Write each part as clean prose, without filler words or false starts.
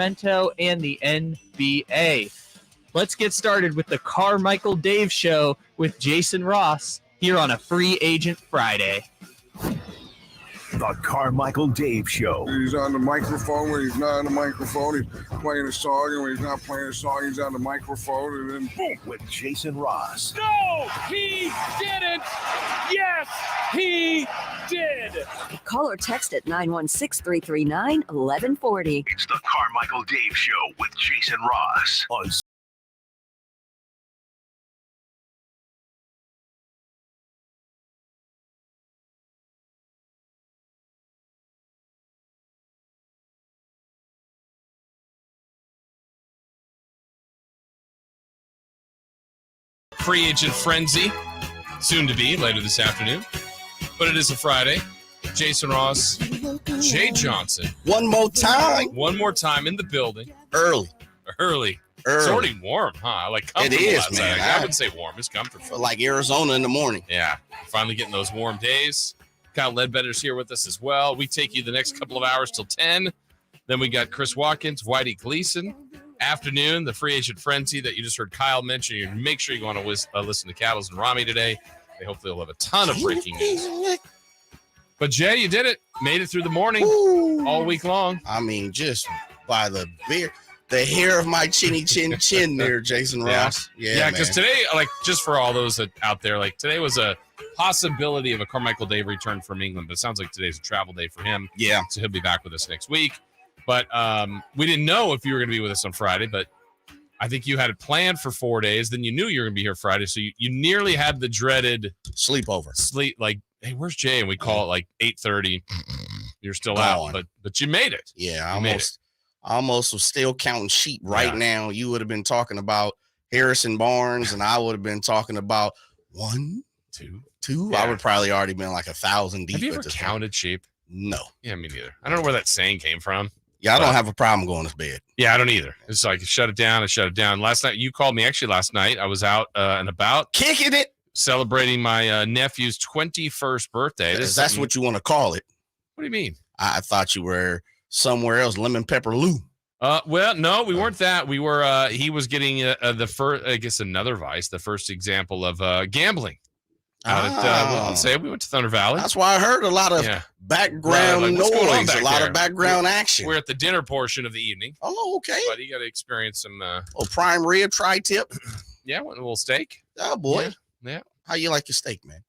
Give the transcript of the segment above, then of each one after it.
Sacramento and the NBA. Let's get started with the Carmichael Dave Show with Jason Ross here on a Free Agent Friday. The Carmichael Dave Show. He's on the microphone when he's not on the microphone. He's playing a song, and when he's not playing a song, he's on the microphone, and then boom. With Jason Ross. No, he didn't. Yes, he did. Call or text at 916-339-1140. It's the Carmichael Dave Show with Jason Ross on Free agent frenzy, soon to be later this afternoon. But it is a Friday. Jason Ross, Jay Johnson. One more time. One more time in the building. Early. It's already warm, huh? Like comfortable It is, outside. man. I would say warm. It's comfortable. Like Arizona in the morning. Yeah. Finally getting those warm days. Kyle Ledbetter's here with us as well. We take you the next couple of hours till 10. Then we got Chris Watkins, Whitey Gleason. Afternoon, the free agent frenzy that you just heard Kyle mention. You make sure you want to listen to Cattles and Rami today. They hopefully will have a ton of breaking news. But Jay, you did it. Made it through the morning. Ooh. All week long. I mean, just by the hair of my chinny chin there, Jason Ross. Yeah, because today, like, just for all those out there, like, today was a possibility of a Carmichael Dave return from England, but it sounds like today's a travel day for him. Yeah. So he'll be back with us next week. But we didn't know if you were going to be with us on Friday, but I think you had it planned for 4 days. Then you knew you were going to be here Friday. So you nearly had the dreaded sleepover. Like, hey, where's Jay? And we call it like 8:30. You're still out, but you made it. Yeah, I almost was still counting sheep right now. You would have been talking about Harrison Barnes, and I would have been talking about 1, 2. Yeah. I would probably already been like 1,000 deep. Have you ever counted sheep? No. Yeah, me neither. I don't know where that saying came from. Yeah, I don't have a problem going to bed. Yeah, I don't either. It's like, shut it down. Last night, you called me. Actually, last night, I was out and about. Kicking it. Celebrating my nephew's 21st birthday. That's what you want to call it. What do you mean? I thought you were somewhere else, Lemon Pepper Lou. Well, no, we weren't that. We were, he was getting the first, I guess, another vice, the first example of gambling. We went to Thunder Valley. That's why I heard a lot of background noise, a lot of background action. We're at the dinner portion of the evening. Oh, okay. But you got to experience some prime rib tri-tip. Yeah, went a little steak. Oh boy. Yeah. How you like your steak, man?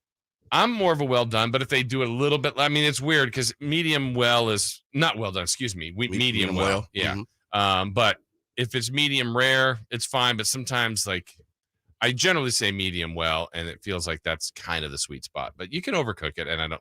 I'm more of a well done, but if they do it a little bit, I mean, it's weird because medium well is not well done. Excuse me, medium well. Yeah. Mm-hmm. But if it's medium rare, it's fine. But sometimes, like, I generally say medium well, and it feels like that's kind of the sweet spot. But you can overcook it, and I don't.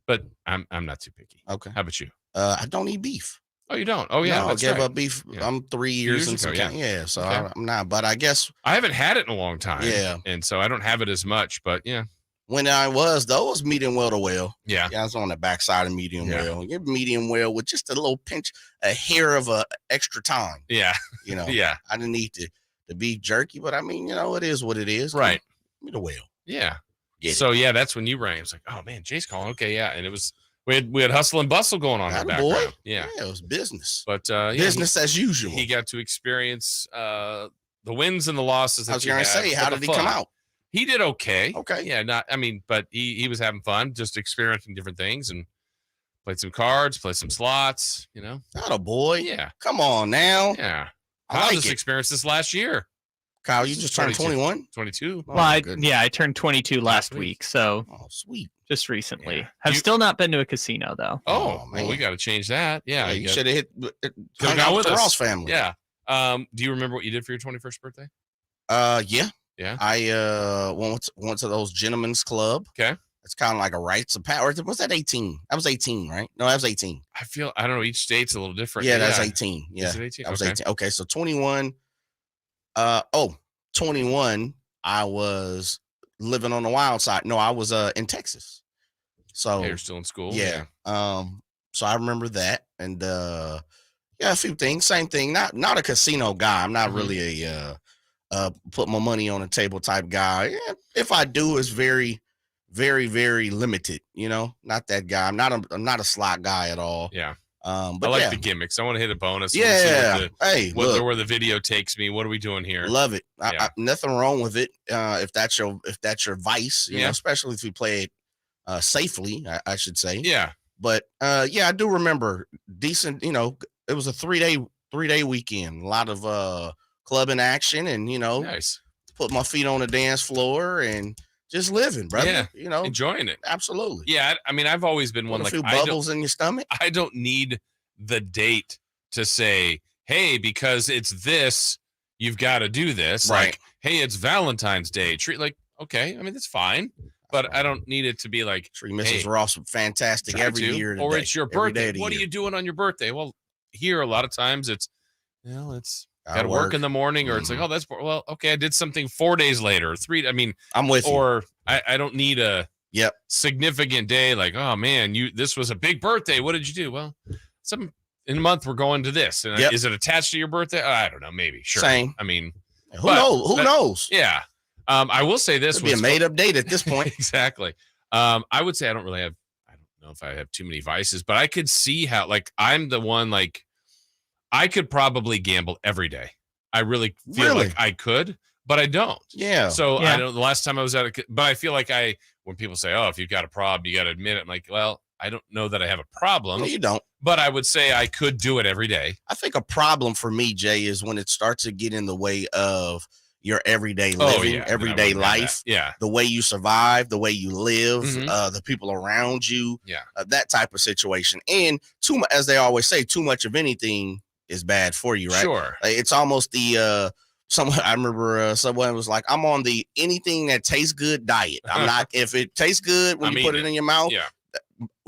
But I'm not too picky. Okay. How about you? I don't eat beef. Oh, you don't? Oh, yeah. No, I gave up beef. Yeah. I'm 3 years into it. Yeah. So okay. I'm not. But I guess I haven't had it in a long time. Yeah. And so I don't have it as much. But yeah. When I was, though, it was medium well to well. Yeah. I was on the backside of medium well. Give medium well with just a little pinch, a hair of extra time. Yeah. Yeah. I didn't eat the beef jerky, but I mean, it is what it is. Right. Give me the well. Yeah. Yeah, that's when you rang. It was like, oh man, Jay's calling. Okay, yeah. And it was we had hustle and bustle going on in the background. Boy. Yeah. Yeah, it was business. But business as usual. He got to experience the wins and the losses. I was gonna say, how did he come out? He did okay. Okay. Yeah, but he was having fun, just experiencing different things and played some cards, played some slots, Not a boy. Yeah. Come on now. Yeah. I just experienced this last year. Kyle, you just turned 21? 22. Well, I turned 22 last week, so sweet. Just recently. Yeah. I've still not been to a casino though. Oh man, well, we got to change that. Yeah, you should have hung out with the Ross family. Yeah. Do you remember what you did for your 21st birthday? Yeah. Yeah. I went to those gentlemen's club. Okay. It's kind of like a rites of power. Was that 18? That was 18, right? No, that was 18. I don't know. Each state's a little different. Yeah, that's 18. Yeah. Is it 18? That was 18. Okay, so 21. 21. I was living on the wild side. No, I was in Texas. So you're still in school. Yeah. So I remember that, and a few things. Same thing. Not a casino guy. I'm not really a put my money on a table type guy. Yeah, if I do, it's very, very, very limited. Not that guy. I'm not a slot guy at all. Yeah. But I like yeah. the gimmicks. I want to hit a bonus. Yeah. Hey, look, where the video takes me. What are we doing here? love it. Yeah. Nothing wrong with it. If that's your vice, you know, especially if you play it safely, I should say. Yeah. But yeah, I do remember decent. You know, it was a 3-day weekend. A lot of clubbing action, and you know, Nice. put my feet on the dance floor and just living, brother. Yeah. You know, Enjoying it. absolutely. Yeah. I mean, I've always been one Want a like few bubbles in your stomach. I don't need the date to say, hey, because it's this, you've got to do this. Right. Like, hey, it's Valentine's Day. Treat like, okay. I mean, that's fine. But I don't need it to be like, Treat Mrs. hey, Ross fantastic every year. Or today, it's your every day birthday. of the What are year. you doing on your birthday? Well, here a lot of times it's, well, it's I got to work in the morning, or it's like, Mhm. oh, that's well, okay. I did something 4 days later, 3. I mean, I'm with you. or I don't need a Yep. significant day. Like, oh man, this was a big birthday. What did you do? Well, in a month we're going to this. And Yep. is it attached to your birthday? I don't know. Maybe. Sure. Same. I mean, Who knows? Who knows? yeah. I will say this It'd be a was made up date at this point. exactly. I would say I don't know if I have too many vices, but I could see how, like, I'm the one, like, I could probably gamble every day. I really feel like I could, but I don't. Yeah. So Yeah. I don't. The last time I was but I feel like when people say, "Oh, if you've got a problem, you got to admit it," I'm like, well, I don't know that I have a problem, No, you don't. but I would say I could do it every day. I think a problem for me, Jay, is when it starts to get in the way of your everyday living, then I everyday wouldn't have life, that. Yeah. the way you survive, the way you live, Mhm. the people around you, Yeah. that type of situation. And as they always say, too much of anything is bad for you, right? Sure. Like, it's almost the someone I remember someone was like, I'm on the anything that tastes good diet. I'm not, if it tastes good when I'm you put it eating in your mouth, Yeah.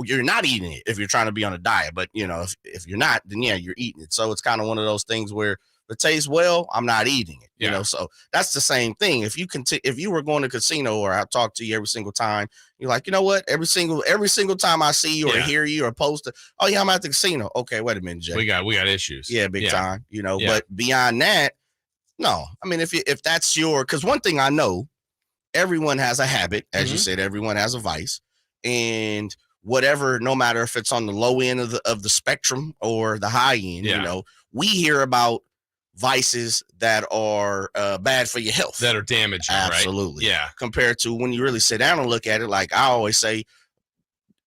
you're not eating it if you're trying to be on a diet. But you know, if you're not, then yeah, you're eating it. So it's kind of one of those things where if it tastes well, I'm not eating it. You Yeah. know, so that's the same thing. If you were going to casino, or I talk to you every single time, you're like, you know what? Every single time I see you or Yeah. hear you or post it, oh yeah, I'm at the casino. Okay, wait a minute, Jay. We got issues. Yeah, big time. You know, Yeah. but beyond that, no. I mean, if that's because one thing I know, everyone has a habit, as you said, everyone has a vice, and whatever, no matter if it's on the low end of the spectrum or the high end, Yeah. you know, we hear about vices that are bad for your health. That are damaging. Absolutely. Right? Yeah. Compared to when you really sit down and look at it, like I always say,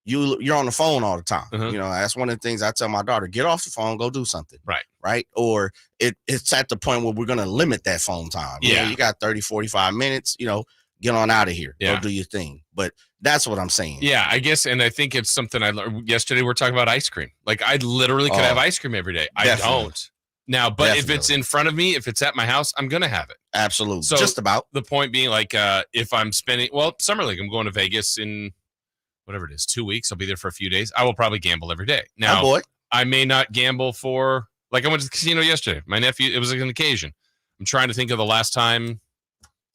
you're on the phone all the time. Uh-huh. You know, that's one of the things I tell my daughter, get off the phone, go do something. Right. Right. Or it's at the point where we're going to limit that phone time. You know, Yeah. you got 30, 45 minutes, you know, get on out of here. Yeah. Go do your thing. But that's what I'm saying. Yeah, I guess, and I think it's something I learned yesterday. We're talking about ice cream. Like, I literally could Oh, have ice cream every day. I definitely. don't now, but if it's Definitely. in front of me, if it's at my house, I'm gonna have it. Absolutely. So- Just about. The point being, like, if I'm spending Summer League, I'm going to Vegas in whatever it is, 2 weeks. I'll be there for a few days. I will probably gamble every day. Now, Oh, boy. I may not gamble for, like, I went to the casino yesterday. My nephew, it was like an occasion. I'm trying to think of the last time.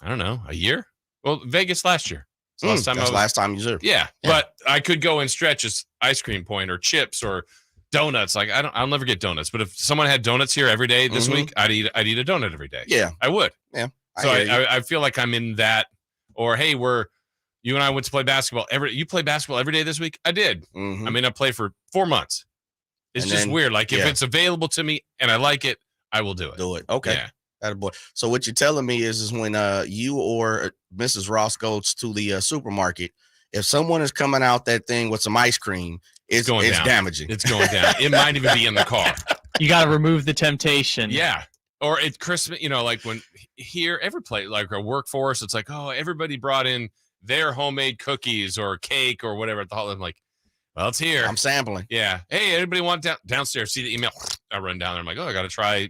I don't know, a year. Well, Vegas last year. It's the last time That's last time you served. Yeah, Yeah. but I could go and stretch as ice cream point or chips or donuts. Like, I'll never get donuts, but if someone had donuts here every day this Mhm. week, I'd eat a donut every day. Yeah. I would. I So hear you. I feel like I'm in that. Or hey, you and I went to play basketball. You play basketball every day this week? I did. Mhm. I mean, I played for 4 months. It's And just then- weird. Like, if yeah. it's available to me and I like it, I will do it. Do it. Okay. Yeah. Attaboy. So what you're telling me is when you or Mrs. Ross goes to the supermarket, if someone is coming out that thing with some ice cream, it's going down. damaging. It's going down. It might even be in the car. You got to remove the temptation. Yeah. Or at Christmas, like when here, every place, like our workforce, it's like, oh, everybody brought in their homemade cookies or cake or whatever at the holiday. I'm like, well, it's here. I'm sampling. Yeah. Hey, anybody want downstairs? See the email? I run down there. I'm like, oh, I got to try,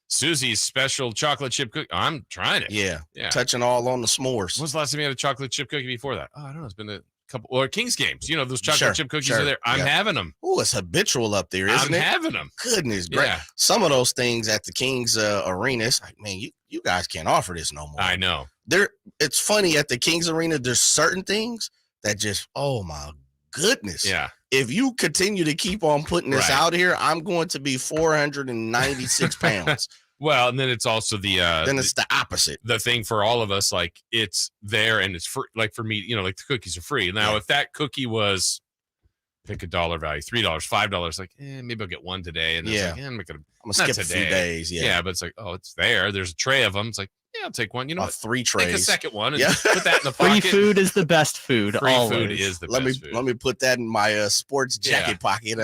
Susie's special chocolate chip cookie. I'm trying it. Yeah. Yeah. Touching all on the s'mores. When's the last time you had a chocolate chip cookie before that? Oh, I don't know. It's been a couple, or Kings games. Those chocolate Sure, chip cookies sure, are there. I'm yeah. having them. Oh, it's habitual up there, isn't I'm it? having them. Goodness, great. Yeah. Some of those things at the Kings arena, it's like, man, you guys can't offer this no more. I know. It's funny at the Kings arena. There's certain things that just, oh my goodness. Yeah. If you continue to keep on putting this Right. out here, I'm going to be 496 pounds. Well, and then it's also Then it's the opposite. the thing for all of us, like, it's there and it's free. Like, for me, like, the cookies are free. Now, Yeah. if that cookie was pick a dollar value, $3, $5. Like, maybe I'll get one today. And it's like, I'm not I'm gonna skip a few days. Yeah, but it's like, oh, it's there. There's a tray of them. It's like, yeah, I'll take one. You know what? 3 trays. Take a second one and put that in the Free pocket. food is the best food. Free always. food is the best food. Let me put that in my sports jacket pocket.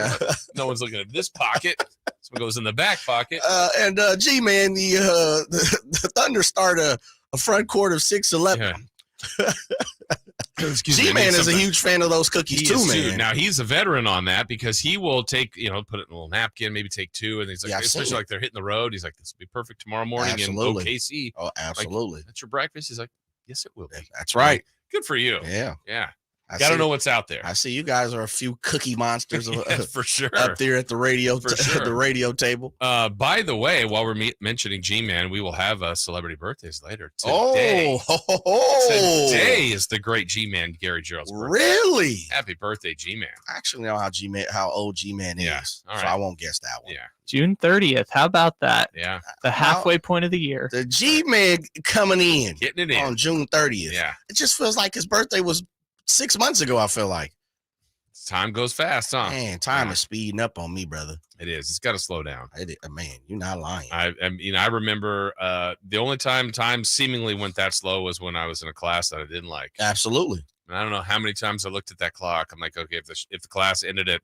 No one's looking at this pocket. So it goes in the back pocket. And G-Man, the Thunder start a front court of 6-11. G-Man is a huge fan of those cookies too, man. Now he's a veteran on that because he will take, put it in a little napkin, maybe take 2, and he's like, especially like they're hitting the road. He's like, this will be perfect tomorrow morning in OKC. Oh, absolutely. Like, that's your breakfast. He's like, yes, it will be. That's right. Good for you. Yeah. Gotta know what's out there. I see you guys are a few cookie monsters for sure up there at the radio the radio table. By the way, while we're mentioning G-Man, we will have celebrity birthdays later today. Today is the great G-Man Gary Gerald's birthday. Really? Happy birthday, G-Man. I actually know how old G-Man is, all right. so I won't guess that one. Yeah. June 30th. How about that? Yeah. The halfway point of the year. The G-Man coming in. Getting it in. On June 30th. Yeah. It just feels like his birthday was 6 months ago, I feel like. Time goes fast, huh? Man, time is speeding up on me, brother. It is. It's got to slow down. Man, you're not lying. I remember the only time seemingly went that slow was when I was in a class that I didn't like. Absolutely. And I don't know how many times I looked at that clock. I'm like, okay, if the class ended at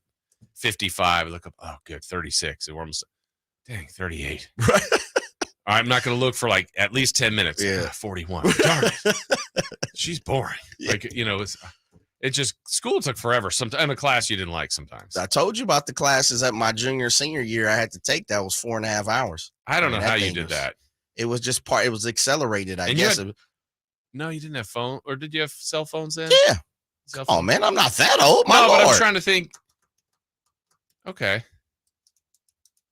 55, I look up, oh, good, 36. And we're almost, dang, 38. Right. I'm not going to look for like at least 10 minutes. Yeah. 41. Darn it. She's boring. Yeah. Like, it just, school took forever. Sometimes in a class you didn't like sometimes. I told you about the classes at my senior year I had to take that was 4.5 hours. I don't know how you did that. It was just it was accelerated, I guess. No, you didn't have phone, or did you have cell phones then? Yeah. Oh man, I'm not that old. No, but I'm trying to think. Okay.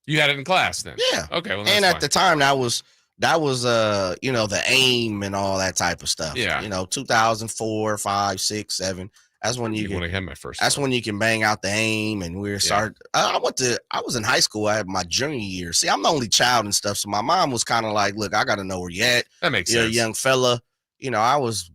You had it in class then? Yeah. Okay. Well, and at the time that was the AIM and all that type of stuff. Yeah. 2004, 5, 6, 7. That's when you want to have my first. That's when you can bang out the AIM, and we started. I was in high school. I had my junior year. See, I'm the only child and stuff, so my mom was kind of like, "Look, I got to know where you at." That makes sense. You're a young fella. I was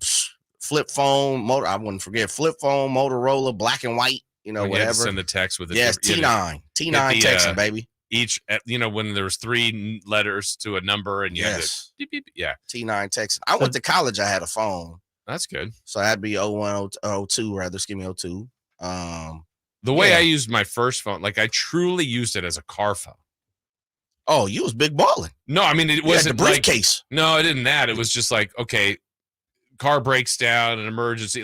flip phone motor. I wouldn't forget flip phone, Motorola, black and white. Whatever. You had to send the text with it. Yes, T9 texting, baby. Each, when there was 3 letters to a number, and you had to beep, beep, T9 texting. I went to college. I had a phone. That's good. So that'd be 01, 02, rather. Excuse me, 02. The way I used my first phone, like I truly used it as a car phone. Oh, you was big balling. No, I mean, it wasn't the briefcase. No, it didn't that. It was just like, okay, car breaks down, an emergency.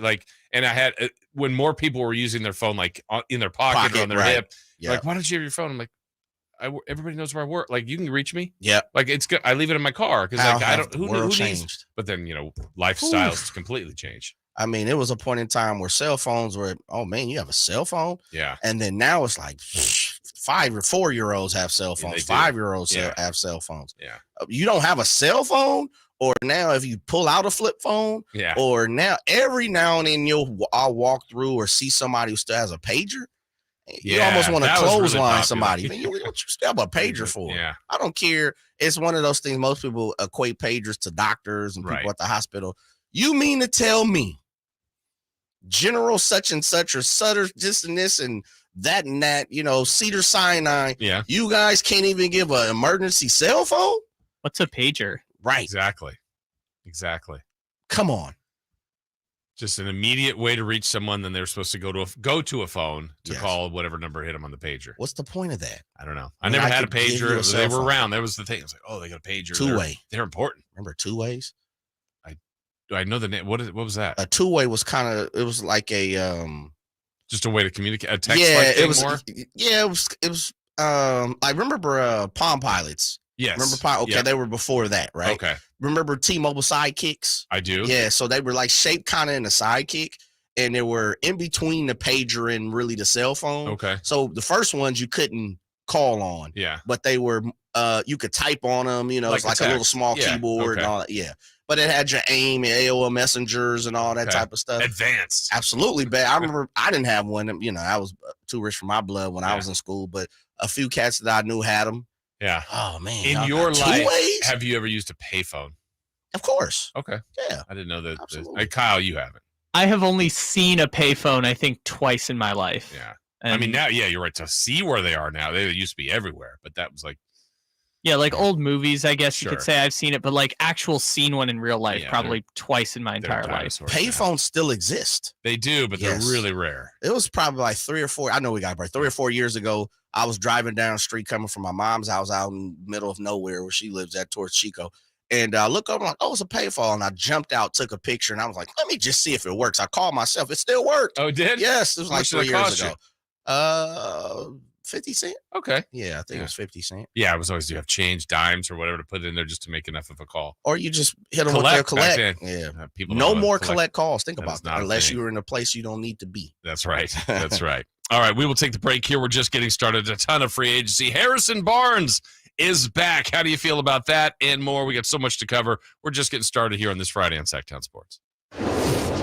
And I had, when more people were using their phone, like in their pocket or on their hip, like, why don't you have your phone? I'm like, everybody knows where I work. Like, you can reach me. Yeah. Like, it's good. I leave it in my car because like I don't. Who changed? Needs? But then lifestyles completely changed. I mean, it was a point in time where cell phones were. Oh man, you have a cell phone. Yeah. And then now it's like 5 or 4-year-olds have cell phones. 5-year-olds have cell phones. Yeah. You don't have a cell phone, or now if you pull out a flip phone. Yeah. Or now every now and then I'll walk through or see somebody who still has a pager. You almost want to clothesline somebody. Man, what you still have a pager for? Yeah. I don't care. It's one of those things. Most people equate pagers to doctors and people at the hospital. You mean to tell me General such and such or Sutter this and this and that, Cedar Sinai. Yeah. You guys can't even give an emergency cell phone? What's a pager? Right. Exactly. Come on. Just an immediate way to reach someone. Then they're supposed to go to a phone to call whatever number hit them on the pager. What's the point of that? I don't know. I never had a pager. They were around. That was the thing. It's like, oh, they got a pager. Two-way. They're important. Remember two-ways? I know the name. What was that? A two-way was it was like a just a way to communicate. A text like it was more? Yeah, it was I remember Palm Pilots. Yes. Remember okay, they were before that, right? Okay. Remember T-Mobile sidekicks? I do. Yeah, so they were like shaped kind of in a sidekick, and they were in between the pager and really the cell phone. Okay. So the first ones you couldn't call on. Yeah. But they were you could type on them, it's like a little small keyboard and all that. Yeah. But it had your AIM and AOL messengers and all that type of stuff. Advanced. Absolutely, bad. I remember I didn't have one. I was too rich for my blood when I was in school, but a few cats that I knew had them. Yeah. Oh man. In your life, have you ever used a payphone? Of course. Okay. Yeah. I didn't know that. Kyle, you haven't. I have only seen a payphone, I think, twice in my life. Yeah. And I mean, now, yeah, you're right. To see where they are now, they used to be everywhere, but that was like, yeah, like old movies, I guess you Sure. could say I've seen it, but like actual seen one in real life, Yeah, probably twice in my they're entire life. dinosaurs now. Payphones still exist. They do, but Yes. they're really rare. It was probably like 3 or 4. I know we got break. 3 or 4 years ago, I was driving down the street coming from my mom's house out in the middle of nowhere where she lives at towards Chico. And I look up, I'm like, oh, it's a payphone. And I jumped out, took a picture, and I was like, let me just see if it works. I called myself. It still worked. Oh, it did? Yes, it was How like much did 3 it years cost ago. 50 cent. Okay. Yeah, I think Yeah. it was 50 cent. Yeah, I was always, do you have change, dimes, or whatever to put in there just to make enough of a call? Or you just hit them with their Collect back collect. then. Yeah. People No don't know more what collect calls. Think That about is that. not a Unless thing. you're in a place you don't need to be. That's right. That's right. All right, we will take the break here. We're just getting started. A ton of free agency. Harrison Barnes is back. How do you feel about that and more? We got so much to cover. We're just getting started here on this Friday on Sactown Sports.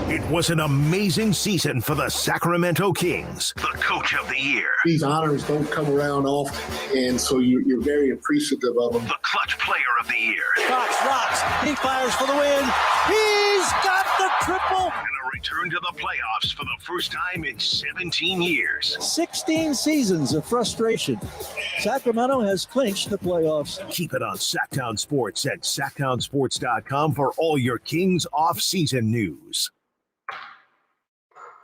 It was an amazing season for the Sacramento Kings. The coach of the year. These honors don't come around often, and so you're very appreciative of them. The clutch player of the year. Fox rocks. He fires for the win. He's got the triple. And a return to the playoffs for the first time in 17 years. 16 seasons of frustration. Sacramento has clinched the playoffs. Keep it on Sactown Sports at SactownSports.com for all your Kings off-season news.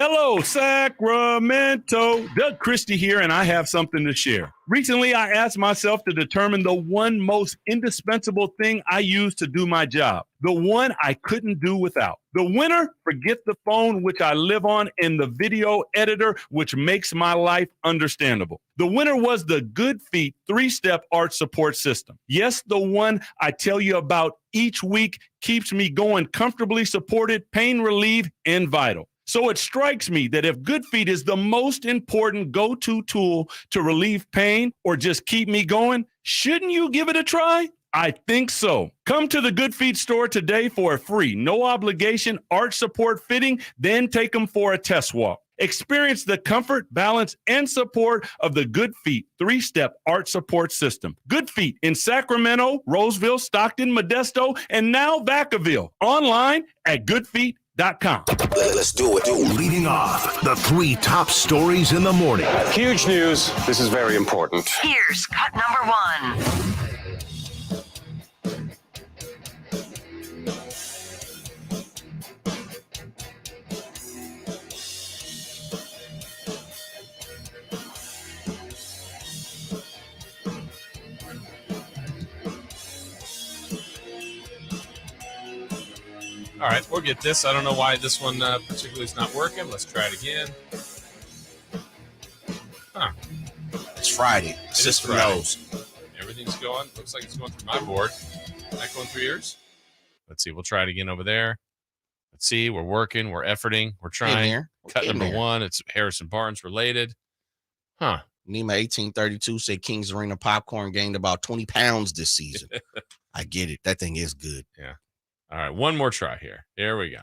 Hello, Sacramento. Doug Christie here, and I have something to share. Recently, I asked myself to determine the one most indispensable thing I use to do my job, the one I couldn't do without. The winner, forget the phone, which I live on, and the video editor, which makes my life understandable. The winner was the Good Feet 3-step arch support system. Yes, the one I tell you about each week keeps me going comfortably supported, pain relieved, and vital. So it strikes me that if Good Feet is the most important go-to tool to relieve pain or just keep me going, shouldn't you give it a try? I think so. Come to the Good Feet store today for a free, no obligation arch support fitting, then take them for a test walk. Experience the comfort, balance, and support of the Good Feet 3-step arch support system. Good Feet in Sacramento, Roseville, Stockton, Modesto, and now Vacaville. Online at goodfeet.com. Let's do it. Leading off, the 3 top stories in the morning. Huge news. This is very important. Here's cut number 1. All right, we'll get this. I don't know why this one particularly is not working. Let's try it again. Huh. It's Friday. System knows. Everything's going. Looks like it's going through my board. Not going through yours. Let's see. We'll try it again over there. Let's see. We're working. We're efforting. We're trying. Cut number 1. It's Harrison Barnes related. Huh. Nima 1832 said Kings Arena popcorn gained about 20 pounds this season. I get it. That thing is good. Yeah. All right. One more try here. Here we go.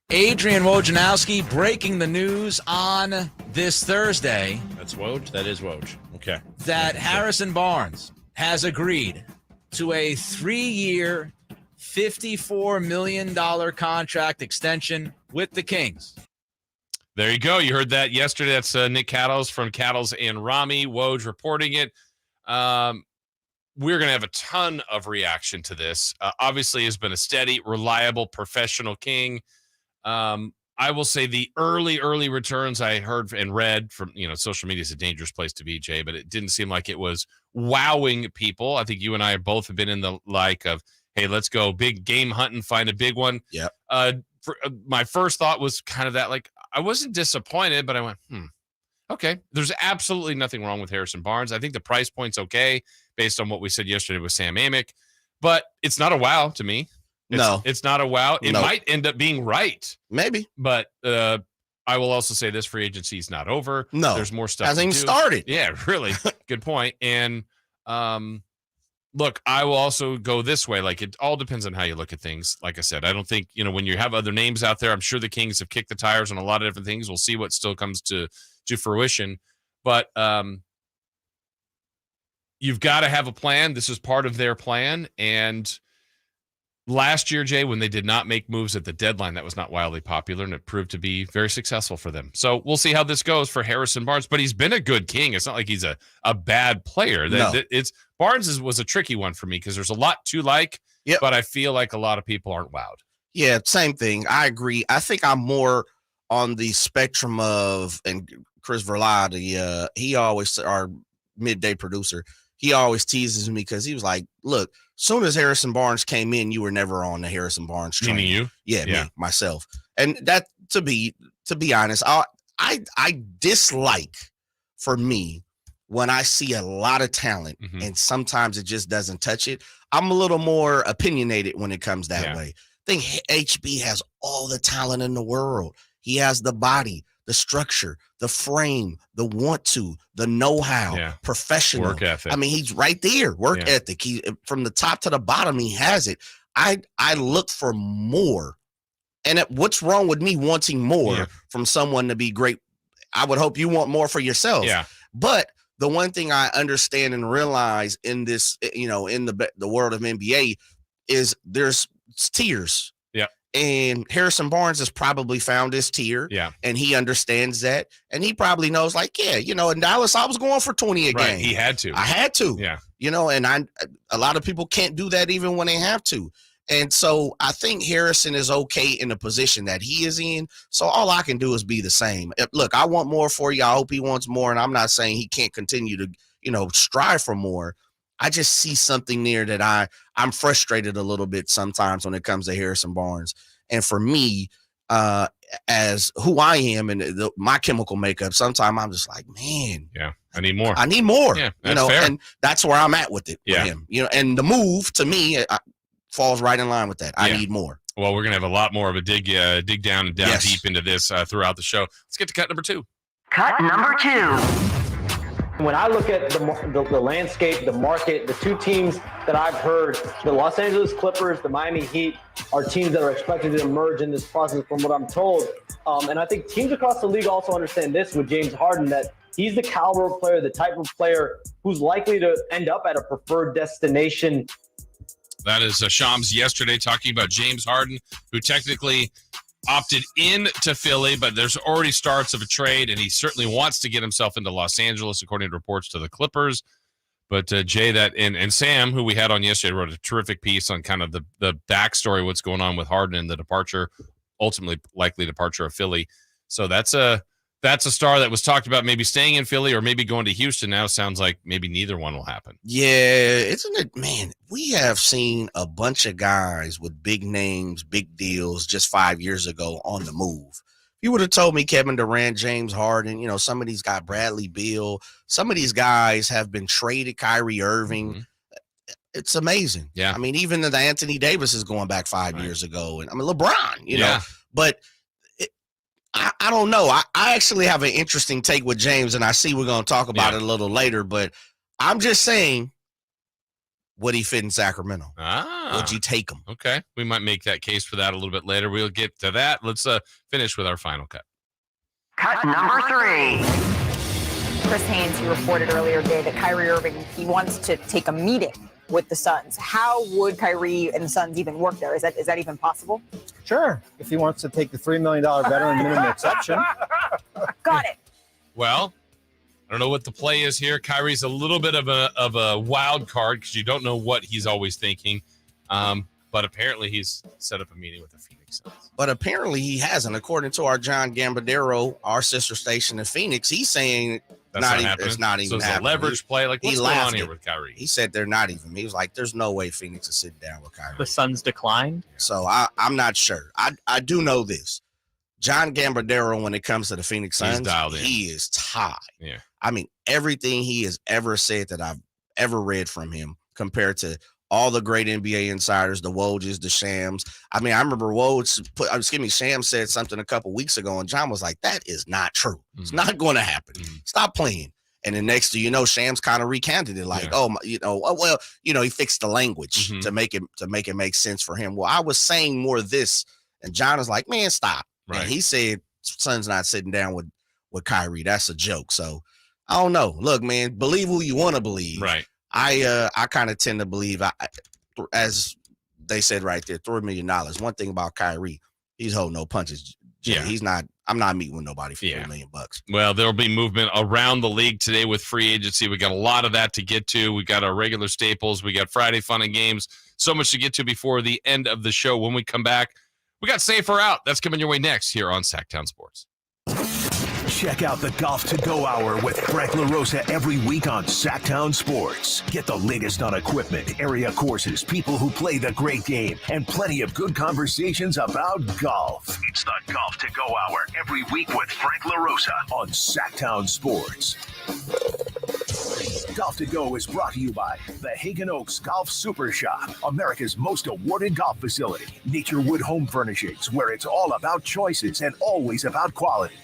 Adrian Wojnarowski breaking the news on this Thursday. That's Woj? That is Woj. Okay. That Harrison Barnes has agreed to a 3-year, $54 million contract extension with the Kings. There you go. You heard that yesterday. That's Nick Cattles from Cattles and Rami. Woj reporting it. We're going to have a ton of reaction to this. Obviously, has been a steady, reliable, professional King. I will say the early returns I heard and read from, social media is a dangerous place to be, Jay, but it didn't seem like it was wowing people. I think you and I both have been in the like of, hey, let's go big game hunting, find a big one. Yeah. My first thought was kind of that, like, I wasn't disappointed, but I went, okay. There's absolutely nothing wrong with Harrison Barnes. I think the price point's okay based on what we said yesterday with Sam Amick, but it's not a wow to me. It's not a wow. It might end up being right. Maybe. But I will also say this free agency is not over. No. There's more stuff. Hasn't even started. Yeah, really. Good point. And look, I will also go this way. Like, it all depends on how you look at things. Like I said, I don't think, when you have other names out there, I'm sure the Kings have kicked the tires on a lot of different things. We'll see what still comes to fruition. But you've got to have a plan. This is part of their plan. And last year, Jay, when they did not make moves at the deadline, that was not wildly popular, and it proved to be very successful for them. So we'll see how this goes for Harrison Barnes, but he's been a good King. It's not like he's a bad player. No. Barnes was a tricky one for me because there's a lot to like, but I feel like a lot of people aren't wowed. Yeah, same thing. I agree. I think I'm more on the spectrum of, and Chris Verla, he always, our midday producer, he always teases me because he was like, look, soon as Harrison Barnes came in, you were never on the Harrison Barnes train. Meaning you? Yeah, me, myself. And that, to be honest, I dislike, for me, when I see a lot of talent and sometimes it just doesn't touch it. I'm a little more opinionated when it comes that way. I think HB has all the talent in the world. He has the body, the structure, the frame, the want to, the know-how, professional work ethic. I mean, he's right there. Work ethic. He, from the top to the bottom, he has it. I look for more. And what's wrong with me wanting more from someone to be great? I would hope you want more for yourself. Yeah. But the one thing I understand and realize in this, in the world of NBA is there's tiers. Yeah. And Harrison Barnes has probably found his tier. Yeah. And he understands that. And he probably knows, like, in Dallas, I was going for 20 a game. He had to. I had to. Yeah. And a lot of people can't do that even when they have to. And so I think Harrison is okay in the position that he is in. So all I can do is be the same. Look, I want more for you. I hope he wants more. And I'm not saying he can't continue to, strive for more. I just see something there that I'm frustrated a little bit sometimes when it comes to Harrison Barnes. And for me, as who I am and my chemical makeup, sometimes I'm just like, man. Yeah, I need more. I need more. Yeah, that's fair. And that's where I'm at with it with him. And the move to me falls right in line with that. I need more. Well, we're gonna have a lot more of a dig down and down deep into this throughout the show. Let's get to cut number 2. Cut number 2. When I look at the landscape, the market, the two teams that I've heard, the Los Angeles Clippers, the Miami Heat, are teams that are expected to emerge in this process from what I'm told. And I think teams across the league also understand this with James Harden, that he's the caliber of player, the type of player who's likely to end up at a preferred destination. That is Shams yesterday talking about James Harden, who technically opted in to Philly, but there's already starts of a trade, and he certainly wants to get himself into Los Angeles, according to reports to the Clippers. But Jay, and Sam, who we had on yesterday, wrote a terrific piece on kind of the backstory, what's going on with Harden and the departure, ultimately likely departure of Philly. So that's a star that was talked about maybe staying in Philly or maybe going to Houston. Now sounds like maybe neither one will happen. Yeah, isn't it, man? We have seen a bunch of guys with big names, big deals just 5 years ago on the move. If you would have told me Kevin Durant, James Harden, some of these guys, Bradley Beal, some of these guys have been traded, Kyrie Irving. It's amazing. Yeah. I mean, even the Anthony Davis is going back 5 years ago. And I mean, LeBron, know, but I don't know. I actually have an interesting take with James, and I see we're going to talk about it a little later, but I'm just saying, would he fit in Sacramento? Would you take him? Okay. We might make that case for that a little bit later. We'll get to that. Let's finish with our final cut. Cut number 3. Chris Haynes, you reported earlier today that Kyrie Irving, he wants to take a meeting with the Suns. How would Kyrie and the Suns even work there? Is that even possible? Sure, if he wants to take the $3 million veteran minimum exception. Got it. Well, I don't know what the play is here. Kyrie's a little bit of a wild card because you don't know what he's always thinking. But apparently he's set up a meeting with the Phoenix Suns. But apparently he hasn't. According to our John Gambadero, our sister station in Phoenix, he's saying it's not even so it's happening. A leverage play. Like, what's going on here with Kyrie? He said they're not even. He was like, there's no way Phoenix is sitting down with Kyrie. The Suns declined? So I'm not sure. I do know this. John Gambadero, when it comes to the Phoenix Suns, he is tied. Yeah. I mean, everything he has ever said that I've ever read from him compared to all the great NBA insiders, the Wojs, the Shams. I mean, I remember Shams said something a couple weeks ago, and John was like, that is not true. It's not going to happen. Stop playing. And then next thing you know, Shams kind of recanted it like, he fixed the language to make it make sense for him. Well, I was saying more of this, and John was like, man, stop. Right. And he said, Son's not sitting down with Kyrie. That's a joke. So I don't know. Look, man, believe who you want to believe. Right. I kind of tend to believe, as they said right there, $3 million. One thing about Kyrie, he's holding no punches. Yeah. He's not. I'm not meeting with nobody for $3 million. Well, there'll be movement around the league today with free agency. We got a lot of that to get to. We got our regular staples. We got Friday fun and games. So much to get to before the end of the show. When we come back, we got Safer Out. That's coming your way next here on Sactown Sports. Check out the Golf to Go Hour with Frank LaRosa every week on Sactown Sports. Get the latest on equipment, area courses, people who play the great game, and plenty of good conversations about golf. It's the Golf to Go Hour every week with Frank LaRosa on Sactown Sports. Golf to Go is brought to you by the Hagen Oaks Golf Super Shop, America's most awarded golf facility. Nature Wood Home Furnishings, where it's all about choices and always about quality.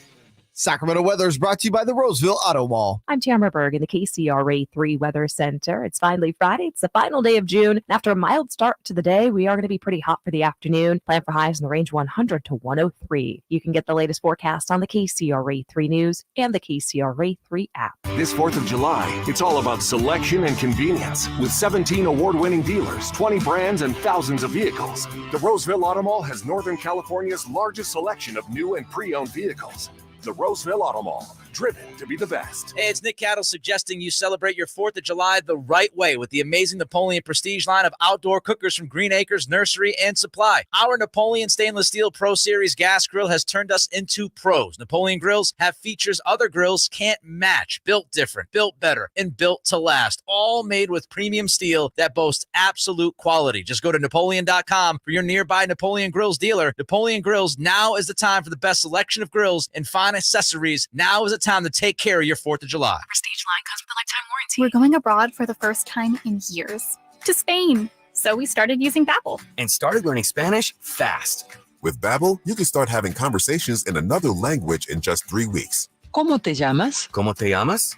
Sacramento weather is brought to you by the Roseville Auto Mall. I'm Tamara Berg in the KCRA 3 Weather Center. It's finally Friday. It's the final day of June. And after a mild start to the day, we are going to be pretty hot for the afternoon. Plan for highs in the range 100 to 103. You can get the latest forecast on the KCRA 3 News and the KCRA 3 app. This 4th of July, it's all about selection and convenience. With 17 award-winning dealers, 20 brands, and thousands of vehicles, the Roseville Auto Mall has Northern California's largest selection of new and pre-owned vehicles. The Roseville Auto Mall, driven to be the best. Hey, it's Nick Cattle suggesting you celebrate your 4th of July the right way with the amazing Napoleon Prestige line of outdoor cookers from Green Acres Nursery and Supply. Our Napoleon Stainless Steel Pro Series gas grill has turned us into pros. Napoleon grills have features other grills can't match. Built different, built better, and built to last. All made with premium steel that boasts absolute quality. Just go to Napoleon.com for your nearby Napoleon Grills dealer. Napoleon Grills, now is the time for the best selection of grills and fine accessories. Now is the time to take care of your 4th of July. Prestige line comes with a lifetime warranty. We're going abroad for the first time in years. To Spain. So we started using Babbel. And started learning Spanish fast. With Babbel, you can start having conversations in another language in just 3 weeks. ¿Cómo te llamas? ¿Cómo te llamas?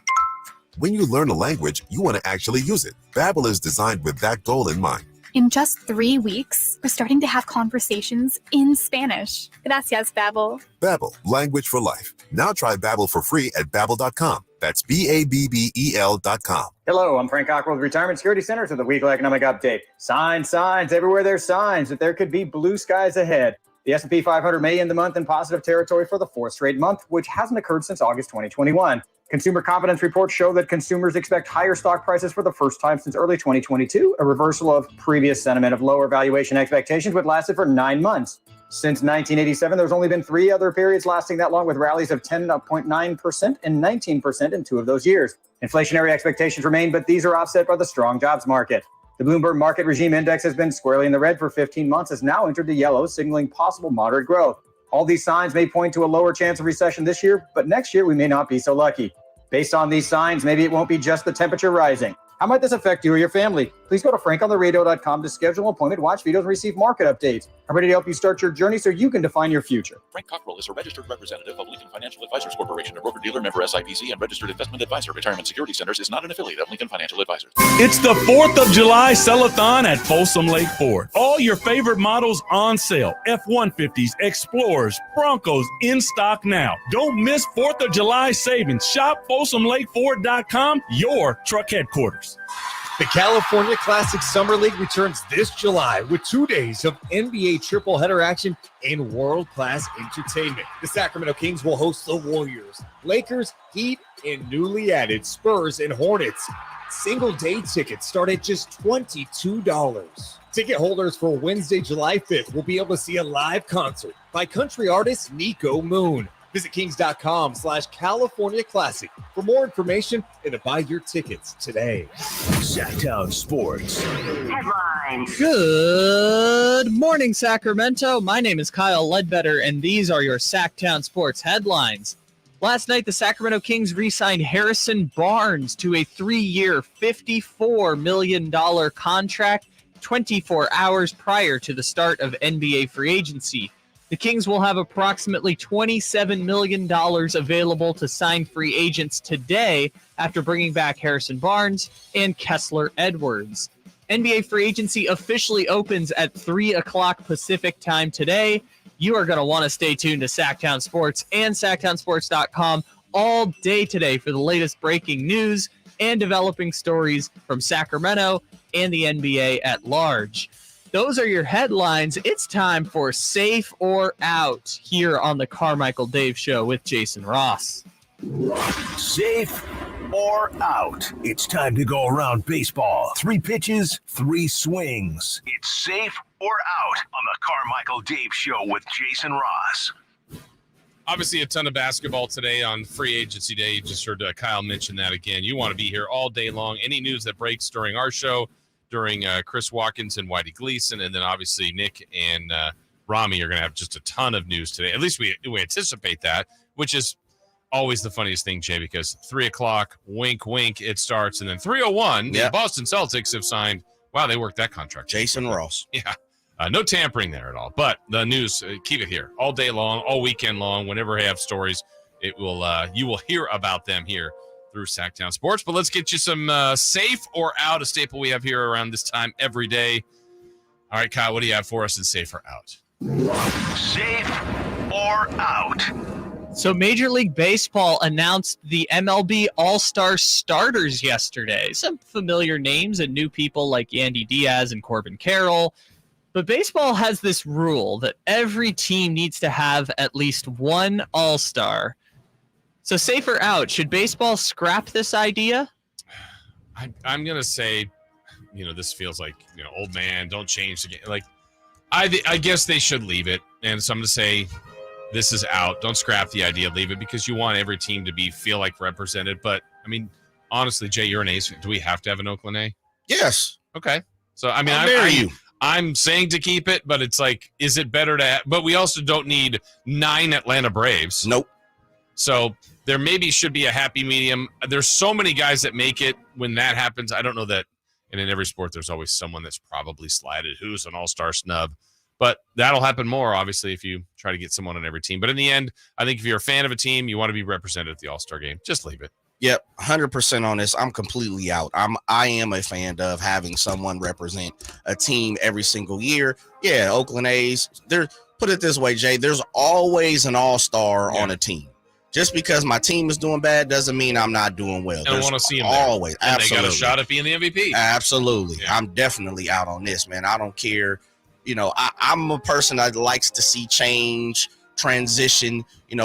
When you learn a language, you want to actually use it. Babbel is designed with that goal in mind. In just 3 weeks, we're starting to have conversations in Spanish. Gracias, Babbel. Babbel, language for life. Now try Babbel for free at Babbel.com. That's Babbel.com. Hello, I'm Frank Cockrell with Retirement Security Center for the Weekly Economic Update. Signs, everywhere there's signs that there could be blue skies ahead. The S&P 500 may end the month in positive territory for the 4th straight month, which hasn't occurred since August 2021. Consumer confidence reports show that consumers expect higher stock prices for the first time since early 2022, a reversal of previous sentiment of lower valuation expectations, which lasted for 9 months. Since 1987, there's only been 3 other periods lasting that long, with rallies of 10.9% and 19% in 2 of those years. Inflationary expectations remain, but these are offset by the strong jobs market. The Bloomberg Market Regime Index has been squarely in the red for 15 months, has now entered the yellow, signaling possible moderate growth. All these signs may point to a lower chance of recession this year, but next year we may not be so lucky. Based on these signs, maybe it won't be just the temperature rising. How might this affect you or your family? Please go to frankontheradio.com to schedule an appointment, watch videos, and receive market updates. I'm ready to help you start your journey so you can define your future. Frank Cockrell is a registered representative of Lincoln Financial Advisors Corporation, a broker-dealer member SIPC and registered investment advisor. Retirement Security Centers is not an affiliate of Lincoln Financial Advisors. It's the 4th of July sell-a-thon at Folsom Lake Ford. All your favorite models on sale. F-150s, Explorers, Broncos in stock now. Don't miss 4th of July savings. Shop FolsomLakeFord.com, your truck headquarters. The California Classic Summer League returns this July with 2 days of NBA triple header action and world-class entertainment. The Sacramento Kings will host the Warriors, Lakers, Heat, and newly added Spurs and Hornets. Single-day tickets start at just $22. Ticket holders for Wednesday, July 5th will be able to see a live concert by country artist Nico Moon. Visit kings.com/California Classic for more information and to buy your tickets today. Sactown Sports. Headlines. Good morning, Sacramento. My name is Kyle Ledbetter, and these are your Sactown Sports headlines. Last night, the Sacramento Kings re-signed Harrison Barnes to a 3-year, $54 million contract 24 hours prior to the start of NBA free agency. The Kings will have approximately $27 million available to sign free agents today after bringing back Harrison Barnes and Kessler Edwards. NBA free agency officially opens at 3 o'clock Pacific time today. You are going to want to stay tuned to Sactown Sports and SactownSports.com all day today for the latest breaking news and developing stories from Sacramento and the NBA at large. those are your headlines. It's time for Safe or Out here on the Carmichael Dave Show with Jason Ross. Safe or out? It's time to go around baseball. 3 pitches, 3 swings. It's safe or out on the Carmichael Dave Show with Jason Ross. Obviously, a ton of basketball today on free agency day. You just heard Kyle mention that again. You want to be here all day long. Any news that breaks during our show, during Chris Watkins and Whitey Gleason, and then obviously Nick and Rami are going to have just a ton of news today. At least we anticipate that, which is always the funniest thing, Jay, because 3 o'clock, wink, wink, it starts. And then 3:01, the Boston Celtics have signed. Wow, they worked that contract. Jason Ross. Yeah. No tampering there at all. But the news, keep it here all day long, all weekend long. Whenever I have stories, it will you will hear about them here through Sactown Sports. But let's get you some safe or out, a staple we have here around this time every day. All right, Kyle, what do you have for us in safe or out? Safe or out? So Major League Baseball announced the MLB All-Star starters yesterday. Some familiar names and new people like Yandy Diaz and Corbin Carroll. But baseball has this rule that every team needs to have at least one All-Star. So safe or out, should baseball scrap this idea? I'm going to say, this feels like, old man, don't change the game. Like, I guess they should leave it. And so I'm going to say, this is out. Don't scrap the idea. Leave it because you want every team to feel like represented. But, honestly, Jay, you're an A's fan. Do we have to have an Oakland A? Yes. Okay. So, I'm saying to keep it, but it's like, is it better to – but we also don't need 9 Atlanta Braves. Nope. So there maybe should be a happy medium. There's so many guys that make it when that happens. I don't know that – and in every sport there's always someone that's probably slided who's an all-star snub. But that'll happen more, obviously, if you try to get someone on every team. But in the end, I think if you're a fan of a team, you want to be represented at the All-Star game. Just leave it. Yep, 100% on this. I'm completely out. I am a fan of having someone represent a team every single year. Yeah, Oakland A's. Put it this way, Jay. There's always an all-star on a team. Just because my team is doing bad doesn't mean I'm not doing well. I want to see them always. And absolutely. they got a shot at being the MVP. Absolutely. Yeah. I'm definitely out on this, man. I don't care. I'm a person that likes to see change, transition,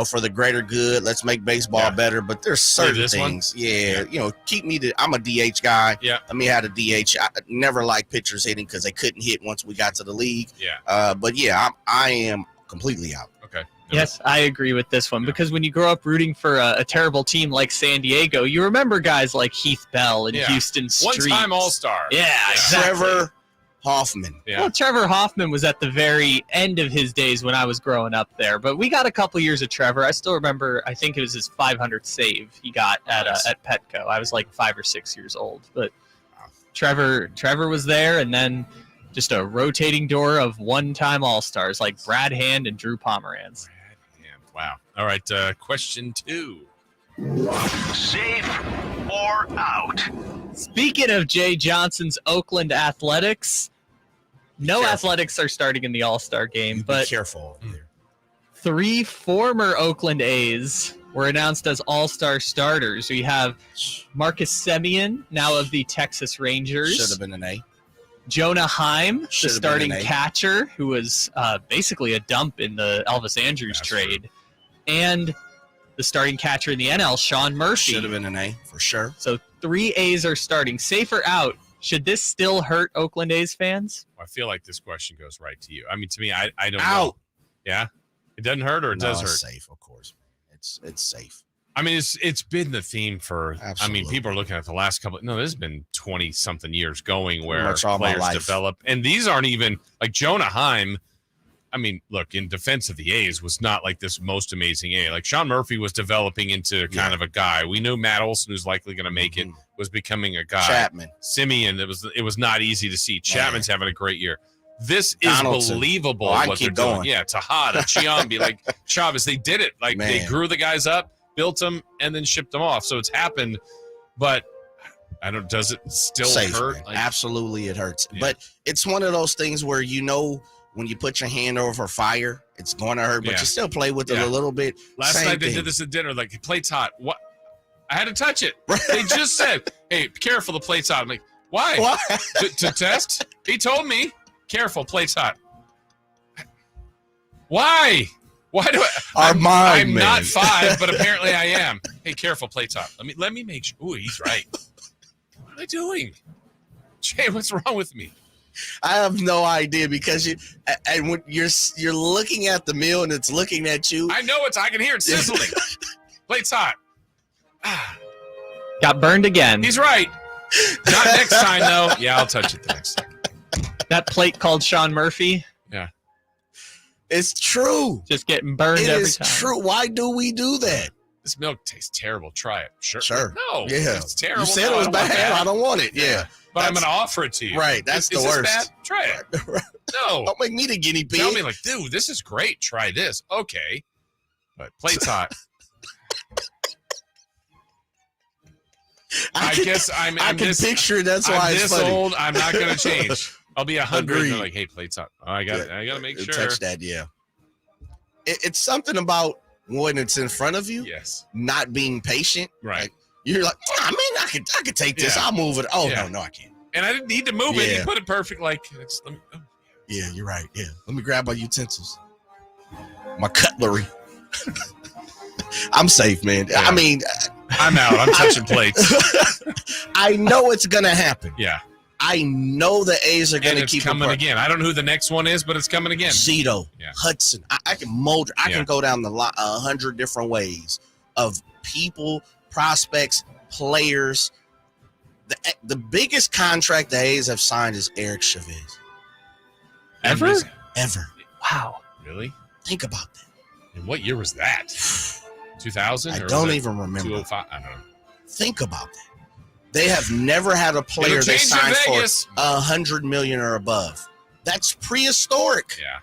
for the greater good. Let's make baseball better. But there's certain things. Keep me I'm a DH guy. Yeah. Let me have a DH. I never liked pitchers hitting because they couldn't hit once we got to the league. Yeah. I am completely out. Okay. Yes, I agree with this one because when you grow up rooting for a terrible team like San Diego, you remember guys like Heath Bell and Houston Street. One-time All-Star. Yeah, exactly. Trevor Hoffman. Yeah. Well, Trevor Hoffman was at the very end of his days when I was growing up there, but we got a couple years of Trevor. I still remember, I think it was his 500th save he got at Petco. I was like 5 or 6 years old, but Trevor was there, and then just a rotating door of one-time All-Stars like Brad Hand and Drew Pomeranz. Wow. All right, question 2. Safe or out? Speaking of Jay Johnson's Oakland Athletics, no Athletics are starting in the All-Star game, but be careful. 3 former Oakland A's were announced as All-Star starters. We have Marcus Semien, now of the Texas Rangers. Should have been an A. Jonah Heim, the starting been an A. catcher, who was basically a dump in the Elvis Andrus trade. And the starting catcher in the NL, Sean Murphy. Should have been an A, for sure. So 3 A's are starting. Safe or out? Should this still hurt Oakland A's fans? I feel like this question goes right to you. To me, I don't know. Yeah? It doesn't hurt or it does hurt? It's safe, of course. It's safe. It's been the theme for, Absolutely. People are looking at the last couple. No, there's been 20-something years going where Much all my players life. develop. And these aren't even, like Jonah Heim, look, in defense of the A's was not like this most amazing A. Like Sean Murphy was developing into kind of a guy. We knew Matt Olson, who's likely going to make it, was becoming a guy. Chapman. Simeon, it was not easy to see. Chapman's having a great year. This is Donaldson. believable I what keep they're going. doing. Yeah, Tejada, Chiambi, like Chavez, they did it. Like they grew the guys up, built them, and then shipped them off. So it's happened, but does it still safe, hurt? Like, absolutely it hurts. Yeah. But it's one of those things where when you put your hand over fire, it's going to hurt, but you still play with it a little bit. Last night they did this at dinner, like, the plate's hot. What? I had to touch it. They just said, hey, be careful, the plate's hot. I'm like, why? To test? He told me. Careful, plate's hot. Why? Why do I'm man. not 5, but apparently I am. Hey, careful, plate's hot. Let me make sure. Ooh, he's right. What am I doing? Jay, what's wrong with me? I have no idea because when you're looking at the meal and it's looking at you. I know I can hear it sizzling. Plate's hot. Got burned again. He's right. Not next time, though. Yeah, I'll touch it the next time. That plate called Sean Murphy. Yeah. It's true. Just getting burned every time. It is true. Why do we do that? This milk tastes terrible. Try it. Sure. No. Yeah. It's terrible. You said it was bad. I don't want it. Yeah. But I'm going to offer it to you. Right. That's the Is worst. This bad? Try it. No. Don't make me the guinea pig. Tell me like, dude, this is great. Try this. Okay. But plate's hot. I can picture that's why it's funny. Old. I'm not going to change. I'll be 100. Agreed. They're like, hey, plate's hot. Oh, I got to make sure. Touch that, yeah. It's something about when it's in front of you. Yes. Not being patient. Right. Like, you're like, I could take this. Yeah. I'll move it. Oh no, I can't. And I didn't need to move it. You put it perfect. Like, yeah, you're right. Yeah. Let me grab my utensils, my cutlery. I'm safe, man. Yeah. I mean, I'm out. I'm touching plates. I know it's gonna happen. Yeah. I know the A's are gonna keep coming again. I don't know who the next one is, but it's coming again. Cito, Hudson. I can mold. I can go down the 100 different ways of people, prospects, players. The biggest contract the A's have signed is Eric Chavez. Ever? Wow. Really? Think about that. And what year was that? 2000? I don't even remember. 205? I don't know. Think about that. They have never had a player that signed for $100 million or above. That's prehistoric. Yeah.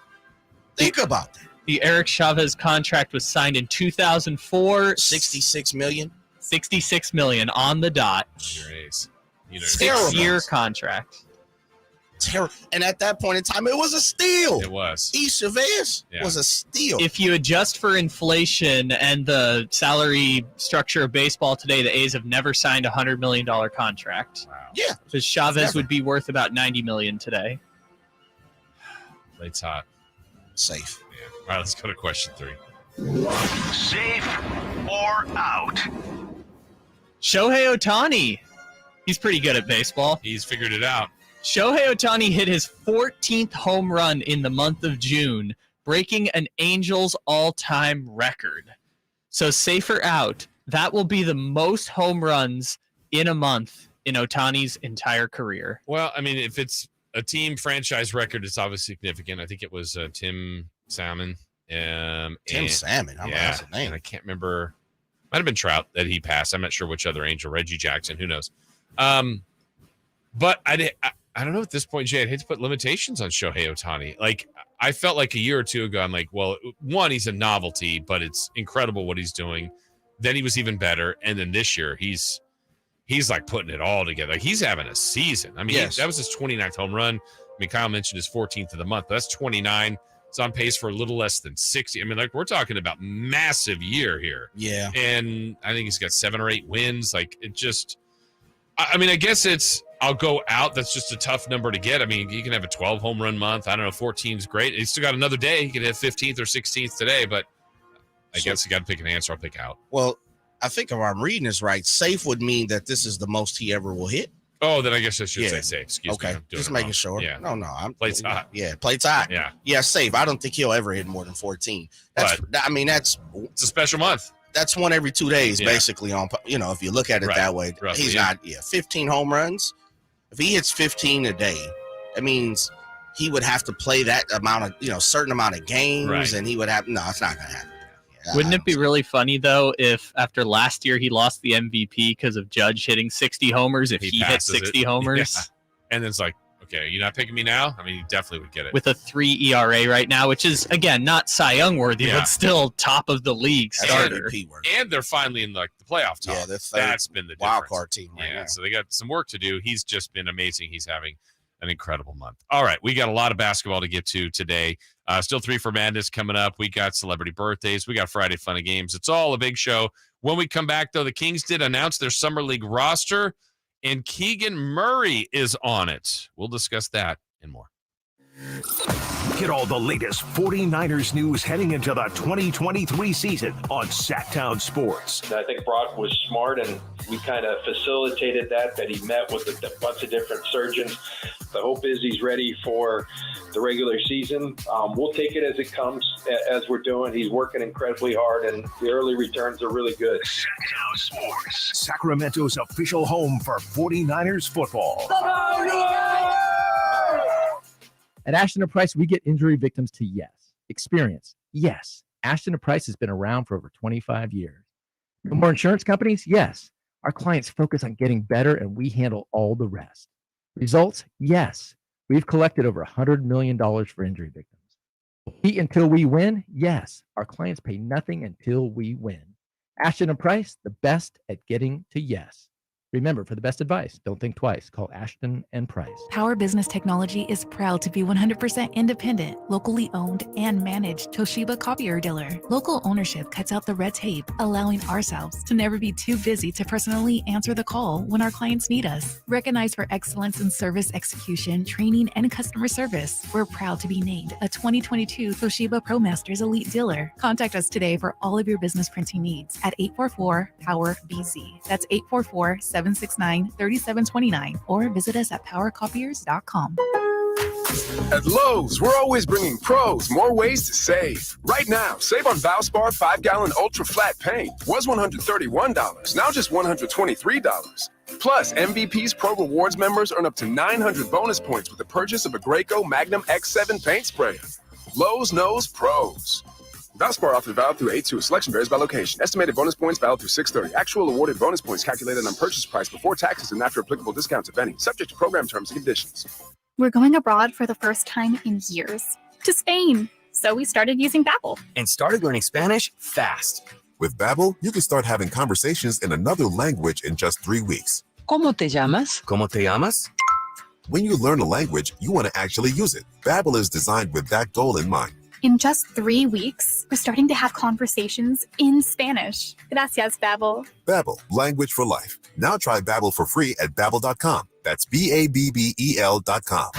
Think about that. The Eric Chavez contract was signed in 2004. $66 million. $66 million on the dot. Your A's. 6-year contract. Terrible. And at that point in time, it was a steal. It was. Chavez was a steal. If you adjust for inflation and the salary structure of baseball today, the A's have never signed a $100 million contract. Wow. Yeah. Because Chavez would be worth about $90 million today. Plate's hot. Safe. Yeah. All right, let's go to question 3. Safe or out? Shohei Ohtani. He's pretty good at baseball. He's figured it out. Shohei Ohtani hit his 14th home run in the month of June, breaking an Angels all-time record. So safe or out, that will be the most home runs in a month in Ohtani's entire career. Well, I mean, if it's a team franchise record, it's obviously significant. I think it was Tim Salmon. Tim Salmon. That's the name. And I can't remember. Might have been Trout that he passed. I'm not sure which other Angel. Reggie Jackson. Who knows? But I don't know at this point, Jay, I'd hate to put limitations on Shohei Ohtani. Like, I felt like a year or two ago, I'm like, well, one, he's a novelty, but it's incredible what he's doing. Then he was even better. And then this year, he's like putting it all together. Like, he's having a season. I mean, that was his 29th home run. I mean, Kyle mentioned his 14th of the month, but that's 29. It's on pace for a little less than 60. I mean, like, we're talking about massive year here. Yeah. And I think he's got 7 or 8 wins. Like, it just, I mean, I guess I'll go out. That's just a tough number to get. I mean, you can have a 12 home run month. I don't know. 14 is great. He's still got another day. He could have 15th or 16th today, but I guess you got to pick an answer. I'll pick out. Well, I think if I'm reading this right, safe would mean that this is the most he ever will hit. Oh, then I guess I should say safe. Excuse me. Okay. Just making sure. Yeah. No. Plate's hot. Yeah. Plate's hot. Yeah. Yeah. Safe. I don't think he'll ever hit more than 14. It's a special month. That's one every 2 days, basically. On if you look at it that way, roughly, he's not. 15 home runs. If he hits 15 a day, that means he would have to play that amount of certain amount of games, and he would have. No, it's not going to happen. Wouldn't it be really funny, though, if after last year he lost the MVP because of Judge hitting 60 homers, if he hit 60 homers? Yeah. And then it's like, okay, you're not picking me now? I mean, he definitely would get it. With a 3 ERA right now, which is, again, not Cy Young worthy, but still top of the league starter. And they're finally in the playoff talk. Yeah, that's been the wild difference. Card team right now. So they got some work to do. He's just been amazing. He's having an incredible month. All right, we got a lot of basketball to get to today. Still 3 for Madness coming up. We got celebrity birthdays. We got Friday Fun and Games. It's all a big show. When we come back, though, the Kings did announce their Summer League roster, and Keegan Murray is on it. We'll discuss that and more. Get all the latest 49ers news heading into the 2023 season on Sactown Sports. I think Brock was smart, and we kind of facilitated that he met with a bunch of different surgeons. The hope is he's ready for the regular season. We'll take it as it comes, as we're doing. He's working incredibly hard, and the early returns are really good. Sactown Sports, Sacramento's official home for 49ers football. At Ashton & Price, we get injury victims to yes. Experience, yes. Ashton & Price has been around for over 25 years. For more insurance companies, yes. Our clients focus on getting better, and we handle all the rest. Results, yes. We've collected over $100 million for injury victims. Compete until we win, yes. Our clients pay nothing until we win. Ashton & Price, the best at getting to yes. Remember, for the best advice, don't think twice. Call Ashton & Price. Power Business Technology is proud to be 100% independent, locally owned, and managed Toshiba copier dealer. Local ownership cuts out the red tape, allowing ourselves to never be too busy to personally answer the call when our clients need us. Recognized for excellence in service execution, training, and customer service, we're proud to be named a 2022 Toshiba ProMasters Elite Dealer. Contact us today for all of your business printing needs at 844-POWER-BZ. That's 844-769-3729, or visit us at powercopiers.com. At Lowe's, we're always bringing pros more ways to save. Right now, save on Valspar 5-gallon Ultra Flat Paint. Was $131, now just $123. Plus, MVP's Pro Rewards members earn up to 900 bonus points with the purchase of a Graco Magnum X7 paint sprayer. Lowe's knows pros. Valspar offer valid through 8/2. Selection varies by location. Estimated bonus points valid through 6/30. Actual awarded bonus points calculated on purchase price before taxes and after applicable discounts, if any. Subject to program terms and conditions. We're going abroad for the first time in years. To Spain. So we started using Babbel. And started learning Spanish fast. With Babbel, you can start having conversations in another language in just 3 weeks. ¿Cómo te llamas? ¿Cómo te llamas? When you learn a language, you want to actually use it. Babbel is designed with that goal in mind. In just 3 weeks, we're starting to have conversations in Spanish. Gracias, Babbel. Babbel, language for life. Now try Babbel for free at Babbel.com. That's BABBEL.com.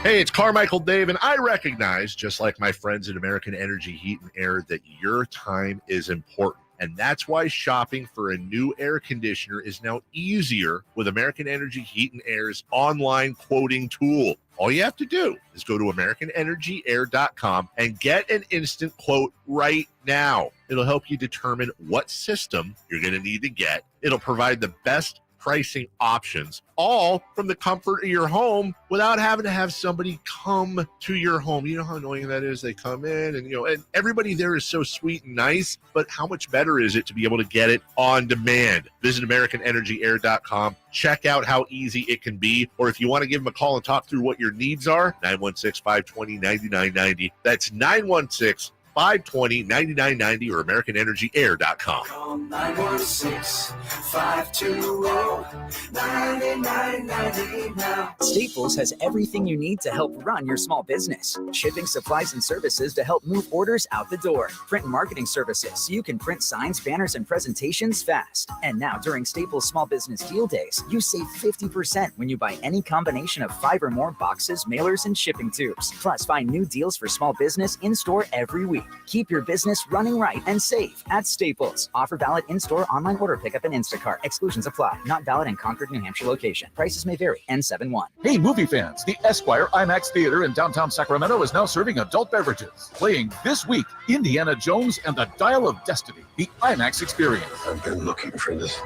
Hey, it's Carmichael Dave, and I recognize, just like my friends at American Energy Heat and Air, that your time is important. And that's why shopping for a new air conditioner is now easier with American Energy Heat and Air's online quoting tool. All you have to do is go to AmericanEnergyAir.com and get an instant quote right now. It'll help you determine what system you're going to need to get. It'll provide the best pricing options, all from the comfort of your home without having to have somebody come to your home. You know how annoying that is? They come in and, and everybody there is so sweet and nice, but how much better is it to be able to get it on demand? Visit AmericanEnergyAir.com. Check out how easy it can be. Or if you want to give them a call and talk through what your needs are, 916-520-9990. That's 916-520-9990 or AmericanEnergyAir.com. Call 916-520-9990 now. Staples has everything you need to help run your small business. Shipping supplies and services to help move orders out the door. Print and marketing services so you can print signs, banners, and presentations fast. And now during Staples Small Business Deal Days, you save 50% when you buy any combination of 5 or more boxes, mailers, and shipping tubes. Plus, find new deals for small business in-store every week. Keep your business running right and safe at Staples. Offer valid in-store, online order pickup, and Instacart. Exclusions apply. Not valid in Concord, New Hampshire location. Prices may vary. N71. Hey, movie fans. The Esquire IMAX Theater in downtown Sacramento is now serving adult beverages. Playing this week, Indiana Jones and the Dial of Destiny, the IMAX experience. I've been looking for this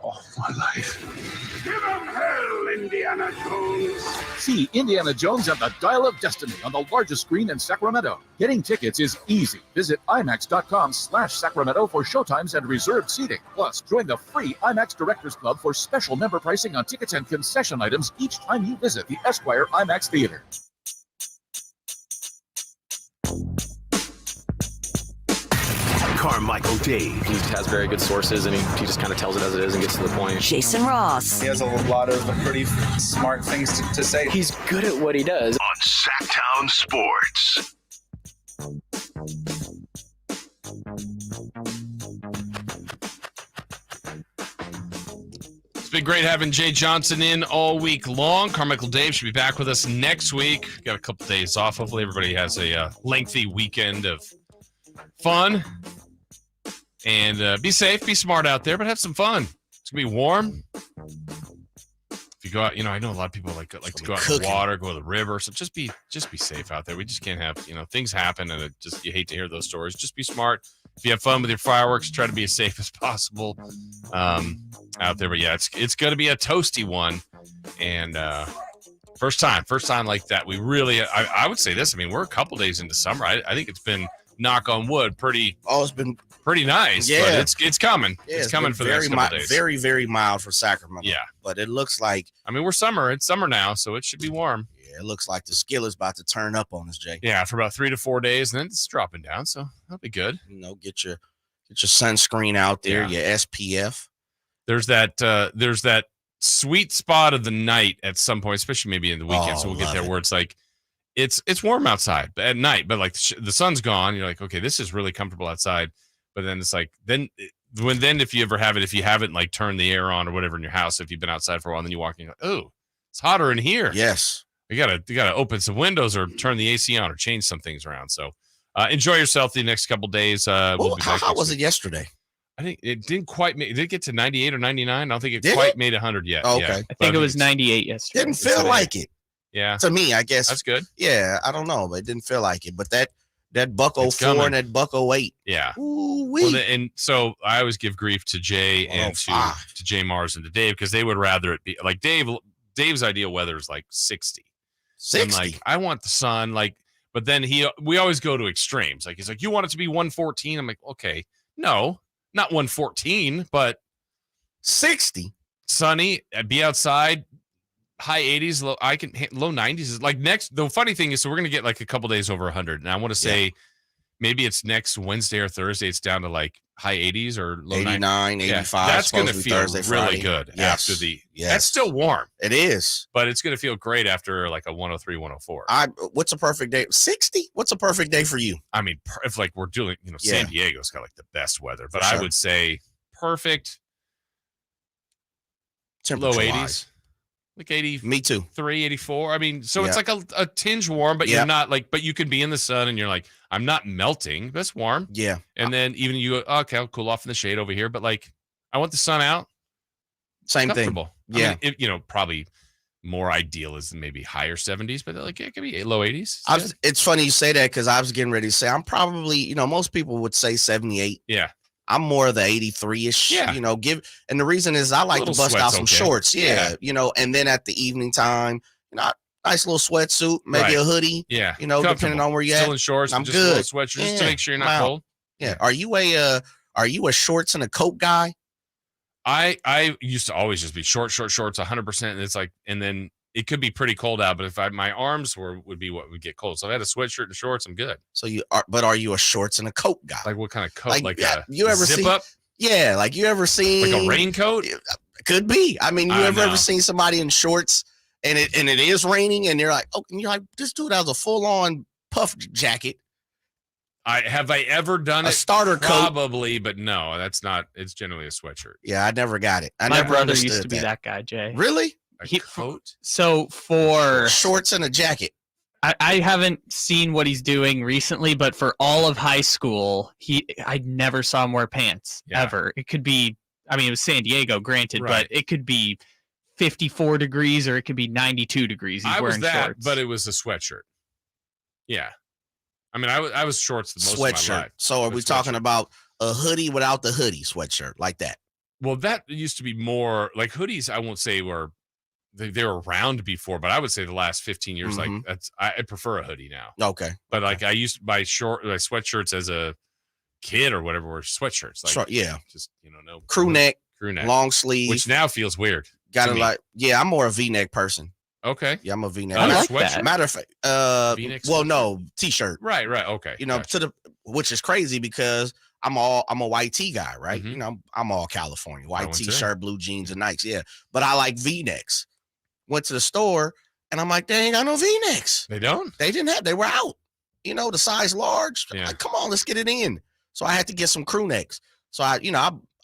all my life. Give them hell, Indiana Jones! See Indiana Jones and the Dial of Destiny on the largest screen in Sacramento. Getting tickets is easy. Visit IMAX.com/Sacramento for showtimes and reserved seating. Plus, join the free IMAX Directors Club for special member pricing on tickets and concession items each time you visit the Esquire IMAX Theater. Carmichael Dave. He has very good sources, and he just kind of tells it as it is and gets to the point. Jason Ross. He has a lot of pretty smart things to say. He's good at what he does. On Sactown Sports. been great having Jay Johnson in all week long. Carmichael Dave should be back with us next week. Got a couple days off. Hopefully everybody has a lengthy weekend of fun. And be safe, be smart out there, but have some fun. It's going to be warm. If you go out, I know a lot of people like to go out in the water, go to the river. So just be safe out there. We just can't have, things happen and you hate to hear those stories. Just be smart. If you have fun with your fireworks, try to be as safe as possible out there. But yeah, it's going to be a toasty one. And first time like that. We really, I would say this. I mean, we're a couple days into summer. I think it's been, knock on wood, it's been pretty nice. Yeah, but it's coming. Yeah, it's coming for the next couple days. Very, very mild for Sacramento. Yeah, but it looks like. I mean, it's summer now, so it should be warm. Yeah, it looks like the skill is about to turn up on us, Jay. Yeah, for about 3 to 4 days, and then it's dropping down, so that'll be good. Get your sunscreen out there, your SPF. There's that sweet spot of the night at some point, especially maybe in the weekend. So we'll get there where it's like it's warm outside at night, but like the sun's gone. You're like, okay, this is really comfortable outside. But then it's like if you ever have it, if you haven't like turned the air on or whatever in your house, if you've been outside for a while, then you walk in, you're like, oh, it's hotter in here. Yes. You gotta open some windows or turn the AC on or change some things around. So enjoy yourself the next couple days. We'll be back how was it yesterday? I think it didn't quite make. Did it get to 98 or 99? I don't think it quite made 100 yet. Oh, okay. Yeah. I think it was 98 yesterday. Didn't feel like it. Yeah. To me, I guess. That's good. Yeah, I don't know, but it didn't feel like it. But that buck 04 and that buck 08. Yeah. Ooh-wee. Well, and so I always give grief to Jay and to Jay Mars and to Dave because they would rather it be like Dave's ideal weather is like 60. 60. Like I want the sun, but then we always go to extremes. Like he's like, you want it to be 114? I'm like, okay, no, not 114, but 60. Sunny, be outside. High 80s, low 90s is like next. The funny thing is, so we're gonna get like a couple days over 100, and I want to say maybe it's next Wednesday or Thursday. It's down to like high 80s or low 89, 85. That's gonna feel Thursday, really Friday. good Yes. after the. Yes. That's still warm. It is, but it's gonna feel great after like a 103, 104. What's a perfect day? 60. What's a perfect day for you? I mean, if like we're doing, San Diego's got like the best weather, but I would say perfect. Low 80s. Like 80, me too. 3, 84. I mean, so it's like a tinge warm, but you're not like, but you can be in the sun and you're like, I'm not melting. That's warm. Yeah. And then even you go, okay, I'll cool off in the shade over here, but like, I want the sun out. Same thing. Yeah. I mean, probably more ideal is maybe higher 70s, but like it could be low 80s. It's funny you say that because I was getting ready to say I'm probably, most people would say 78. Yeah. I'm more of the 83-ish, and the reason is I like to bust out some shorts. Yeah. And then at the evening time, nice little sweatsuit, maybe a hoodie. Yeah. Depending on where you're at. Still in shorts. I'm just good. A little sweatshirt just to make sure you're not cold. Yeah. Are you a shorts and a coat guy? I used to always just be shorts, 100%. And it's like, and then it could be pretty cold out, but if my arms would be what would get cold. So if I had a sweatshirt and shorts, I'm good. So are you a shorts and a coat guy? Like what kind of coat? Like you ever zip see, up? Yeah, like you ever seen like a raincoat? Could be. I mean, you ever seen somebody in shorts and it is raining and they're like, oh, and you're like, this dude has a full on puff jacket. Have I ever done a starter coat? Probably, but no, that's not. It's generally a sweatshirt. Yeah, I never got it. My brother used to be that guy, Jay. Really? A coat? So for shorts and a jacket. I haven't seen what he's doing recently, but for all of high school, I never saw him wear pants ever. It could be, I mean, it was San Diego, granted, but it could be 54 degrees or it could be 92 degrees. He's wearing shorts. But it was a sweatshirt. Yeah. I mean, I was shorts the most of my life. So are we talking about a hoodie without the hoodie sweatshirt like that? Well, that used to be more like hoodies. I won't say they were around before, but I would say the last 15 years, like I prefer a hoodie now. Okay. But like I used to buy sweatshirts as a kid or whatever were sweatshirts. Like, just, no crew neck, crew neck, long sleeve, which now feels weird. Got to I'm more a V-neck person. Okay. Yeah, I'm a V-neck. I like that. Matter of fact, well, no, t-shirt. Right. Okay. Gotcha. Which is crazy because I'm a white tee guy, right? Mm-hmm. I'm all California, white t-shirt, blue jeans, and Nikes. Yeah, but I like V-necks. Went to the store and I'm like, they ain't got no V-necks. They don't? They didn't have. They were out. The size large. Yeah. Like, come on, let's get it in. So I had to get some crew necks. So I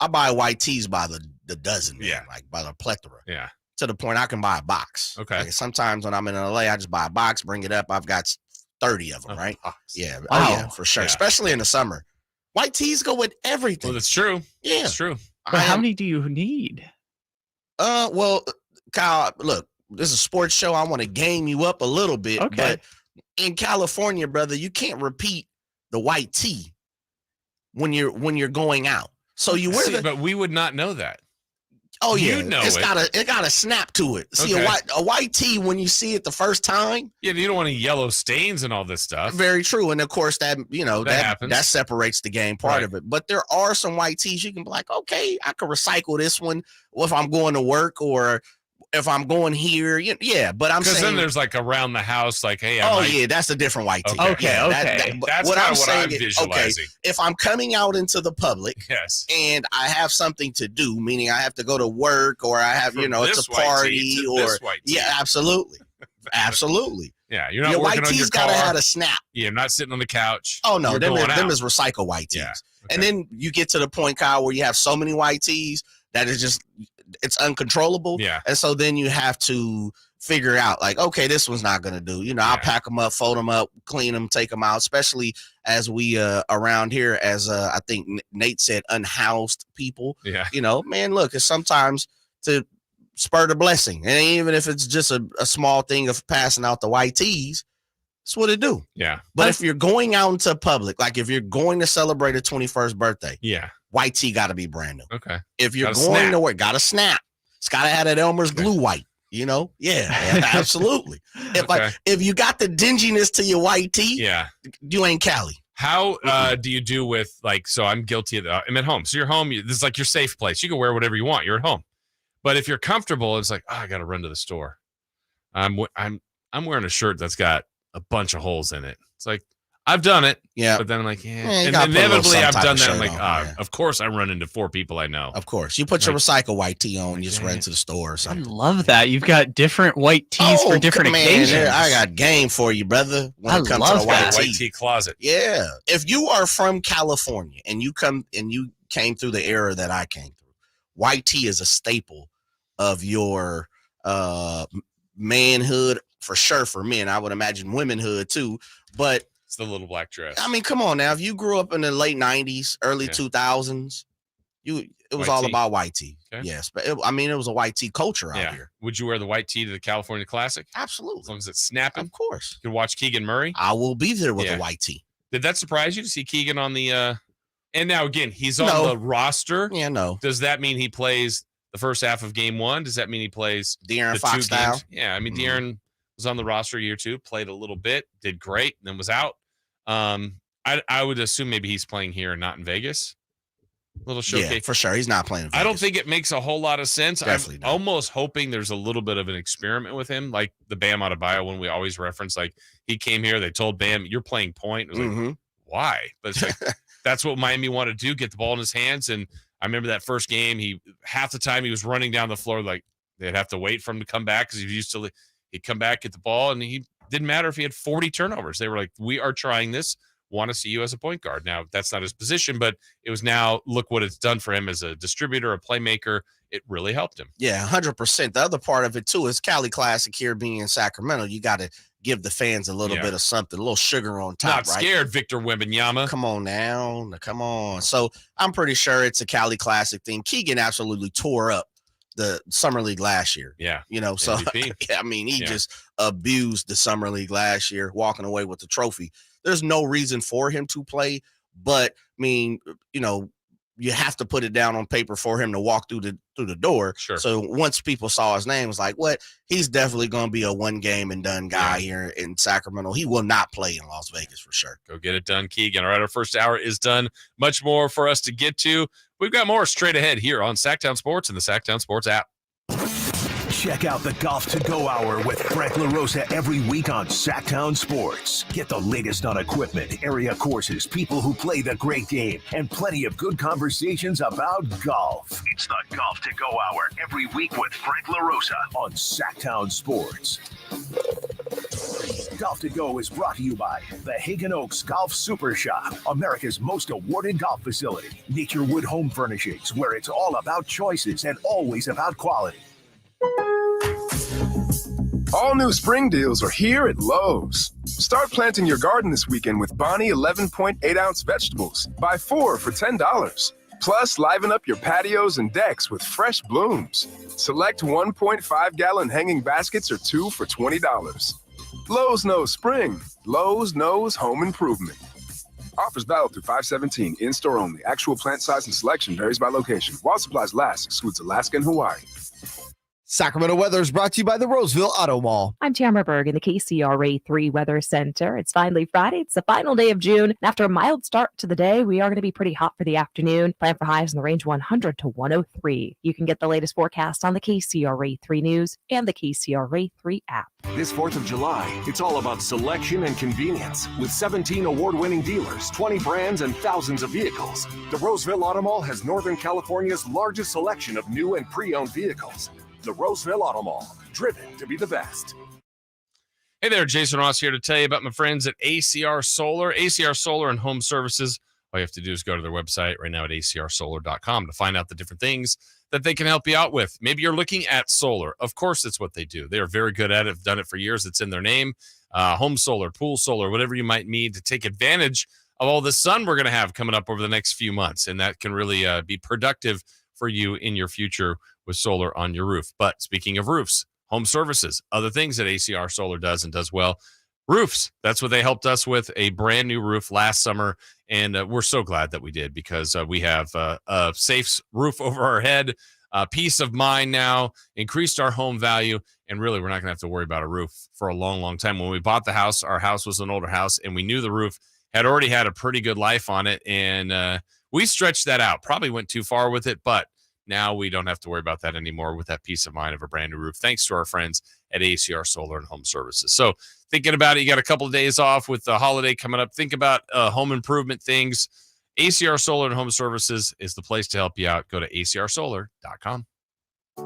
buy white tees by the the dozen, man, like by the plethora. Yeah. To the point I can buy a box. Okay. Like sometimes when I'm in LA, I just buy a box, bring it up. I've got 30 of them, right? Yeah. Wow. Oh, yeah, for sure. Yeah. Especially in the summer. White tees go with everything. Well, that's true. Yeah. It's true. But how many do you need? Well, Kyle, look, this is a sports show. I want to game you up a little bit. Okay. But in California, brother, you can't repeat the white tee when you're going out. So you wear but we would not know that. Oh yeah, you know it got a snap to it. See, Okay. a white tee when you see it the first time. Yeah, you don't want any yellow stains and all this stuff. Very true, and of course that happens. that separates the game part Right. of it. But there are some white tees you can be like, okay, I could recycle this one if I'm going to work or if I'm going here. Yeah, but I'm Because saying then there's like around the house, like, hey, yeah, that's a different white tee. Okay. Yeah, Okay. but That's what kinda I'm what saying I'm is, visualizing. if I'm coming out into the public, yes, and I have something to do, meaning I have to go to work or I have, From it's this a white tee party to or this white tee. yeah, absolutely, absolutely. Yeah, you're not Your working white on your tee's gotta car. have a snap. Yeah, I'm not sitting on the couch. Oh no, You're them going out. is recycle white tees. Yeah, And then you get to the point, Kyle, where you have so many white tees that it's uncontrollable. Yeah. And so then you have to figure out like, okay, this one's not going to do. I'll pack them up, fold them up, clean them, take them out, especially as we around here, as I think Nate said, unhoused people. Yeah. Man, look, it's sometimes to spur the blessing. And even if it's just a small thing of passing out the white tees, that's what it do. Yeah. But if you're going out into public, like if you're going to celebrate a 21st birthday, Yeah. white tee got to be brand new. Okay. If you're Gotta going snap. to work, got to snap. It's got to have that Elmer's glue white. Yeah, absolutely. If you got the dinginess to your white tee, Yeah. you ain't Cali. How do you do with so I'm guilty of that. I'm at home. So you're home. This is like your safe place. You can wear whatever you want. You're at home. But if you're comfortable, it's like, I got to run to the store. I'm wearing a shirt that's got a bunch of holes in it. It's like, I've done it. Yeah. But then I'm like, you and gotta put a little inevitably some I've type done of that. I'm shirt like, on, yeah. of course I run into 4 people I know. Of course. You put your Like- recycle white tee on, you just run to the store or I something. love that. You've got different white tees for different man, occasions. I got game for you, brother. When I it comes love to the white that. tee. White tee closet. Yeah. If you are from California and you came through the era that I came through, white tee is a staple of your manhood for sure for men. I would imagine womenhood too. But It's the little black dress. I mean, come on now. If you grew up in the late 90s, early 2000s, it was White all tee. about white tee. Okay. Yes. But it was a white tee culture out here. Would you wear the white tee to the California Classic? Absolutely. As long as it's snapping. Of course. You could watch Keegan Murray. I will be there with Yeah. a white tee. Did that surprise you to see Keegan on the and now again, he's on No. the roster. Yeah, no. Does that mean he plays the first half of game 1? Does that mean he plays De'Aaron the Fox 2 style? games? Yeah, I mean De'Aaron was on the roster a year or two, played a little bit, did great, and then was out. I would assume maybe he's playing here and not in Vegas. Little showcase. Yeah, for sure. He's not playing in I don't Vegas. think it makes a whole lot of sense. Definitely I'm not. almost hoping there's a little bit of an experiment with him, like the Bam Adebayo one we always reference. Like he came here, they told Bam, "You're playing point." It was like, why? But it's like that's what Miami wanted to do: get the ball in his hands. And I remember that first game. Half the time he was running down the floor, like they'd have to wait for him to come back because he used to. He'd come back, get the ball, and he didn't matter if he had 40 turnovers. They were like, "We are trying this. Want to see you as a point guard." Now that's not his position, but it was now look what it's done for him as a distributor, a playmaker. It really helped him. Yeah, 100%. The other part of it too is Cali Classic here being in Sacramento. You got to give the fans a little bit of something, a little sugar on top. Not scared, Victor Wembanyama. Come on now, come on. So I'm pretty sure it's a Cali Classic thing. Keegan absolutely tore up the Summer League last year. Yeah. So MVP. I mean, he just abused the Summer League last year, walking away with the trophy. There's no reason for him to play, but I mean, you have to put it down on paper for him to walk through the door. Sure. So once people saw his name, it was like, what? He's definitely going to be a one game and done guy here in Sacramento. He will not play in Las Vegas for sure. Go get it done, Keegan. All right, our first hour is done. Much more for us to get to. We've got more straight ahead here on Sactown Sports and the Sactown Sports app. Check out the Golf to Go Hour with Frank LaRosa every week on Sactown Sports. Get the latest on equipment, area courses, people who play the great game, and plenty of good conversations about golf. It's the Golf to Go Hour every week with Frank LaRosa on Sactown Sports. Golf to Go is brought to you by the Hagen Oaks Golf Super Shop, America's most awarded golf facility. Nature Wood Home Furnishings, where it's all about choices and always about quality. All new spring deals are here at Lowe's. Start planting your garden this weekend with Bonnie 11.8-ounce vegetables. Buy 4 for $10. Plus, liven up your patios and decks with fresh blooms. Select 1.5-gallon hanging baskets or 2 for $20. Lowe's knows spring. Lowe's knows home improvement. Offers valid through 5/17. In-store only. Actual plant size and selection varies by location. While supplies last, excludes Alaska and Hawaii. Sacramento weather is brought to you by the Roseville Auto Mall. I'm Tamara Berg in the KCRA 3 Weather Center. It's finally Friday. It's the final day of June. And after a mild start to the day, we are going to be pretty hot for the afternoon. Plan for highs in the range 100 to 103. You can get the latest forecast on the KCRA 3 News and the KCRA 3 app. This 4th of July, it's all about selection and convenience. With 17 award-winning dealers, 20 brands, and thousands of vehicles, the Roseville Auto Mall has Northern California's largest selection of new and pre-owned vehicles. The Roseville Auto Mall, driven to be the best. Hey there, Jason Ross here to tell you about my friends at ACR Solar. ACR Solar and Home Services. All you have to do is go to their website right now at acrsolar.com to find out the different things that they can help you out with. Maybe you're looking at solar. Of course, that's what they do. They are very good at it. Have done it for years. It's in their name. Home solar, pool solar, whatever you might need to take advantage of all the sun we're going to have coming up over the next few months. And that can really be productive for you in your future with solar on your roof. But speaking of roofs, home services, other things that ACR Solar does and does well. Roofs, that's what they helped us with, a brand new roof last summer. And we're so glad that we did, because we have a safe roof over our head, peace of mind now, increased our home value. And really, we're not going to have to worry about a roof for a long, long time. When we bought the house, our house was an older house, and we knew the roof had already had a pretty good life on it. And we stretched that out, probably went too far with it, but now we don't have to worry about that anymore with that peace of mind of a brand new roof, thanks to our friends at ACR Solar and Home Services. So thinking about it, you got a couple of days off with the holiday coming up. Think about home improvement things. ACR Solar and Home Services is the place to help you out. Go to acrsolar.com.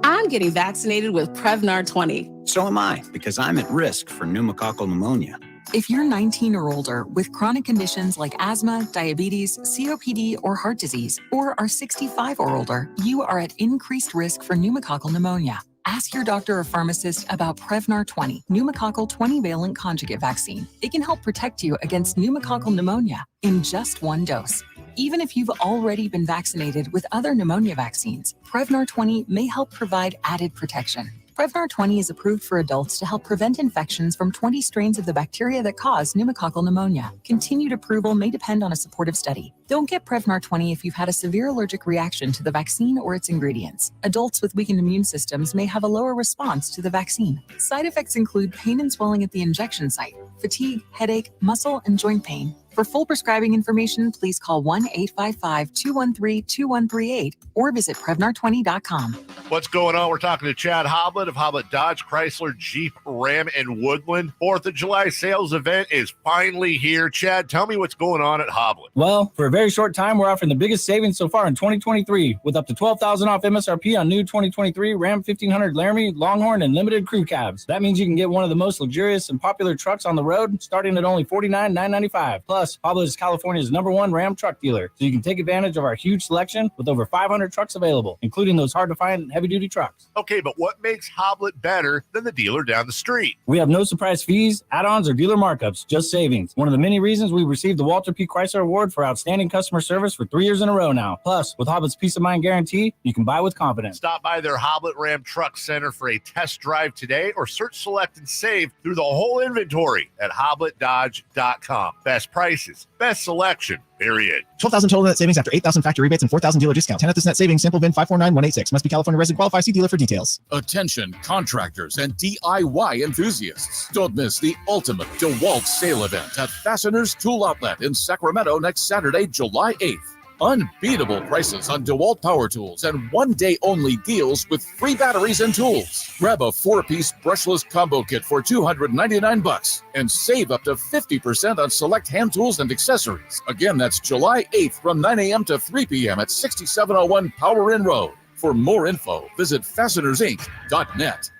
I'm getting vaccinated with Prevnar 20. So am I, because I'm at risk for pneumococcal pneumonia. If you're 19 or older with chronic conditions like asthma, diabetes, COPD, or heart disease, or are 65 or older, you are at increased risk for pneumococcal pneumonia. Ask your doctor or pharmacist about Prevnar 20, pneumococcal 20-valent conjugate vaccine. It can help protect you against pneumococcal pneumonia in just one dose. Even if you've already been vaccinated with other pneumonia vaccines, Prevnar 20 may help provide added protection. Prevnar 20 is approved for adults to help prevent infections from 20 strains of the bacteria that cause pneumococcal pneumonia. Continued approval may depend on a supportive study. Don't get Prevnar 20 if you've had a severe allergic reaction to the vaccine or its ingredients. Adults with weakened immune systems may have a lower response to the vaccine. Side effects include pain and swelling at the injection site, fatigue, headache, muscle, and joint pain. For full prescribing information, please call 1-855-213-2138 or visit Prevnar20.com. What's going on? We're talking to Chad Hoblet of Hoblet Dodge, Chrysler, Jeep, Ram, and Woodland. 4th of July sales event is finally here. Chad, tell me what's going on at Hoblet. Well, for a very short time, we're offering the biggest savings so far in 2023 with up to $12,000 off MSRP on new 2023 Ram 1500 Laramie, Longhorn, and limited crew cabs. That means you can get one of the most luxurious and popular trucks on the road starting at only $49,995. Plus, Hoblet is California's #1 Ram truck dealer, so you can take advantage of our huge selection with over 500 trucks available, including those hard-to-find heavy-duty trucks. Okay, but what makes Hoblet better than the dealer down the street? We have no surprise fees, add-ons, or dealer markups, just savings. One of the many reasons we received the Walter P. Chrysler Award for outstanding customer service for 3 years in a row now. Plus, with Hoblet's peace of mind guarantee, you can buy with confidence. Stop by their Hoblet Ram Truck Center for a test drive today, or search, select, and save through the whole inventory at HobletDodge.com. Best prices, best selection, period. 12,000 total net savings after 8,000 factory rebates and 4,000 dealer discount. 10 at this net savings. Sample bin 549186. Must be California resident. Qualify. See dealer for details. Attention contractors and DIY enthusiasts. Don't miss the ultimate DeWalt sale event at Fasteners Tool Outlet in Sacramento next Saturday, July 8th. Unbeatable prices on DeWalt power tools and one-day-only deals with free batteries and tools. Grab a 4-piece brushless combo kit for $299 and save up to 50% on select hand tools and accessories. Again, that's July 8th from 9 a.m. to 3 p.m. at 6701 Power Inn Road. For more info, visit fastenersinc.net.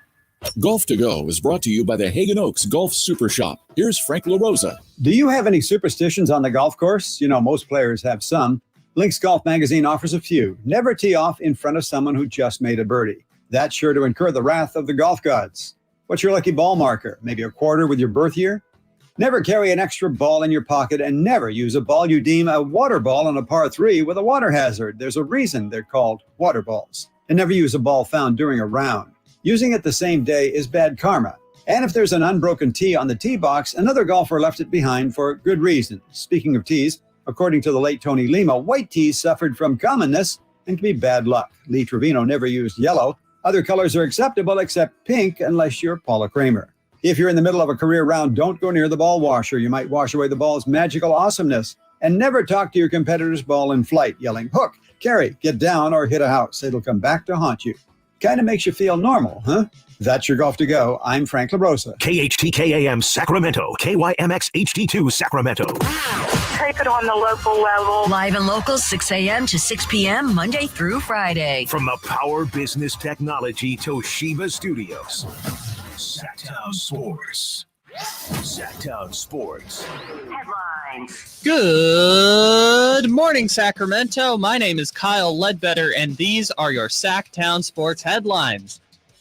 Golf to Go is brought to you by the Hagen Oaks Golf Super Shop. Here's Frank LaRosa. Do you have any superstitions on the golf course? You know, most players have some. Links Golf Magazine offers a few. Never tee off in front of someone who just made a birdie. That's sure to incur the wrath of the golf gods. What's your lucky ball marker? Maybe a quarter with your birth year? Never carry an extra ball in your pocket, and never use a ball you deem a water ball on a par 3 with a water hazard. There's a reason they're called water balls. And never use a ball found during a round. Using it the same day is bad karma. And if there's an unbroken tee on the tee box, another golfer left it behind for good reason. Speaking of tees, according to the late Tony Lima, white tees suffered from commonness and can be bad luck. Lee Trevino never used yellow. Other colors are acceptable except pink unless you're Paula Kramer. If you're in the middle of a career round, don't go near the ball washer. You might wash away the ball's magical awesomeness. And never talk to your competitor's ball in flight, yelling, hook, carry, get down, or hit a house. It'll come back to haunt you. Kind of makes you feel normal, huh? That's your Golf to Go. I'm Frank LaRosa. KHTKAM Sacramento, KYMX HD2 Sacramento. Take it on the local level. Live and local, 6 a.m. to 6 p.m., Monday through Friday. From the Power Business Technology Toshiba Studios. Sactown Sports. Sactown Sports. Headlines. Good morning, Sacramento. My name is Kyle Ledbetter, and these are your Sactown Sports headlines.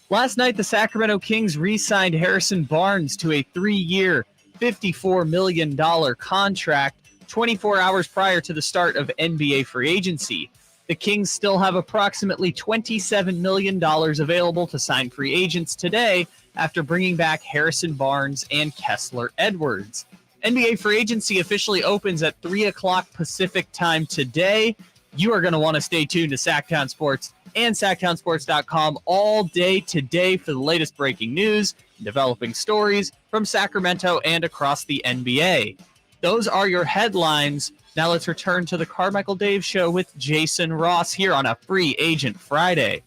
Last night, the Sacramento Kings re-signed Harrison Barnes to a 3-year, $54 million contract 24 hours prior to the start of NBA free agency. The Kings still have approximately $27 million available to sign free agents today after bringing back Harrison Barnes and Kessler Edwards. NBA free agency officially opens at 3 o'clock Pacific time today. You are going to want to stay tuned to Sactown Sports and SactownSports.com all day today for the latest breaking news and developing stories from Sacramento and across the NBA. Those are your headlines. Now let's return to the Carmichael Dave Show with Jason Ross here on a Free Agent Friday.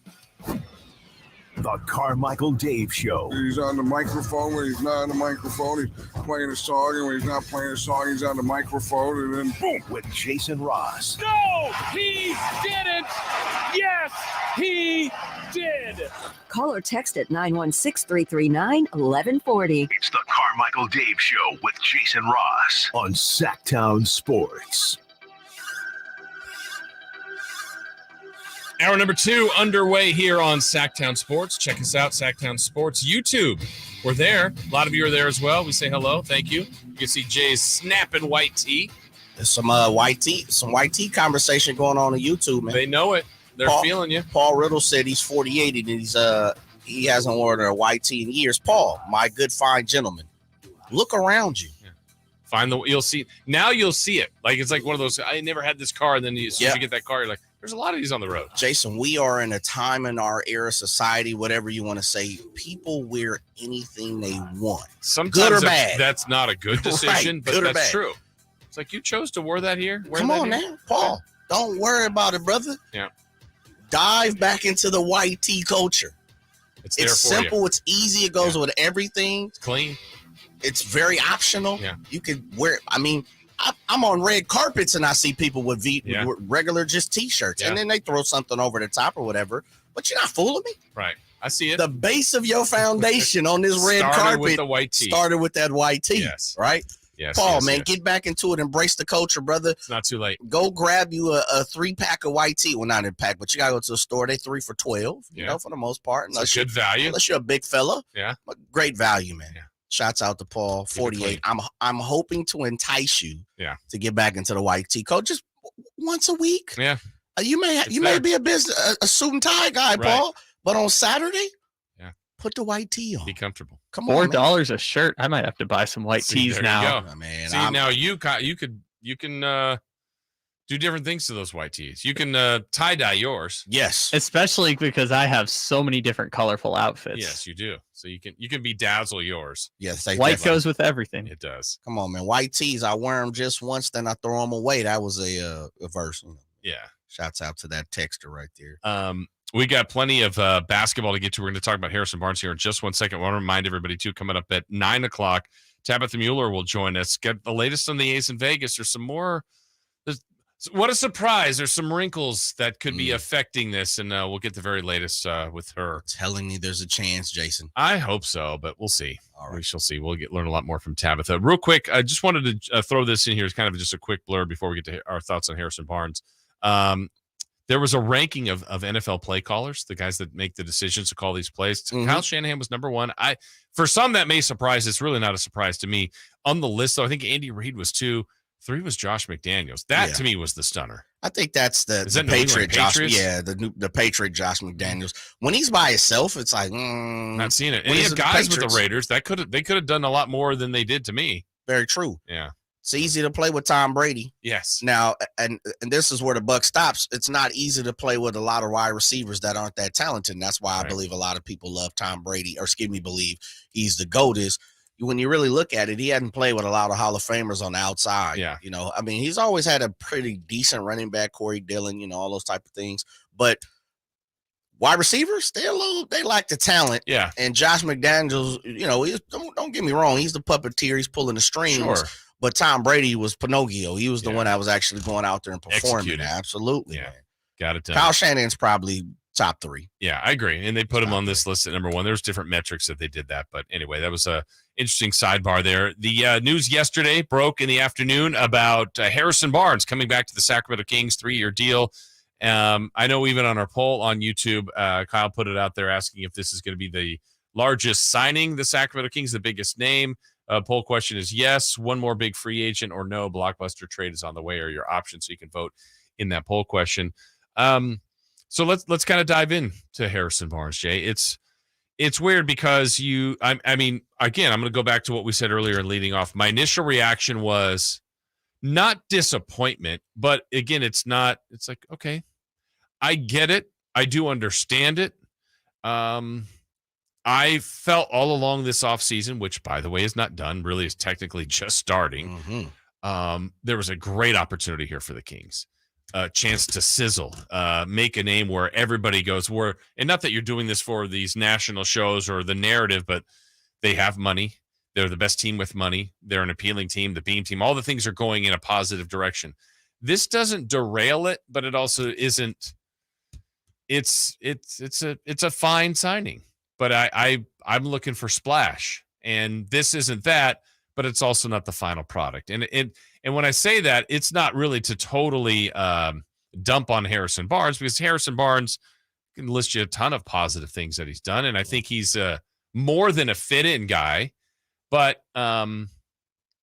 The Carmichael Dave Show. He's on the microphone when he's not on the microphone. He's playing a song, and when he's not playing a song, he's on the microphone, and then boom. With Jason Ross. No, he didn't. Yes, he did. Call or text at 916-339-1140. It's the Carmichael Dave Show with Jason Ross on Sactown Sports. Hour number 2 underway here on Sactown Sports. Check us out, Sactown Sports YouTube. We're there. A lot of you are there as well. We say hello. Thank you. You can see Jay's snapping white tee. There's some white tea conversation going on YouTube, man. They know it. They're feeling you. Paul Riddle said he's 48 and he hasn't worn a white tee in years. Paul, my good fine gentleman, look around you. You'll see it. Like it's like one of those. I never had this car, and then as soon as you get that car, you're like, there's a lot of these on the road. Jason, we are in a time in our era, society, whatever you want to say. People wear anything they want. Sometimes good or bad. That's not a good decision, right, but that's true. It's like you chose to wear that here. Come on, man, Paul. Don't worry about it, brother. Yeah. Dive back into the white tee culture. It's simple. You. It's easy. It goes with everything. It's clean. It's very optional. Yeah. You can wear. I mean, I'm on red carpets and I see people with regular just t-shirts, and then they throw something over the top or whatever. But you're not fooling me, right? I see it. The base of your foundation on this red carpet with the white tee. Started with that white tee, right? Yes, Paul, man, get back into it. Embrace the culture, brother. It's not too late. Go grab you a 3-pack of white tea. Well, not in pack, but you gotta go to the store. They 3 for $12. You know, for the most part. It's a good value. Unless you're a big fella. Yeah. Great value, man. Yeah. Shouts out to Paul, 48. I'm hoping to entice you to get back into the white tee coat just once a week. Yeah. You may be a suit and tie guy, right, Paul, but on Saturday, put the white tee on. Be comfortable. Come on, $4 a shirt. I might have to buy some white tees now. Oh, man, now you can do different things to those white tees. You can tie dye yours. Yes, especially because I have so many different colorful outfits. Yes, you do. So you can bedazzle yours. Yes, white goes with everything. It does. Come on, man. White tees. I wear them just once, then I throw them away. That was a verse. Yeah. Shouts out to that texter right there. We got plenty of basketball to get to. We're going to talk about Harrison Barnes here in just 1 second. I want to remind everybody, too, coming up at 9 o'clock, Tabitha Mueller will join us. Get the latest on the A's in Vegas. There's some more So what a surprise. There's some wrinkles that could be affecting this, and we'll get the very latest with her. Telling me there's a chance, Jason. I hope so, but we'll see. All right. We shall see. We'll learn a lot more from Tabitha. Real quick, I just wanted to throw this in here as kind of just a quick blur before we get to our thoughts on Harrison Barnes. There was a ranking of NFL play callers, the guys that make the decisions to call these plays. Kyle Shanahan was number one. For some, that may surprise. It's really not a surprise to me. On the list, though, I think Andy Reid was 2. 3 was Josh McDaniels. That to me was the stunner. I think that's the Patriot Josh. Yeah, the Patriot Josh McDaniels. When he's by himself, it's like not seeing it. And he had guys with the Raiders they could have done a lot more than they did to me. Very true. Yeah. It's easy to play with Tom Brady. Yes. Now, and this is where the buck stops. It's not easy to play with a lot of wide receivers that aren't that talented. And that's why I believe a lot of people love Tom Brady, or believe he's the GOAT. Is when you really look at it, he hadn't played with a lot of Hall of Famers on the outside. Yeah. I mean, he's always had a pretty decent running back, Corey Dillon, all those type of things. But wide receivers, they like the talent. Yeah. And Josh McDaniels, don't get me wrong, he's the puppeteer, he's pulling the strings. Sure. But Tom Brady was Pinocchio. He was the one that was actually going out there and performing. Absolutely. Yeah. Got it done. Kyle Shanahan's probably top 3. Yeah, I agree. And they put him on this list at number 1. There's different metrics that they did that. But anyway, that was a interesting sidebar there. The news yesterday broke in the afternoon about Harrison Barnes coming back to the Sacramento Kings, 3-year deal. I know even on our poll on YouTube, Kyle put it out there asking if this is going to be the largest signing the Sacramento Kings, the biggest name. Poll question is yes, one more big free agent, or no, blockbuster trade is on the way, or your options, so you can vote in that poll question. So let's kind of dive in to Harrison Barnes, Jay. It's weird because I mean, again, I'm going to go back to what we said earlier in leading off. My initial reaction was not disappointment, but again, it's like, okay, I get it. I do understand it. I felt all along this offseason, which, by the way, is not done, really is technically just starting. There was a great opportunity here for the Kings. A chance to sizzle, make a name where everybody goes, and not that you're doing this for these national shows or the narrative, but they have money. They're the best team with money. They're an appealing team, the Beam team. All the things are going in a positive direction. This doesn't derail it, but it also isn't. It's a fine signing. But I'm looking for splash, and this isn't that, but it's also not the final product. And when I say that, it's not really to totally dump on Harrison Barnes, because Harrison Barnes can list you a ton of positive things that he's done, and I think he's more than a fit-in guy. But I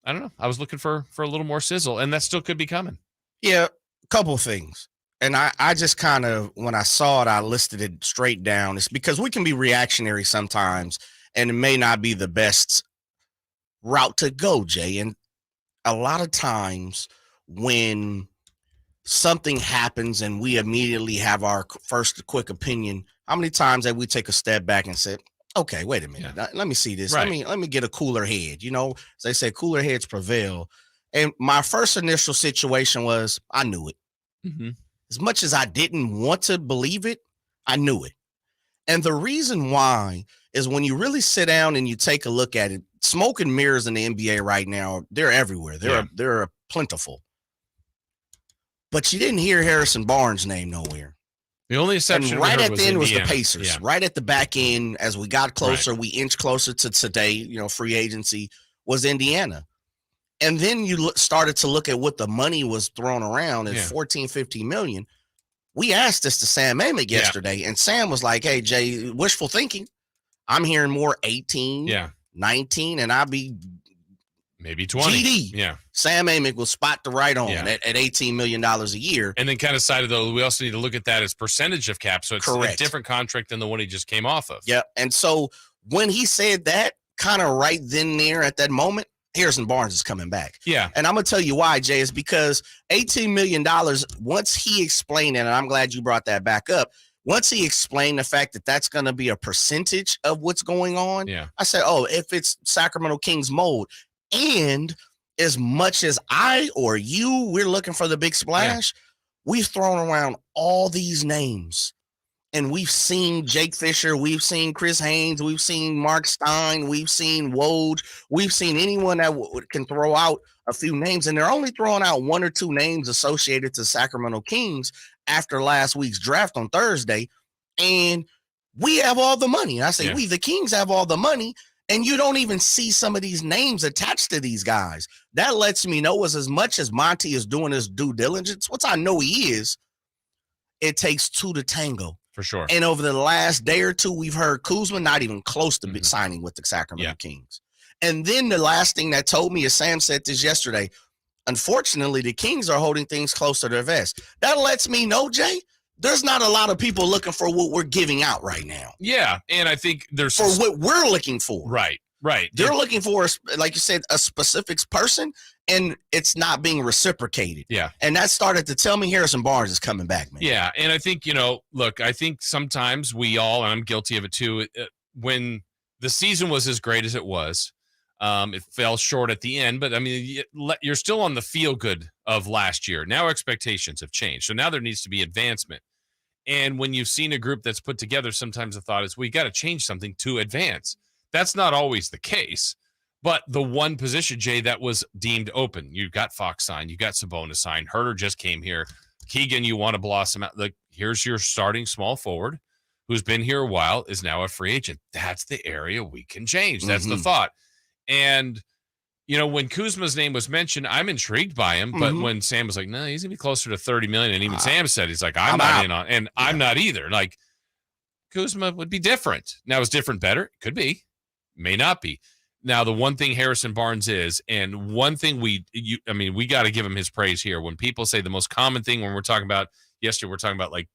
don't know. I was looking for a little more sizzle, and that still could be coming. Yeah, a couple of things. And I just kind of, when I saw it, I listed it straight down. It's because we can be reactionary sometimes, and it may not be the best route to go, Jay. And a lot of times when something happens and we immediately have our first quick opinion, how many times have we take a step back and say, okay, wait a minute, let me see this. Right. Let me get a cooler head. As they say, cooler heads prevail. And my first initial situation was, I knew it. Mm-hmm. As much as I didn't want to believe it, I knew it. And the reason why is when you really sit down and you take a look at it, smoke and mirrors in the NBA right now, they're everywhere. They're plentiful. But you didn't hear Harrison Barnes' name nowhere. The only exception right at the end was the Indiana. Pacers. Yeah. Right at the back end, as we got closer, we inched closer to today, free agency, was Indiana. And then you started to look at what the money was thrown around at 14, 15 million. We asked this to Sam Amick yesterday, and Sam was like, hey, Jay, wishful thinking. I'm hearing more 18, 19, and I'll be maybe 20. GD. Yeah. Sam Amick will spot the right on at $18 million a year. And then kind of cited, though, we also need to look at that as percentage of cap. So it's a different contract than the one he just came off of. Yeah. And so when he said that, kind of right then there at that moment, Harrison Barnes is coming back. Yeah. And I'm going to tell you why, Jay, is because $18 million, once he explained it, and I'm glad you brought that back up, once he explained the fact that that's going to be a percentage of what's going on, I said, oh, if it's Sacramento Kings mold, and as much as I or you, we're looking for the big splash, we've thrown around all these names. And we've seen Jake Fisher, we've seen Chris Haynes, we've seen Mark Stein, we've seen Woj, we've seen anyone that can throw out a few names, and they're only throwing out 1 or 2 names associated to Sacramento Kings after last week's draft on Thursday. And we have all the money. I say we, the Kings, have all the money, and you don't even see some of these names attached to these guys. That lets me know as much as Monty is doing his due diligence, which I know he is, it takes 2 to tango. For sure. And over the last day or two, we've heard Kuzma not even close to signing with the Sacramento Kings. And then the last thing that told me, as Sam said this yesterday, unfortunately, the Kings are holding things close to their vest. That lets me know, Jay, there's not a lot of people looking for what we're giving out right now. Yeah, and I think there's for what we're looking for. Right. They're looking for, like you said, a specific person, and it's not being reciprocated. Yeah. And that started to tell me Harrison Barnes is coming back, man. Yeah, and I think, look, I think sometimes we all, and I'm guilty of it too, when the season was as great as it was, it fell short at the end, but I mean, you're still on the feel good of last year. Now expectations have changed. So now there needs to be advancement. And when you've seen a group that's put together, sometimes the thought is, we got to change something to advance. That's not always the case, but the one position, Jay, that was deemed open, you got Fox signed, you got Sabonis signed, Herter just came here, Keegan, you want to blossom out. Like, here's your starting small forward who's been here a while, is now a free agent. That's the area we can change. That's the thought. And, when Kuzma's name was mentioned, I'm intrigued by him, but when Sam was like, no, he's gonna be closer to 30 million, and even Sam said, he's like, I'm not in on, and I'm not either. Like, Kuzma would be different. Now, is different better? Could be. May not be. Now, the one thing Harrison Barnes is, and one thing we got to give him his praise here. When people say the most common thing when we're talking about, yesterday we're talking about like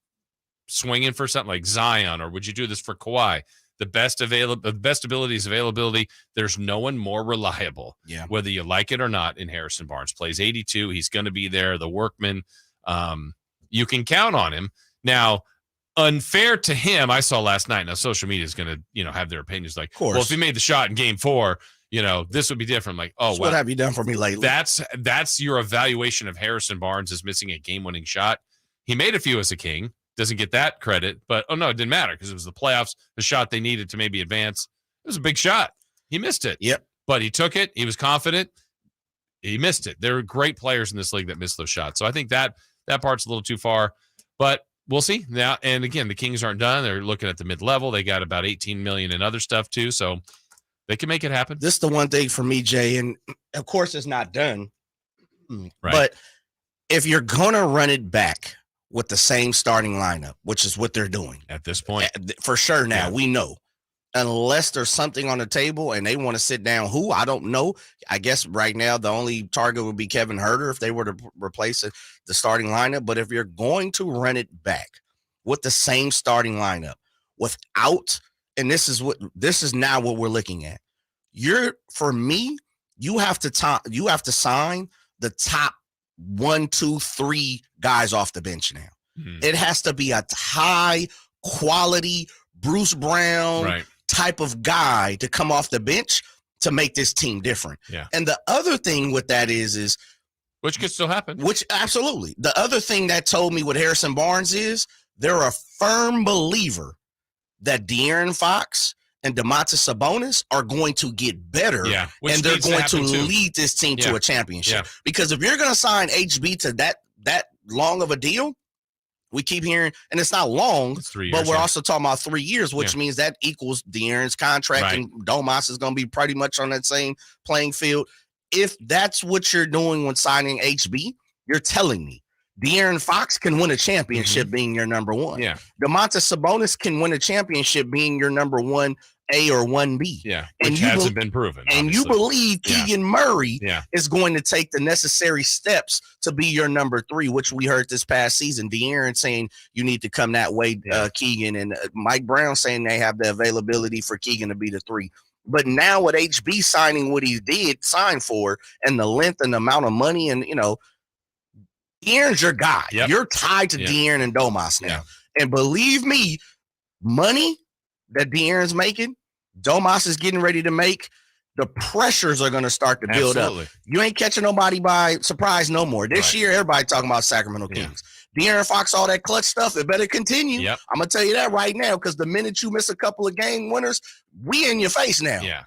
swinging for something like Zion, or would you do this for Kawhi? The best ability is availability. There's no one more reliable, whether you like it or not, in Harrison Barnes. Plays 82. He's going to be there. The workman. You can count on him. Now, unfair to him, I saw last night. Now, social media is going to, have their opinions. Like, well, if he made the shot in Game 4, this would be different. Like, oh, what have you done for me lately? That's your evaluation of Harrison Barnes as missing a game-winning shot. He made a few as a King. Doesn't get that credit, but no, it didn't matter because it was the playoffs, the shot they needed to maybe advance. It was a big shot. He missed it. Yep. But he took it. He was confident. He missed it. There are great players in this league that miss those shots. So I think that part's a little too far, but we'll see now. And again, the Kings aren't done. They're looking at the mid-level. They got about 18 million in other stuff too. So they can make it happen. This is the one thing for me, Jay, and of course it's not done, right. But if you're going to run it back with the same starting lineup, which is what they're doing at this point, for sure. Now we know, unless there's something on the table and they want to sit down, I don't know. I guess right now the only target would be Kevin Herter if they were to replace the starting lineup. But if you're going to run it back with the same starting lineup without, and this is now what we're looking at. For me, you have to sign the top 1, 2, 3 guys off the bench now. It has to be a high quality Bruce Brown type of guy to come off the bench to make this team different. Yeah. And the other thing with that is which could still happen. Which absolutely. The other thing that told me what Harrison Barnes is, they're a firm believer that De'Aaron Fox and Domantas Sabonis are going to get better, and they're going to lead this team to a championship. Because if you're going to sign HB to that long of a deal, we keep hearing, and it's not long, it's 3 years, but we're also talking about 3 years, which means that equals De'Aaron's contract, and Domas is going to be pretty much on that same playing field. If that's what you're doing when signing HB, you're telling me De'Aaron Fox can win a championship being your number 1. Yeah. Domantas Sabonis can win a championship being your number 1A or 1B. Yeah. Which hasn't been proven. And obviously. you believe Keegan Murray is going to take the necessary steps to be your number 3, which we heard this past season. De'Aaron saying you need to come that way, Keegan, and Mike Brown saying they have the availability for Keegan to be the 3. But now with HB signing what he did sign for, and the length and the amount of money, and De'Aaron's your guy. Yep. You're tied to De'Aaron and Domas now. And believe me, money that De'Aaron's making, Domas is getting ready to make, the pressures are going to start to build up. You ain't catching nobody by surprise no more. This year, everybody talking about Sacramento Kings. De'Aaron Fox, all that clutch stuff, it better continue. Yep. I'm going to tell you that right now, because the minute you miss a couple of game winners, we in your face now. Yeah.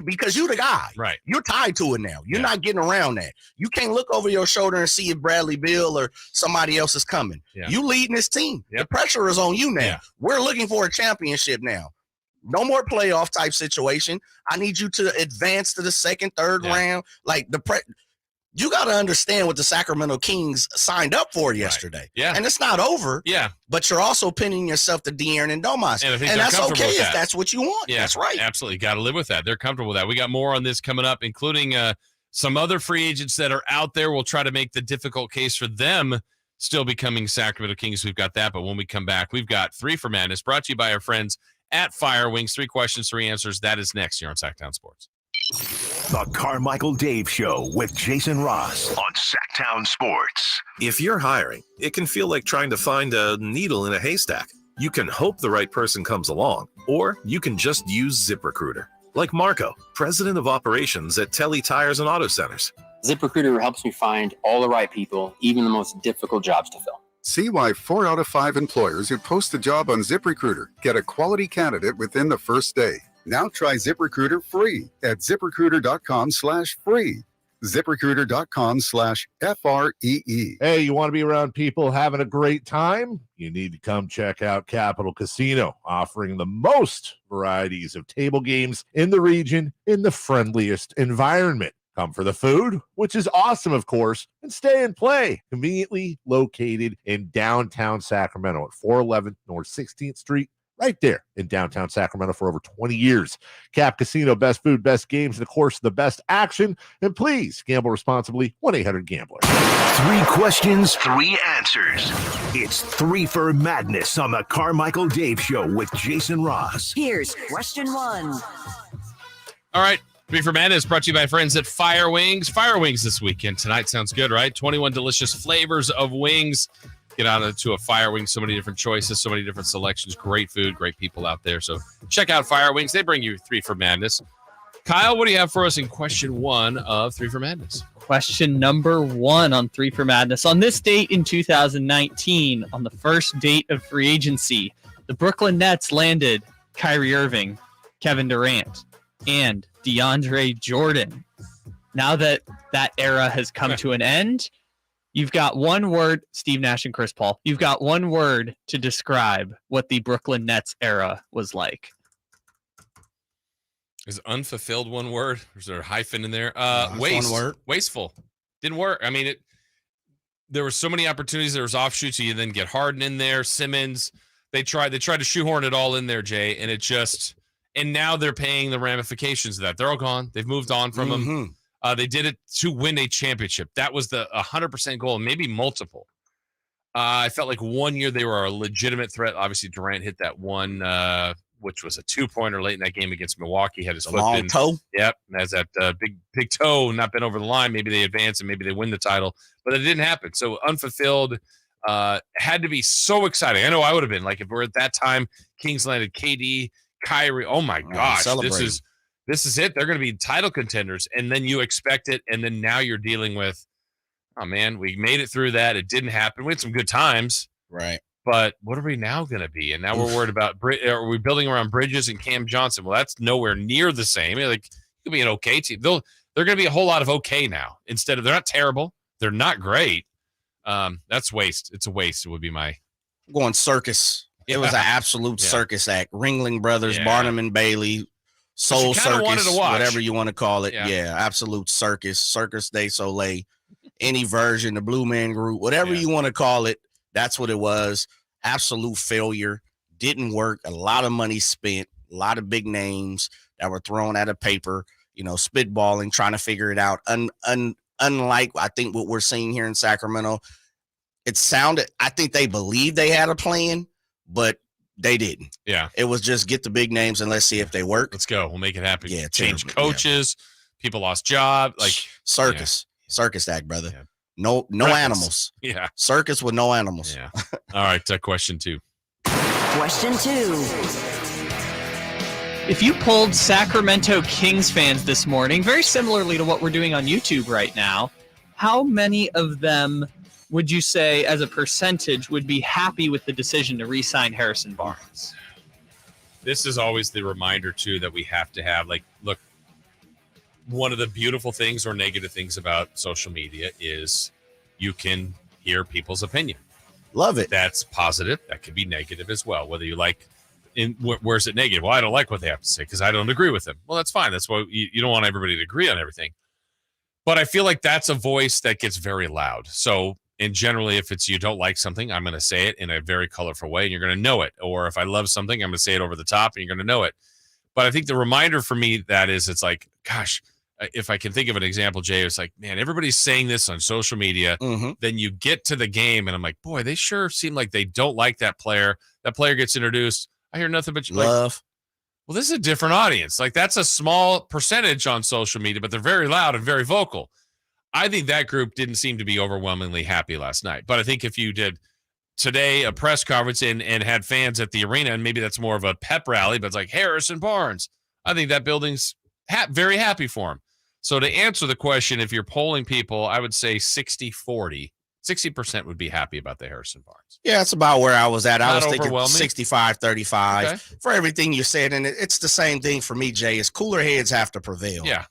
Because you the guy. Right. You're tied to it now. You're not getting around that. You can't look over your shoulder and see if Bradley Beal or somebody else is coming. Yeah. You leading this team. Yep. The pressure is on you now. Yeah. We're looking for a championship now. No more playoff type situation. I need you to advance to the second, third round. Like you got to understand what the Sacramento Kings signed up for yesterday. Right. Yeah. And it's not over. Yeah. But you're also pinning yourself to De'Aaron and Domas. And that's okay if that's what you want. Yeah, that's right. Absolutely. Got to live with that. They're comfortable with that. We got more on this coming up, including some other free agents that are out there. We'll try to make the difficult case for them still becoming Sacramento Kings. We've got that. But when we come back, we've got 3 for Madness brought to you by our friends at Fire Wings. 3 questions, 3 answers. That is next here on Sactown Sports. The Carmichael Dave Show with Jason Ross on Sactown Sports. If you're hiring, it can feel like trying to find a needle in a haystack. You can hope the right person comes along, or you can just use ZipRecruiter. Like Marco, president of operations at Telly Tires and Auto Centers. ZipRecruiter helps me find all the right people, even the most difficult jobs to fill. See why 4 out of 5 employers who post a job on ZipRecruiter get a quality candidate within the first day. Now try ZipRecruiter free at ZipRecruiter.com/free. ZipRecruiter.com/FREE. Hey, you want to be around people having a great time? You need to come check out Capital Casino, offering the most varieties of table games in the region in the friendliest environment. Come for the food, which is awesome, of course, and stay and play. Conveniently located in downtown Sacramento at 411 North 16th Street. Right there in downtown Sacramento for over 20 years. Cap Casino, best food, best games, and of course, the best action. And please gamble responsibly. 1-800-GAMBLER. 3 questions, 3 answers. It's 3 for Madness on the Carmichael Dave Show with Jason Ross. Here's question 1. All right. 3 for Madness brought to you by friends at Fire Wings. Fire Wings this weekend. Tonight sounds good, right? 21 delicious flavors of wings. Get out to a Fire Wings. So many different choices, so many different selections. Great food, great people out there. So check out Fire Wings. They bring you 3 for Madness. Kyle, what do you have for us in question 1 of 3 for Madness? Question number 1 on 3 for Madness. On this date in 2019, on the first date of free agency, the Brooklyn Nets landed Kyrie Irving, Kevin Durant, and DeAndre Jordan. Now that that era has come to an end, you've got one word, Steve Nash and Chris Paul. You've got one word to describe what the Brooklyn Nets era was like. Is unfulfilled one word? Or is there a hyphen in there? One word. Wasteful. Didn't work. I mean, there were so many opportunities. There was offshoots. So you then get Harden in there, Simmons. They tried to shoehorn it all in there, Jay, and it just. And now they're paying the ramifications of that. They're all gone. They've moved on from them. They did it to win a championship. That was the 100% goal, maybe multiple. I felt like one year they were a legitimate threat. Obviously, Durant hit that one, which was a 2-pointer late in that game against Milwaukee. Had his foot long in. toe. Yep, has that big toe not been over the line. Maybe they advance and maybe they win the title, but it didn't happen. So unfulfilled had to be so exciting. I know I would have been like if we're at that time. Kings landed KD, Kyrie. Oh my gosh, this is it. They're going to be title contenders, and then you expect it, and then now you're dealing with, oh man, we made it through that. It didn't happen. We had some good times, right? But what are we now going to be? And now we're worried about, are we building around Bridges and Cam Johnson? Well, that's nowhere near the same. Like, it could be an okay team. They're going to be a whole lot of okay now. Instead of, they're not terrible. They're not great. That's waste. It's a waste. It would be my going circus. It was an absolute circus act. Ringling Brothers, Barnum and Bailey, Soul Circus, whatever you want to call it. Yeah, absolute circus. Circus de Soleil, any version, the Blue Man Group, whatever you want to call it. That's what it was. Absolute failure. Didn't work. A lot of money spent. A lot of big names that were thrown at a paper, spitballing, trying to figure it out. Unlike, I think, what we're seeing here in Sacramento, it sounded, I think they believed they had a plan, but they didn't. Yeah. It was just get the big names and let's see if they work. Let's go. We'll make it happen. Yeah. Change coaches. People lost jobs. Like circus. Circus act, brother. Yeah. No animals. Yeah. Circus with no animals. Yeah. All right. Question 2. Question 2. If you polled Sacramento Kings fans this morning, very similarly to what we're doing on YouTube right now, how many of them would you say, as a percentage, would be happy with the decision to re-sign Harrison Barnes? This is always the reminder, too, that we have to have, like, look, one of the beautiful things or negative things about social media is you can hear people's opinion. Love it. That's positive. That could be negative as well. Whether you like, where's it negative? Well, I don't like what they have to say because I don't agree with them. Well, that's fine. That's why you don't want everybody to agree on everything. But I feel like that's a voice that gets very loud. So, and generally, if it's you don't like something, I'm going to say it in a very colorful way, and you're going to know it. Or if I love something, I'm going to say it over the top, and you're going to know it. But I think the reminder for me that is, it's like, gosh, if I can think of an example, Jay, it's like, man, everybody's saying this on social media. Then you get to the game, and I'm like, boy, they sure seem like they don't like that player. That player gets introduced. I hear nothing but love. Like, well, this is a different audience. Like, that's a small percentage on social media, but they're very loud and very vocal. I think that group didn't seem to be overwhelmingly happy last night. But I think if you did today a press conference and had fans at the arena, and maybe that's more of a pep rally, but it's like Harrison Barnes, I think that building's very happy for him. So to answer the question, if you're polling people, I would say 60-40. 60% would be happy about the Harrison Barnes. Yeah, that's about where I was at. I was thinking overwhelming. 65-35 for everything you said. And it's the same thing for me, Jay. Is cooler heads have to prevail. Yeah.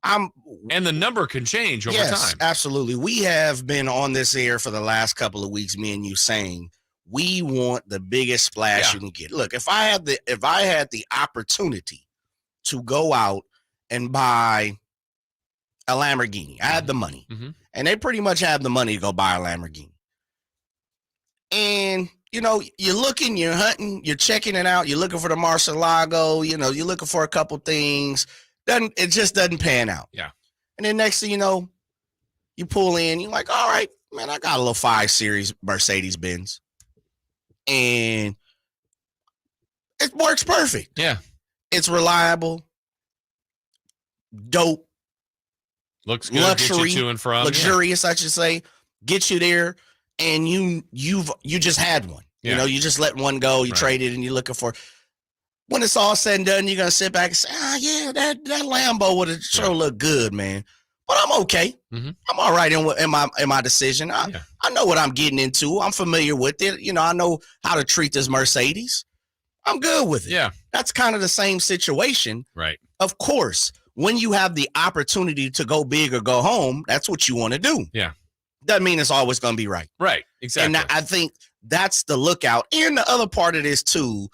And the number can change over time. Absolutely. We have been on this air for the last couple of weeks, me and you, saying we want the biggest splash you can get. Look, if I had the opportunity to go out and buy a Lamborghini, I had the money. And they pretty much have the money to go buy a Lamborghini. And, you know, you're looking, you're hunting, you're checking it out, you're looking for the Murcielago, you know, you're looking for a couple things. It just doesn't pan out. Yeah. And then next thing you know, you pull in, you're like, all right, man, I got a little 5 Series Mercedes-Benz. And it works perfect. Yeah. It's reliable, dope, looks good, luxury, gets you to and from. luxurious, I should say, get you there, and you just had one. You know, you just let one go, you traded, and you're looking for. When it's all said and done, you're gonna sit back and say, that Lambo would have sure looked good, man. But I'm okay. I'm all right in my decision. I know what I'm getting into. I'm familiar with it. You know, I know how to treat this Mercedes. I'm good with it. Yeah. That's kind of the same situation. Right. Of course, when you have the opportunity to go big or go home, that's what you want to do. Yeah. Doesn't mean it's always going to be right. Right. Exactly. And I think that's the lookout. And the other part of this too,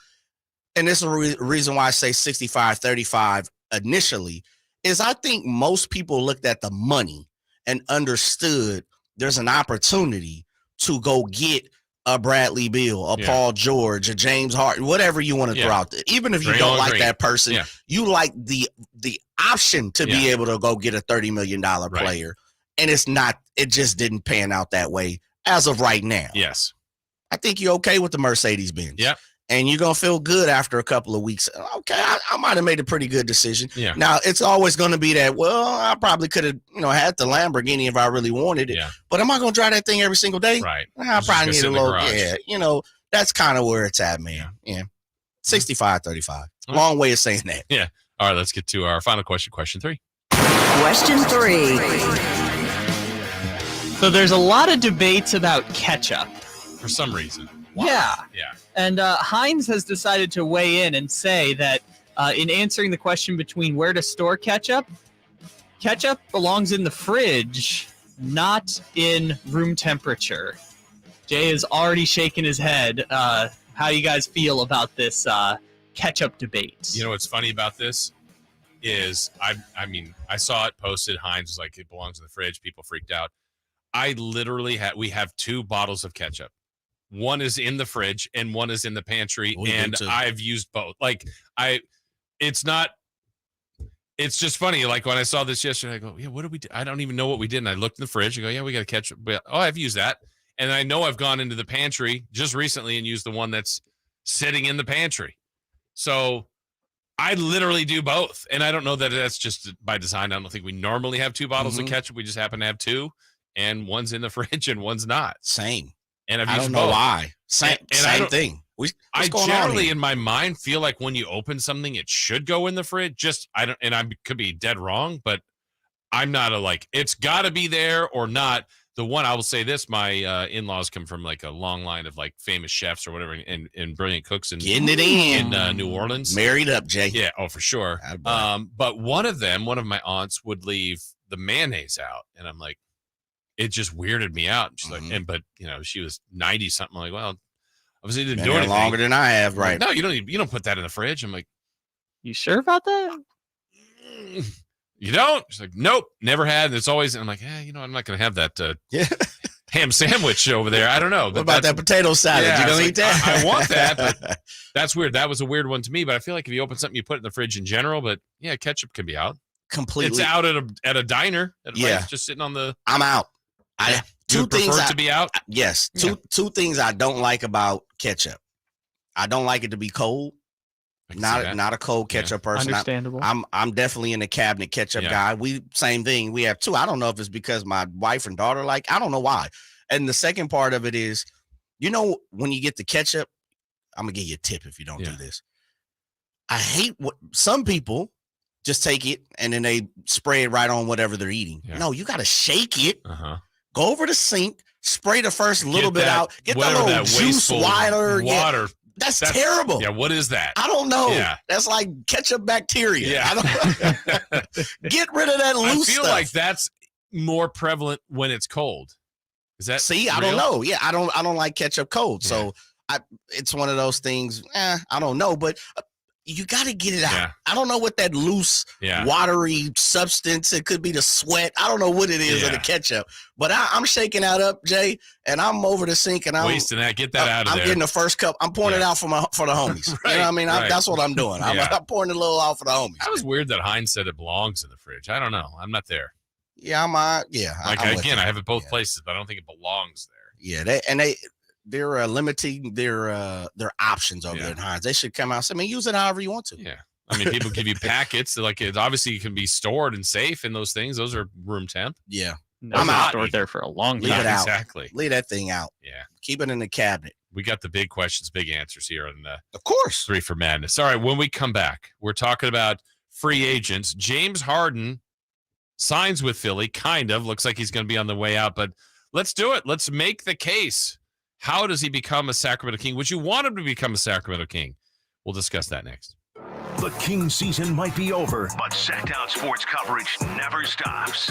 and this is a reason why I say 65-35 initially, is I think most people looked at the money and understood there's an opportunity to go get a Bradley Beal, a Paul George, a James Harden, whatever you want to throw out there. Even if you don't like that person, you like the option to be able to go get a $30 million player. And it just didn't pan out that way as of right now. Yes. I think you're okay with the Mercedes-Benz. Yeah. And you're going to feel good after a couple of weeks. Okay, I might have made a pretty good decision. Yeah. Now, it's always going to be that, well, I probably could have, had the Lamborghini if I really wanted it. Yeah. But am I going to drive that thing every single day? Right. I probably need a little, that's kind of where it's at, man. Yeah. 65-35. Long way of saying that. Yeah. All right, let's get to our final question. Question 3. Question 3. So there's a lot of debates about ketchup. For some reason. Wow. Yeah. Yeah. And Heinz has decided to weigh in and say that in answering the question between where to store ketchup belongs in the fridge, not in room temperature. Jay is already shaking his head. How you guys feel about this ketchup debate? You know what's funny about this is, I saw it posted. Heinz was like, it belongs in the fridge. People freaked out. I literally we have 2 bottles of ketchup. One is in the fridge and one is in the pantry, and I've used both. It's just funny. Like when I saw this yesterday, I go, what did we do? I don't even know what we did. And I looked in the fridge and go, we got ketchup. I've used that. And I know I've gone into the pantry just recently and used the one that's sitting in the pantry. So I literally do both. And I don't know that that's just by design. I don't think we normally have 2 bottles of ketchup. We just happen to have 2, and one's in the fridge and one's not. Same. And I don't know why. Same thing. I generally, in my mind, feel like when you open something, it should go in the fridge. I could be dead wrong, but I'm not it's got to be there or not. the one I will say this, my in-laws come from like a long line of like famous chefs or whatever and brilliant cooks and getting it in New Orleans. Married up, Jay. Yeah, for sure. But one of my aunts would leave the mayonnaise out, and I'm like, it just weirded me out. And she's like, but she was 90 something. I'm like, well, obviously didn't do anything longer than I have, right? Like, no, you don't put that in the fridge. I'm like, you sure about that? You don't? She's like, nope, never had. And it's always, and I'm like, I'm not going to have that ham sandwich over there. I don't know. What about that potato salad? Yeah, you don't eat that? I want that, but that's weird. That was a weird one to me, but I feel like if you open something, you put it in the fridge in general, but yeah, ketchup can be out. Completely. It's out at a diner. At a place, just sitting on the. I'm out. Two things to be out? Yes. Two things I don't like about ketchup. I don't like it to be cold. Not a cold ketchup person. Understandable. I'm definitely in the cabinet ketchup guy. Same thing. We have two. I don't know if it's because my wife and daughter I don't know why. And the second part of it is, when you get the ketchup, I'm gonna give you a tip if you don't do this. I hate what some people just take it and then they spray it right on whatever they're eating. Yeah. No, you gotta shake it. Go over the sink, spray the first little bit out, get that little juice water. That's terrible. Yeah, what is that? I don't know. Yeah. That's like ketchup bacteria. Yeah. Get rid of that loose I feel stuff. like that's more prevalent when it's cold. Is that See, I don't know. Yeah, I don't like ketchup cold. So it's one of those things. I don't know, but you got to get it out. Yeah. I don't know what that loose, watery substance. It could be the sweat. I don't know what it is of the ketchup, but I'm shaking that up, Jay, and I'm over the sink and I'm wasting that. Get that out of there. I'm getting the first cup. I'm pouring it out for the homies. Right, You know what I mean? That's what I'm doing. I'm pouring it a little out for the homies. That was weird that Heinz said it belongs in the fridge. I don't know. I'm not there. Yeah, I have it both places, but I don't think it belongs there. Yeah, they're limiting their options over there at Heinz. They should come out and say, use it however you want to. Yeah. I mean, people give you packets that it obviously can be stored and safe in those things. Those are room temp. Yeah. I'm out. Stored there for a long time. Leave it out. Exactly. Leave that thing out. Yeah. Keep it in the cabinet. We got the big questions, big answers here on of course. 3 for Madness. All right, when we come back, we're talking about free agents. James Harden signs with Philly, kind of. Looks like he's going to be on the way out, but let's do it. Let's make the case. How does he become a Sacramento King? Would you want him to become a Sacramento King? We'll discuss that next. The King season might be over, but Sactown sports coverage never stops.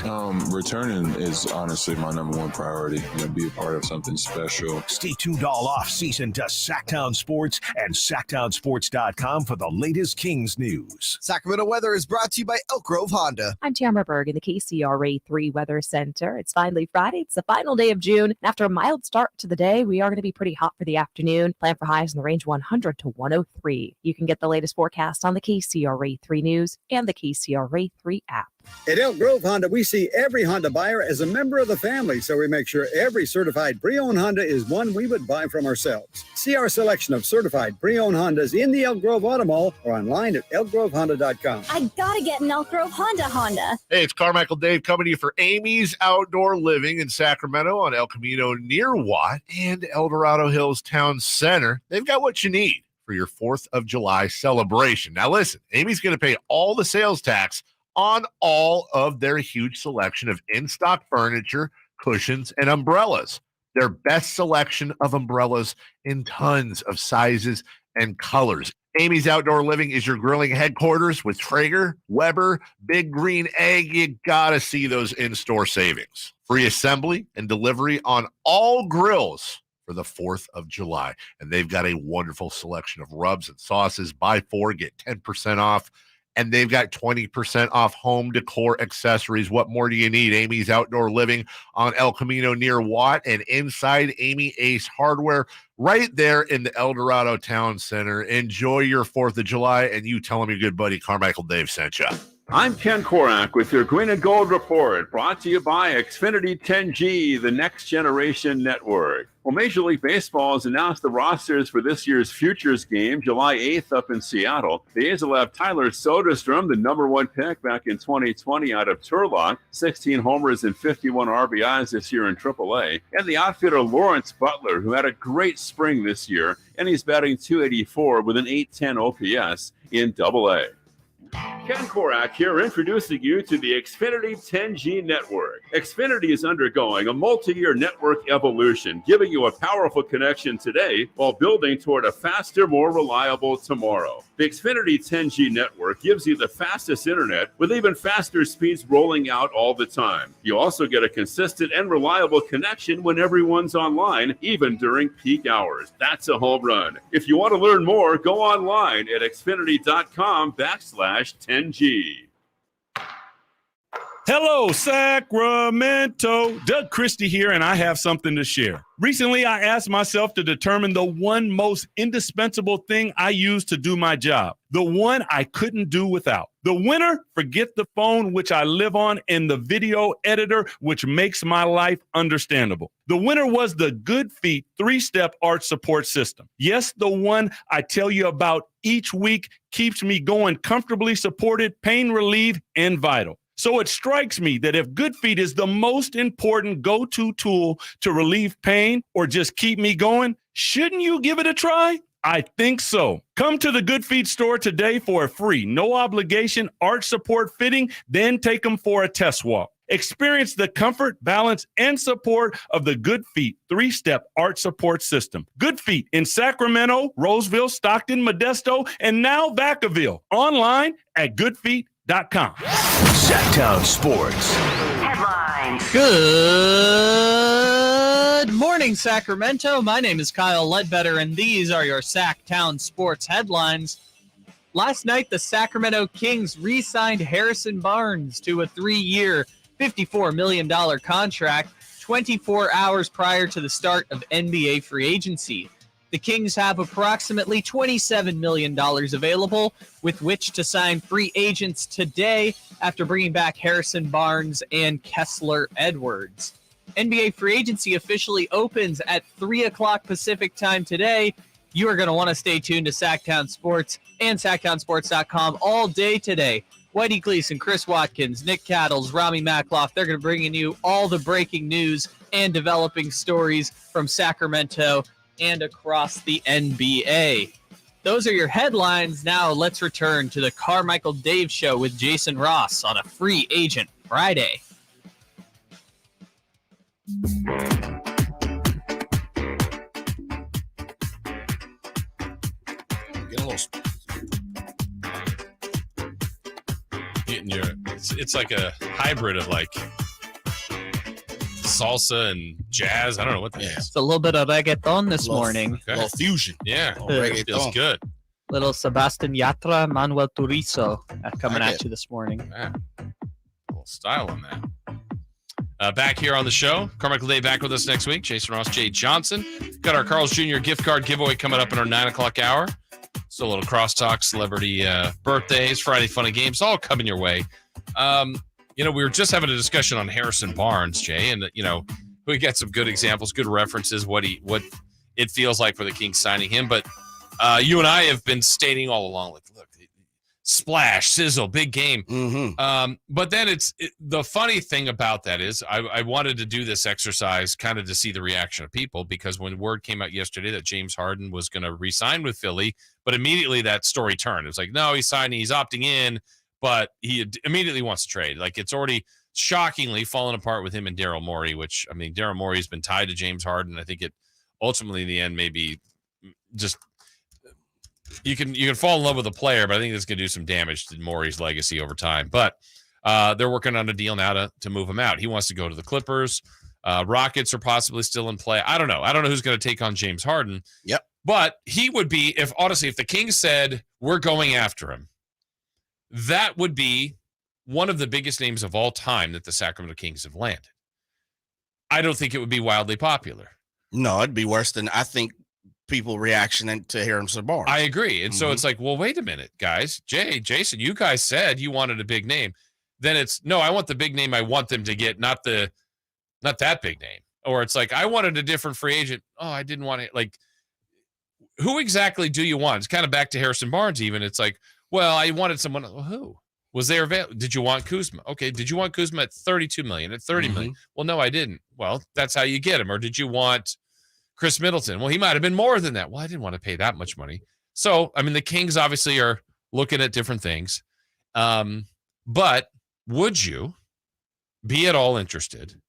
Returning is honestly my number one priority. Be a part of something special. Stay tuned all off-season to Sactown Sports and SactownSports.com for the latest Kings news. Sacramento weather is brought to you by Elk Grove Honda. I'm Tamara Berg in the KCRA 3 Weather Center. It's finally Friday. It's the final day of June. And after a mild start to the day, we are going to be pretty hot for the afternoon. Plan for highs in the range 100 to 103. You can get the latest forecast on the KCRA 3 News and the KCRA 3 app. At Elk Grove Honda, we see every Honda buyer as a member of the family, so we make sure every certified pre-owned Honda is one we would buy from ourselves. See our selection of certified pre-owned Hondas in the Elk Grove Auto Mall or online at elkgrovehonda.com. I gotta get an Elk Grove Honda. Hey, it's Carmichael Dave coming to you for Amy's Outdoor Living in Sacramento on El Camino near Watt and El Dorado Hills Town Center. They've got what you need for your 4th of July celebration. Now listen, Amy's going to pay all the sales tax on all of their huge selection of in-stock furniture, cushions, and umbrellas. Their best selection of umbrellas in tons of sizes and colors. Amy's Outdoor Living is your grilling headquarters with Traeger, Weber, Big Green Egg. You gotta see those in-store savings. Free assembly and delivery on all grills for the 4th of July. And they've got a wonderful selection of rubs and sauces. Buy 4, get 10% off. And they've got 20% off home decor accessories. What more do you need? Amy's Outdoor Living on El Camino near Watt and inside Amy Ace Hardware right there in the El Dorado Town Center. Enjoy your 4th of July, and you tell them your good buddy Carmichael Dave sent you. I'm Ken Korak with your Green and Gold Report, brought to you by Xfinity 10G, the next generation network. Well, Major League Baseball has announced the rosters for this year's Futures game, July 8th up in Seattle. The A's will have Tyler Soderstrom, the number 1 pick back in 2020 out of Turlock, 16 homers and 51 RBIs this year in AAA. And the outfielder Lawrence Butler, who had a great spring this year, and he's batting .284 with an .810 OPS in AA. Ken Korak here, introducing you to the Xfinity 10G network. Xfinity is undergoing a multi-year network evolution, giving you a powerful connection today while building toward a faster, more reliable tomorrow. The Xfinity 10G network gives you the fastest internet with even faster speeds rolling out all the time. You also get a consistent and reliable connection when everyone's online, even during peak hours. That's a home run. If you want to learn more, go online at xfinity.com/10G. Hello, Sacramento. Doug Christie here, and I have something to share. Recently, I asked myself to determine the one most indispensable thing I use to do my job, the one I couldn't do without. The winner, forget the phone, which I live on, and the video editor, which makes my life understandable. The winner was the Good Feet 3-step arch support system. Yes, the one I tell you about each week keeps me going comfortably supported, pain relieved, and vital. So it strikes me that if Good Feet is the most important go-to tool to relieve pain or just keep me going, shouldn't you give it a try? I think so. Come to the Good Feet store today for a free, no obligation arch support fitting, then take them for a test walk. Experience the comfort, balance, and support of the Good Feet 3-step arch support system. Good Feet in Sacramento, Roseville, Stockton, Modesto, and now Vacaville. Online at goodfeet.com. Sactown Sports. Headlines. Good morning, Sacramento. My name is Kyle Ledbetter, and these are your Sactown Sports headlines. Last night, the Sacramento Kings re-signed Harrison Barnes to a 3-year, $54 million contract 24 hours prior to the start of NBA free agency. The Kings have approximately $27 million available with which to sign free agents today after bringing back Harrison Barnes and Kessler Edwards. NBA free agency officially opens at 3 o'clock Pacific time today. You are going to want to stay tuned to Sactown Sports and SactownSports.com all day today. Whitey Gleason, Chris Watkins, Nick Cattles, Rami Makloff, they're going to bring you all the breaking news and developing stories from Sacramento and across the NBA. Those are your headlines. Now let's return to the Carmichael Dave Show with Jason Ross on a Free Agent Friday. Get a little. Getting your, it's like a hybrid of like salsa and jazz. I don't know what that is. It's a little bit of reggaeton this morning. Okay. A little fusion. Yeah, Reggaeton. feels good. Little Sebastian Yatra, Manuel Turizo coming at you this morning. Yeah. A little style on that. Back here on the show, Carmichael Day back with us next week. Jason Ross, Jay Johnson. Got our Carl's Jr. gift card giveaway coming up in our 9 o'clock hour. So a little crosstalk, celebrity birthdays, Friday funny games, all coming your way. We were just having a discussion on Harrison Barnes, Jay, and we got some good examples, good references, what it feels like for the Kings signing him. But you and I have been stating all along, like, look, splash, sizzle, big game. Mm-hmm. But then the funny thing about that is I wanted to do this exercise kind of to see the reaction of people, because when word came out yesterday that James Harden was going to re-sign with Philly, but immediately that story turned. It was like, no, he's signing, he's opting in, but he immediately wants to trade. Like, it's already shockingly fallen apart with him and Daryl Morey, which, I mean, Daryl Morey's been tied to James Harden. I think it ultimately in the end maybe just you can fall in love with a player, but I think it's going to do some damage to Morey's legacy over time. But they're working on a deal now to move him out. He wants to go to the Clippers. Rockets are possibly still in play. I don't know who's going to take on James Harden. Yep. But he would be, if the Kings said we're going after him, that would be one of the biggest names of all time that the Sacramento Kings have landed. I don't think it would be wildly popular. No, it'd be worse than, I think, people reaction to Harrison Barnes. I agree. And so it's like, well, wait a minute, guys. Jason, you guys said you wanted a big name. Then it's, no, I want the big name I want them to get, not that big name. Or it's like, I wanted a different free agent. Oh, I didn't want it. Like, who exactly do you want? It's kind of back to Harrison Barnes even. It's like, well, I wanted someone. Well, who? Was there available? Did you want Kuzma? Okay. Did you want Kuzma at $32 million, at $30 million? Well, no, I didn't. Well, that's how you get him. Or did you want Chris Middleton? Well, he might have been more than that. Well, I didn't want to pay that much money. So, I mean, the Kings obviously are looking at different things. But would you be at all interested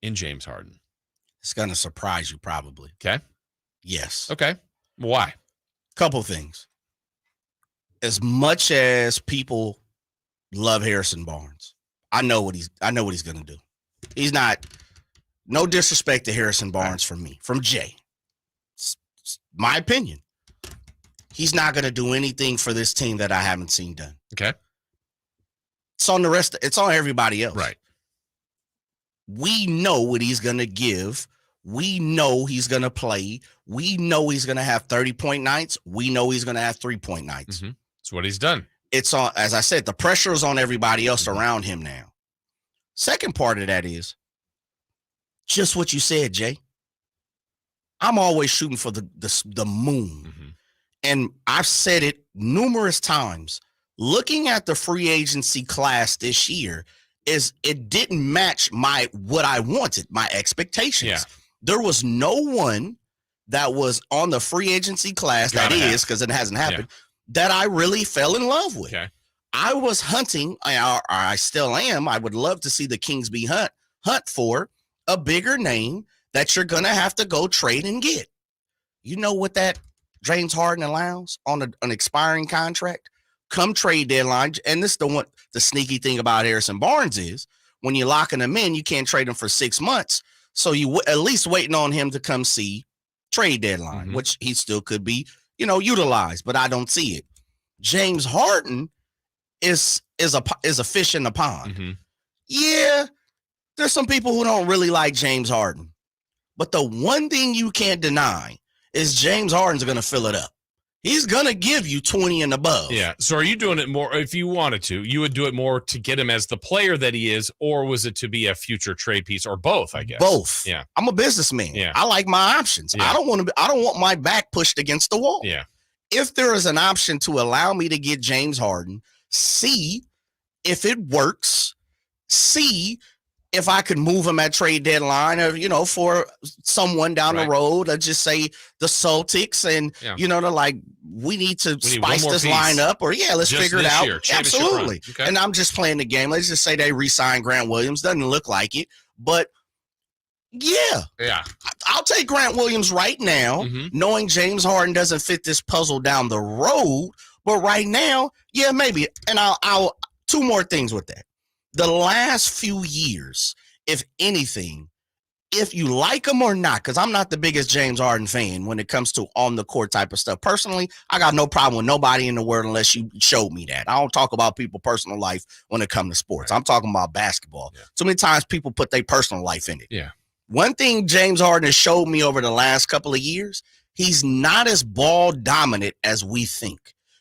in James Harden? It's going to surprise you probably. Okay. Yes. Okay. Why? Couple things. As much as people love Harrison Barnes, I know what he's going to do. He's not, no disrespect to Harrison Barnes from me, from Jay. It's my opinion. He's not going to do anything for this team that I haven't seen done. Okay. It's on the rest. It's on everybody else. Right. We know what he's going to give. We know he's going to play. We know he's going to have 30-point nights. We know he's going to have 3-point nights. Mm-hmm. That's what he's done. It's on, as I said, the pressure is on everybody else around him now. Second part of that is just what you said, Jay. I'm always shooting for the moon. Mm-hmm. And I've said it numerous times. Looking at the free agency class this year, it didn't match what I wanted, my expectations. Yeah. There was no one that was on the free agency class, because it hasn't happened, that I really fell in love with. Okay. I was hunting, or I still am. I would love to see the Kings be hunt for a bigger name that you're going to have to go trade and get. You know what that James Harden allows on an expiring contract? Come trade deadline, and this is the sneaky thing about Harrison Barnes is when you're locking him in, you can't trade him for 6 months. So you at least waiting on him to come see trade deadline, which he still could be, utilized, but I don't see it. James Harden is a fish in the pond. Mm-hmm. Yeah, there's some people who don't really like James Harden, but the one thing you can't deny is James Harden's going to fill it up. He's going to give you 20 and above. Yeah. So are you doing it more, if you wanted to, you would do it more to get him as the player that he is, or was it to be a future trade piece, or both, I guess? Both. Yeah. I'm a businessman. Yeah. I like my options. Yeah. I don't want my back pushed against the wall. Yeah. If there is an option to allow me to get James Harden, see if it works, see if I could move him at trade deadline, or, for someone down the road, let's just say the Celtics, and, they're like, we need to spice this lineup, or let's just figure it out. Year. Absolutely. Okay. And I'm just playing the game. Let's just say they re-sign Grant Williams. Doesn't look like it, but yeah, I'll take Grant Williams right now, knowing James Harden doesn't fit this puzzle down the road. But right now, maybe. And I'll two more things with that. The last few years, if anything, if you like him or not, because I'm not the biggest James Harden fan when it comes to on the court type of stuff. Personally, I got no problem with nobody in the world unless you showed me that. I don't talk about people's personal life when it comes to sports. I'm talking about basketball. Too many times people put their personal life in it. Yeah. One thing James Harden has showed me over the last couple of years, he's not as ball dominant as we think.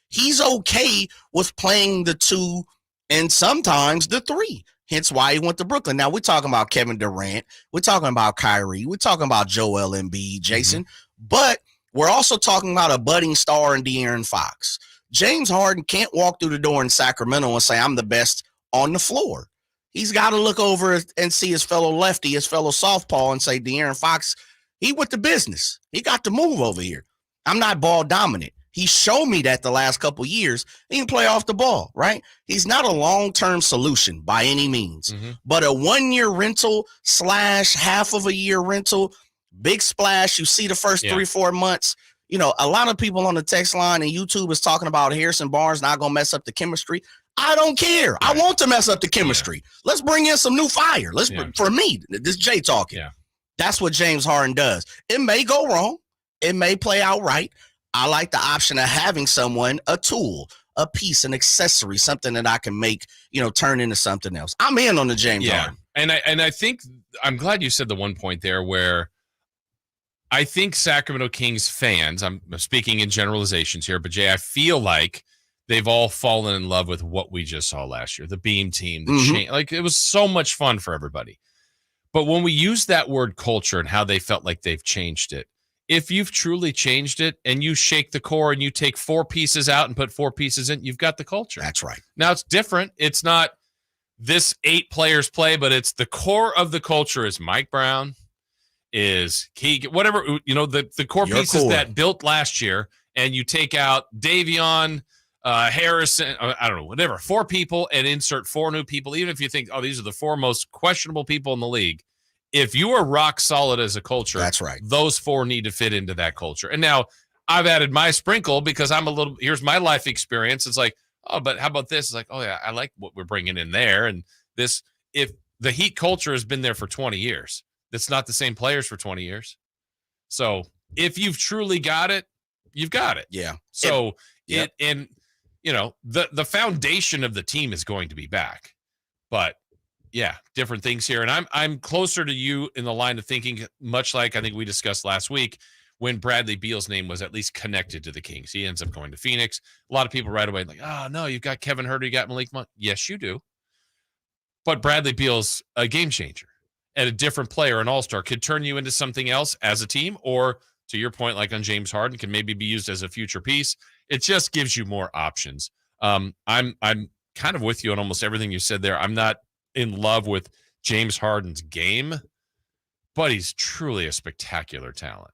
He's okay with playing the 2 and sometimes the 3. Hence why he went to Brooklyn. Now, we're talking about Kevin Durant. We're talking about Kyrie. We're talking about Joel Embiid, Jason. But we're also talking about a budding star in De'Aaron Fox. James Harden can't walk through the door in Sacramento and say, I'm the best on the floor. He's got to look over and see his fellow lefty, his fellow southpaw, and say, De'Aaron Fox, he with the business. He got to move over here. I'm not ball dominant. He showed me that the last couple of years. He can play off the ball, right? He's not a long-term solution by any means, but a 1-year rental / half of a year rental, big splash. You see the first 3-4 months. A lot of people on the text line and YouTube is talking about Harrison Barnes not going to mess up the chemistry. I don't care. Right. I want to mess up the chemistry. Let's bring in some new fire. For me, this Jay talking. That's what James Harden does. It may go wrong. It may play out right. I like the option of having someone, a tool, a piece, an accessory, something that I can make, turn into something else. I'm in on the James Harden. And I think I'm glad you said the one point there where I think Sacramento Kings fans, I'm speaking in generalizations here, but Jay, I feel like they've all fallen in love with what we just saw last year, the Beam team, the chain. Like, it was so much fun for everybody. But when we use that word culture and how they felt like they've changed it, if you've truly changed it and you shake the core and you take 4 pieces out and put 4 pieces in, you've got the culture. That's right. Now it's different. It's not this 8 players play, but it's the core of the culture is Mike Brown, is Keegan, whatever, the core pieces that built last year, and you take out Davion, Harrison, I don't know, whatever, 4 people and insert 4 new people, even if you think, oh, these are the 4 most questionable people in the league. If you are rock solid as a culture, that's right. Those 4 need to fit into that culture. And now I've added my sprinkle because here's my life experience. It's like, oh, but how about this? It's like, oh, yeah, I like what we're bringing in there. And this, if the Heat culture has been there for 20 years, that's not the same players for 20 years. So if you've truly got it, you've got it. Yeah. So the foundation of the team is going to be back. But yeah, different things here. And I'm closer to you in the line of thinking, much like I think we discussed last week when Bradley Beal's name was at least connected to the Kings. He ends up going to Phoenix. A lot of people right away like, oh, no, you've got Kevin Huerter, you got Malik Monk. Yes, you do. But Bradley Beal's a game changer and a different player, an all-star, could turn you into something else as a team, or to your point, like on James Harden, can maybe be used as a future piece. It just gives you more options. I'm kind of with you on almost everything you said there. I'm not in love with James Harden's game, but he's truly a spectacular talent.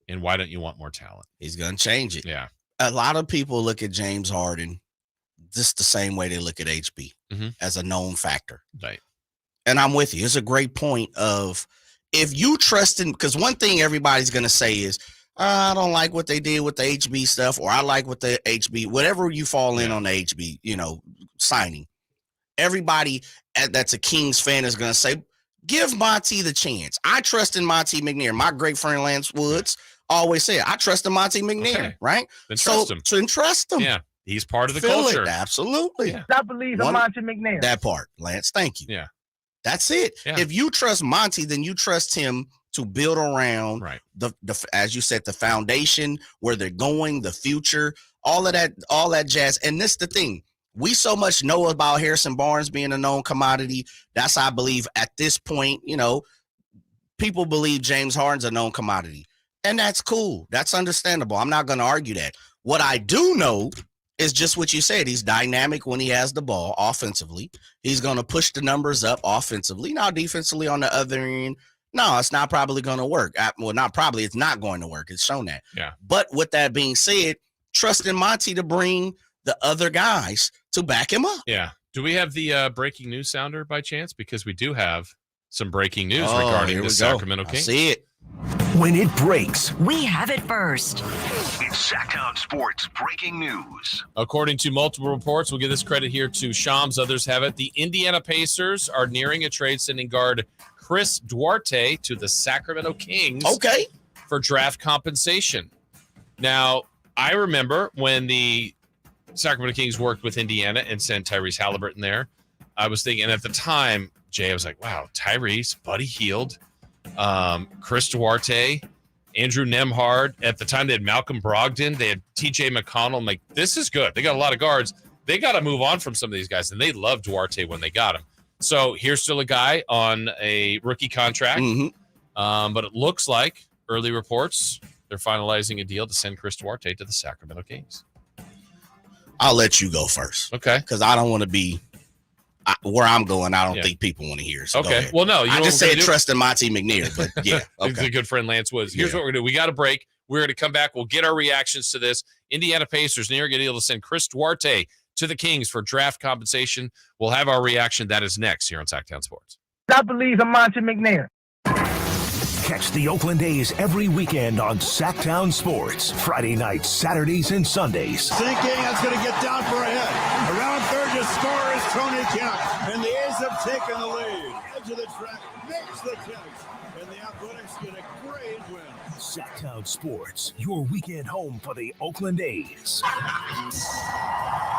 And why don't you want more talent? He's going to change it. Yeah. A lot of people look at James Harden just the same way they look at HB as a known factor. Right. And I'm with you. It's a great point of if you trust in, because one thing everybody's going to say is, I don't like what they did with the HB stuff, or I like what the HB, whatever you fall in on the HB, signing. Everybody that's a Kings fan is going to say, give Monty the chance. I trust in Monty McNair. My great friend Lance Woods always said, I trust in Monty McNair, right? Then trust him. So entrust him. Yeah. He's part of the Feel culture. It. Absolutely. Yeah. I believe in Monty McNair. That part, Lance. Thank you. Yeah. That's it. Yeah. If you trust Monty, then you trust him to build around the as you said, the foundation, where they're going, the future, all of that jazz. And this is the thing. We so much know about Harrison Barnes being a known commodity. That's, I believe, at this point, people believe James Harden's a known commodity. And that's cool. That's understandable. I'm not going to argue that. What I do know is just what you said. He's dynamic when he has the ball offensively. He's going to push the numbers up offensively. Now, defensively on the other end, no, it's not probably going to work. Well, not probably. It's not going to work. It's shown that. Yeah. But with that being said, trust in Monty to bring the other guys to back him up. Yeah. Do we have the breaking news sounder by chance? Because we do have some breaking news regarding the Sacramento Kings. I see it. When it breaks, we have it first. It's Sactown Sports breaking news. According to multiple reports, we'll give this credit here to Shams. Others have it. The Indiana Pacers are nearing a trade, sending guard Chris Duarte to the Sacramento Kings. Okay. For draft compensation. Now, I remember when the Sacramento Kings worked with Indiana and sent Tyrese Halliburton there. I was thinking at the time, Jay, I was like, wow, Tyrese, Buddy Hield, Chris Duarte, Andrew Nembhard. At the time, they had Malcolm Brogdon. They had TJ McConnell. I'm like, this is good. They got a lot of guards. They got to move on from some of these guys, and they loved Duarte when they got him. So here's still a guy on a rookie contract. But it looks like early reports, they're finalizing a deal to send Chris Duarte to the Sacramento Kings. I'll let you go first. Okay. Because I don't want to be where I'm going. I don't think people want to hear. So okay. Well, no. I just said trust in Monty McNair, but yeah. Okay. He's a good friend, Lance Woods. Here's what we're going to do. We got a break. We're going to come back. We'll get our reactions to this. Indiana Pacers nearing a deal to send Chris Duarte to the Kings for draft compensation. We'll have our reaction. That is next here on Sactown Sports. I believe in Monty McNair. Catch the Oakland A's every weekend on Sactown Sports. Friday nights, Saturdays, and Sundays. Sinking, that's going to get down for a hit. Around third to score is Tony Kemp. And the A's have taken the lead. Edge of the track, makes the catch. And the Athletics get a great win. Sactown Sports, your weekend home for the Oakland A's.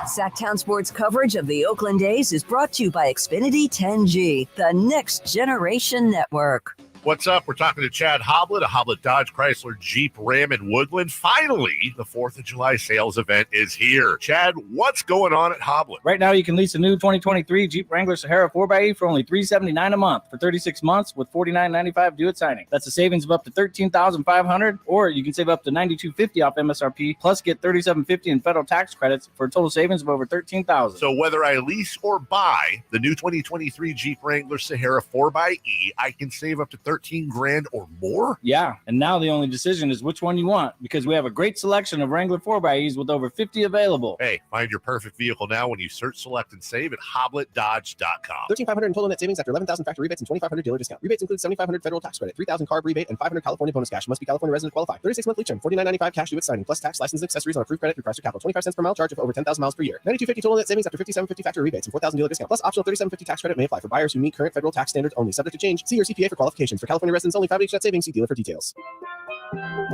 Sactown Sports coverage of the Oakland A's is brought to you by Xfinity 10G, the next generation network. What's up? We're talking to Chad Hoblet, a Hoblet Dodge Chrysler Jeep Ram in Woodland. Finally, the 4th of July sales event is here. Chad, what's going on at Hoblet? Right now, you can lease a new 2023 Jeep Wrangler Sahara 4xe for only $379 a month for 36 months with $49.95 due at signing. That's a savings of up to $13,500, or you can save up to $92.50 off MSRP, plus get $37.50 in federal tax credits for a total savings of over $13,000. So whether I lease or buy the new 2023 Jeep Wrangler Sahara 4xe, I can save up to 13 grand or more? Yeah, and now the only decision is which one you want, because we have a great selection of Wrangler 4xEs with over 50 available. Hey, find your perfect vehicle now when you search, select, and save at HobletDodge.com. $13,500 in total net savings after $11,000 factory rebates and $2,500 dealer discount. Rebates include $7,500 federal tax credit, $3,000 carb rebate, and $500 California bonus cash. Must be California resident qualify. 36 monthly term, $49.95 cash due at signing, plus tax, license, and accessories on approved credit through Chrysler Capital. 25 cents per mile charge of over 10,000 miles per year. $92.50 total net savings after $57.50 factory rebates and $4,000 dealer discount. Plus optional $37.50 tax credit may apply for buyers who meet current federal tax standards only. Subject to change. See your CPA for qualifications. For California residents only. 5 net savings. See dealer for details.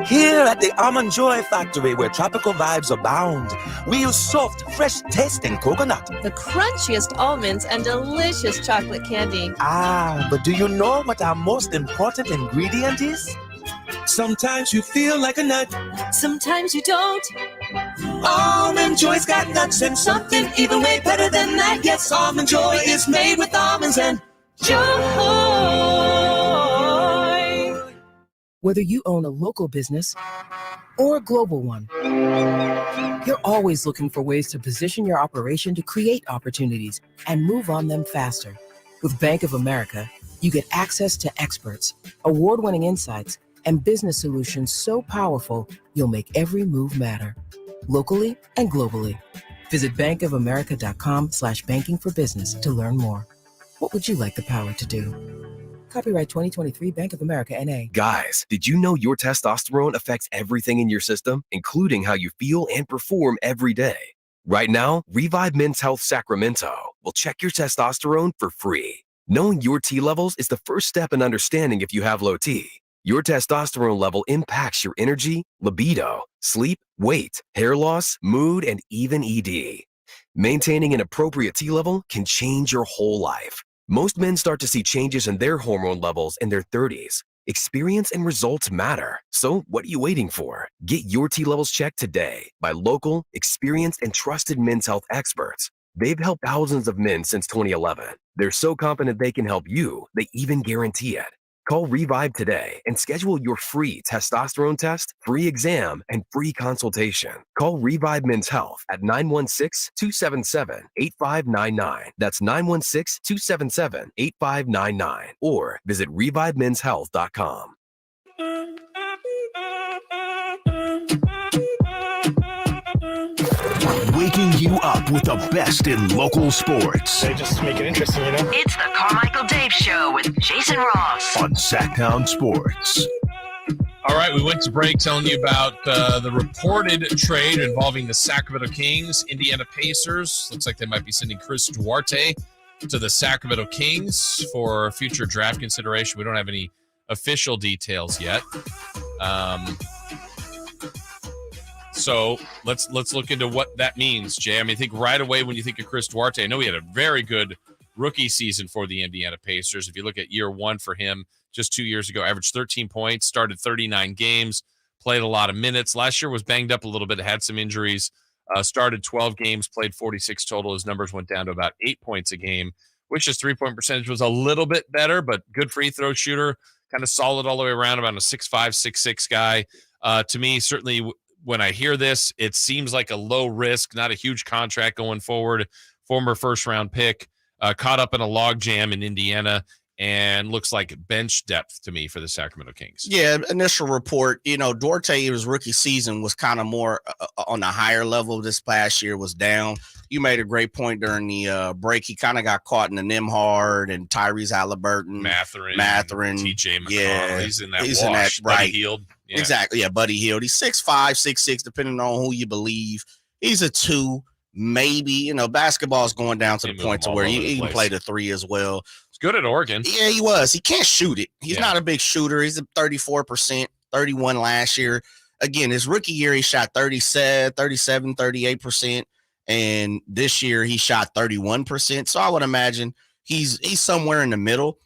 Here at the Almond Joy Factory, where tropical vibes abound, we use soft, fresh tasting coconut. The crunchiest almonds and delicious chocolate candy. Ah, but do you know what our most important ingredient is? Sometimes you feel like a nut. Sometimes you don't. Almond Joy's got nuts and something even way better than that. Yes, Almond Joy is made with almonds and joy. Whether you own a local business or a global one, you're always looking for ways to position your operation to create opportunities and move on them faster. With Bank of America, you get access to experts, award-winning insights, and business solutions so powerful, you'll make every move matter, locally and globally. Visit bankofamerica.com/banking for business to learn more. What would you like the power to do? Copyright 2023 Bank of America, N.A. Guys, did you know your testosterone affects everything in your system, including how you feel and perform every day? Right now, Revive Men's Health Sacramento will check your testosterone for free. Knowing your T levels is the first step in understanding if you have low T. Your testosterone level impacts your energy, libido, sleep, weight, hair loss, mood, and even ED. Maintaining an appropriate T level can change your whole life. Most men start to see changes in their hormone levels in their 30s. Experience and results matter. So what are you waiting for? Get your T levels checked today by local, experienced, and trusted men's health experts. They've helped thousands of men since 2011. They're so confident they can help you, they even guarantee it. Call Revive today and schedule your free testosterone test, free exam, and free consultation. Call Revive Men's Health at 916-277-8599. That's 916-277-8599. Or visit revivemenshealth.com. Waking you up with the best in local sports. They just make it interesting, you know? It's the Carmichael Dave Show with Jason Ross on Sactown Sports. All right, we went to break telling you about the reported trade involving the Sacramento Kings, Indiana Pacers. Looks like they might be sending Chris Duarte to the Sacramento Kings for future draft consideration. We don't have any official details yet. So let's look into what that means, Jay. I mean, I think right away when you think of Chris Duarte, I know he had a very good rookie season for the Indiana Pacers. If you look at year one for him, just 2 years ago, averaged 13 points, started 39 games, played a lot of minutes. Last year was banged up a little bit, had some injuries, started 12 games, played 46 total. His numbers went down to about 8 points a game. Wish his three-point percentage was a little bit better, but good free throw shooter, kind of solid all the way around, about a 6'5", 6'6" guy. To me, certainly when I hear this, it seems like a low risk, not a huge contract going forward. Former first-round pick, caught up in a logjam in Indiana, and looks like bench depth to me for the Sacramento Kings. Yeah, initial report, Duarte, his rookie season was kind of more on the higher level. This past year was down. You made a great point during the break. He kind of got caught in the Nimhard and Tyrese Halliburton. Mathurin, TJ McConnell. Yeah, He's in that wash. Buddy right. Hield. Yeah. Exactly, yeah, Buddy Hield. He's 6'5", 6'6", depending on who you believe. He's a 2, maybe. Basketball is going down to the point to where he can play the 3 as well. Good at Oregon. Yeah, he was. He can't shoot it. He's not a big shooter. He's at 34%, 31 last year. Again, his rookie year, he shot 37, 38%. And this year, he shot 31%. So I would imagine he's somewhere in the middle.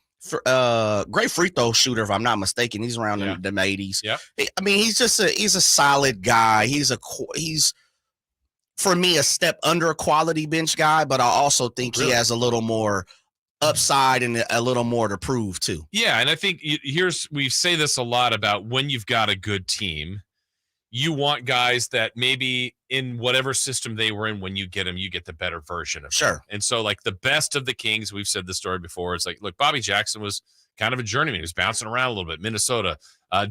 Great free throw shooter, if I'm not mistaken. He's around the 80s. Yeah. I mean, he's a solid guy. He's for me a step under a quality bench guy, but I also think he has a little more upside and a little more to prove too. Yeah, and I think we say this a lot about when you've got a good team, you want guys that maybe in whatever system they were in, when you get them, you get the better version of them. Sure. And so like the best of the Kings, we've said the story before, it's like, look, Bobby Jackson was kind of a journeyman. He was bouncing around a little bit. Minnesota,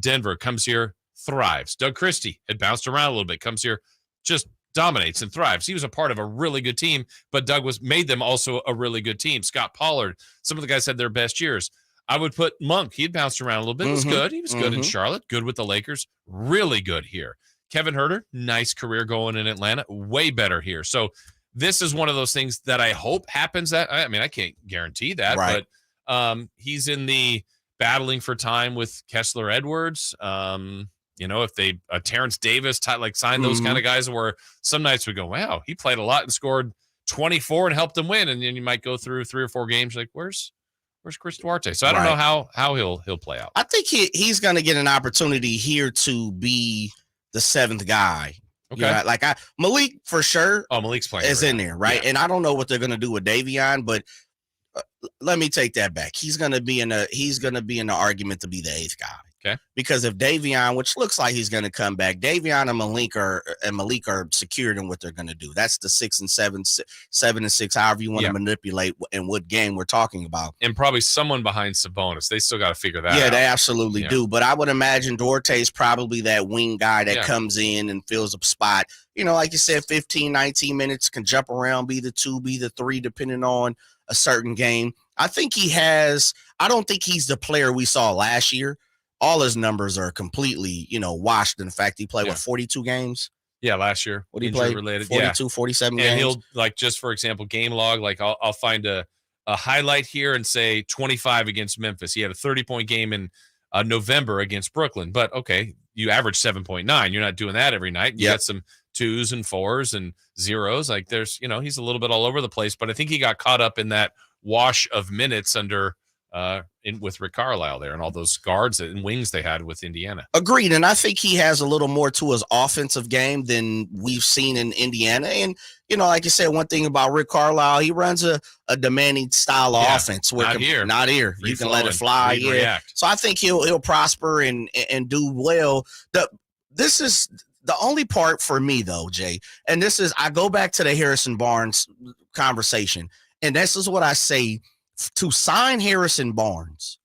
Denver, comes here, thrives. Doug Christie had bounced around a little bit, comes here, just dominates and thrives. He was a part of a really good team, but Doug made them also a really good team. Scott Pollard, some of the guys had their best years. I would put Monk. He'd bounced around a little bit. He was good. He was good in Charlotte, good with the Lakers, really good here. Kevin Huerter, nice career going in Atlanta, way better here. So this is one of those things that I hope happens. I can't guarantee that, right. But he's in the battling for time with Kessler Edwards. If they Terrence Davis sign those kind of guys where some nights we go, wow, he played a lot and scored 24 and helped them win, and then you might go through 3 or 4 games like where's Chris Duarte? So I don't know how he'll play out. I think he's going to get an opportunity here to be the 7th guy. Okay, Malik for sure. Oh, Malik's playing is in there, right? Yeah. And I don't know what they're going to do with Davion, but let me take that back. He's going to be in the argument to be the 8th guy. Okay. Because if Davion, which looks like he's going to come back, Davion and Malik are secured in what they're going to do. That's the 6 and 7, 7 and 6, however you want to manipulate and what game we're talking about. And probably someone behind Sabonis. They still got to figure that out. Yeah, they absolutely do. But I would imagine Duarte's probably that wing guy that comes in and fills a spot. Like you said, 15, 19 minutes, can jump around, be the 2, be the 3, depending on a certain game. I don't think he's the player we saw last year. All his numbers are completely, washed in the fact he played, 42 games? Yeah, last year. What he played? Related. 42, 47 games. And he'll, just for example, game log, I'll find a highlight here and say 25 against Memphis. He had a 30-point game in November against Brooklyn. But, okay, you average 7.9. You're not doing that every night. You got some 2s and 4s and 0s. There's, he's a little bit all over the place. But I think he got caught up in that wash of minutes under with Rick Carlisle there and all those guards and wings they had with Indiana. Agreed. And I think he has a little more to his offensive game than we've seen in Indiana. And, like you said, one thing about Rick Carlisle, he runs a demanding style of offense. Not here. You can let it fly. React. So I think he'll prosper and do well. This is the only part for me, though, Jay. And I go back to the Harrison Barnes conversation. And this is what I say. To sign Harrison Barnes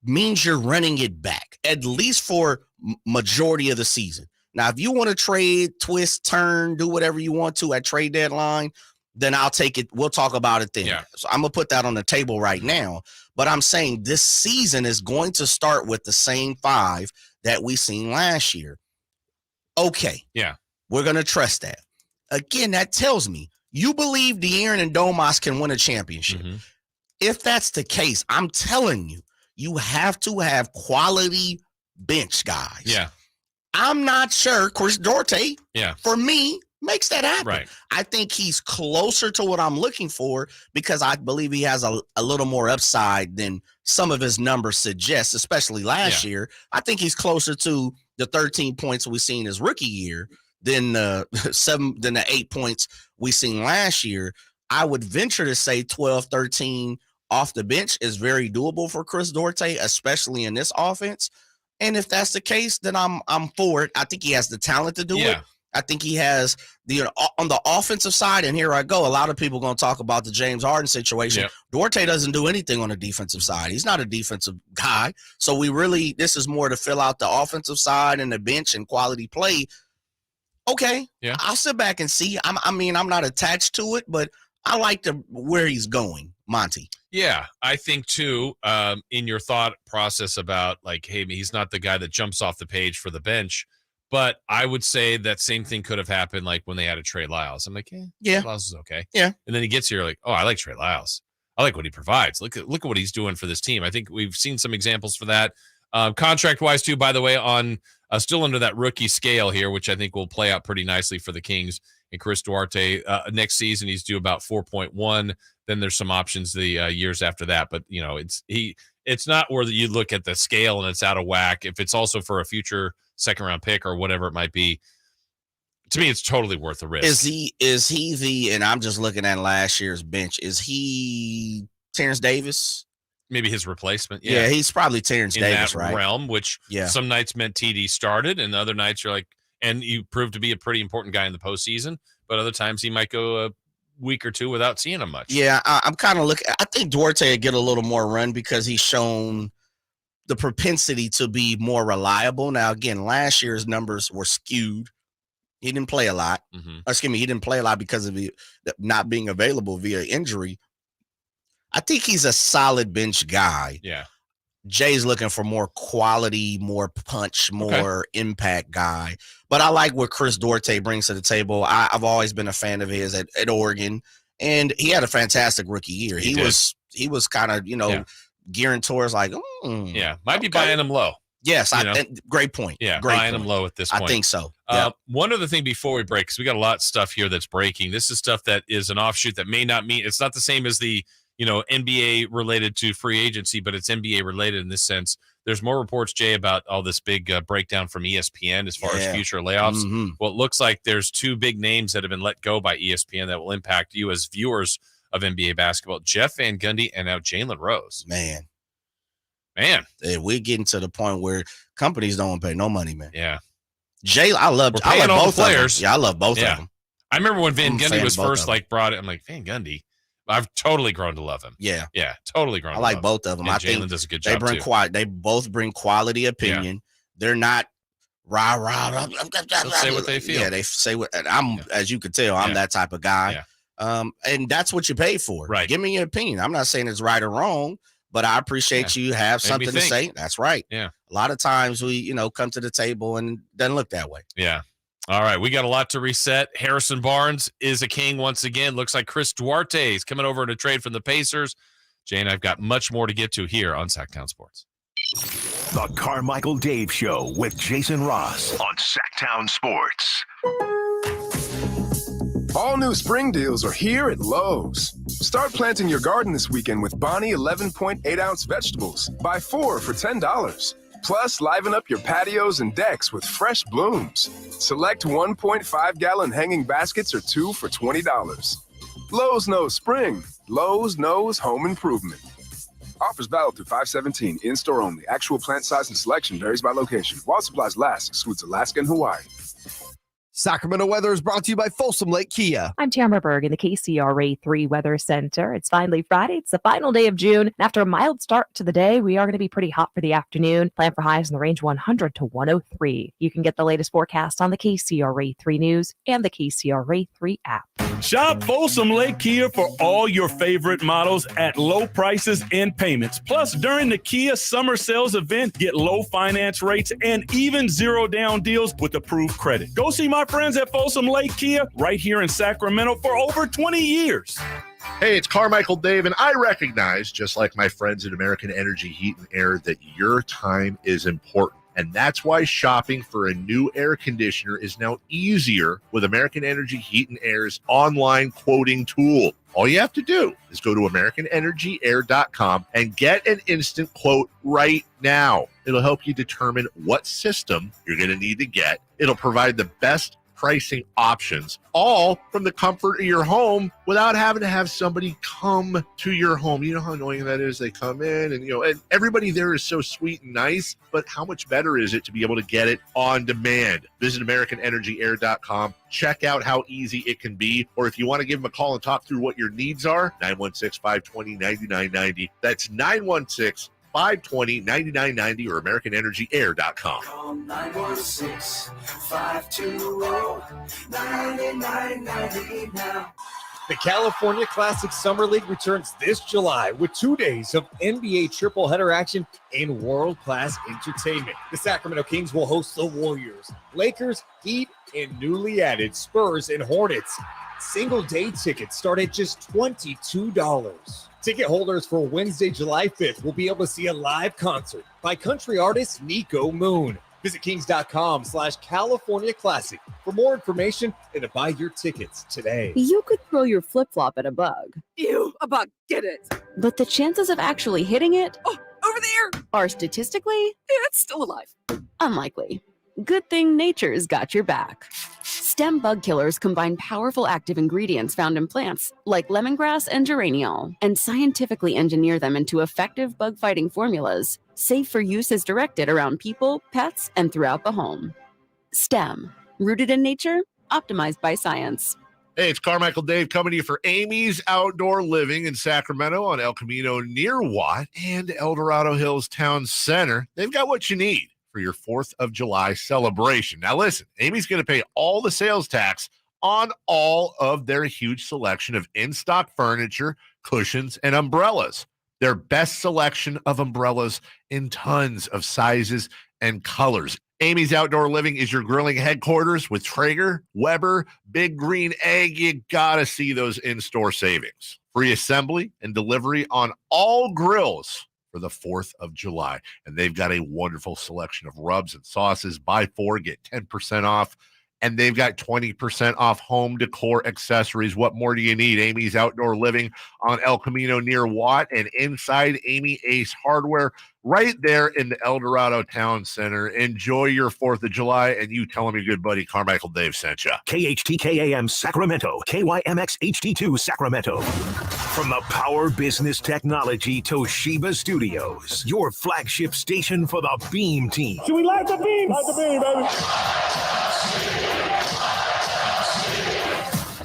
means you're running it back, at least for majority of the season. Now, if you want to trade, twist, turn, do whatever you want to at trade deadline, then I'll take it. We'll talk about it then. Yeah. So I'm going to put that on the table right now. But I'm saying this season is going to start with the same 5 that we seen last year. Okay. Yeah. We're going to trust that. Again, that tells me you believe De'Aaron and Domas can win a championship. Mm-hmm. If that's the case, I'm telling you, you have to have quality bench guys. Yeah. I'm not sure Chris Duarte, for me, makes that happen. Right. I think he's closer to what I'm looking for because I believe he has a little more upside than some of his numbers suggest, especially last year. I think he's closer to the 13 points we seen his rookie year than the 8 points we seen last year. I would venture to say 12, 13 off the bench is very doable for Chris Duarte, especially in this offense. And if that's the case, then I'm for it. I think he has the talent to do it. I think he has on the offensive side, and here I go. A lot of people are going to talk about the James Harden situation. Duarte doesn't do anything on the defensive side. He's not a defensive guy. So this is more to fill out the offensive side and the bench and quality play. Okay. Yeah. I'll sit back and see. I'm not attached to it, but I like where he's going, Monty. Yeah, I think too, in your thought process about hey, he's not the guy that jumps off the page for the bench, but I would say that same thing could have happened when they had Trey Lyles. I'm like, Trey Lyles is okay. Yeah. And then he gets here oh, I like Trey Lyles. I like what he provides. Look at what he's doing for this team. I think we've seen some examples for that. Contract-wise too, by the way, on still under that rookie scale here, which I think will play out pretty nicely for the Kings. And Chris Duarte, next season, he's due about 4.1. Then there's some options the years after that. But, it's not where you look at the scale and it's out of whack. If it's also for a future second-round pick or whatever it might be, to me, it's totally worth the risk. Is he and I'm just looking at last year's bench, is he Terrence Davis? Maybe his replacement. Yeah, he's probably Terrence Davis, right? Realm, which some nights meant TD started and other nights you're and you proved to be a pretty important guy in the postseason, but other times he might go week or two without seeing him much. Yeah, I'm kind of looking. I think Duarte would get a little more run because he's shown the propensity to be more reliable. Now, again, last year's numbers were skewed. He didn't play a lot. Excuse me, he didn't play a lot because of not being available via injury. I think he's a solid bench guy. Yeah. Jay's looking for more quality, more punch, more impact guy. But I like what Chris Duarte brings to the table. I've always been a fan of his at Oregon, and he had a fantastic rookie year. He was kind of, gearing towards like, might be buying him low. Yes, great point. Yeah, great buying point. him low at this point. I think so. One other thing before we break, because we got a lot of stuff here that's breaking. This is stuff that is an offshoot that may not mean it's not the same as the NBA related to free agency, but it's NBA related in this sense. There's more reports, Jay, about all this big breakdown from ESPN as far as future layoffs. Well, it looks like there's two big names that have been let go by ESPN that will impact you as viewers of NBA basketball: Jeff Van Gundy and now Jalen Rose. Man, we're getting to the point where companies don't want to pay no money, man. Yeah, I like both players. Yeah, I love both of them. I remember when Van Gundy was first brought it. I'm like, Van Gundy. I've totally grown to love him. Yeah, totally grown. I like both of them. And I think Jalen does a good job too. They both bring quality opinion. Yeah. They're not rah. They'll say what they feel. Yeah, they say what. And I'm, as you could tell, I'm that type of guy. Yeah. And that's what you pay for. Right. Give me your opinion. I'm not saying it's right or wrong, but I appreciate you have something to say. That's right. Yeah. A lot of times we, come to the table and it doesn't look that way. Yeah. All right, we got a lot to reset. Harrison Barnes is a King once again. Looks like Chris Duarte is coming over in a trade from the Pacers. Jay and I've got much more to get to here on Sactown Sports. The Carmichael Dave Show with Jason Ross on Sactown Sports. All new spring deals are here at Lowe's. Start planting your garden this weekend with Bonnie 11.8-ounce vegetables. Buy 4 for $10. Plus, liven up your patios and decks with fresh blooms. Select 1.5-gallon hanging baskets or 2 for $20. Lowe's knows spring. Lowe's knows home improvement. Offers valid through 5/17. In-store only. Actual plant size and selection varies by location. While supplies last, excludes Alaska and Hawaii. Sacramento weather is brought to you by Folsom Lake Kia. I'm Tamara Berg in the KCRA 3 Weather Center. It's finally Friday. It's the final day of June. And after a mild start to the day, we are going to be pretty hot for the afternoon. Plan for highs in the range 100 to 103. You can get the latest forecast on the KCRA 3 News and the KCRA 3 app. Shop Folsom Lake Kia for all your favorite models at low prices and payments. Plus, during the Kia Summer Sales event, get low finance rates and even zero down deals with approved credit. Go see my friends at Folsom Lake Kia right here in Sacramento for over 20 years. Hey, it's Carmichael Dave, and I recognize, just like my friends at American Energy Heat and Air, that your time is important. And that's why shopping for a new air conditioner is now easier with American Energy Heat and Air's online quoting tool. All you have to do is go to AmericanEnergyAir.com and get an instant quote right now. It'll help you determine what system you're going to need to get. It'll provide the best pricing options, all from the comfort of your home without having to have somebody come to your home. You know how annoying that is? They come in and, and everybody there is so sweet and nice, but how much better is it to be able to get it on demand? Visit AmericanEnergyAir.com. Check out how easy it can be. Or if you want to give them a call and talk through what your needs are, 916-520-9990. That's 916-520-9990 or AmericanEnergyAir.com. Call 916-520-9990 now. The California Classic Summer League returns this July with 2 days of NBA triple header action and world-class entertainment. The Sacramento Kings will host the Warriors, Lakers, Heat, and newly added Spurs and Hornets. Single-day tickets start at just $22. Ticket holders for Wednesday, July 5th will be able to see a live concert by country artist Nico Moon. Visit kings.com/California Classic for more information and to buy your tickets today. You could throw your flip-flop at a bug. Ew, a bug, get it. But the chances of actually hitting it over there are statistically, it's still alive. Unlikely. Good thing nature's got your back. Stem bug killers combine powerful active ingredients found in plants like lemongrass and geraniol and scientifically engineer them into effective bug-fighting formulas, safe for use as directed around people, pets, and throughout the home. STEM, rooted in nature, optimized by science. Hey, it's Carmichael Dave coming to you for Amy's Outdoor Living in Sacramento on El Camino near Watt and El Dorado Hills Town Center. They've got what you need for your 4th of July celebration. Now listen, Amy's going to pay all the sales tax on all of their huge selection of in-stock furniture, cushions, and umbrellas. Their best selection of umbrellas in tons of sizes and colors. Amy's Outdoor Living is your grilling headquarters with Traeger, Weber, Big Green Egg. You gotta see those in-store savings. Free assembly and delivery on all grills for the 4th of July. And they've got a wonderful selection of rubs and sauces. Buy 4, get 10% off. And they've got 20% off home decor accessories. What more do you need? Amy's Outdoor Living on El Camino near Watt and inside Amy Ace Hardware right there in the El Dorado Town Center. Enjoy your 4th of July, and you tell them your good buddy Carmichael Dave sent you. KHTKAM Sacramento, KYMX HD2 Sacramento. From the Power Business Technology Toshiba Studios, your flagship station for the Beam Team. Should we light the beam? Light the beam, baby.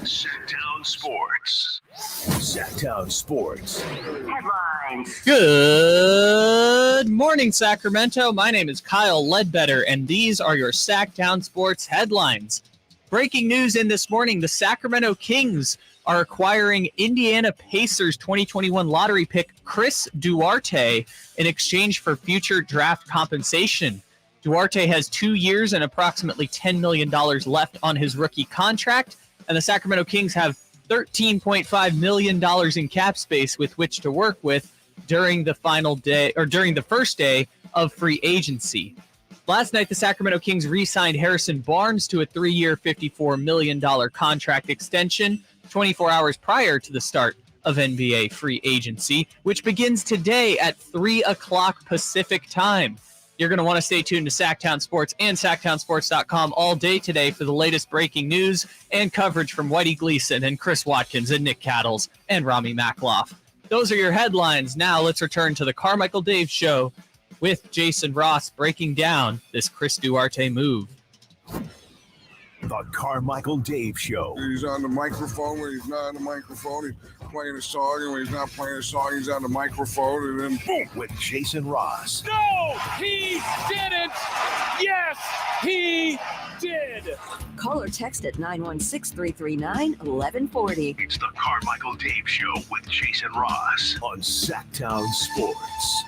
Sactown Sports. Sactown Sports. Headlines. Good morning, Sacramento. My name is Kyle Ledbetter, and these are your Sactown Sports headlines. Breaking news in this morning, the Sacramento Kings are acquiring Indiana Pacers 2021 lottery pick Chris Duarte in exchange for future draft compensation. Duarte has 2 years and approximately $10 million left on his rookie contract, and the Sacramento Kings have $13.5 million in cap space with which to work with during the first day of free agency. Last night, the Sacramento Kings re-signed Harrison Barnes to a 3-year, $54 million contract extension 24 hours prior to the start of NBA free agency, which begins today at 3 o'clock Pacific time. You're going to want to stay tuned to Sactown Sports and SactownSports.com all day today for the latest breaking news and coverage from Whitey Gleason and Chris Watkins and Nick Cattles and Rami Makloff. Those are your headlines. Now let's return to the Carmichael Dave Show with Jason Ross breaking down this Chris Duarte move. The Carmichael Dave Show. He's on the microphone when he's not on the microphone. He's playing a song, and when he's not playing a song, he's on the microphone, and then boom, with Jason Ross. No, he didn't. Yes, he did. Call or text at 916-339-1140. It's the Carmichael Dave Show with Jason Ross on Sactown Sports.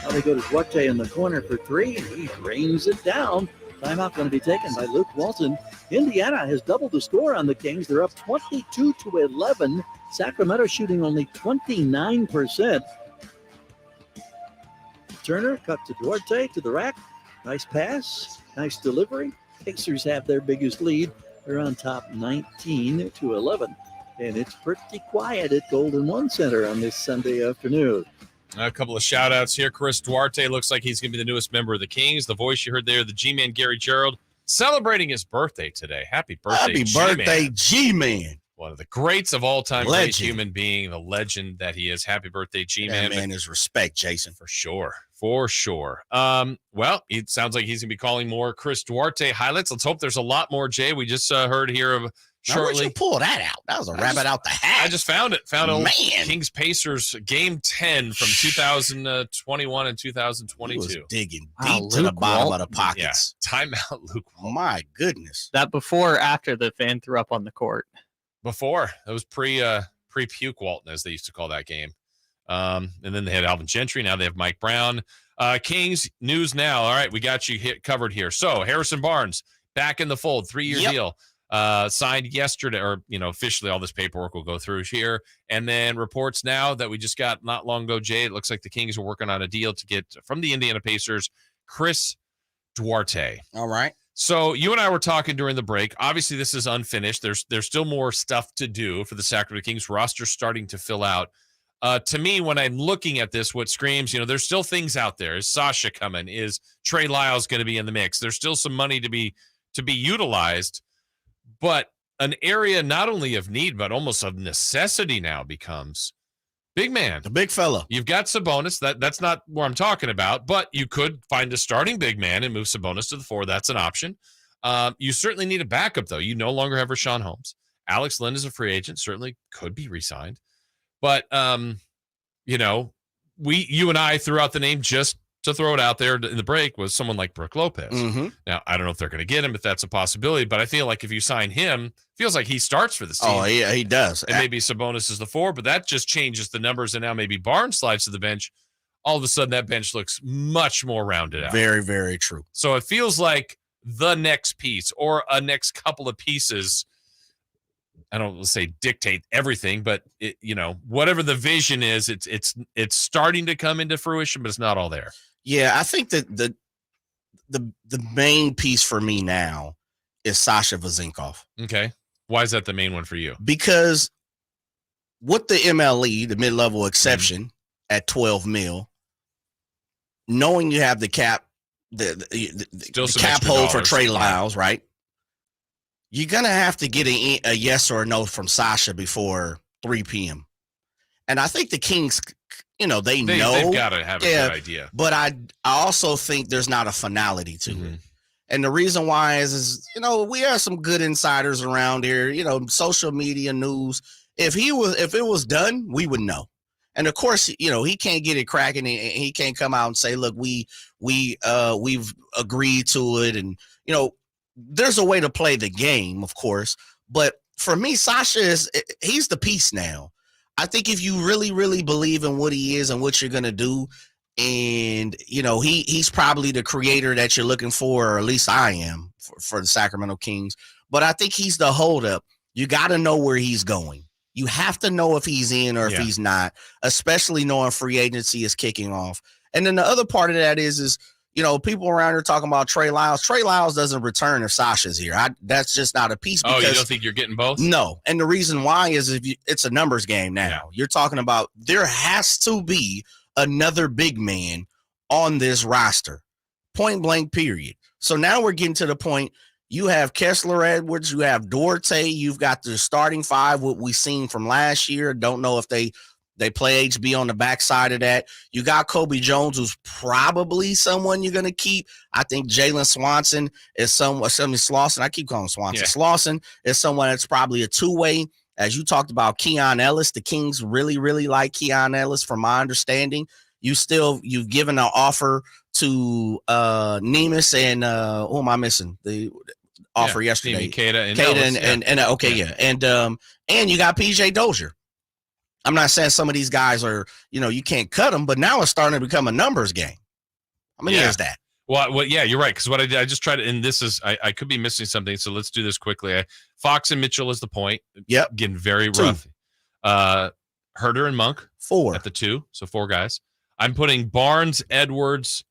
Now they go to Duarte in the corner for 3, and he rains it down. Timeout going to be taken by Luke Walton. Indiana has doubled the score on the Kings. They're up 22-11. Sacramento shooting only 29%. Turner cut to Duarte to the rack. Nice pass. Nice delivery. Pacers have their biggest lead. They're on top 19-11. And it's pretty quiet at Golden One Center on this Sunday afternoon. A couple of shout outs here. Chris Duarte looks like he's going to be the newest member of the Kings. The voice you heard there, the G-Man Gary Gerald, celebrating his birthday today. Happy birthday, birthday, G-Man. One of the greats of all time, Legend. great human being, the legend that he is. Happy birthday, G-Man. That man is respect, Jason. For sure. For sure. Well, it sounds like he's going to be calling more Chris Duarte highlights. Let's hope there's a lot more, Jay. We just heard here of Now, where'd you pull that out? That was a rabbit out the hat. I just found it. Found Man. Kings Pacers game 10 from 2021 and 2022. He was digging deep to the bottom of the pockets. Yeah. Timeout, Luke. My goodness. That before or after the fan threw up on the court? Before. It was pre-puke Walton, as they used to call that game. And then they had Alvin Gentry. Now they have Mike Brown. Kings news now. All right, we got you covered here. So Harrison Barnes back in the fold, 3-year deal. Signed yesterday, or officially all this paperwork will go through here. And then reports now that we just got not long ago, Jay, it looks like the Kings are working on a deal to get from the Indiana Pacers Chris Duarte. All right. So you and I were talking during the break. Obviously, this is unfinished. There's still more stuff to do for the Sacramento Kings roster starting to fill out. To me, when I'm looking at this, what screams, there's still things out there. Is Sasha coming? Is Trey Lyles going to be in the mix? There's still some money to be utilized. But an area not only of need, but almost of necessity now becomes big man. The big fella. You've got Sabonis. That's not where I'm talking about, but you could find a starting big man and move Sabonis to the 4. That's an option. You certainly need a backup, though. You no longer have Rashawn Holmes. Alex Len is a free agent, certainly could be re-signed. But, you and I threw out the name just to throw it out there in the break was someone like Brooke Lopez. Mm-hmm. Now, I don't know if they're going to get him, if that's a possibility, but I feel like if you sign him, feels like he starts for this team. Oh, yeah, he does. And maybe Sabonis is the 4, but that just changes the numbers, and now maybe Barnes slides to the bench. All of a sudden, that bench looks much more rounded out. Very, very true. So it feels like the next piece or a next couple of pieces, I don't say dictate everything, but whatever the vision is, it's starting to come into fruition, but it's not all there. Yeah, I think that the main piece for me now is Sasha Vezenkov. Okay. Why is that the main one for you? Because with the MLE, the mid-level exception at $12 million, knowing you have the cap, the cap hold for Trey Lyles, right? You're going to have to get a yes or a no from Sasha before 3 p.m. And I think the Kings, they know. They've got to have a good idea. But I also think there's not a finality to it. And the reason why is we have some good insiders around here, social media news. If it was done, we would know. And of course, he can't get it cracking. He can't come out and say, "Look, we've agreed to it." And there's a way to play the game, of course. But for me, Sasha he's the piece now. I think if you really, really believe in what he is and what you're gonna do, and he's probably the creator that you're looking for, or at least I am for the Sacramento Kings. But I think he's the holdup. You got to know where he's going. You have to know if he's in or if he's not, especially knowing free agency is kicking off. And then the other part of that is people around here talking about Trey Lyles. Trey Lyles doesn't return if Sasha's here. That's just not a piece. Oh, you don't think you're getting both? No. And the reason why is it's a numbers game now. Yeah. You're talking about there has to be another big man on this roster. Point blank, period. So now we're getting to the point. You have Kessler Edwards, you have Duarte, you've got the starting 5, what we've seen from last year. Don't know if they play HB on the backside of that. You got Kobe Jones, who's probably someone you're going to keep. I think Jalen Slauson is Slauson. I keep calling him Swanson. Yeah. Slauson is someone that's probably a two-way. As you talked about Keon Ellis, the Kings really, really like Keon Ellis, from my understanding. You've given an offer to Nemus and who am I missing? The offer yesterday. Kata and you got PJ Dozier. I'm not saying some of these guys are, you can't cut them, but now it's starting to become a numbers game. How many is that? Well, yeah, you're right. Because what I did, I just tried to, and this is, I could be missing something. So let's do this quickly. Fox and Mitchell is the point. Yep. Getting very 2. rough. Herder and Monk 4 at the 2. So 4 guys. I'm putting Barnes, Edwards,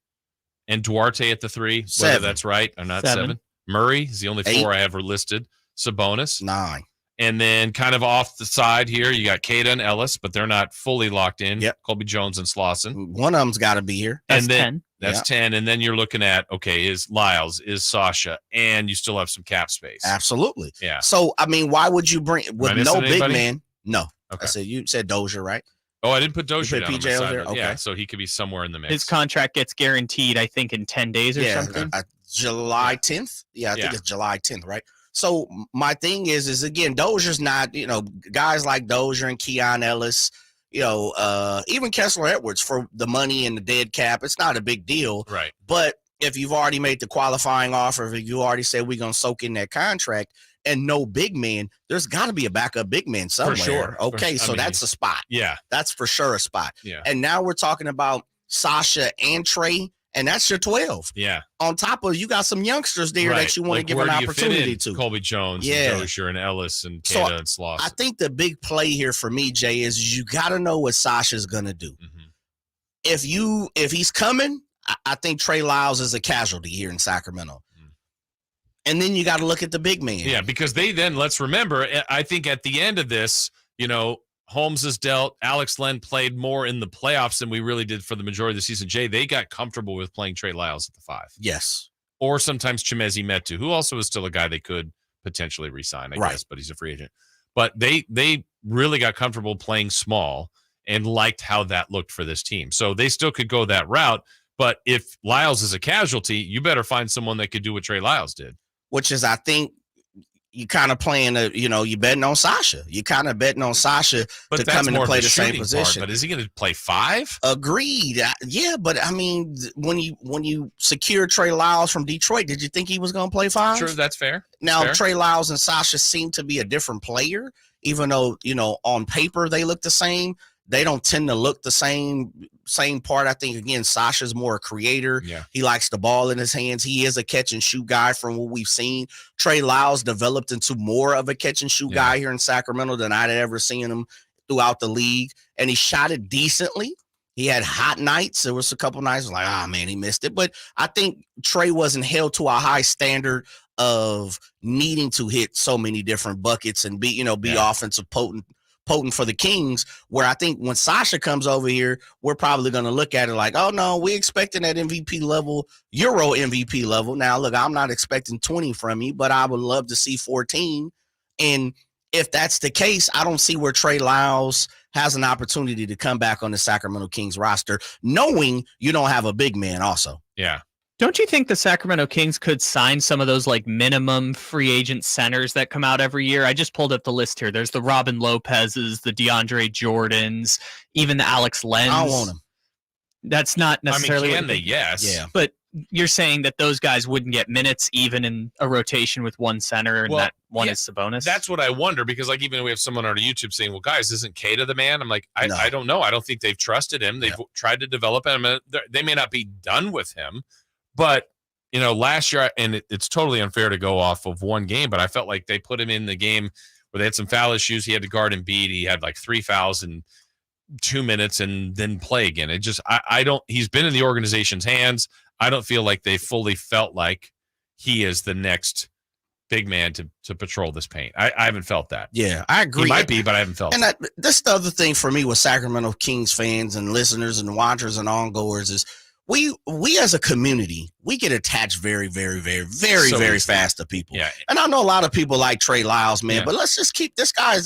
and Duarte at the 3. 7. Whether that's right or not. 7. Murray is the only 8. 4 I ever listed. Sabonis 9. And then kind of off the side here, you got Kata and Ellis, but they're not fully locked in. Yep. Colby Jones and Slauson. One of them's got to be here. That's 10. That's 10. And then you're looking at, is Lyles, is Sasha, and you still have some cap space. Absolutely. Yeah. So, why would you bring with no big man? No. Okay. I said, you said Dozier, right? Oh, I didn't put Dozier down on the side. Okay. Yeah, so he could be somewhere in the mix. His contract gets guaranteed, I think, in 10 days or something. July 10th. Yeah, I think it's July 10th, right? So my thing is again, Dozier's not, guys like Dozier and Keon Ellis, even Kessler Edwards for the money and the dead cap, it's not a big deal. Right. But if you've already made the qualifying offer, if you already said we're going to soak in that contract and no big man, there's got to be a backup big man somewhere. For sure. Okay, that's a spot. Yeah. That's for sure a spot. Yeah. And now we're talking about Sasha and Trey, and that's your 12. Yeah. On top of, you got some youngsters there that you want to give an opportunity to. Colby Jones, and Dozier, and Ellis, and Kata, and Slauson. I think the big play here for me, Jay, is you got to know what Sasha's going to do. Mm-hmm. If he's coming, I think Trey Lyles is a casualty here in Sacramento. And then you got to look at the big man. Yeah, because let's remember, I think at the end of this, Holmes is dealt. Alex Len played more in the playoffs than we really did for the majority of the season. Jay, they got comfortable with playing Trey Lyles at the 5. Yes. Or sometimes Chimezi Metu, who also is still a guy they could potentially re-sign, I guess, but he's a free agent. But they really got comfortable playing small and liked how that looked for this team. So they still could go that route. But if Lyles is a casualty, you better find someone that could do what Trey Lyles did. which is, I think, you kind of playing you betting on Sasha. You kind of betting on Sasha to come in and play the same position. But is he going to play 5? Agreed. Yeah, but I mean, when you secure Trey Lyles from Detroit, did you think he was going to play 5? Sure, that's fair. Now, Trey Lyles and Sasha seem to be a different player, even though, on paper they look the same. They don't tend to look the same part. I think, again, Sasha's more a creator. Yeah. He likes the ball in his hands. He is a catch and shoot guy from what we've seen. Trey Lyles developed into more of a catch and shoot guy here in Sacramento than I'd ever seen him throughout the league. And he shot it decently. He had hot nights. There was a couple nights like, man, he missed it. But I think Trey wasn't held to a high standard of needing to hit so many different buckets and be offensive potent for the Kings, where I think when Sasha comes over here, we're probably going to look at it like, oh, no, we're expecting that MVP level, Euro MVP level. Now, look, I'm not expecting 20 from you, but I would love to see 14. And if that's the case, I don't see where Trey Lyles has an opportunity to come back on the Sacramento Kings roster, knowing you don't have a big man also. Yeah. Don't you think the Sacramento Kings could sign some of those like minimum free agent centers that come out every year? I just pulled up the list here. There's the Robin Lopez's, the DeAndre Jordans, even the Alex Lenz. I don't want him. That's not necessarily. Can they? Yes. Yeah. But you're saying that those guys wouldn't get minutes even in a rotation with one center, and that one is Sabonis? That's what I wonder, because like even we have someone on our YouTube saying, well, guys, isn't Keita the man? I'm like, I don't know. I don't think they've trusted him. They've tried to develop him. They may not be done with him. But, last year, and it's totally unfair to go off of one game, but I felt like they put him in the game where they had some foul issues. He had to guard Embiid. He had like 3 fouls in 2 minutes and then play again. It just, he's been in the organization's hands. I don't feel like they fully felt like he is the next big man to patrol this paint. I haven't felt that. Yeah, I agree. He might be, but I haven't felt it. And that's the other thing for me with Sacramento Kings fans and listeners and watchers and ongoers is, we as a community, we get attached very, very, very, very, very fast to people. Yeah. And I know a lot of people like Trey Lyles, man, but let's just keep this guy.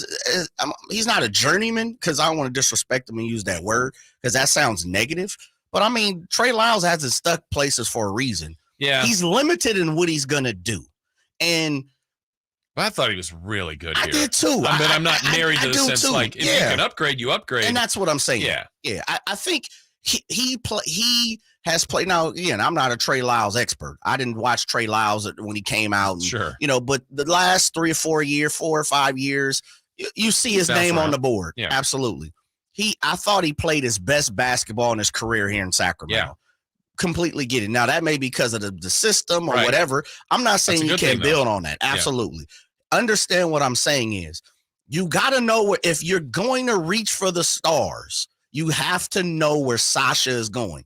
He's not a journeyman, because I don't want to disrespect him and use that word, because that sounds negative. But I mean, Trey Lyles hasn't stuck places for a reason. Yeah. He's limited in what he's going to do. And I thought he was really good here. I did too. But I'm not married to the sense too. like, if you can upgrade, you upgrade. And that's what I'm saying. Yeah. Yeah. I think he has played. Now, again, I'm not a Trey Lyles expert. I didn't watch Trey Lyles when he came out. And, sure. But the last 4 or 5 years, you see his name on the board. Yeah. Absolutely. I thought he played his best basketball in his career here in Sacramento. Yeah. Completely get it. Now, that may be because of the system or whatever. I'm not saying you can't build on that. Absolutely. Yeah. Understand what I'm saying is, you got to know if you're going to reach for the stars, you have to know where Sasha is going.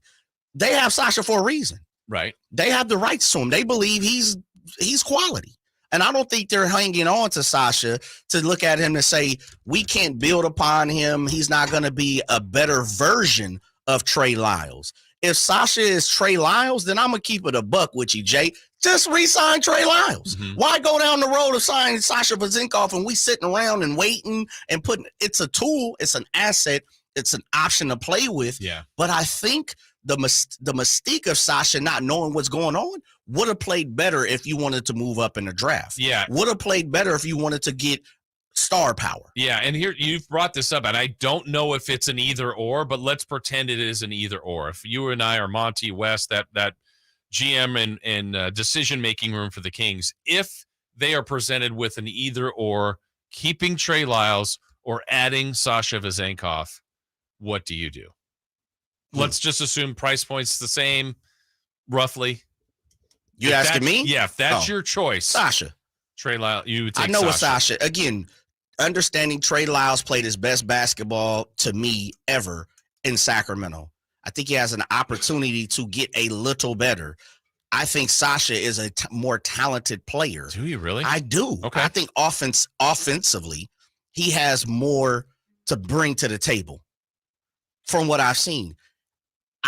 They have Sasha for a reason. Right. They have the rights to him. They believe he's quality. And I don't think they're hanging on to Sasha to look at him and say, we can't build upon him. He's not going to be a better version of Trey Lyles. If Sasha is Trey Lyles, then I'm going to keep it a buck with you, Jay. Just re-sign Trey Lyles. Mm-hmm. Why go down the road of signing Sasha Vezenkov and we sitting around and waiting and it's a tool, it's an asset, it's an option to play with. Yeah. But I think the mystique of Sasha not knowing what's going on would have played better if you wanted to move up in the draft. Yeah. Would have played better if you wanted to get star power. Yeah, and here you've brought this up, and I don't know if it's an either or, but let's pretend it is an either or. If you and I are Monty West, that GM and decision-making room for the Kings, if they are presented with an either or, keeping Trey Lyles or adding Sasha Vezenkov, what do you do? Let's just assume price point's the same, roughly. You asking me? Yeah, if that's your choice. Sasha. Trey Lyles, you would take I know Sasha. with Sasha. Again, understanding Trey Lyles played his best basketball to me ever in Sacramento. I think he has an opportunity to get a little better. I think Sasha is a more talented player. Do you really? I do. Okay. I think offensively, he has more to bring to the table from what I've seen.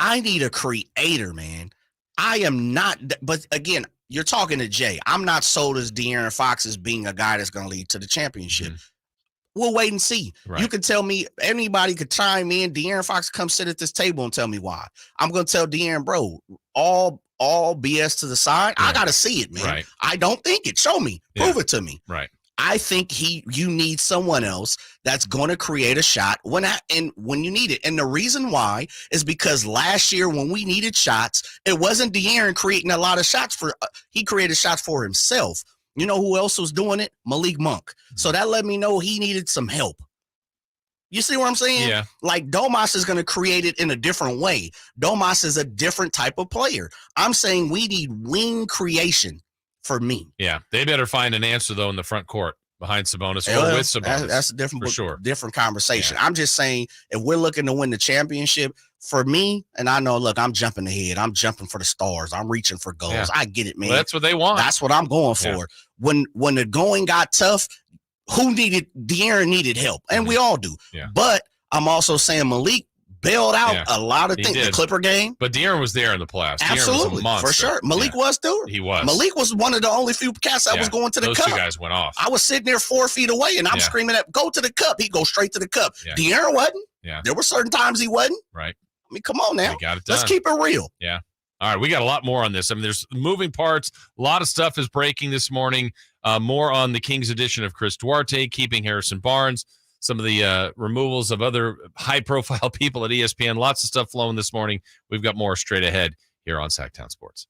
I need a creator, man. I am not, but again, you're talking to Jay. I'm not sold as De'Aaron Fox as being a guy that's going to lead to the championship. Mm-hmm. We'll wait and see. Right. You can tell me, anybody could chime in. De'Aaron Fox come sit at this table and tell me why. I'm going to tell De'Aaron, bro, all all BS to the side, I got to see it, man. Right. I don't think it. Show me. Prove it to me. Right. I think you need someone else that's going to create a shot when you need it. And the reason why is because last year when we needed shots, it wasn't De'Aaron creating a lot of shots he created shots for himself. You know who else was doing it? Malik Monk. So that let me know he needed some help. You see what I'm saying? Yeah. Like Domas is going to create it in a different way. Domas is a different type of player. I'm saying we need wing creation for me. Yeah. They better find an answer, though, in the front court behind Sabonis or with Sabonis. That's a different conversation. Yeah. I'm just saying if we're looking to win the championship, for me, and I know, look, I'm jumping ahead. I'm jumping for the stars. I'm reaching for goals. Yeah. I get it, man. Well, that's what they want. That's what I'm going for. Yeah. When the going got tough, De'Aaron needed help, and we all do. Yeah. But I'm also saying Malik bailed out a lot of things. The Clipper game. But De'Aaron was there in the playoffs. Absolutely, for sure. Malik was too. He was. Malik was one of the only few cats that was going to the cup. Those two guys went off. I was sitting there 4 feet away, and I'm screaming at, go to the cup. He'd go straight to the cup. Yeah. De'Aaron wasn't. Yeah. There were certain times he wasn't. Right. I mean, come on now. Got it done. Let's keep it real. Yeah. All right, we got a lot more on this. I mean, there's moving parts. A lot of stuff is breaking this morning. More on the Kings edition of Chris Duarte, keeping Harrison Barnes, some of the removals of other high-profile people at ESPN. Lots of stuff flowing this morning. We've got more straight ahead here on Sactown Sports.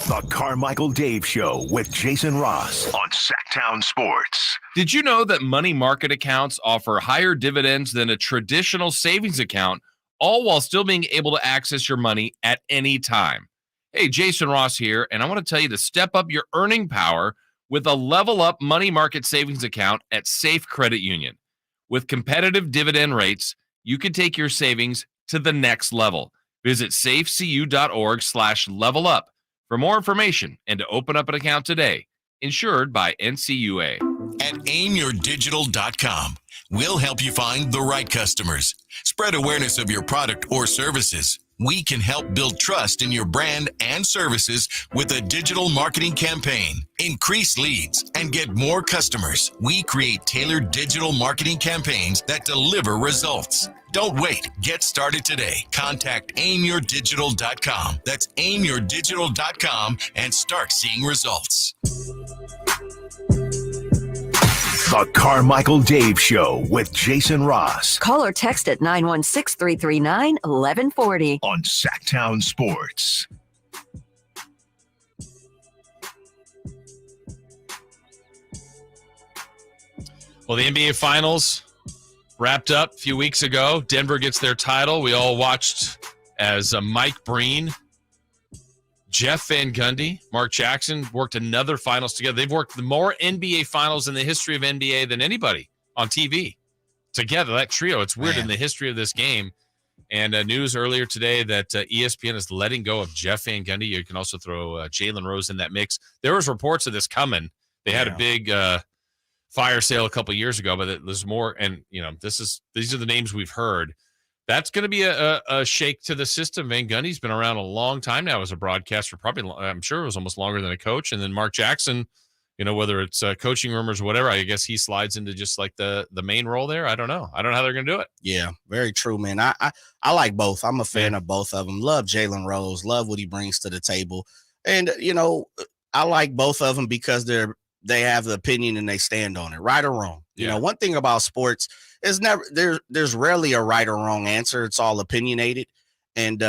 The Carmichael Dave Show with Jason Ross on Sactown Sports. Did you know that money market accounts offer higher dividends than a traditional savings account, all while still being able to access your money at any time? Hey, Jason Ross here, and I want to tell you to step up your earning power with a Level Up money market savings account at Safe Credit Union. With competitive dividend rates, you can take your savings to the next level. Visit safecu.org/levelup for more information and to open up an account today. Insured by NCUA. At aimyourdigital.com, we'll help you find the right customers. Spread awareness of your product or services. We can help build trust in your brand and services with a digital marketing campaign. Increase leads and get more customers. We create tailored digital marketing campaigns that deliver results. Don't wait. Get started today. Contact aimyourdigital.com. That's aimyourdigital.com and start seeing results. The Carmichael Dave Show with Jason Ross. Call or text at 916-339-1140 on Sactown Sports. Well, the NBA Finals wrapped up a few weeks ago. Denver gets their title. We all watched as Mike Breen, Jeff Van Gundy, Mark Jackson worked another finals together. They've worked more NBA finals in the history of NBA than anybody on TV together. That trio, it's weird in the history of this game. And news earlier today that ESPN is letting go of Jeff Van Gundy. You can also throw Jalen Rose in that mix. There was reports of this coming. They had a big fire sale a couple years ago, but there's more. And these are the names we've heard. That's going to be a shake to the system. Van Gundy's been around a long time now as a broadcaster. Probably, I'm sure it was almost longer than a coach. And then Mark Jackson, whether it's coaching rumors or whatever, I guess he slides into just like the main role there. I don't know how they're going to do it. Yeah, very true, man. I like both. I'm a fan of both of them. Love Jalen Rose. Love what he brings to the table. And, I like both of them because they have the opinion and they stand on it, right or wrong. One thing about sports is there's rarely a right or wrong answer. It's all opinionated. And,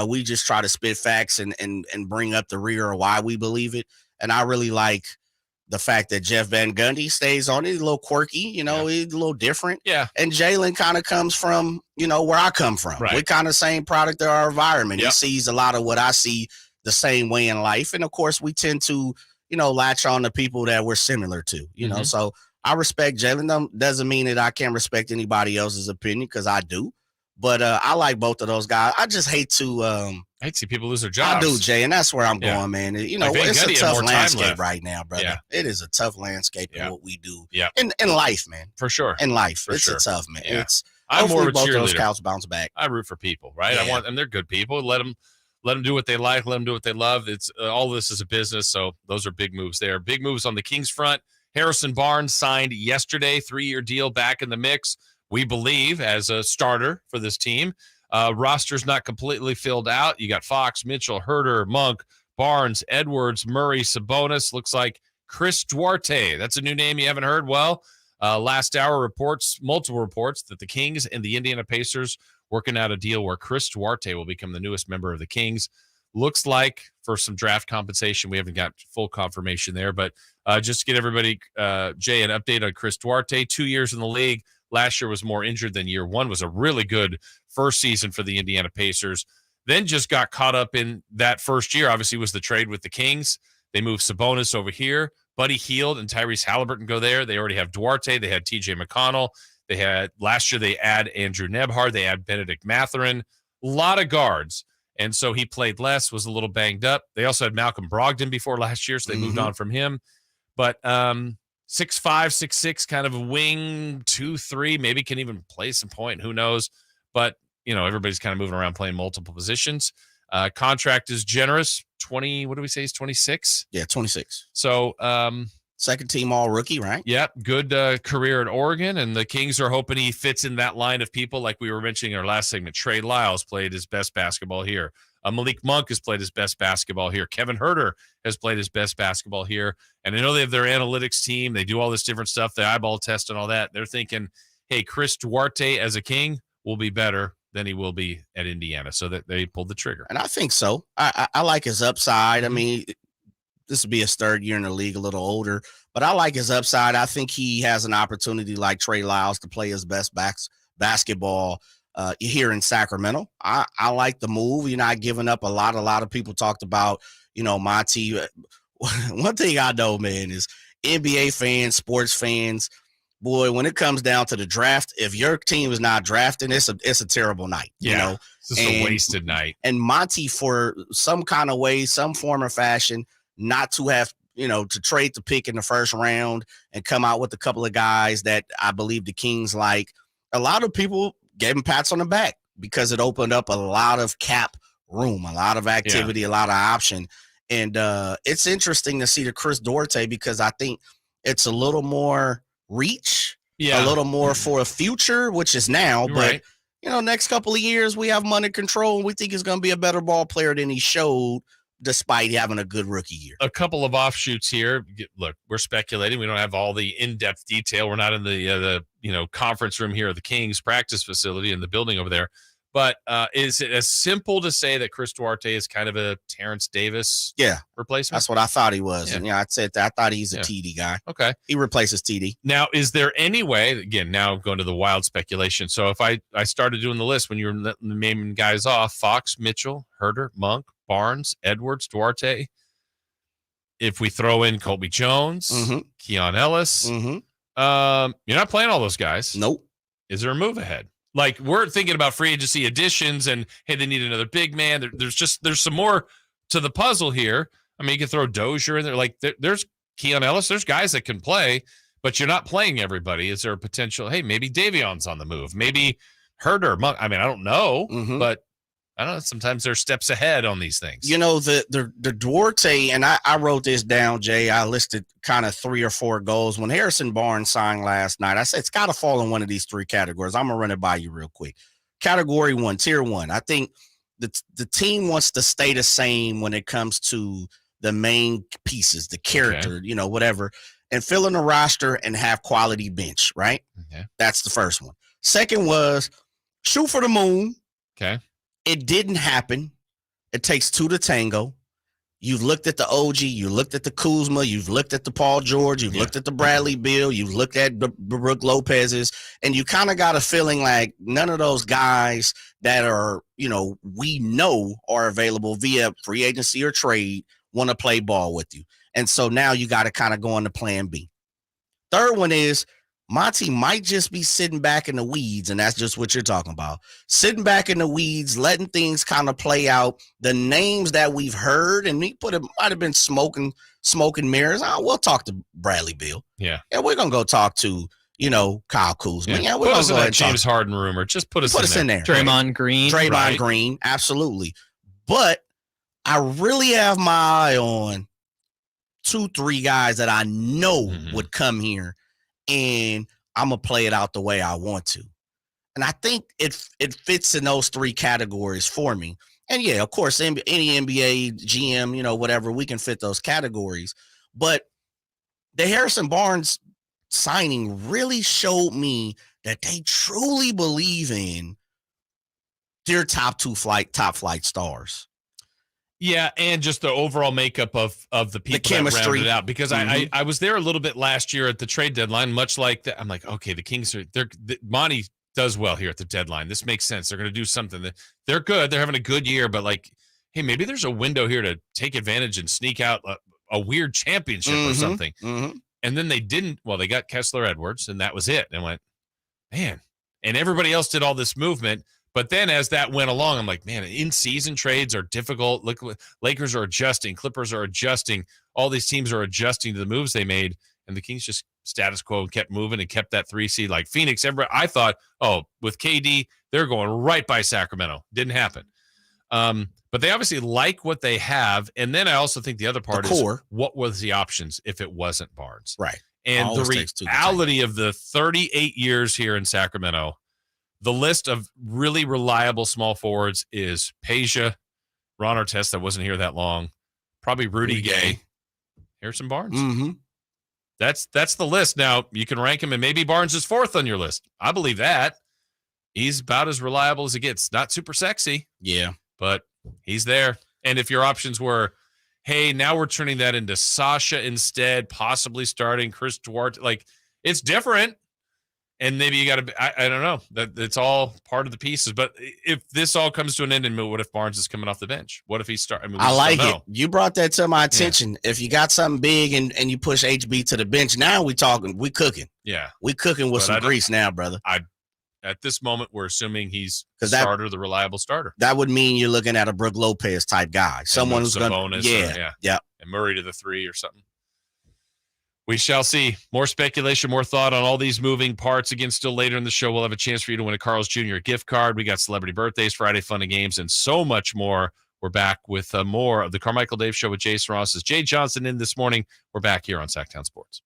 we just try to spit facts and bring up the rear of why we believe it. And I really like the fact that Jeff Van Gundy stays on it. He's a little quirky, he's a little different. Yeah. And Jalen kind of comes from, where I come from. Right. We're kind of same product of our environment. Yep. He sees a lot of what I see the same way in life. And of course we tend to, latch on to people that we're similar to, so I respect Jalen. Doesn't mean that I can't respect anybody else's opinion because I do. But I like both of those guys. I just hate to see people lose their jobs. I do, Jay, and that's where I'm going, man. It's a tough landscape right now, brother. Yeah. It is a tough landscape in what we do. Yeah. In life, man. For sure. In life. It's a tough, man. Yeah. I'm more of a both cheerleader. Those cheerleader. cows bounce back. I root for people, right? Yeah. I want them. They're good people. Let them do what they like. Let them do what they love. It's all this is a business. So those are big moves there. Big moves on the Kings front. Harrison Barnes signed yesterday, 3-year deal back in the mix, we believe, as a starter for this team. Roster's not completely filled out. You got Fox, Mitchell, Herter, Monk, Barnes, Edwards, Murray, Sabonis. Looks like Chris Duarte. That's a new name you haven't heard. Well, last hour multiple reports that the Kings and the Indiana Pacers working out a deal where Chris Duarte will become the newest member of the Kings. Looks like for some draft compensation. We haven't got full confirmation there, but just to get everybody, Jay, an update on Chris Duarte. 2 years in the league. Last year was more injured than year one. Was a really good first season for the Indiana Pacers. Then just got caught up in that first year. Obviously, was the trade with the Kings. They moved Sabonis over here. Buddy Hield and Tyrese Halliburton go there. They already have Duarte. They had TJ McConnell. They had last year. They add Andrew Nebhard. They add Benedict Mathurin. A lot of guards. And so he played less, was a little banged up. They also had Malcolm Brogdon before last year, so they moved on from him. But 6'5", 6'6", kind of a wing, 2-3, maybe can even play some point. Who knows? But, everybody's kind of moving around playing multiple positions. Contract is generous. 20, what do we say? He's 26? Yeah, 26. So second team all rookie, right? Yep. Good career at Oregon. And the Kings are hoping he fits in that line of people. Like we were mentioning in our last segment, Trey Lyles played his best basketball here. Malik Monk has played his best basketball here. Kevin Herter has played his best basketball here. And I know they have their analytics team. They do all this different stuff, the eyeball test and all that. They're thinking, hey, Chris Duarte as a King will be better than he will be at Indiana. So that they pulled the trigger. And I think so. I like his upside. I mean, this will be his third year in the league, a little older, but I like his upside. I think he has an opportunity like Trey Lyles to play his best basketball here in Sacramento. I like the move. You're not giving up a lot. A lot of people talked about, Monty. One thing I know, man, is NBA fans, sports fans, boy, when it comes down to the draft, if your team is not drafting, it's a terrible night. Yeah, it's just a wasted night. And Monty, for some kind of way, some form or fashion, not to have, to trade the pick in the first round and come out with a couple of guys that I believe the Kings like. A lot of people gave him pats on the back because it opened up a lot of cap room, a lot of activity, a lot of option. And it's interesting to see the Chris Duarte because I think it's a little more reach, a little more for a future, which is now. You're but, right. Next couple of years, we have him under control, and we think he's going to be a better ball player than he showed despite having a good rookie year. A couple of offshoots here. Look, we're speculating. We don't have all the in-depth detail. We're not in the conference room here at the Kings practice facility in the building over there. But is it as simple to say that Chris Duarte is kind of a Terrence Davis replacement? That's what I thought he was. Yeah. And I said that. I thought he's a TD guy. Okay. He replaces TD. Now, is there any way, again, now going to the wild speculation. So if I started doing the list when you were naming guys off, Fox, Mitchell, Herter, Monk, Barnes, Edwards, Duarte. If we throw in Colby Jones, Keon Ellis, you're not playing all those guys. Nope. Is there a move ahead? Like we're thinking about free agency additions and, hey, they need another big man. There's some more to the puzzle here. I mean, you can throw Dozier in there. Like there's Keon Ellis. There's guys that can play, but you're not playing everybody. Is there a potential? Hey, maybe Davion's on the move. Maybe Herter. I mean, I don't know, but I don't know. Sometimes they're steps ahead on these things. The Duarte, and I wrote this down, Jay. I listed kind of 3 or 4 goals. When Harrison Barnes signed last night, I said it's got to fall in one of these 3 categories. I'm going to run it by you real quick. Category 1, tier 1. I think the team wants to stay the same when it comes to the main pieces, the character, whatever, and fill in the roster and have quality bench, right? Okay. That's the first one. Second was shoot for the moon. Okay. It didn't happen. It takes 2 to tango. You've looked at the OG. You looked at the Kuzma. You've looked at the Paul George. You've looked at the Bradley Beal. You've looked at the Brooke Lopez's. And you kind of got a feeling like none of those guys that are, we know are available via free agency or trade want to play ball with you. And so now you got to kind of go on to plan B. Third one is Monty might just be sitting back in the weeds, and that's just what you're talking about. Sitting back in the weeds, letting things kind of play out. The names that we've heard, and he might have been smoking mirrors. We'll talk to Bradley Beal. Yeah. And we're going to go talk to, Kyle Kuzma. Yeah, we're going to go ahead and James Harden rumor. Just put us in there. Draymond Green. Draymond Green, absolutely. But I really have my eye on 2-3 guys that I know would come here. And I'm going to play it out the way I want to. And I think it fits in those three categories for me. And yeah, of course, any NBA GM, whatever, we can fit those categories. But the Harrison Barnes signing really showed me that they truly believe in their top flight stars. Yeah, and just the overall makeup of the people that rounded it out. Because I was there a little bit last year at the trade deadline, much like that. I'm like, okay, the Kings Monty does well here at the deadline. This makes sense. They're going to do something. They're good. They're having a good year, but like, hey, maybe there's a window here to take advantage and sneak out a weird championship or something. And then they didn't. Well, they got Kessler Edwards, and that was it. And I went, man. And everybody else did all this movement. But then as that went along, I'm like, man, in-season trades are difficult. Look, Lakers are adjusting. Clippers are adjusting. All these teams are adjusting to the moves they made. And the Kings just status quo and kept moving and kept that 3 seed. Like Phoenix, I thought, with KD, they're going right by Sacramento. Didn't happen. But they obviously like what they have. And then I also think the other part is what was the options if it wasn't Barnes? Right. And the reality of the 38 years here in Sacramento, the list of really reliable small forwards is Peja, Ron Artest, that wasn't here that long, probably Rudy Gay, Harrison Barnes. That's the list. Now, you can rank him, and maybe Barnes is fourth on your list. I believe that. He's about as reliable as it gets. Not super sexy. Yeah. But he's there. And if your options were, hey, now we're turning that into Sasha instead, possibly starting Chris Duarte, like, it's different. And maybe you got to, I don't know, that it's all part of the pieces. But if this all comes to an end, and what if Barnes is coming off the bench? What if he starts? I like it. You brought that to my attention. Yeah. If you got something big and you push HB to the bench, now we cooking. Yeah. We cooking with some grease now, brother. At this moment, we're assuming he's the reliable starter. That would mean you're looking at a Brook Lopez type guy. Someone who's going to, yeah. And Murray to the 3 or something. We shall see. More speculation, more thought on all these moving parts. Again, still later in the show, we'll have a chance for you to win a Carl's Jr. gift card. We got celebrity birthdays, Friday fun and games, and so much more. We're back with more of the Carmichael Dave Show with Jason Ross. Is Jay Johnson in this morning? We're back here on Sactown Sports.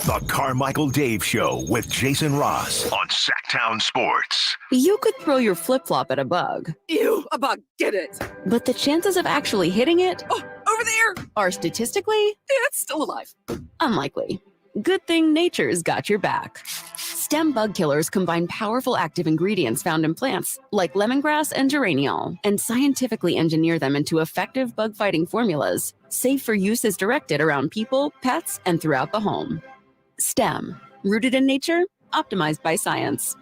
The Carmichael Dave Show with Jason Ross on Sactown Sports. You could throw your flip-flop at a bug. Ew, a bug, get it. But the chances of actually hitting it over there are statistically, it's still alive. Unlikely. Good thing nature's got your back. Stem bug killers combine powerful active ingredients found in plants like lemongrass and geraniol and scientifically engineer them into effective bug-fighting formulas, safe for use as directed around people, pets, and throughout the home. Stem, rooted in nature, optimized by science.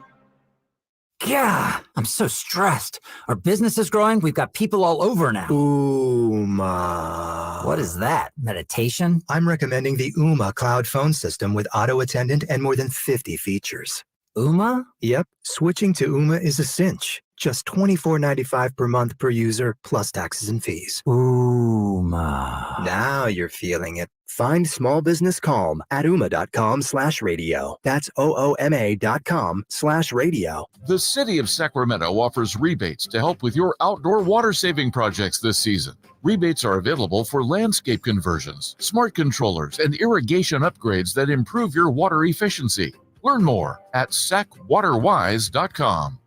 Yeah, I'm so stressed. Our business is growing. We've got people all over now. Ooma. What is that? Meditation? I'm recommending the Ooma cloud phone system with auto attendant and more than 50 features. Ooma? Yep. Switching to Ooma is a cinch. Just $24.95 per month per user, plus taxes and fees. Ooma. Now you're feeling it. Find small business calm at ooma.com/radio. That's OOMA.com/radio. The City of Sacramento offers rebates to help with your outdoor water saving projects this season. Rebates are available for landscape conversions, smart controllers, and irrigation upgrades that improve your water efficiency. Learn more at sacwaterwise.com.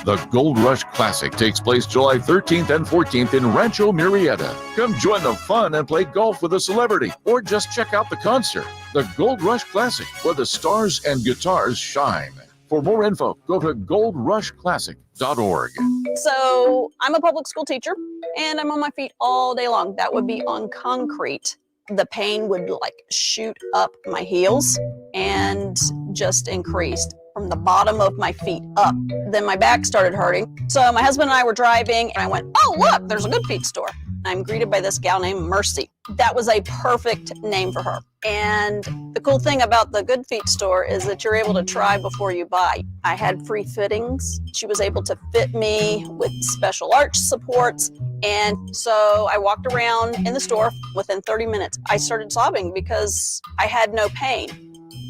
The Gold Rush Classic takes place July 13th and 14th in Rancho Murrieta. Come join the fun and play golf with a celebrity, or just check out the concert. The Gold Rush Classic, where the stars and guitars shine. For more info, go to goldrushclassic.org. So I'm a public school teacher, and I'm on my feet all day long. That would be on concrete. The pain would shoot up my heels and just increased from the bottom of my feet up. Then my back started hurting. So my husband and I were driving, and I went, oh, look, there's a Good Feet store. I'm greeted by this gal named Mercy. That was a perfect name for her. And the cool thing about the Good Feet store is that you're able to try before you buy. I had free fittings. She was able to fit me with special arch supports. And so I walked around in the store. Within 30 minutes, I started sobbing because I had no pain.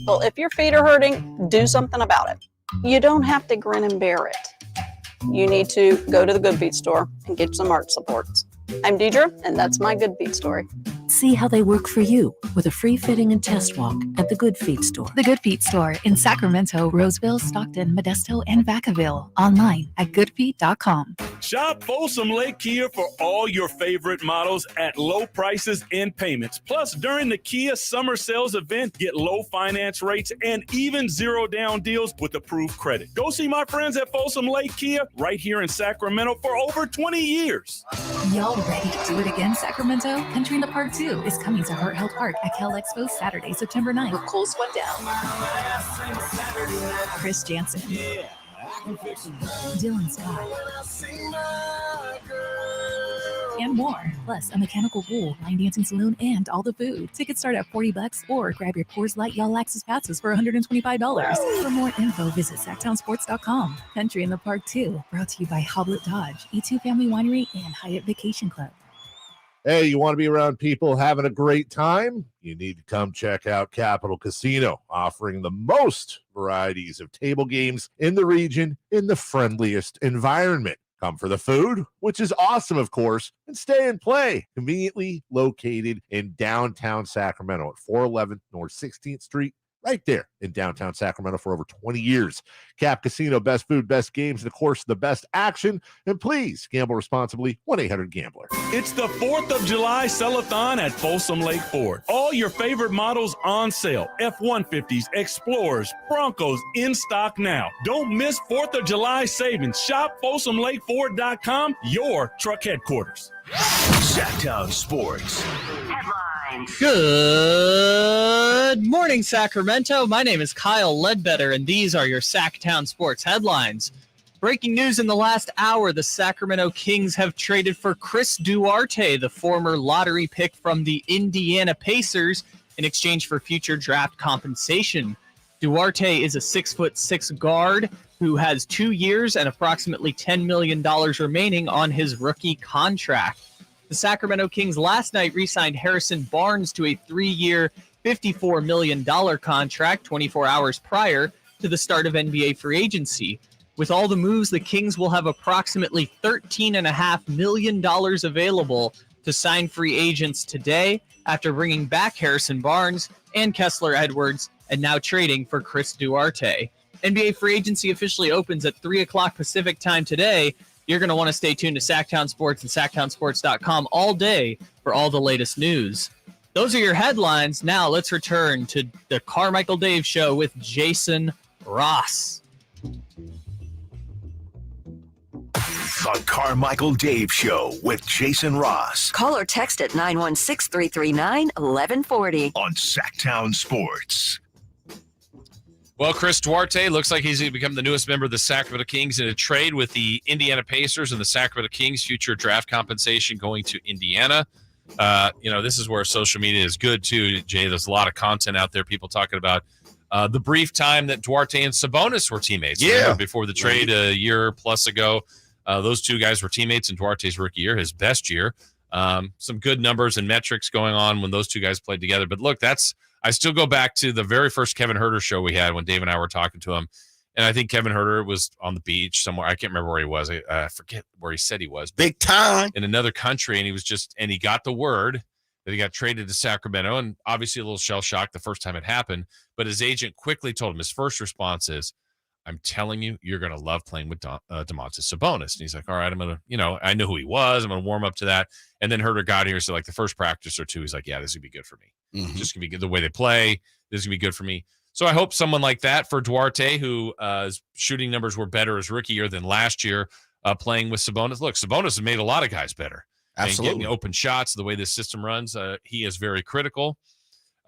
Well, if your feet are hurting, do something about it. You don't have to grin and bear it. You need to go to the Good Feet store and get some arch supports. I'm Deidre, and that's my Good Feet story. Let's see how they work for you with a free fitting and test walk at the Good Feet store. The Good Feet store in Sacramento, Roseville, Stockton, Modesto, and Vacaville. Online at goodfeet.com. Shop Folsom Lake Kia for all your favorite models at low prices and payments. Plus, during the Kia Summer Sales event, get low finance rates and even zero down deals with approved credit. Go see my friends at Folsom Lake Kia right here in Sacramento for over 20 years. Y'all ready to do it again, Sacramento? Country in the Park 2 is coming to Heart Health Park at Cal Expo Saturday, September 9th with Cole Swindell, Chris Jansen, Dylan Scott, and more. Plus, a mechanical bull, line dancing saloon, and all the food. Tickets start at $40 or grab your Coors Light Y'all Access passes for $125. For more info, visit SactownSports.com. Country in the Park 2, brought to you by Hoblet Dodge, E2 Family Winery, and Hyatt Vacation Club. Hey, you want to be around people having a great time? You need to come check out Capital Casino, offering the most varieties of table games in the region in the friendliest environment. Come for the food, which is awesome, of course, and stay and play. Conveniently located in downtown Sacramento at 411 North 16th Street, right there in downtown Sacramento for over 20 years. Cap Casino, best food, best games, and of course, the best action. And please gamble responsibly. 1-800-GAMBLER. It's the 4th of July Sell-a-thon at Folsom Lake Ford. All your favorite models on sale. F-150s, Explorers, Broncos in stock now. Don't miss 4th of July savings. Shop FolsomLakeFord.com, your truck headquarters. Sactown Sports. Good morning, Sacramento. My name is Kyle Ledbetter, and these are your Sactown Sports headlines. Breaking news in the last hour, the Sacramento Kings have traded for Chris Duarte, the former lottery pick from the Indiana Pacers, in exchange for future draft compensation. Duarte is a 6'6" guard who has 2 years and approximately $10 million remaining on his rookie contract. The Sacramento Kings last night re-signed Harrison Barnes to a 3-year, $54 million contract 24 hours prior to the start of NBA free agency. With all the moves, the Kings will have approximately $13.5 million available to sign free agents today after bringing back Harrison Barnes and Kessler Edwards and now trading for Chris Duarte. NBA free agency officially opens at 3 o'clock Pacific time today. You're going to want to stay tuned to Sactown Sports and SactownSports.com all day for all the latest news. Those are your headlines. Now let's return to the Carmichael Dave Show with Jason Ross. The Carmichael Dave Show with Jason Ross. Call or text at 916-339-1140. On Sactown Sports. Well, Chris Duarte looks like he's going to become the newest member of the Sacramento Kings in a trade with the Indiana Pacers and the Sacramento Kings. Future draft compensation going to Indiana. This is where social media is good, too, Jay. There's a lot of content out there, people talking about the brief time that Duarte and Sabonis were teammates. Yeah. Remember, before the trade a year plus ago. Those two guys were teammates in Duarte's rookie year, his best year. Some good numbers and metrics going on when those two guys played together. But look, I still go back to the very first Kevin Huerter show we had when Dave and I were talking to him. And I think Kevin Huerter was on the beach somewhere. I can't remember where he was. I forget where he said he was. Big time. In another country. And he got the word that he got traded to Sacramento. And obviously a little shell shocked the first time it happened. But his agent quickly told him, his first response is, I'm telling you, you're going to love playing with Domantas Sabonis. And he's like, all right, I'm going to, I know who he was. I'm going to warm up to that. And then Huerter got here. So like the first practice or two, he's like, yeah, this is going to be good for me. Mm-hmm. Just going to be good the way they play. This is going to be good for me. So I hope someone like that for Duarte, who his shooting numbers were better his rookie year than last year, playing with Sabonis. Look, Sabonis has made a lot of guys better. Absolutely. And getting open shots, the way this system runs, he is very critical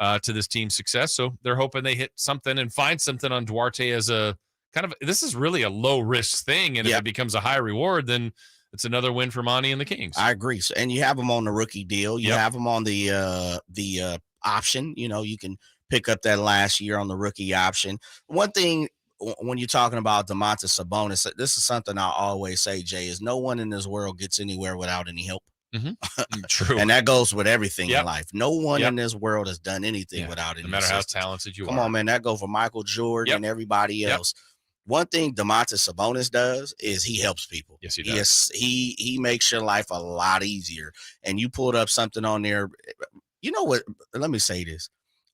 to this team's success. So they're hoping they hit something and find something on Duarte as a kind of, this is really a low risk thing. And if it becomes a high reward, then it's another win for Monty and the Kings. I agree. So, and you have him on the rookie deal. You have him on the option. You can pick up that last year on the rookie option. One thing, when you're talking about Domantas Sabonis, this is something I always say, Jay, is no one in this world gets anywhere without any help. Mm-hmm. True. And that goes with everything in life. No one in this world has done anything without any no matter assistance. how talented you are. Come on, man. That goes for Michael Jordan and everybody else. One thing Domantas Sabonis does is he helps people. Yes, he does. He makes your life a lot easier. And you pulled up something on there. you know what? Let me say this.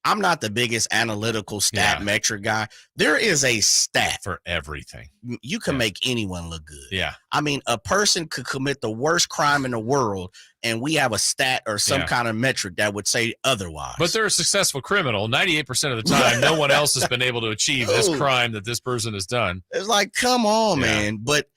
I'm not the biggest analytical stat metric guy. There is a stat for everything. You can make anyone look good. Yeah. I mean, a person could commit the worst crime in the world, and we have a stat or some kind of metric that would say otherwise. But they're a successful criminal. 98% of the time, no one else has been able to achieve this crime that this person has done. It's like, come on, man. But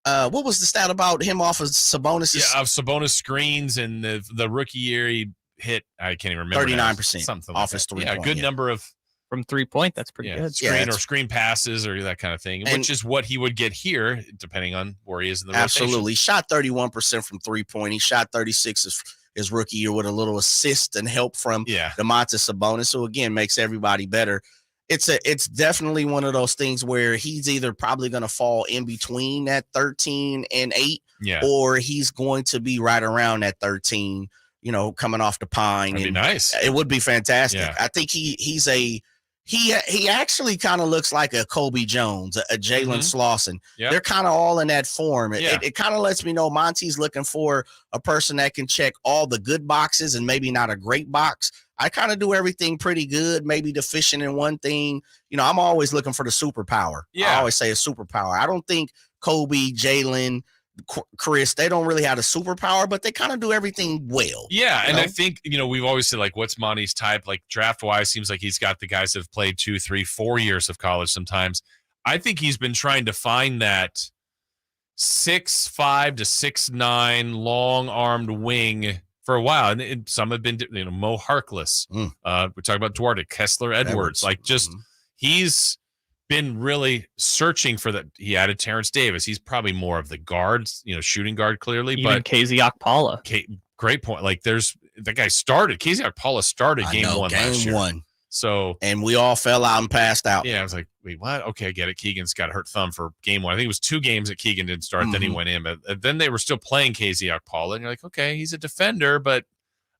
what was the stat about him off of Sabonis? Yeah, of Sabonis screens and the rookie year he hit, I can't even remember. 39% something off like his that. 3 Yeah, point, good number of from 3 point. That's pretty good. Screen passes or that kind of thing, which is what he would get here, depending on where he is in the absolutely. rotation. He shot 31% from 3 point. He shot 36 his rookie year with a little assist and help from Domantas Sabonis. So again, makes everybody better. It's definitely one of those things where he's either probably going to fall in between that 13 and 8, or he's going to be right around that 13. Coming off the pine. That'd be nice. It would be fantastic. Yeah. I think he actually kind of looks like a Kobe Jones, a Jalen Slauson. Yep. They're kind of all in that form. Yeah. It kind of lets me know Monty's looking for a person that can check all the good boxes and maybe not a great box. I kind of do everything pretty good, maybe deficient in one thing. I'm always looking for the superpower. Yeah. I always say a superpower. I don't think Kobe, Jalen, Chris, they don't really have a superpower, but they kind of do everything well. Yeah, and I think, we've always said, like, what's Monty's type? Like, draft-wise, seems like he's got the guys that have played 2, 3, 4 years of college sometimes. I think he's been trying to find that 6'5" to 6'9" long-armed wing for a while. And some have been, Mo Harkless. We talk about Duarte, Kessler Edwards. Like, just he's been really searching for that. He added Terrence Davis. He's probably more of the guards, shooting guard clearly. Even but KZ Okpala. Great point. Like that guy started. KZ Okpala started game one last year. So, and we all fell out and passed out. Yeah, I was like, wait, what? Okay, I get it. Keegan's got a hurt thumb for game one. I think it was 2 games that Keegan didn't start. Then he went in, but then they were still playing KZ Okpala, and you're like, okay, he's a defender, but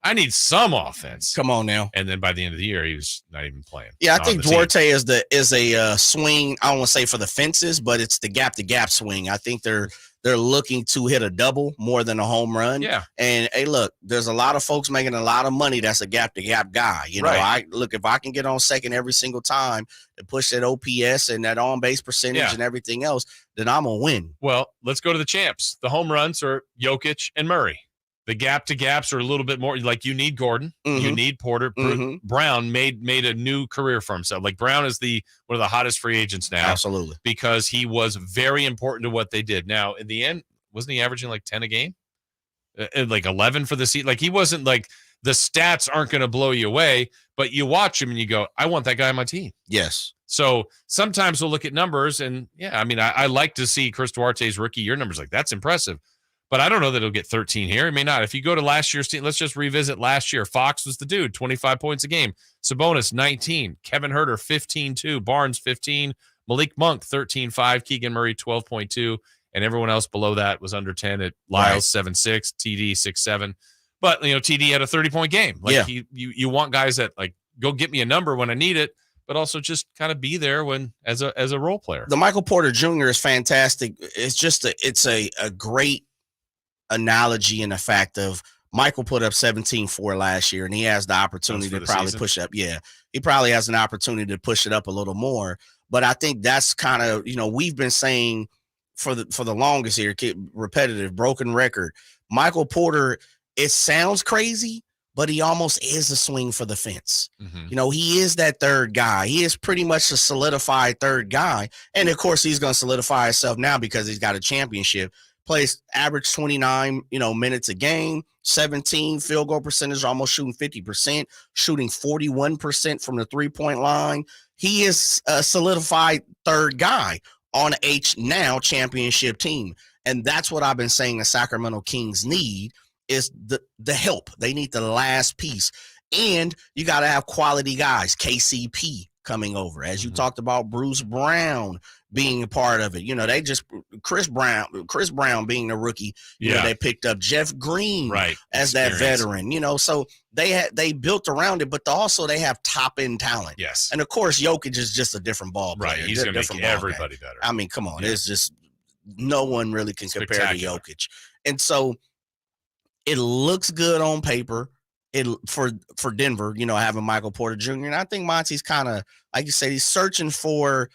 I need some offense. Come on now. And then by the end of the year, he was not even playing. Yeah, I think Duarte is a swing. I don't want to say for the fences, but it's the gap to gap swing. I think they're looking to hit a double more than a home run. Yeah. And hey, look, there's a lot of folks making a lot of money. That's a gap to gap guy. If I can get on second every single time and push that OPS and that on base percentage and everything else, then I'm gonna win. Well, let's go to the champs. The home runs are Jokic and Murray. The gap to gaps are a little bit more like you need Gordon, you need Porter. Brown made a new career for himself. Like Brown is one of the hottest free agents now. Absolutely. Because he was very important to what they did. Now, in the end, wasn't he averaging like 10 a game? Like 11 for the season? Like he wasn't like the stats aren't going to blow you away, but you watch him and you go, I want that guy on my team. Yes. So sometimes we'll look at numbers and I like to see Chris Duarte's rookie year numbers. Like that's impressive. But I don't know that he'll get 13 here. He may not. If you go to last year's team, let's just revisit last year. Fox was the dude, 25 points a game. Sabonis, 19. Kevin Huerter, 15-2. Barnes, 15. Malik Monk, 13-5. Keegan Murray, 12.2. And everyone else below that was under 10 at Lyles, 7-6. TD, 6-7. But, TD had a 30-point game. Like you want guys that, like, go get me a number when I need it, but also just kind of be there when as a role player. The Michael Porter Jr. is fantastic. It's just it's a great analogy in the fact of Michael put up 17-4 last year, and he has the opportunity to probably push up. Yeah, he probably has an opportunity to push it up a little more. But I think that's kind of, we've been saying for the longest here, repetitive, broken record. Michael Porter, it sounds crazy, but he almost is a swing for the fence. He is that third guy. He is pretty much a solidified third guy. And of course, he's going to solidify himself now because he's got a championship. Plays average 29, minutes a game, 17 field goal percentage, almost shooting 50%, shooting 41% from the 3-point line. He is a solidified third guy on now championship team. And that's what I've been saying the Sacramento Kings need is the help. They need the last piece. And you got to have quality guys, KCP coming over. As you talked about Bruce Brown being a part of it. They just Chris Brown being the rookie, they picked up Jeff Green as that veteran, so they built around it, but also they have top end talent. Yes. And of course, Jokic is just a different ball player. Right. He's going to make everybody better. I mean, come on. It's just no one really can compare to Jokic. And so it looks good on paper. for Denver, having Michael Porter Jr. And I think Monty's kind of, like you said, he's searching for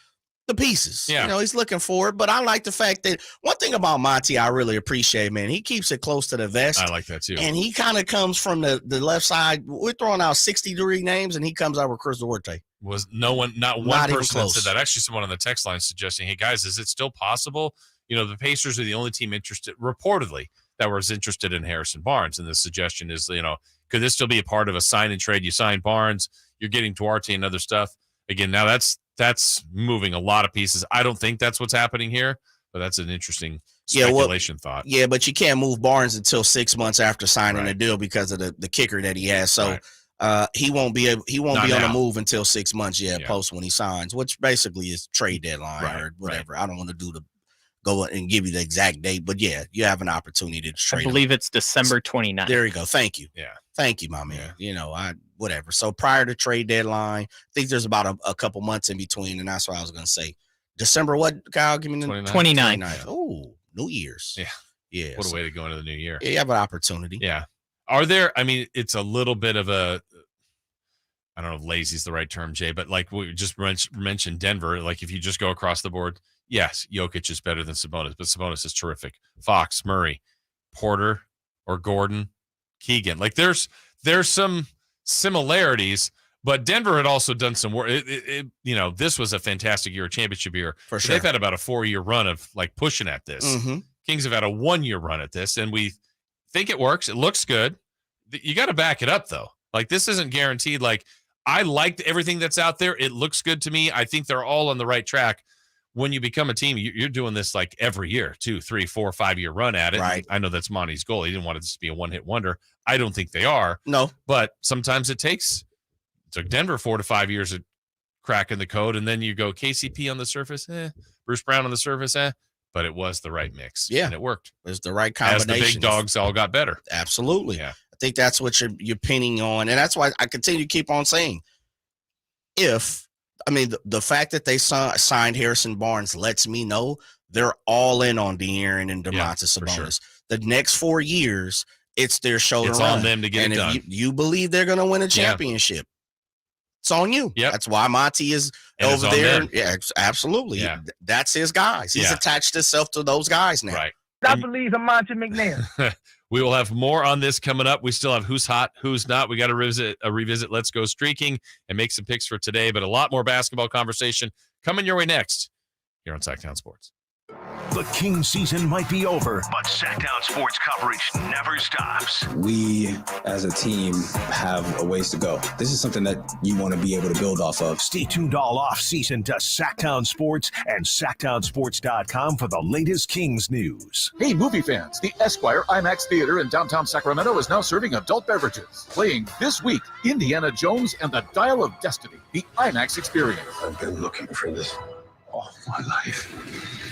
the pieces. Yeah. He's looking for it. But I like the fact that one thing about Monty I really appreciate, man, he keeps it close to the vest. I like that too. And he kind of comes from the left side. We're throwing out 60-degree names, and he comes out with Chris Duarte. Was not one person that said that. Actually, someone on the text line suggesting, hey, guys, is it still possible? The Pacers are the only team reportedly that was interested in Harrison Barnes. And the suggestion is, could this still be a part of a sign and trade? You sign Barnes, you're getting Duarte and other stuff. Again, now that's moving a lot of pieces. I don't think that's what's happening here, but that's an interesting speculation thought. Yeah, but you can't move Barnes until 6 months after signing a deal because of the kicker that he has. So he won't be on the move until 6 months post when he signs, which basically is trade deadline or whatever. I don't want to go and give you the exact date, but you have an opportunity to trade. I believe it's December 29th. There you go. Thank you. Yeah. Thank you, my man. Whatever. So prior to trade deadline, I think there's about a couple months in between, and that's what I was going to say. December what, Kyle? Give me the 29th. Oh, New Year's. Yeah. Yeah. What a way to go into the new year. Yeah, you have an opportunity. Yeah. Are there, it's a little bit of I don't know if lazy is the right term, Jay, but like we just mentioned Denver, like if you just go across the board, yes, Jokic is better than Sabonis, but Sabonis is terrific. Fox, Murray, Porter, or Gordon, Keegan. Like there's some similarities, but Denver had also done some work. This was a fantastic year, a championship year. For sure. They've had about a 4-year run of like pushing at this. Mm-hmm. Kings have had a 1-year run at this, and we think it works. It looks good. You got to back it up, though. Like this isn't guaranteed. Like I liked everything that's out there. It looks good to me. I think they're all on the right track. When you become a team, you're doing this like every year, 2, 3, 4, 5-year run at it. Right. I know that's Monty's goal. He didn't want it to be a one-hit wonder. I don't think they are. No. But sometimes it took Denver 4 to 5 years of cracking the code, and then you go KCP on the surface, Bruce Brown on the surface, but it was the right mix. Yeah. And it worked. It was the right combination. As the big dogs all got better. Absolutely. Yeah. I think that's what you're pinning on, and that's why I continue to keep on saying, the fact that they signed Harrison Barnes lets me know they're all in on De'Aaron and Domantas Sabonis. Sure. The next 4 years, it's their show it's to run. On them to get and it done. If you believe they're going to win a championship, it's on you. Yep. That's why Monty is over there. Yeah, absolutely. Yeah. That's his guys. He's attached himself to those guys now. Right. I believe in Monty McNair. We will have more on this coming up. We still have who's hot, who's not. We got to revisit Let's Go Streaking and make some picks for today, but a lot more basketball conversation coming your way next here on Sactown Sports. The King season might be over, but Sactown Sports coverage never stops. We, as a team, have a ways to go. This is something that you want to be able to build off of. Stay tuned all off-season to Sactown Sports and SactownSports.com for the latest Kings news. Hey, movie fans, the Esquire IMAX Theater in downtown Sacramento is now serving adult beverages. Playing this week, Indiana Jones and the Dial of Destiny, the IMAX experience. I've been looking for this all my life.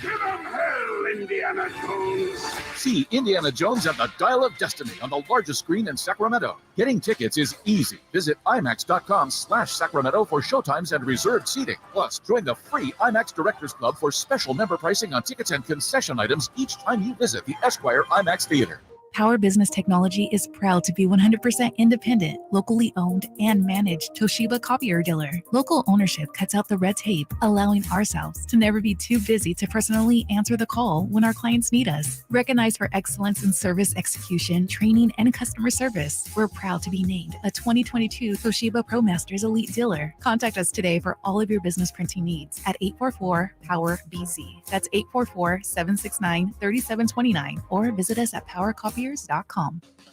Give them hell, Indiana Jones! See Indiana Jones and the Dial of Destiny on the largest screen in Sacramento. Getting tickets is easy. Visit IMAX.com/Sacramento for showtimes and reserved seating. Plus, join the free IMAX Directors Club for special member pricing on tickets and concession items each time you visit the Esquire IMAX Theater. Power Business Technology is proud to be 100% independent, locally owned, and managed Toshiba copier dealer. Local ownership cuts out the red tape, allowing ourselves to never be too busy to personally answer the call when our clients need us. Recognized for excellence in service execution, training, and customer service, we're proud to be named a 2022 Toshiba ProMasters Elite Dealer. Contact us today for all of your business printing needs at 844-POWER-BZ. That's 844-769-3729, or visit us at PowerCopier.com.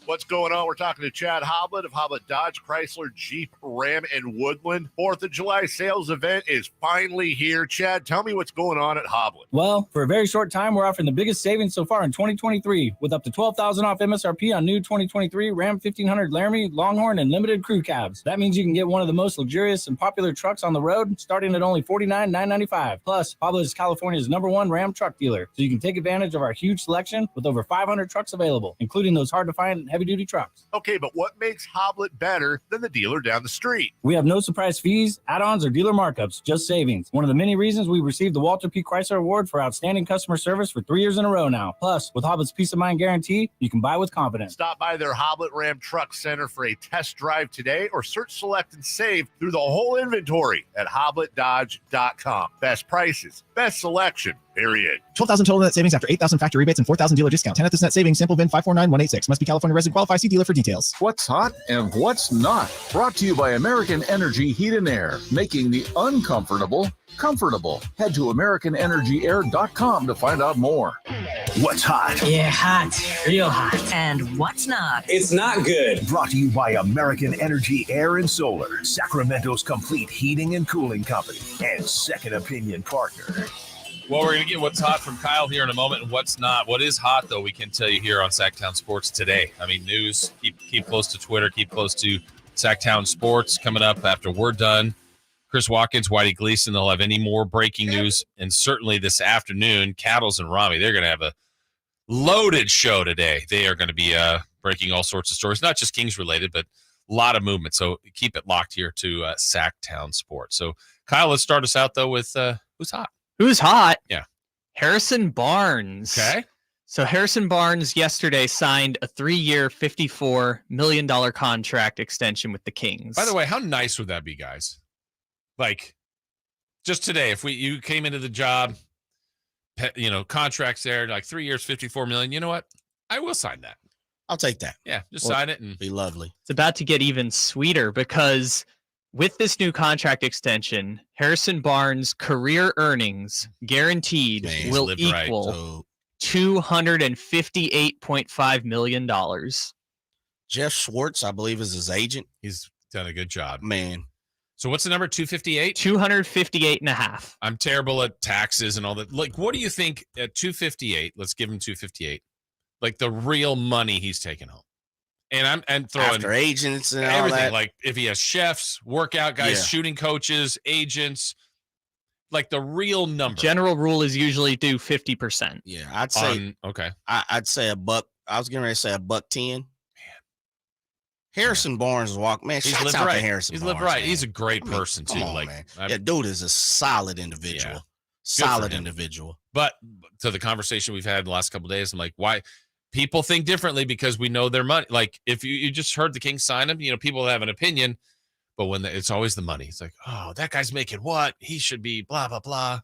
What's going on? We're talking to Chad Hoblet of Hoblet Dodge, Chrysler, Jeep, Ram, and Woodland. 4th of July sales event is finally here. Chad, tell me what's going on at Hoblet. Well, for a very short time, we're offering the biggest savings so far in 2023 with up to $12,000 off MSRP on new 2023 Ram 1500 Laramie, Longhorn, and limited crew cabs. That means you can get one of the most luxurious and popular trucks on the road starting at only $49,995. Plus, Hoblet is California's #1 Ram truck dealer, so you can take advantage of our huge selection with over 500 trucks available, including those hard-to-find and heavy-duty trucks. Okay, but what makes Hoblet better than the dealer down the street? We have no surprise fees, add-ons, or dealer markups, just savings. One of the many reasons we received the Walter P. Chrysler Award for outstanding customer service for 3 years in a row now. Plus, with Hoblet's Peace of Mind guarantee, you can buy with confidence. Stop by their Hoblet Ram Truck Center for a test drive today, or search, select, and save through the whole inventory at HobletDodge.com. Best prices, best selection, period. 12,000 total net savings after 8,000 factory rebates and 4,000 dealer discount. 10th net savings. Sample VIN 549186. Must be California resident. Qualify. See dealer for details. What's hot and what's not. Brought to you by American Energy Heat and Air, making the uncomfortable comfortable. Head to AmericanEnergyAir.com to find out more. What's hot? Yeah, hot. Real hot. And what's not? It's not good. Brought to you by American Energy Air and Solar, Sacramento's complete heating and cooling company, and second opinion partner. Well, we're going to get what's hot from Kyle here in a moment and what's not. What is hot, though, we can tell you here on Sactown Sports today. I mean, news, keep close to Twitter, keep close to Sactown Sports coming up after we're done. Chris Watkins, Whitey Gleason, they'll have any more breaking news. And certainly this afternoon, Cattles and Rami, they're going to have a loaded show today. They are going to be breaking all sorts of stories, not just Kings related, but a lot of movement. So keep it locked here to Sactown Sports. So, Kyle, let's start us out, though, with who's hot. Who's hot? Yeah. Harrison Barnes. Okay. So Harrison Barnes yesterday signed a 3-year, $54 million contract extension with the Kings. By the way, how nice would that be, guys? Like, just today, if you came into the job, contracts there, like 3 years, $54 million, you know what? I will sign that. I'll take that. Yeah, just sign it and be lovely. It's about to get even sweeter because with this new contract extension, Harrison Barnes' career earnings guaranteed will equal $258.5 million. Jeff Schwartz, I believe, is his agent. He's done a good job. Man. So what's the number? 258? 258.5. I'm terrible at taxes and all that. Like, what do you think at 258? Let's give him 258. Like the real money he's taking home. And I'm throwing after agents and everything. All that. Like if he has chefs, workout guys, shooting coaches, agents, like the real number. General rule is usually do 50%. Yeah, I'd say okay. I'd say $1. I was getting ready to say $110. Harrison Barnes walk, man. He's Shouts lived out right. to Harrison. He's Barnes, lived right. man. He's a great person too. Come on, like, man. Yeah, dude is a solid individual. Yeah. Solid individual. But to the conversation we've had in the last couple of days, I'm like, why people think differently because we know their money. Like if you just heard the Kings sign him, people have an opinion, but when it's always the money, it's like, oh, that guy's making what? He should be blah blah blah.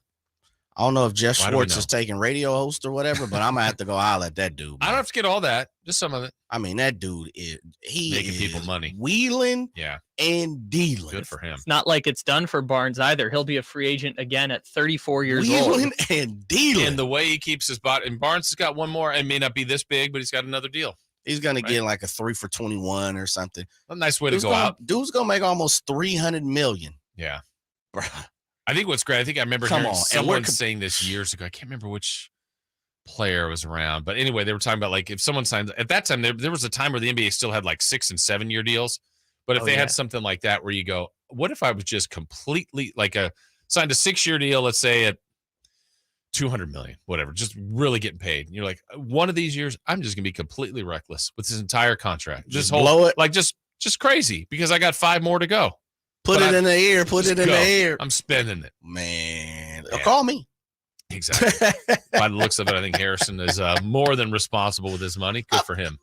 I don't know if Jeff Schwartz is taking radio host or whatever, but I'm gonna have to go holler at that dude. Man. I don't have to get all that, just some of it. I mean, that dude is making people money, wheeling, yeah, and dealing. Good for him. It's not like it's done for Barnes either. He'll be a free agent again at 34 years wheeling old. And dealing. And the way he keeps his body, and Barnes has got one more. It may not be this big, but he's got another deal. He's gonna get like a 3 for 21 or something. A nice way to go out. Dude's gonna make almost $300 million. Yeah. Bruh. I think what's great, I think I remember hearing someone saying this years ago. I can't remember which player was around. But anyway, they were talking about like if someone signs at that time, there was a time where the NBA still had like 6 and 7 year deals. But if they had something like that where you go, what if I was just completely like signed a 6-year deal, let's say at $200 million, whatever, just really getting paid. And you're like, one of these years, I'm just gonna be completely reckless with this entire contract. Just blow it. Like just crazy because I got 5 more to go. Put it in the air. Put it in the air. I'm spending it. Man, call me. Exactly. By the looks of it, I think Harrison is more than responsible with his money. Good for him.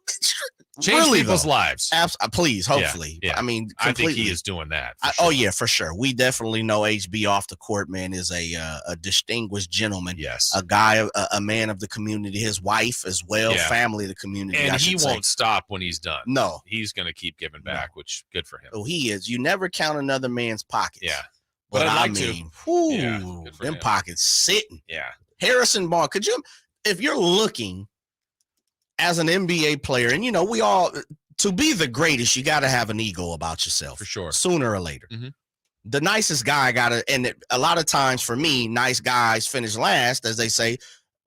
Change people's lives. Please, hopefully. Yeah. I mean, I think he is doing that. Oh, yeah, for sure. We definitely know HB off the court, man, is a distinguished gentleman. Yes. A guy, a man of the community, his wife as well, family of the community. And he won't stop when he's done. No. He's going to keep giving back, which good for him. Oh, he is. You never count another man's pockets. Yeah. But I'd like to. Them pockets sitting. Yeah. Harrison Barnes, could you, if you're looking as an NBA player, and we all, to be the greatest, you got to have an ego about yourself. For sure. Sooner or later. Mm-hmm. The nicest guy and a lot of times for me, nice guys finish last, as they say,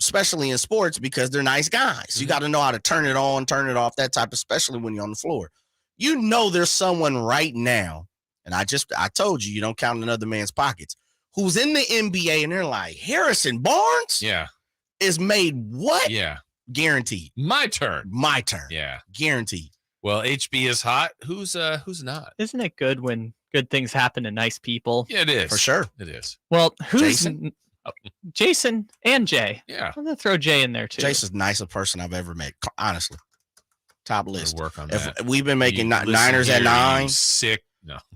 especially in sports, because they're nice guys. Mm-hmm. You got to know how to turn it on, turn it off, that type, especially when you're on the floor. There's someone right now, and I told you don't count another man's pockets, who's in the NBA and they're like, Harrison Barnes? Yeah. Is made what? Yeah. Guaranteed. My turn. My turn. Yeah. Guaranteed. Well, HB is hot. Who's not? Isn't it good when good things happen to nice people? Yeah, it is. For sure. It is. Well, who's Jason? Jason and Jay. Yeah. I'm going to throw Jay in there, too. Jason's the nicest person I've ever met. Honestly. Top list. Work on If that. we've been making Listen Niners here, at 9. you sick.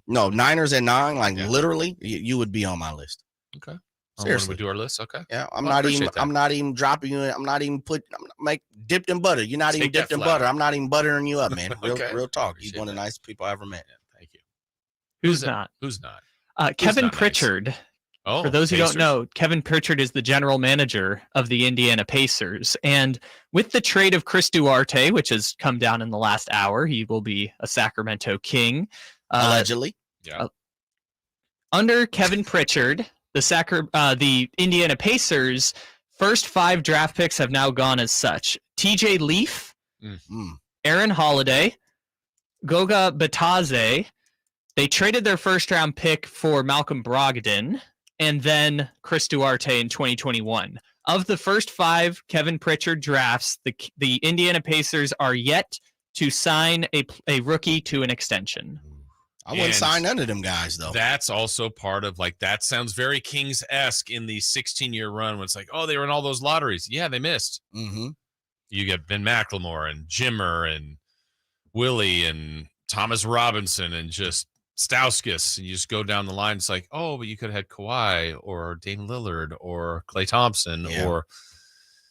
No, Niners at 9, like literally, you would be on my list. Okay. Seriously. We do our list. Okay. Yeah, Well, I appreciate that. I'm not even dropping you in. I'm not even dipped in butter. You're not even Take that dipped in flour. butter. I'm not even buttering you up, man. Okay. Real talk. He's Appreciate one of the that. nicest people I ever met. Thank you. Who's not? Who's not? Kevin not nice? Pritchard. Oh, For those who Pacers? don't know, Kevin Pritchard is the general manager of the Indiana Pacers. And with the trade of Chris Duarte, which has come down in the last hour, he will be a Sacramento King. Allegedly. Yeah. Under Kevin Pritchard, the Indiana Pacers' first 5 draft picks have now gone as such. TJ Leaf, Aaron Holiday, Goga Bataze. They traded their first-round pick for Malcolm Brogdon, and then Chris Duarte in 2021. Of the first 5 Kevin Pritchard drafts, the Indiana Pacers are yet to sign a rookie to an extension. I wouldn't sign none of them guys, though. That's also part of that sounds very Kings-esque in the 16-year run when it's like, oh, they were in all those lotteries. Yeah, they missed. Mm-hmm. You get Ben McLemore and Jimmer and Willie and Thomas Robinson and just Stauskas, and you just go down the line. It's like, oh, but you could have had Kawhi or Dame Lillard or Klay Thompson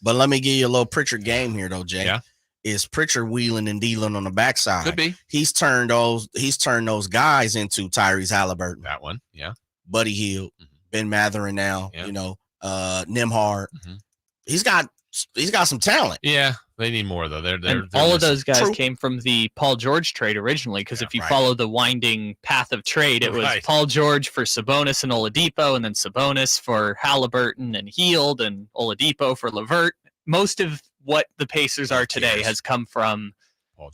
But let me give you a little Pritchard game here, though, Jay. Yeah. Is Pritchard wheeling and dealing on the backside? Could be. He's turned those guys into Tyrese Halliburton. That one, yeah. Buddy Hield, Ben Matherin now, Nembhard. He's got some talent. Yeah, they need more though. They're all of those guys True. came from the Paul George trade originally, because if you follow the winding path of trade, it was Paul George for Sabonis and Oladipo, and then Sabonis for Halliburton and Hield, and Oladipo for LeVert. Most of what the Pacers are today has come from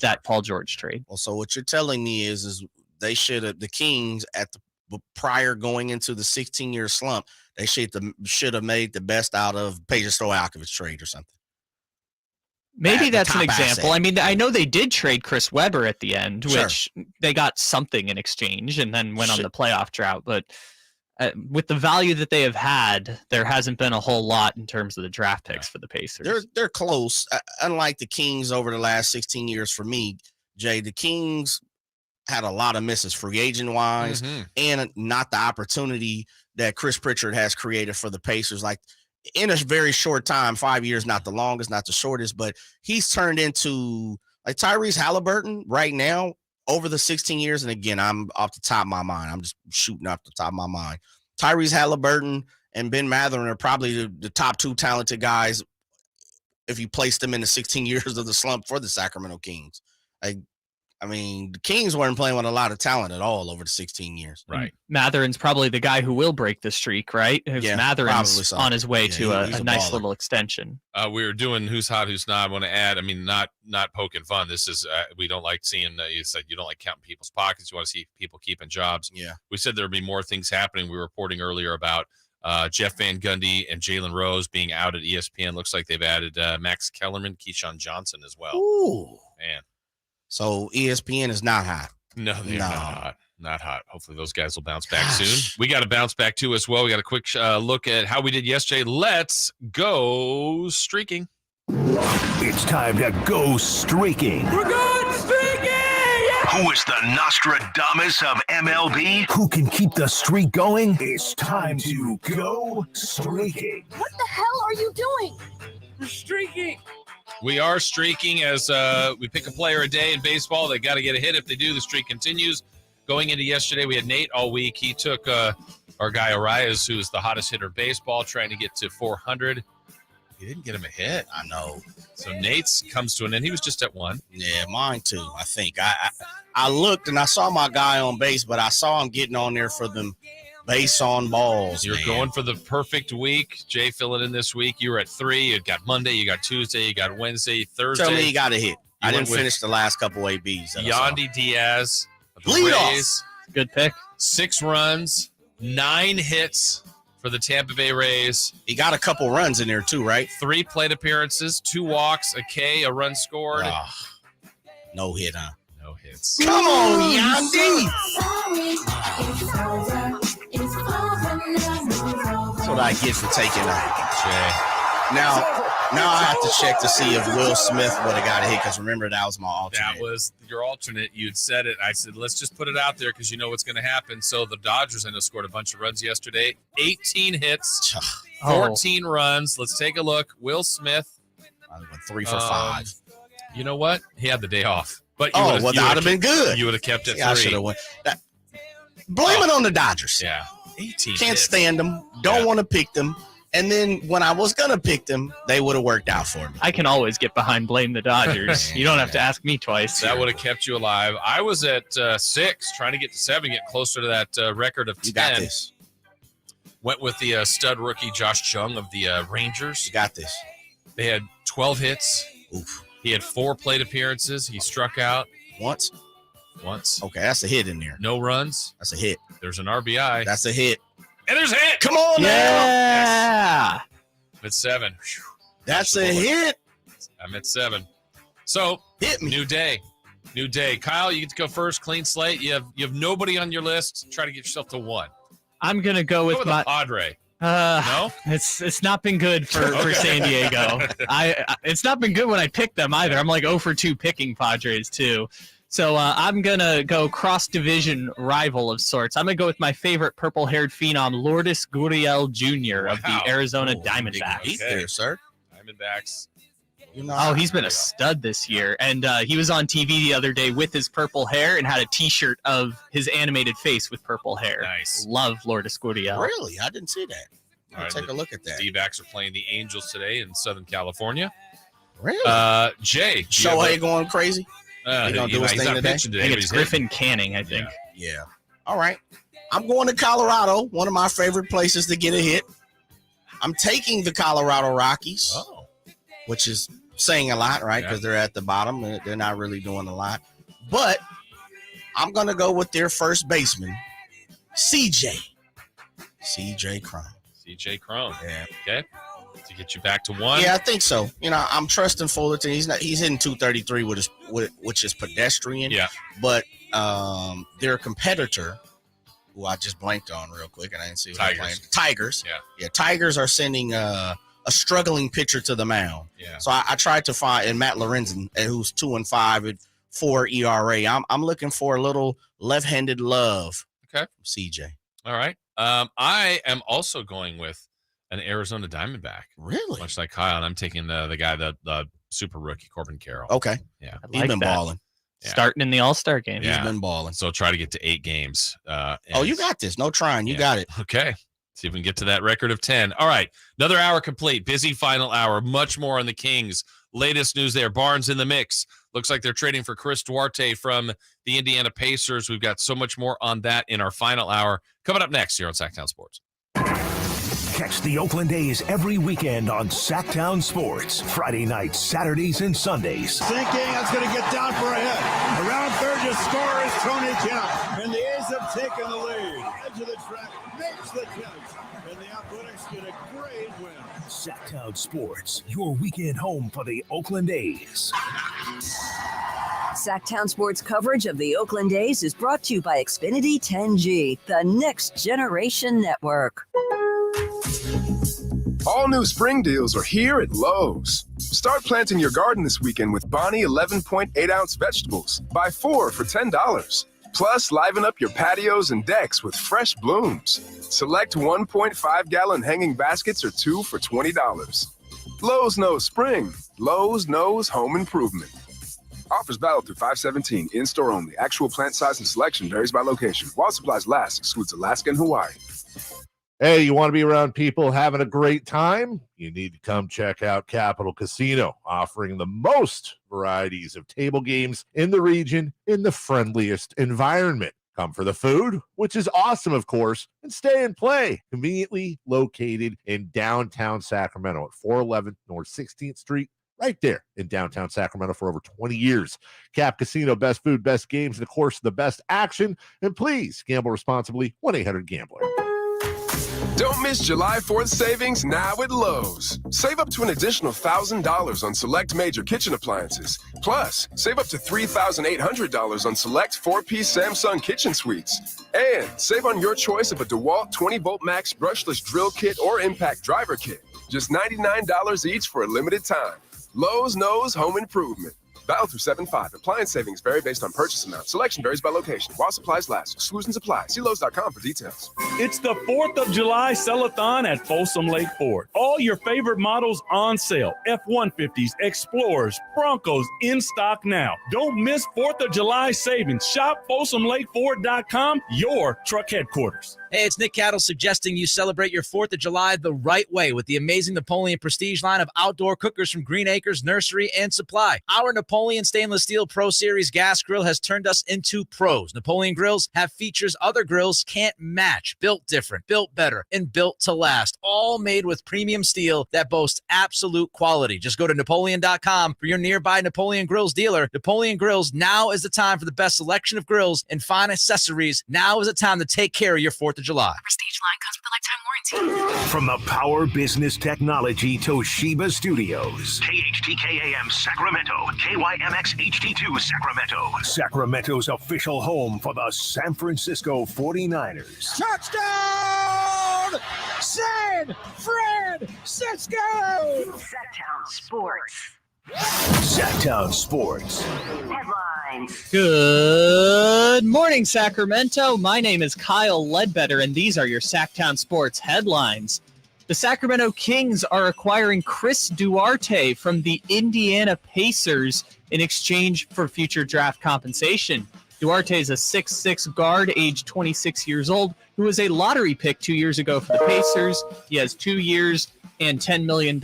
that Paul George trade. Well, so what you're telling me is they should have, the Kings at the prior going into the 16-year slump, they should have made the best out of Peja Stojakovic trade or something. Maybe the that's an top example. asset. I mean, I know they did trade Chris Webber at the end, Sure. which they got something in exchange and then went on the playoff drought. But with the value that they have had, there hasn't been a whole lot in terms of the draft picks for the Pacers. They're close. Unlike the Kings over the last 16 years for me, Jay, the Kings had a lot of misses free agent wise and not the opportunity that Chris Pritchard has created for the Pacers. Like in a very short time, 5 years, not the longest, not the shortest, but he's turned into like Tyrese Halliburton right now over the 16 years. And again, I'm off the top of my mind. I'm just shooting off the top of my mind. Tyrese Halliburton and Ben Matherin are probably the top 2 talented guys if you place them in the 16 years of the slump for the Sacramento Kings. I mean, the Kings weren't playing with a lot of talent at all over the 16 years. Right. Matherin's probably the guy who will break the streak, right? Yeah, Matherin's probably so. on his way to he's a a nice baller. little extension. We were doing who's hot, who's not. I want to add, I mean, not poking fun. This is, we don't like seeing, you said you don't like counting people's pockets. You want to see people keeping jobs. Yeah. We said there would be more things happening. We were reporting earlier about Jeff Van Gundy and Jalen Rose being out at ESPN. Looks like they've added Max Kellerman, Keyshawn Johnson as well. Ooh. Man. So ESPN is not hot. No, they're not hot. Not hot. Hopefully those guys will bounce back soon. We got to bounce back too as well. We got a quick look at how we did yesterday. Let's go streaking. It's time to go streaking. We're going streaking! Who is the Nostradamus of MLB? Who can keep the streak going? It's time to go streaking. What the hell are you doing? We're streaking. We are streaking as we pick a player a day in baseball. They got to get a hit. If they do, the streak continues. Going into yesterday, we had Nate all week. He took our guy Arias, who is the hottest hitter in baseball, trying to get to 400. He didn't get him a hit. I know. So Nate's comes to an end. He was just at 1. Yeah, mine too, I think. I looked and I saw my guy on base, but I saw him getting on there for them base on balls. You're going for the perfect week. Jay, fill it in this week. You were at 3. You got Monday, you got Tuesday, you got Wednesday, Thursday. Tell me he got a hit. I went didn't finish the last couple ABs. Yandy Diaz. of the Lead off. Rays. Good pick. 6 runs, 9 hits, for the Tampa Bay Rays. He got a couple runs in there too, right? 3 plate appearances, 2 walks, a K, a run scored. No hit, huh? No hits. Come on, Yandy. That's what I get for taking Jay. Now I have to check to see if Will Smith would have got a hit, because remember, that was my alternate. That was your alternate. You'd said it. I said, let's just put it out there because you know what's going to happen. So the Dodgers, I know, scored a bunch of runs yesterday. 18 hits, 14 runs. Let's take a look. Will Smith. 3 for 5. You know what? He had the day off. But that would have been good. You would have kept it 3. I should have won. Blame it on the Dodgers. Yeah. 18 Can't hits. stand them. Don't want to pick them. And then when I was going to pick them, they would have worked out for me. I can always get behind blame the Dodgers. You don't have to ask me twice. That would have kept you alive. I was at 6, trying to get to 7, get closer to that record of 10. You got this. Went with the stud rookie Josh Jung of the Rangers. You got this. They had 12 hits. Oof. He had 4 plate appearances. He struck out once. Okay, that's a hit in there. No runs. That's a hit. There's an RBI. That's a hit. And there's a hit. Come on now. Yes. It's 7. That's a hit. I'm at 7. So hit me. New day. Kyle, you get to go first. Clean slate. You have nobody on your list. Try to get yourself to 1. I'm gonna go with my Padre. No, it's not been good for San Diego. It's not been good when I picked them either. I'm like 0 for 2 picking Padres too. So I'm gonna go cross-division rival of sorts. I'm gonna go with my favorite purple-haired phenom, Lourdes Gurriel Jr. of the Arizona Diamondbacks. He's there, sir. Diamondbacks. He's been a stud this year, and he was on TV the other day with his purple hair and had a T-shirt of his animated face with purple hair. Nice. Love Lourdes Gurriel. Really? I didn't see that. All right, take a look at that. D-backs are playing the Angels today in Southern California. Really? Jay. Shohei going crazy? He gonna do his thing today? I think it's Griffin Canning, I think. Yeah. All right. I'm going to Colorado, one of my favorite places to get a hit. I'm taking the Colorado Rockies, which is saying a lot, right? Because they're at the bottom. They're not really doing a lot. But I'm going to go with their first baseman, CJ Cron. CJ Cron. Yeah. Okay. To get you back to 1. Yeah, I think so. I'm trusting Fullerton. He's hitting 233 which is pedestrian. Yeah. But their competitor, who I just blanked on real quick, and I didn't see who they're playing. Tigers. Yeah. Tigers are sending a struggling pitcher to the mound. Yeah. So I tried to find, and Matt Lorenzen, who's 2-5 at 4 ERA. I'm looking for a little left-handed love. Okay. From CJ. All right. I am also going with an Arizona Diamondback. Really? Much like Kyle, and I'm taking the guy, the super rookie, Corbin Carroll. Okay. Yeah. He's been balling. Yeah. Starting in the All-Star game. He's been balling. So try to get to 8 games. You got this. No trying. You got it. Okay. See if we can get to that record of 10. All right. Another hour complete. Busy final hour. Much more on the Kings. Latest news there. Barnes in the mix. Looks like they're trading for Chris Duarte from the Indiana Pacers. We've got so much more on that in our final hour. Coming up next here on Sactown Sports. Catch the Oakland A's every weekend on Sactown Sports. Friday nights, Saturdays, and Sundays. Sinking, that's going to get down for a hit. Around third to score is Tony Kemp. And the A's have taken the lead. Edge of the track, makes the catch. And the Athletics get a great win. Sactown Sports, your weekend home for the Oakland A's. Sactown Sports coverage of the Oakland A's is brought to you by Xfinity 10G, the next generation network. All new spring deals are here at Lowe's. Start planting your garden this weekend with Bonnie 11.8-ounce vegetables. Buy 4 for $10. Plus, liven up your patios and decks with fresh blooms. Select 1.5-gallon hanging baskets or 2 for $20. Lowe's knows spring. Lowe's knows home improvement. Offers valid through 5/17. In-store only. Actual plant size and selection varies by location. While supplies last, excludes Alaska and Hawaii. Hey, you want to be around people having a great time? You need to come check out Capital Casino, offering the most varieties of table games in the region in the friendliest environment. Come for the food, which is awesome, of course, and stay and play. Conveniently located in downtown Sacramento at 411 North 16th Street, right there in downtown Sacramento for over 20 years. Cap Casino, best food, best games, and of course, the best action. And please gamble responsibly. 1-800-GAMBLER. Don't miss July 4th savings now at Lowe's. Save up to an additional $1,000 on select major kitchen appliances. Plus, save up to $3,800 on select 4-piece Samsung kitchen suites. And save on your choice of a DeWalt 20-volt max brushless drill kit or impact driver kit. Just $99 each for a limited time. Lowe's knows home improvement. Valid through 7/5. Appliance savings vary based on purchase amount. Selection varies by location. While supplies last. Exclusions apply. See Lowe's.com for details. It's the 4th of July sell-a-thon at Folsom Lake Ford. All your favorite models on sale. F-150s, Explorers, Broncos in stock now. Don't miss 4th of July savings. Shop FolsomLakeFord.com, your truck headquarters. Hey, it's Nick Cattle suggesting you celebrate your 4th of July the right way with the amazing Napoleon Prestige line of outdoor cookers from Green Acres Nursery and Supply. Our Napoleon Stainless Steel Pro Series gas grill has turned us into pros. Napoleon grills have features other grills can't match. Built different, built better, and built to last. All made with premium steel that boasts absolute quality. Just go to Napoleon.com for your nearby Napoleon Grills dealer. Napoleon Grills, now is the time for the best selection of grills and fine accessories. Now is the time to take care of your 4th of July. Prestige line comes with a lifetime warranty. From the Power Business Technology Toshiba Studios. KHTK-AM Sacramento. KYMX HD2 Sacramento. Sacramento's official home for the San Francisco 49ers. Touchdown! San Francisco! Sactown Sports. Sactown Sports. Headlines. Good morning, Sacramento. My name is Kyle Ledbetter, and these are your Sactown Sports headlines. The Sacramento Kings are acquiring Chris Duarte from the Indiana Pacers in exchange for future draft compensation. Duarte is a 6'6" guard, age 26 years old, who was a lottery pick 2 years ago for the Pacers. He has 2 years and $10 million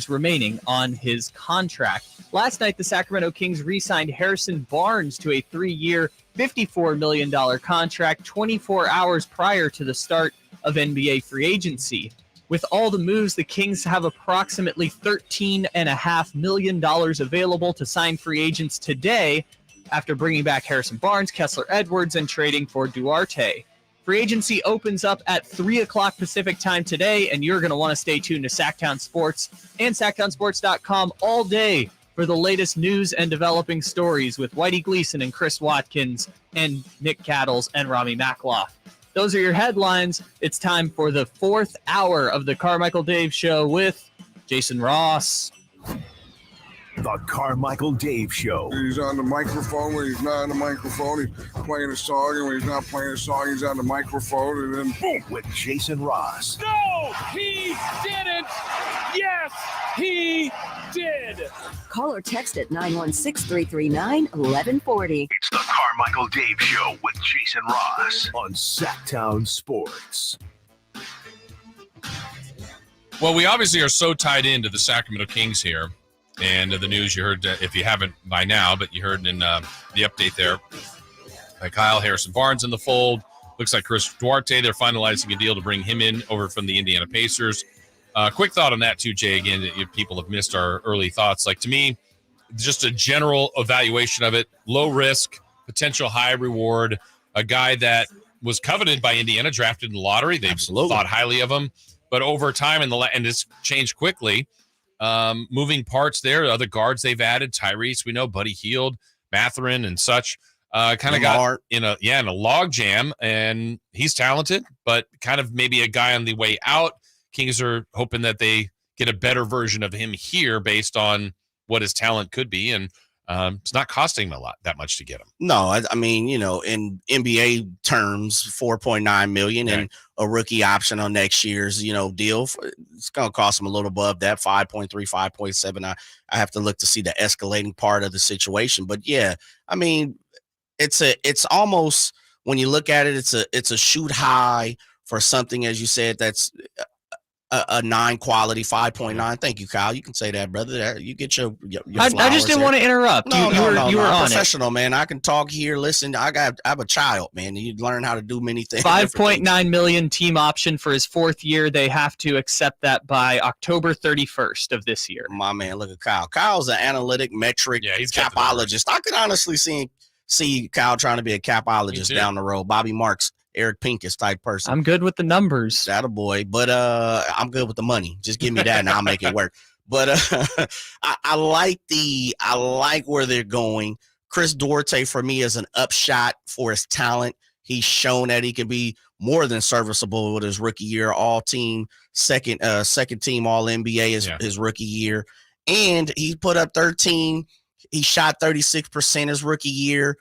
remaining on his contract. Last night, the Sacramento Kings re-signed Harrison Barnes to a 3-year, $54 million contract 24 hours prior to the start of NBA free agency. With all the moves, the Kings have approximately $13.5 million available to sign free agents today after bringing back Harrison Barnes, Kessler Edwards, and trading for Duarte. Free agency opens up at 3 o'clock Pacific time today, and you're going to want to stay tuned to Sactown Sports and SactownSports.com all day for the latest news and developing stories with Whitey Gleason and Chris Watkins and Nick Cattles and Rami Makloff. Those are your headlines. It's time for the 4th hour of the Carmichael Dave Show with Jason Ross. The Carmichael Dave Show. He's on the microphone when he's not on the microphone. He's playing a song, and when he's not playing a song, he's on the microphone, and then boom. With Jason Ross. No, he didn't. Yes, he did. Call or text at 916-339-1140. It's the Carmichael Dave Show with Jason Ross on Sactown Sports. Well, we obviously are so tied into the Sacramento Kings here. And the news you heard, if you haven't by now, but you heard in the update there, Kyle Harrison Barnes in the fold. Looks like Chris Duarte, they're finalizing a deal to bring him in over from the Indiana Pacers. Quick thought on that too, Jay. Again, if people have missed our early thoughts. Like, to me, just a general evaluation of it, low risk, potential high reward, a guy that was coveted by Indiana, drafted in the lottery. They thought highly of him. But over time, and it's changed quickly. Moving parts there, other guards they've added, Tyrese, we know, Buddy Hield, Mathurin, and such, kind of got in a log jam, and he's talented, but kind of maybe a guy on the way out. Kings are hoping that they get a better version of him here based on what his talent could be, and it's not costing him that much to get him. No, I mean, in NBA terms, $4.9 million and a rookie option on next year's, deal. It's going to cost him a little above that, 5.3, 5.7. I have to look to see the escalating part of the situation. But yeah, I mean, it's almost, when you look at it, it's a shoot high for something, as you said, that's a 9 quality, 5.9. Thank you, Kyle. You can say that, brother. You get your I just didn't want to interrupt. No, you were on professional, it. Man. I can talk here. Listen, I have a child, man. You learn how to do many things. $5.9 million team option for his 4th year. They have to accept that by October 31st of this year. My man, look at Kyle. Kyle's an analytic metric capologist. I could honestly see Kyle trying to be a capologist down the road. Bobby Marks Eric Pincus type person. I'm good with the numbers. That a boy, but I'm good with the money. Just give me that and I'll make it work. But I like where they're going. Chris Duarte for me is an upshot for his talent. He's shown that he can be more than serviceable with his rookie year. All team, second team All NBA his rookie year, and he put up 13. He shot 36% his rookie year.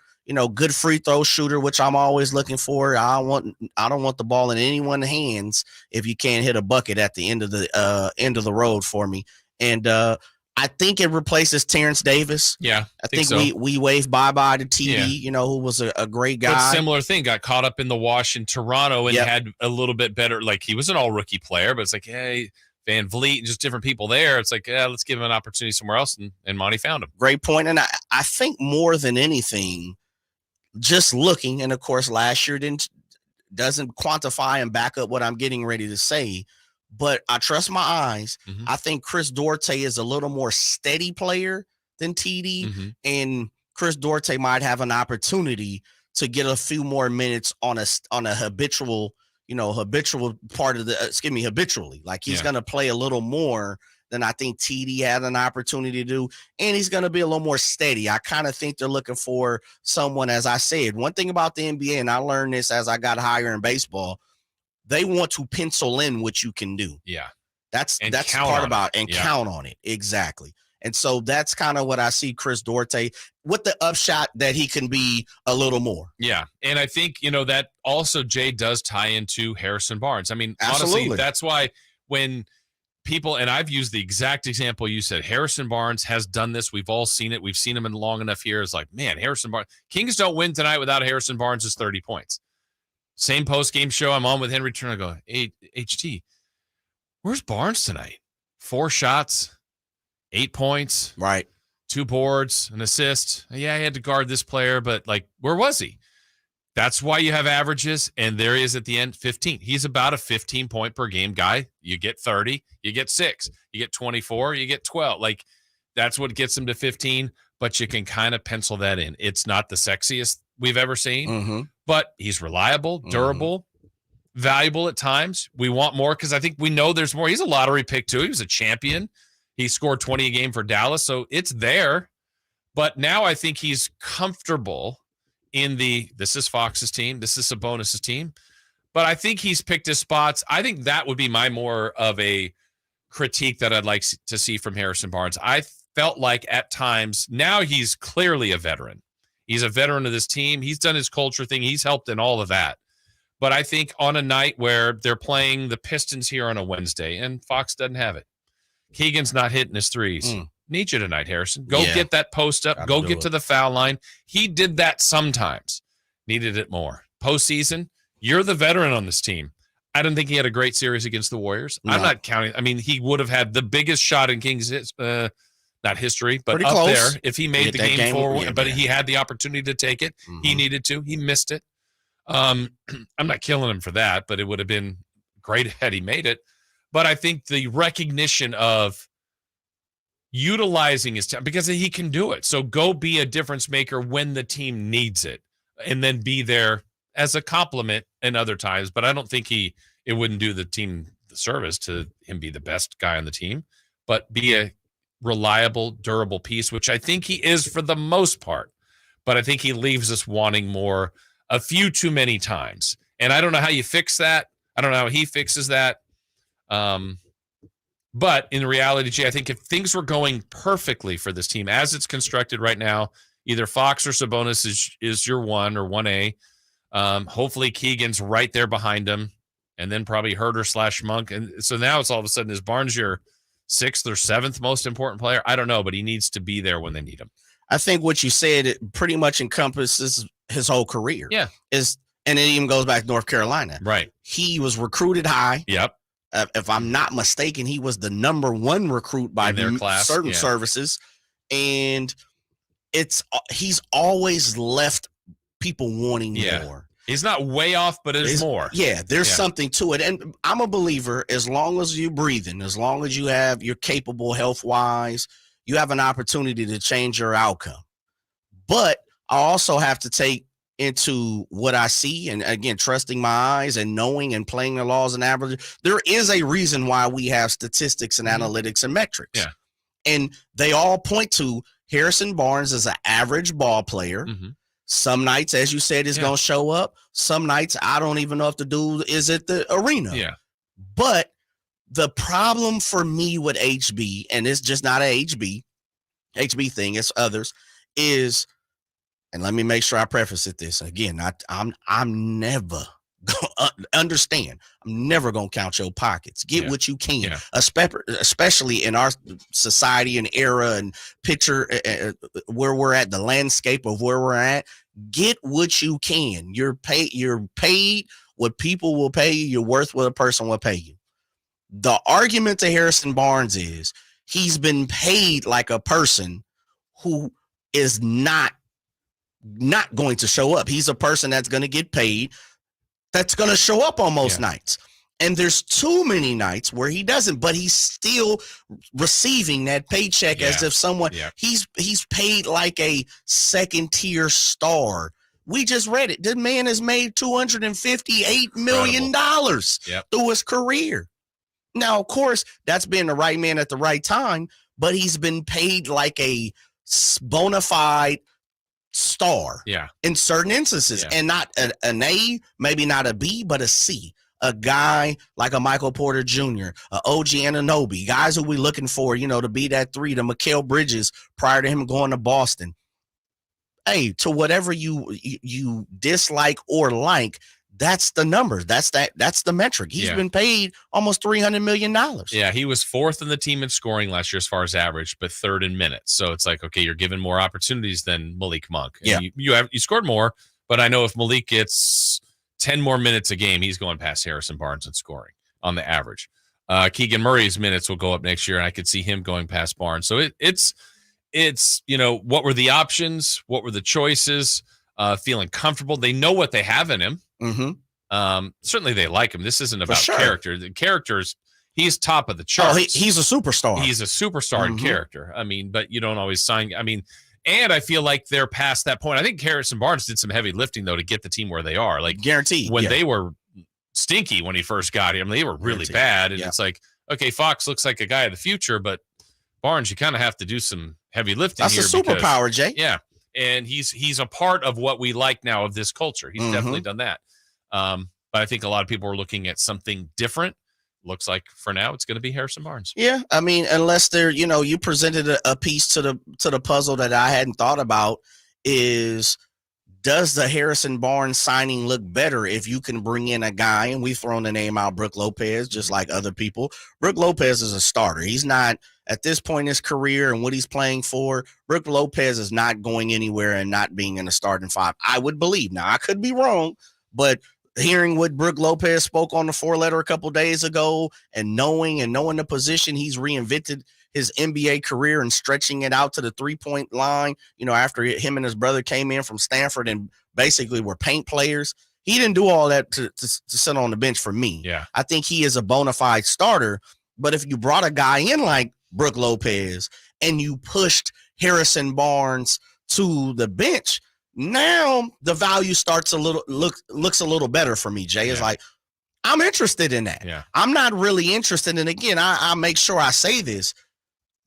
Good free throw shooter, which I'm always looking for. I don't want the ball in anyone's hands if you can't hit a bucket at the end of the road for me. And I think it replaces Terrence Davis. Yeah, I think so. we waved bye-bye to TD, who was a great guy. But similar thing, got caught up in the wash in Toronto and had a little bit better. Like, he was an all-rookie player, but it's like, hey, Van Vliet and just different people there. It's like, let's give him an opportunity somewhere else, and Monty found him. Great point. And I think more than anything, just looking, and of course last year doesn't quantify and back up what I'm getting ready to say, but I trust my eyes. Mm-hmm. I think Chris Duarte is a little more steady player than TD, and Chris Duarte might have an opportunity to get a few more minutes on a habitual part of habitually. Like, he's going to play a little more than I think TD had an opportunity to do, and he's going to be a little more steady. I kind of think they're looking for someone, as I said, one thing about the NBA, and I learned this as I got higher in baseball, they want to pencil in what you can do. Yeah. That's part about it, and count on it. Exactly. And so that's kind of what I see Chris Duarte with the upshot that he can be a little more. Yeah. And I think, that also, Jay, does tie into Harrison Barnes. I mean, Absolutely. Honestly, that's why when people, and I've used the exact example you said, Harrison Barnes has done this. We've all seen it. We've seen him in long enough here. It's like, man, Harrison Barnes. Kings don't win tonight without Harrison Barnes' 30 points. Same post-game show I'm on with Henry Turner. I go, hey, HT, where's Barnes tonight? 4 shots, 8 points. Right. 2 boards, an assist. Yeah, he had to guard this player, but, where was he? That's why you have averages, and there he is at the end, 15. He's about a 15-point per game guy. You get 30, you get 6. You get 24, you get 12. That's what gets him to 15, but you can kind of pencil that in. It's not the sexiest we've ever seen, but he's reliable, durable, valuable at times. We want more because I think we know there's more. He's a lottery pick, too. He was a champion. He scored 20 a game for Dallas, so it's there. But now I think he's comfortable in this is Fox's team, this is Sabonis' team. But I think he's picked his spots. I think that would be my more of a critique that I'd like to see from Harrison Barnes. I felt like at times, now he's clearly a veteran. He's a veteran of this team. He's done his culture thing. He's helped in all of that. But I think on a night where they're playing the Pistons here on a Wednesday, and Fox doesn't have it, Keegan's not hitting his threes. Need you tonight, Harrison. Go get that post up. Go get to the foul line. He did that sometimes. Needed it more. Postseason, you're the veteran on this team. I don't think he had a great series against the Warriors. No. I'm not counting. I mean, he would have had the biggest shot in Kings not history, but pretty up close there if he made the game forward. But he had the opportunity to take it. He needed to. He missed it. I'm not killing him for that, but it would have been great had he made it. But I think the recognition of utilizing his time, because he can do it. So go be a difference maker when the team needs it, and then be there as a compliment in other times. But I don't think it wouldn't do the team the service to him be the best guy on the team, but be a reliable, durable piece, which I think he is for the most part. But I think he leaves us wanting more a few too many times. And I don't know how you fix that. I don't know how he fixes that. But in reality, Jay, I think if things were going perfectly for this team as it's constructed right now, either Fox or Sabonis is your 1 or 1A. Hopefully Keegan's right there behind him, and then probably Herter/Monk. And so now it's all of a sudden, is Barnes your 6th or 7th most important player? I don't know, but he needs to be there when they need him. I think what you said, it pretty much encompasses his whole career. Yeah. And it even goes back to North Carolina. Right. He was recruited high. Yep. If I'm not mistaken, he was the number 1 recruit by their class, certain services. And he's always left people wanting more. He's not way off, but there's more. Yeah, there's something to it. And I'm a believer, as long as you're breathing, as long as you're capable health-wise, you have an opportunity to change your outcome. But I also have to take into what I see, and again, trusting my eyes and knowing and playing the laws and averages, there is a reason why we have statistics and analytics and metrics. Yeah. And they all point to Harrison Barnes as an average ball player. Some nights, as you said, is going to show up. Some nights, I don't even know if the dude is at the arena. Yeah. But the problem for me with HB, and it's just not a HB thing, it's others, is, and let me make sure I preface it this again. I'm never gonna understand. I'm never gonna count your pockets. Get what you can, especially in our society and era and picture where we're at, the landscape of where we're at. Get what you can. You're paid what people will pay you. You're worth what a person will pay you. The argument to Harrison Barnes is he's been paid like a person who is not going to show up. He's a person that's going to get paid, that's going to show up on most nights. And there's too many nights where he doesn't, but he's still receiving that paycheck as if someone he's paid like a second tier star. We just read it. This man has made $258 million through his career. Now, of course, that's being the right man at the right time, but he's been paid like a bona fide star in certain instances, and not an A, maybe not a B, but a C. A guy like a Michael Porter Jr., a OG Anunoby, guys who we looking for, to be that 3, the Mikal Bridges prior to him going to Boston. Hey, to whatever you dislike or like, that's the number. That's the metric. He's been paid almost $300 million. Yeah, he was 4th in the team in scoring last year as far as average, but 3rd in minutes. So it's like, okay, you're given more opportunities than Malik Monk. And you scored more, but I know if Malik gets 10 more minutes a game, he's going past Harrison Barnes in scoring on the average. Keegan Murray's minutes will go up next year, and I could see him going past Barnes. So it's what were the options? What were the choices? Feeling comfortable. They know what they have in him. Certainly they like him. This isn't about character. The characters, he's top of the charts. He's a superstar. He's a superstar in character. I mean, but you don't always sign. I mean, and I feel like they're past that point. I think Harrison Barnes did some heavy lifting, though, to get the team where they are. Like, guaranteed. When they were stinky when he first got here, I mean, they were really bad. And it's like, okay, Fox looks like a guy of the future, but Barnes, you kind of have to do some heavy lifting. That's a superpower, Jay. Yeah. And he's a part of what we like now of this culture. He's definitely done that. But I think a lot of people are looking at something different. Looks like for now it's going to be Harrison Barnes. Yeah, I mean, unless they're, you presented a piece to the puzzle that I hadn't thought about, is does the Harrison Barnes signing look better if you can bring in a guy, and we've thrown the name out, Brook Lopez, just like other people. Brook Lopez is a starter. He's not, at this point in his career and what he's playing for, Brook Lopez is not going anywhere and not being in the starting 5. I would believe. Now, I could be wrong, but hearing what Brook Lopez spoke on the 4-letter a couple days ago, and knowing the position, he's reinvented his NBA career and stretching it out to the 3-point line, after him and his brother came in from Stanford and basically were paint players. He didn't do all that to sit on the bench for me. Yeah. I think he is a bona fide starter, but if you brought a guy in like Brook Lopez and you pushed Harrison Barnes to the bench, now the value starts looks a little better for me, Jay. It's like, I'm interested in that. Yeah. I'm not really interested in, again, I'll make sure I say this.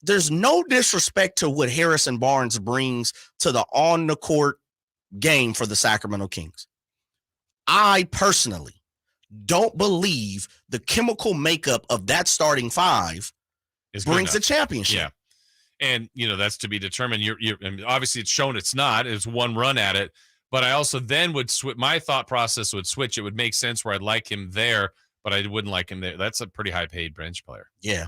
There's no disrespect to what Harrison Barnes brings to the on-the-court game for the Sacramento Kings. I personally don't believe the chemical makeup of that starting 5 brings the championship. Yeah. And, that's to be determined. And obviously it's shown it's not. It's one run at it. But I also then would my thought process would switch. It would make sense where I'd like him there, but I wouldn't like him there. That's a pretty high paid bench player. Yeah.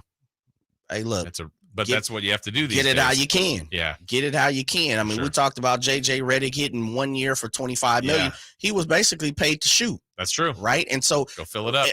Hey, look. That's what you have to do these days. Get it how you can. Yeah. Get it how you can. I mean, we talked about JJ Redick hitting 1 year for $25 million. He was basically paid to shoot. That's true. Right? And so go fill it up.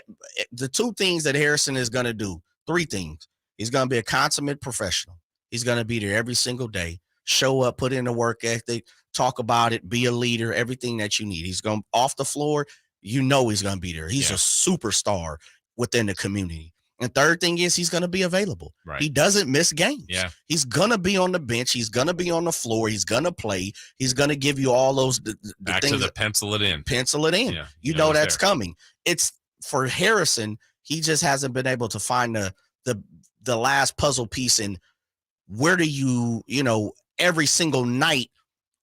The 2 things that Harrison is going to do, 3 things. He's going to be a consummate professional. He's going to be there every single day, show up, put in the work ethic, talk about it, be a leader, everything that you need. He's going off the floor. He's going to be there. He's a superstar within the community. And third thing is he's going to be available. Right. He doesn't miss games. Yeah. He's going to be on the bench. He's going to be on the floor. He's going to play. He's going to give you all those Back things. to the pencil it in. Pencil it in. Yeah. You know that's coming. It's for Harrison. He just hasn't been able to find the last puzzle piece in where do you every single night,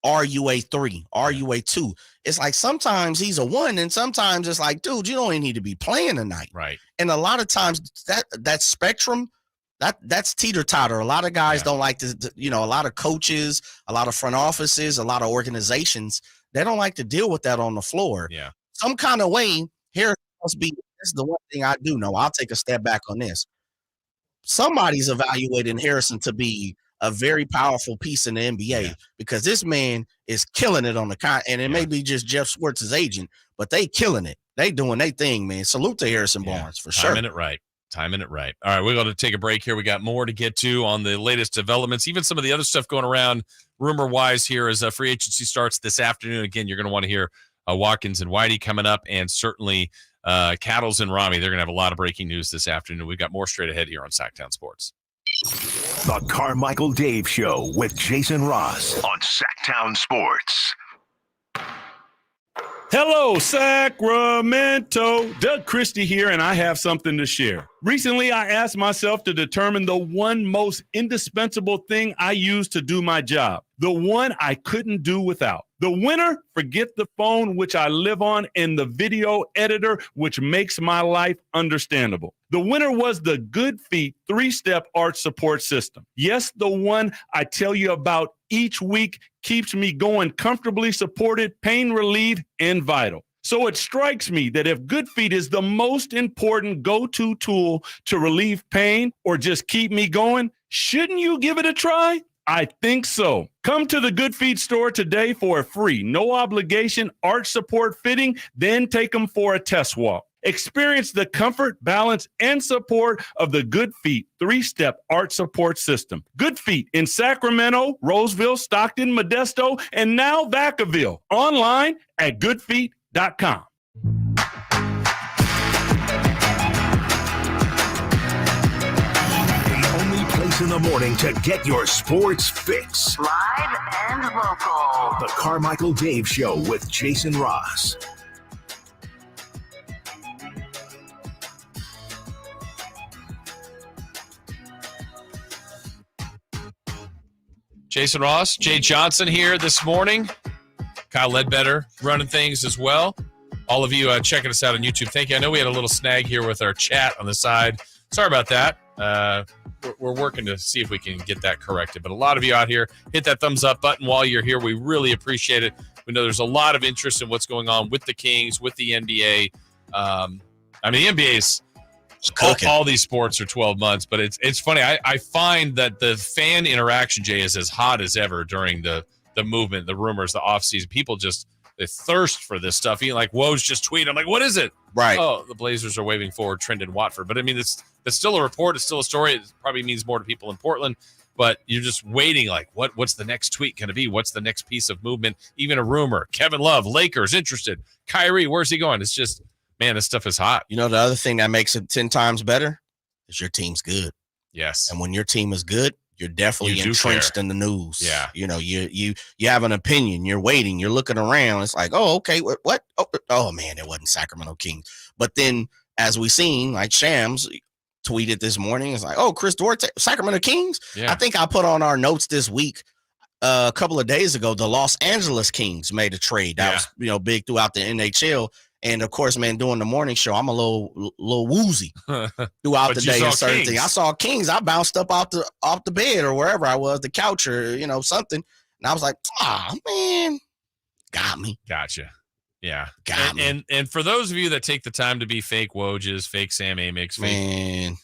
are you a 3? Are you a 2? It's like sometimes he's a 1 and sometimes it's like, dude, you don't even need to be playing tonight. Right. And a lot of times that spectrum, that's teeter-totter. A lot of guys don't like to, a lot of coaches, a lot of front offices, a lot of organizations, they don't like to deal with that on the floor. Yeah. Some kind of way, here must be, this is the one thing I do know. I'll take a step back on this. Somebody's evaluating Harrison to be a very powerful piece in the NBA because this man is killing it on the and it may be just Jeff Schwartz's agent, but they killing it. They doing their thing, man. Salute to Harrison Barnes for sure. Timing it right. All right, we're going to take a break here. We got more to get to on the latest developments, even some of the other stuff going around rumor-wise here as free agency starts this afternoon. Again, you're going to want to hear Watkins and Whitey coming up, and certainly Cattles and Rami. They're going to have a lot of breaking news this afternoon. We've got more straight ahead here on Sactown Sports. The Carmichael Dave Show with Jason Ross on Sactown Sports. Hello, Sacramento. Doug Christie here, and I have something to share. Recently, I asked myself to determine the one most indispensable thing I use to do my job, the one I couldn't do without. The winner, forget the phone, which I live on, and the video editor, which makes my life understandable. The winner was the Good Feet 3-step arch support system. Yes, the one I tell you about each week keeps me going comfortably supported, pain relieved, and vital. So it strikes me that if Good Feet is the most important go-to tool to relieve pain or just keep me going, shouldn't you give it a try? I think so. Come to the Good Feet store today for a free, no obligation arch support fitting, then take them for a test walk. Experience the comfort, balance, and support of the Good Feet 3-step arch support system. Good Feet in Sacramento, Roseville, Stockton, Modesto, and now Vacaville. Online at goodfeet.com. In the morning to get your sports fix. Live and local. The Carmichael Dave Show with Jason Ross. Jason Ross, Jay Johnson here this morning. Kyle Ledbetter running things as well. All of you checking us out on YouTube, thank you. I know we had a little snag here with our chat on the side. Sorry about that. We're working to see if we can get that corrected. But a lot of you out here, hit that thumbs up button while you're here. We really appreciate it. We know there's a lot of interest in what's going on with the Kings, with the NBA. The NBA's all these sports are 12 months, but it's funny. I find that the fan interaction, Jay, is as hot as ever during the movement, the rumors, the offseason. People just they thirst for this stuff. Even like Woj just tweeted, I'm like, what is it? Right. Oh, the Blazers are waving forward Trendon Watford. But I mean, it's still a report. It's still a story. It probably means more to people in Portland. But you're just waiting, like, what's the next tweet going to be? What's the next piece of movement? Even a rumor. Kevin Love, Lakers, interested. Kyrie, where's he going? It's just, man, this stuff is hot. You know, the other thing that makes it 10 times better is your team's good. Yes. And when your team is good, you're definitely entrenched in the news. Yeah. You know, you have an opinion. You're waiting. You're looking around. It's like, oh, okay, what? Oh man, it wasn't Sacramento Kings. But then, as we seen, like Shams tweeted this morning, it's like, oh, Chris Duarte, Sacramento Kings. Yeah. I think I put on our notes this week. A couple of days ago, the Los Angeles Kings made a trade that was, big throughout the NHL. And of course, man, doing the morning show, I'm a little woozy throughout the day and certain things. I saw Kings. I bounced up off the bed or wherever I was, the couch or something, and I was like, "Ah, man, got me." Gotcha. Yeah, got me. And for those of you that take the time to be fake Woj's, fake Sam Amick's, man,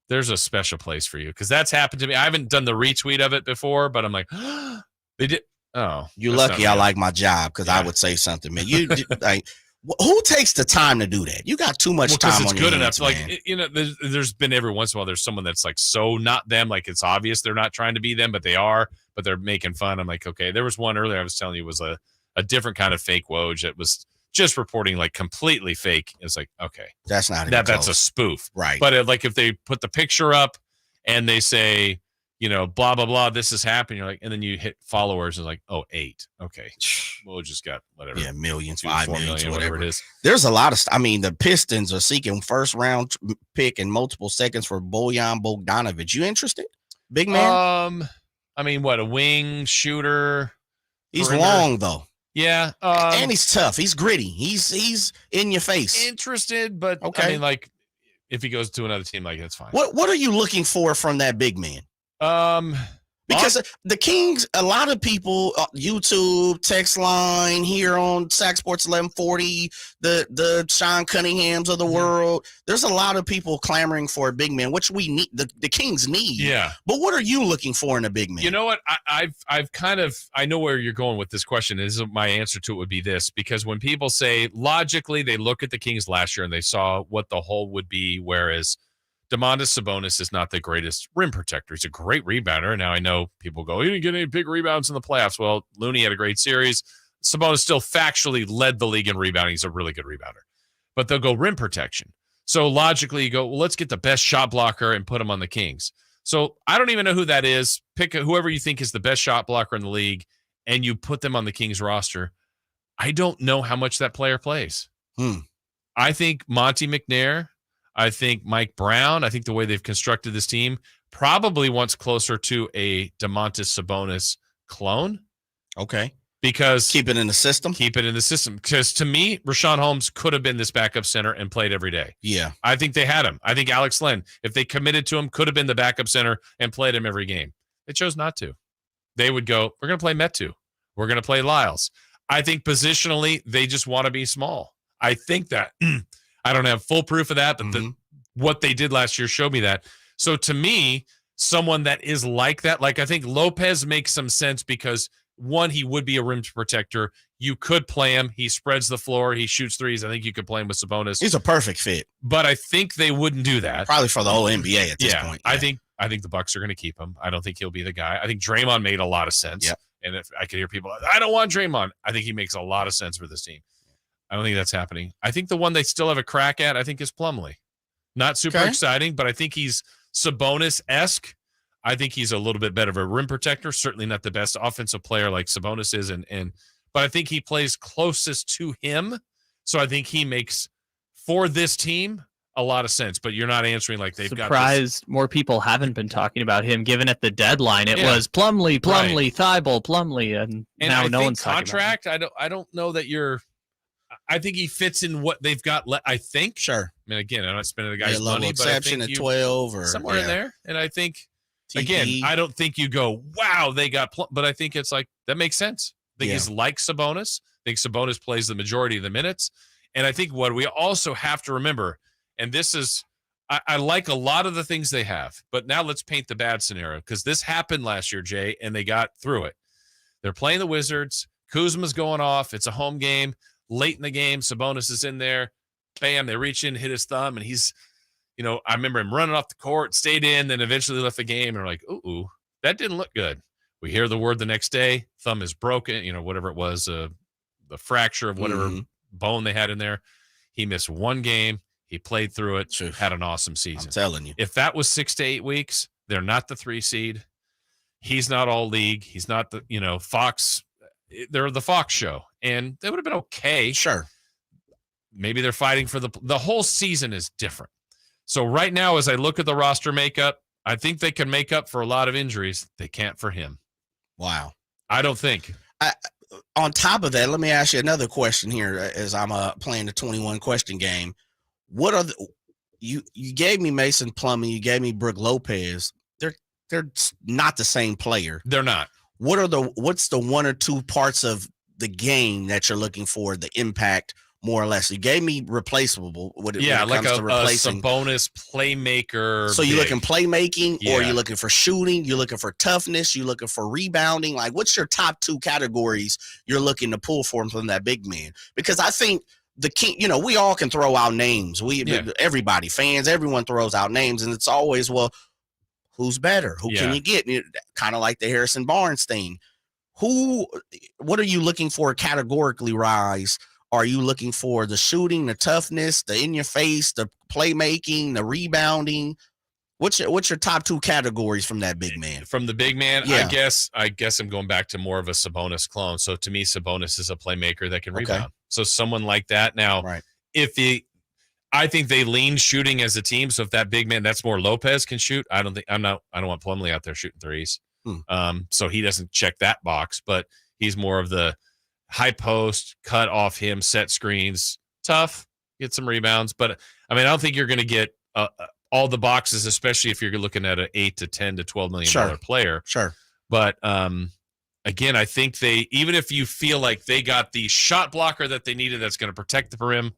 there's a special place for you because that's happened to me. I haven't done the retweet of it before, but I'm like, they did. Oh, you're lucky. I like my job because I would say something, man. You like. Who takes the time to do that? You got too much time on your hands, enough. Man. Like, there's been every once in a while, there's someone that's like, so not them. Like it's obvious they're not trying to be them, but they are, but they're making fun. I'm like, okay, there was one earlier I was telling you was a different kind of fake Woj that was just reporting like completely fake. It's like, okay, that's not that's a spoof, right? But like if they put the picture up and they say, blah blah blah, this is happening, you're like, and then you hit followers and like, 8, okay, we'll just got whatever, millions, 5 million, million, whatever it is. There's a lot of the Pistons are seeking first round pick and multiple seconds for Bojan Bogdanovic. You interested, big man? What, a wing shooter? He's long though. Yeah, and he's tough. He's gritty. He's in your face. Interested, but okay. If he goes to another team, that's fine. What are you looking for from that big man? Because the Kings, a lot of people, YouTube, text line here on Sac Sports 1140, the Sean Cunninghams of the world. There's a lot of people clamoring for a big man, which we need. The Kings need. Yeah. But what are you looking for in a big man? You know what? I know where you're going with this question. My answer to it would be this, because when people say logically, they look at the Kings last year and they saw what the hole would be, whereas Domantas Sabonis is not the greatest rim protector. He's a great rebounder. Now, I know people go, he didn't get any big rebounds in the playoffs. Well, Looney had a great series. Sabonis still factually led the league in rebounding. He's a really good rebounder. But they'll go rim protection. So logically, you go, well, let's get the best shot blocker and put him on the Kings. So I don't even know who that is. Pick whoever you think is the best shot blocker in the league, and you put them on the Kings roster. I don't know how much that player plays. I think Monty McNair, I think Mike Brown, I think the way they've constructed this team probably wants closer to a Domantas Sabonis clone. Okay. Because keep it in the system. Because to me, Rashawn Holmes could have been this backup center and played every day. Yeah. I think they had him. I think Alex Len, if they committed to him, could have been the backup center and played him every game. They chose not to. They would go, we're going to play Metu. We're going to play Lyles. I think positionally, they just want to be small. I think that. I don't have full proof of that, but what they did last year showed me that. So to me, someone that is like that, like I think Lopez makes some sense because, one, he would be a rim protector. You could play him. He spreads the floor. He shoots threes. I think you could play him with Sabonis. He's a perfect fit. But I think they wouldn't do that. Probably for the whole NBA at this point. Yeah. I think the Bucks are going to keep him. I don't think he'll be the guy. I think Draymond made a lot of sense. Yep. And if I could hear people, I don't want Draymond. I think he makes a lot of sense for this team. I don't think that's happening. I think the one they still have a crack at, I think, is Plumlee. Not super exciting, but I think he's Sabonis-esque. I think he's a little bit better of a rim protector. Certainly not the best offensive player like Sabonis is, but I think he plays closest to him. So I think he makes, for this team, a lot of sense. But you're not answering like they've got. Surprised more people haven't been talking about him. Given at the deadline, it was Plumlee, Thibault, Plumlee, and now no one's talking contract. I don't know that you're. I think he fits in what they've got. I think. Sure. I mean, again, I'm not spending the guy's money, but exception at 12 or somewhere in there. And I think, again, I don't think you go, wow, they got, but I think it's like, that makes sense. I think he's like Sabonis. I think Sabonis plays the majority of the minutes. And I think what we also have to remember, and this is, I like a lot of the things they have, but now let's paint the bad scenario, because this happened last year, Jay, and they got through it. They're playing the Wizards. Kuzma's going off. It's a home game. Late in the game, Sabonis is in there. Bam, they reach in, hit his thumb, and he's, I remember him running off the court, stayed in, then eventually left the game, and we're like, ooh, that didn't look good. We hear the word the next day, thumb is broken, whatever it was, the fracture of whatever bone they had in there. He missed one game. He played through it, had an awesome season. I'm telling you. If that was 6 to 8 weeks, they're not the 3 seed. He's not all league. He's not the, Fox. They're the Fox show, and they would have been okay. Sure. Maybe they're fighting for the whole season is different. So right now, as I look at the roster makeup, I think they can make up for a lot of injuries. They can't for him. Wow. I don't think. On top of that, let me ask you another question here as I'm playing the 21 question game. What are you gave me Mason Plumlee, you gave me Brook Lopez. They're not the same player. They're not. What's the one or two parts of the game that you're looking for, the impact, more or less? You gave me replaceable. Like a Sabonis playmaker. So you're looking playmaking, or you're looking for shooting, you're looking for toughness, you're looking for rebounding. Like, what's your top 2 categories you're looking to pull from that big man? Because I think the King, we all can throw out names. Everybody, fans, everyone throws out names, and it's always, well, who's better? Who can you get? Kind of like the Harrison Barnes thing. What are you looking for categorically rise Are you looking for the shooting, the toughness, the in your face, the playmaking, the rebounding? What's your top 2 categories from that big man? From the big man, Yeah. I guess I'm going back to more of a Sabonis clone. So to me, Sabonis is a playmaker that can rebound. So someone like that. Now, I think they lean shooting as a team. So if that big man, that's more Lopez can shoot. I don't want Plumlee out there shooting threes. So he doesn't check that box, but he's more of the high post, cut off him, set screens, tough, get some rebounds. But I mean, I don't think you're going to get all the boxes, especially if you're looking at an $8 to $10 to $12 million player. Sure. But again, I think even if you feel like they got the shot blocker that they needed that's going to protect the rim,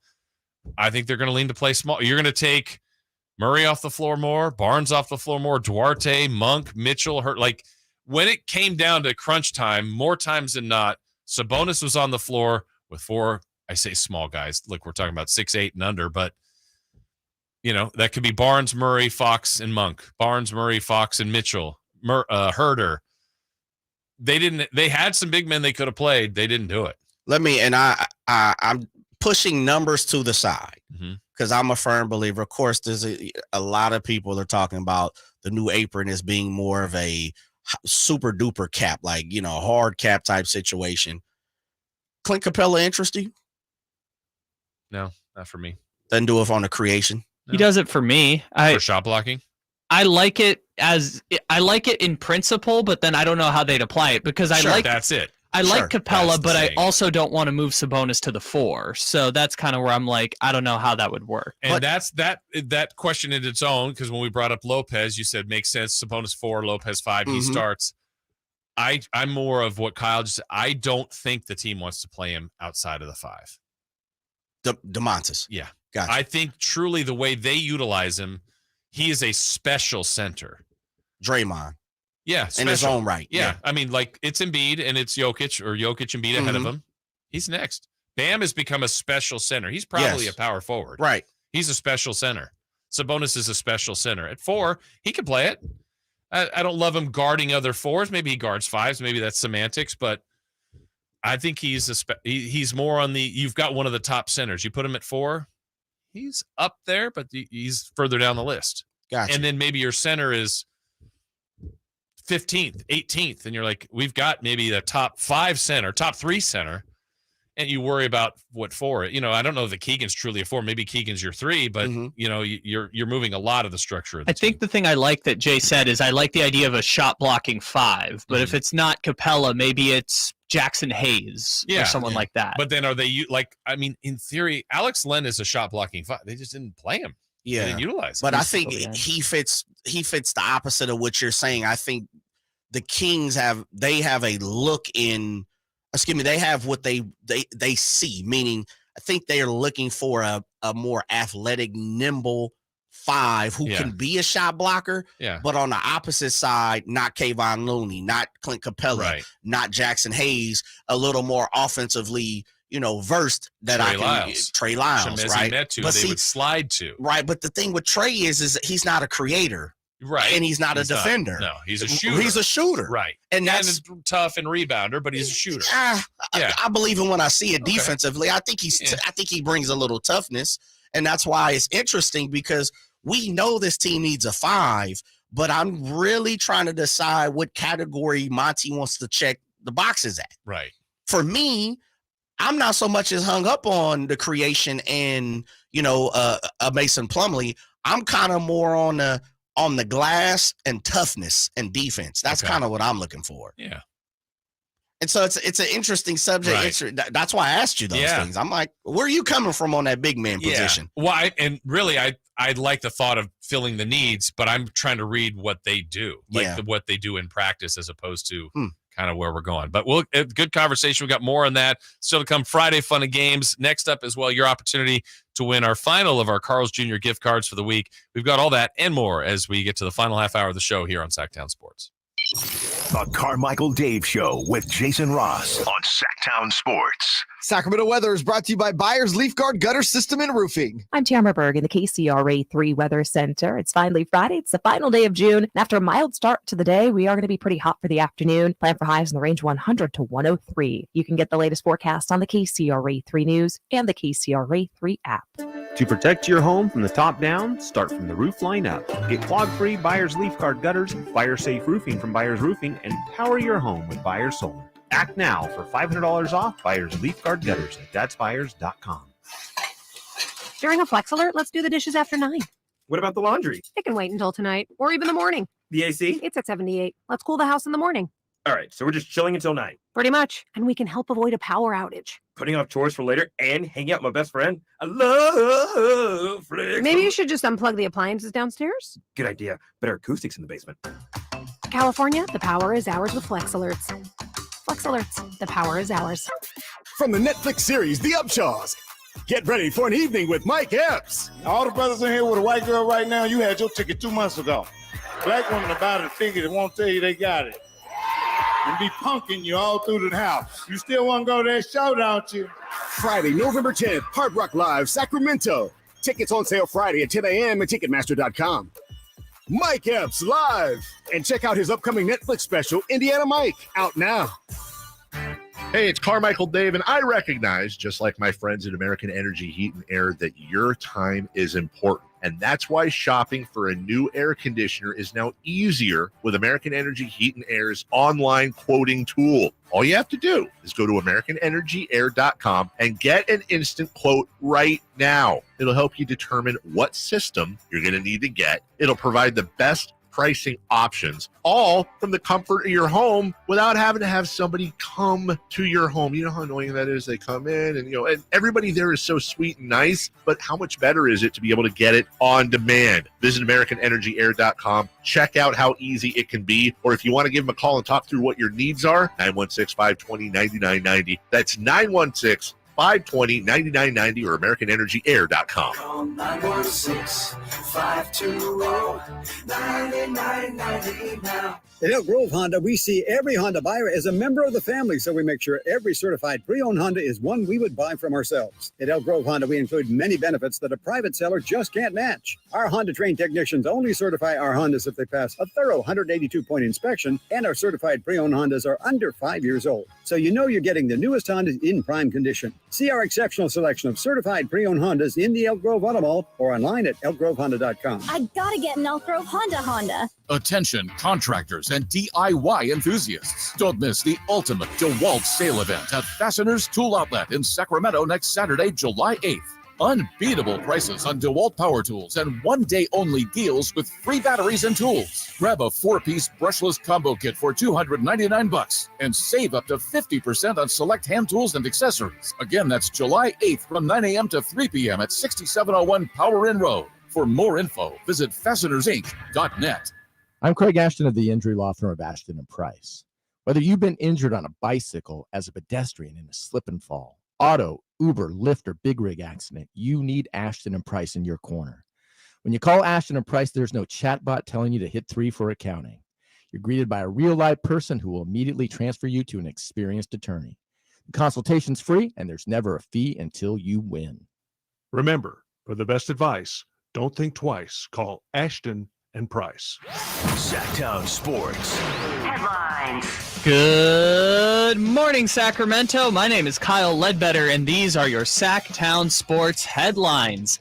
I think they're going to lean to play small. You're going to take Murray off the floor more, Barnes off the floor more, Duarte, Monk, Mitchell, Hurt. Like when it came down to crunch time, more times than not, Sabonis was on the floor with 4, I say small guys. Look, we're talking about 6'8" and under, but that could be Barnes, Murray, Fox, and Monk. Barnes, Murray, Fox, and Mitchell. Herder. They had some big men they could have played. They didn't do it. I'm pushing numbers to the side because I'm a firm believer. Of course, there's a lot of people are talking about the new apron as being more of a super duper cap, like, hard cap type situation. Clint Capella interest you? No, not for me. Doesn't do it on the creation. No. He does it for me. For shot blocking? I like it in principle, but then I don't know how they'd apply it because that's it. I like Capella, but I also don't want to move Sabonis to the 4. So that's kind of where I'm like, I don't know how that would work. And that's that question in its own, because when we brought up Lopez, you said makes sense. Sabonis 4, Lopez 5. He starts. I'm more of what Kyle just said. I don't think the team wants to play him outside of the 5. DeMontis. Yeah. Gotcha. I think truly the way they utilize him, he is a special center. Draymond. Yeah, in his own right. Yeah. I mean, like it's Embiid and it's Jokic and Embiid ahead of him. He's next. Bam has become a special center. He's probably a power forward. Right. He's a special center. Sabonis is a special center. At 4, he can play it. I don't love him guarding other 4s. Maybe he guards 5s. Maybe that's semantics, but I think he's more on the. You've got one of the top centers. You put him at 4, he's up there, but he's further down the list. Gotcha. And then maybe your center is 15th, 18th, and you're like, we've got maybe the top 5 center, top 3 center, and you worry about what 4. I don't know that Keegan's truly a 4. Maybe Keegan's your 3, but you're moving a lot of the structure of the team. think the thing I like that Jay said is I like the idea of a shot blocking 5, but if it's not Capella, maybe it's Jackson Hayes or someone like that. But then are they in theory, Alex Len is a shot blocking 5. They just didn't play him. Yeah, they didn't utilize him. But I think he fits the opposite of what you're saying. I think the Kings have a look in. Excuse me, they have what they see. Meaning, I think they are looking for a more athletic, nimble 5 who can be a shot blocker. Yeah. But on the opposite side, not Kayvon Looney, not Clint Capella, not Jackson Hayes. A little more offensively, versed that Trey Lyles, right? But they would slide to. Right, but the thing with Trey is that he's not a creator. Right. And he's not a defender. No, he's a shooter. He's a shooter. Right. And that's tough and rebounder, but he's a shooter. I believe him when I see it defensively. I think I think he brings a little toughness. And that's why it's interesting because we know this team needs a 5, but I'm really trying to decide what category Monty wants to check the boxes at. Right. For me, I'm not so much as hung up on the creation and, a Mason Plumlee. I'm kind of more on the glass and toughness and defense. That's kind of what I'm looking for. Yeah. And so it's an interesting subject. Right. That's why I asked you those things. I'm like, where are you coming from on that big man position? Well, I like the thought of filling the needs, but I'm trying to read what they do, what they do in practice as opposed to kind of where we're going. But good conversation. We got more on that still to come. Friday fun and games next up as well. Your opportunity to win our final of our Carl's Jr. gift cards for the week. We've got all that and more as we get to the final half hour of the show here on Sactown Sports. The Carmichael Dave Show with Jason Ross on Sactown Sports. Sacramento weather is brought to you by Byers Leaf Guard Gutter System and Roofing. I'm Tamara Berg in the KCRA 3 Weather Center. It's finally Friday. It's the final day of June. And after a mild start to the day, we are going to be pretty hot for the afternoon. Plan for highs in the range 100 to 103. You can get the latest forecast on the KCRA 3 News and the KCRA 3 app. To protect your home from the top down, start from the roof line up. Get clog-free Byers Leaf Guard gutters, fire-safe roofing from Byers Roofing, and power your home with Byers Solar. Act now for $500 off Byers Leaf Guard gutters at thatsbyers.com. During a Flex Alert, let's do the dishes after 9. What about the laundry? It can wait until tonight or even the morning. The AC? It's at 78. Let's cool the house in the morning. All right, so we're just chilling until 9. Pretty much. And we can help avoid a power outage. Putting off chores for later and hanging out with my best friend? I love Flex. Maybe you should just unplug the appliances downstairs. Good idea. Better acoustics in the basement. California, the power is ours with Flex Alerts. Flex Alerts, the power is ours. From the Netflix series The Upshaws, get ready for an evening with Mike Epps. All the brothers in here with a white girl right now, you had your ticket 2 months ago. Black women about to figure they won't tell you they got it. And be punking you all through the house. You still want to go to that show, don't you? Friday, November 10th, Hard Rock Live, Sacramento. Tickets on sale Friday at 10 a.m. at Ticketmaster.com. Mike Epps live. And check out his upcoming Netflix special, Indiana Mike, out now. Hey, it's Carmichael Dave, and I recognize, just like my friends at American Energy Heat and Air, that your time is important. And that's why shopping for a new air conditioner is now easier with American Energy Heat and Air's online quoting tool. All you have to do is go to AmericanEnergyAir.com and get an instant quote right now. It'll help you determine what system you're going to need to get. It'll provide the best pricing options, all from the comfort of your home without having to have somebody come to your home. You know how annoying that is? They come in and, and everybody there is so sweet and nice, but how much better is it to be able to get it on demand? Visit AmericanEnergyAir.com. Check out how easy it can be. Or if you want to give them a call and talk through what your needs are, 916-520-9990. That's 916-520-9990 or AmericanEnergyAir.com. Call 916-520-9990 now. At Elk Grove Honda, we see every Honda buyer as a member of the family, so we make sure every certified pre-owned Honda is one we would buy from ourselves. At Elk Grove Honda, we include many benefits that a private seller just can't match. Our Honda-trained technicians only certify our Hondas if they pass a thorough 182-point inspection, and our certified pre-owned Hondas are under 5 years old. So you know you're getting the newest Hondas in prime condition. See our exceptional selection of certified pre-owned Hondas in the Elk Grove Auto Mall or online at elkgrovehonda.com. I gotta get an Elk Grove Honda. Attention contractors and DIY enthusiasts. Don't miss the ultimate DeWalt sale event at Fasteners Tool Outlet in Sacramento next Saturday, July 8th. Unbeatable prices on DeWalt power tools and one-day-only deals with free batteries and tools. Grab a 4-piece brushless combo kit for $299 and save up to 50% on select hand tools and accessories. Again, that's July 8th from 9 a.m. to 3 p.m. at 6701 Power Inn Road. For more info, visit fastenersinc.net. I'm Craig Ashton of the injury law firm of Ashton & Price. Whether you've been injured on a bicycle, as a pedestrian in a slip and fall, auto, Uber, Lyft, or big rig accident, you need Ashton & Price in your corner. When you call Ashton & Price, there's no chatbot telling you to hit 3 for accounting. You're greeted by a real-life person who will immediately transfer you to an experienced attorney. The consultation's free, and there's never a fee until you win. Remember, for the best advice, don't think twice. Call Ashton & Price. Sactown Sports. Headlines. Good morning, Sacramento. My name is Kyle Ledbetter, and these are your Sactown Sports headlines.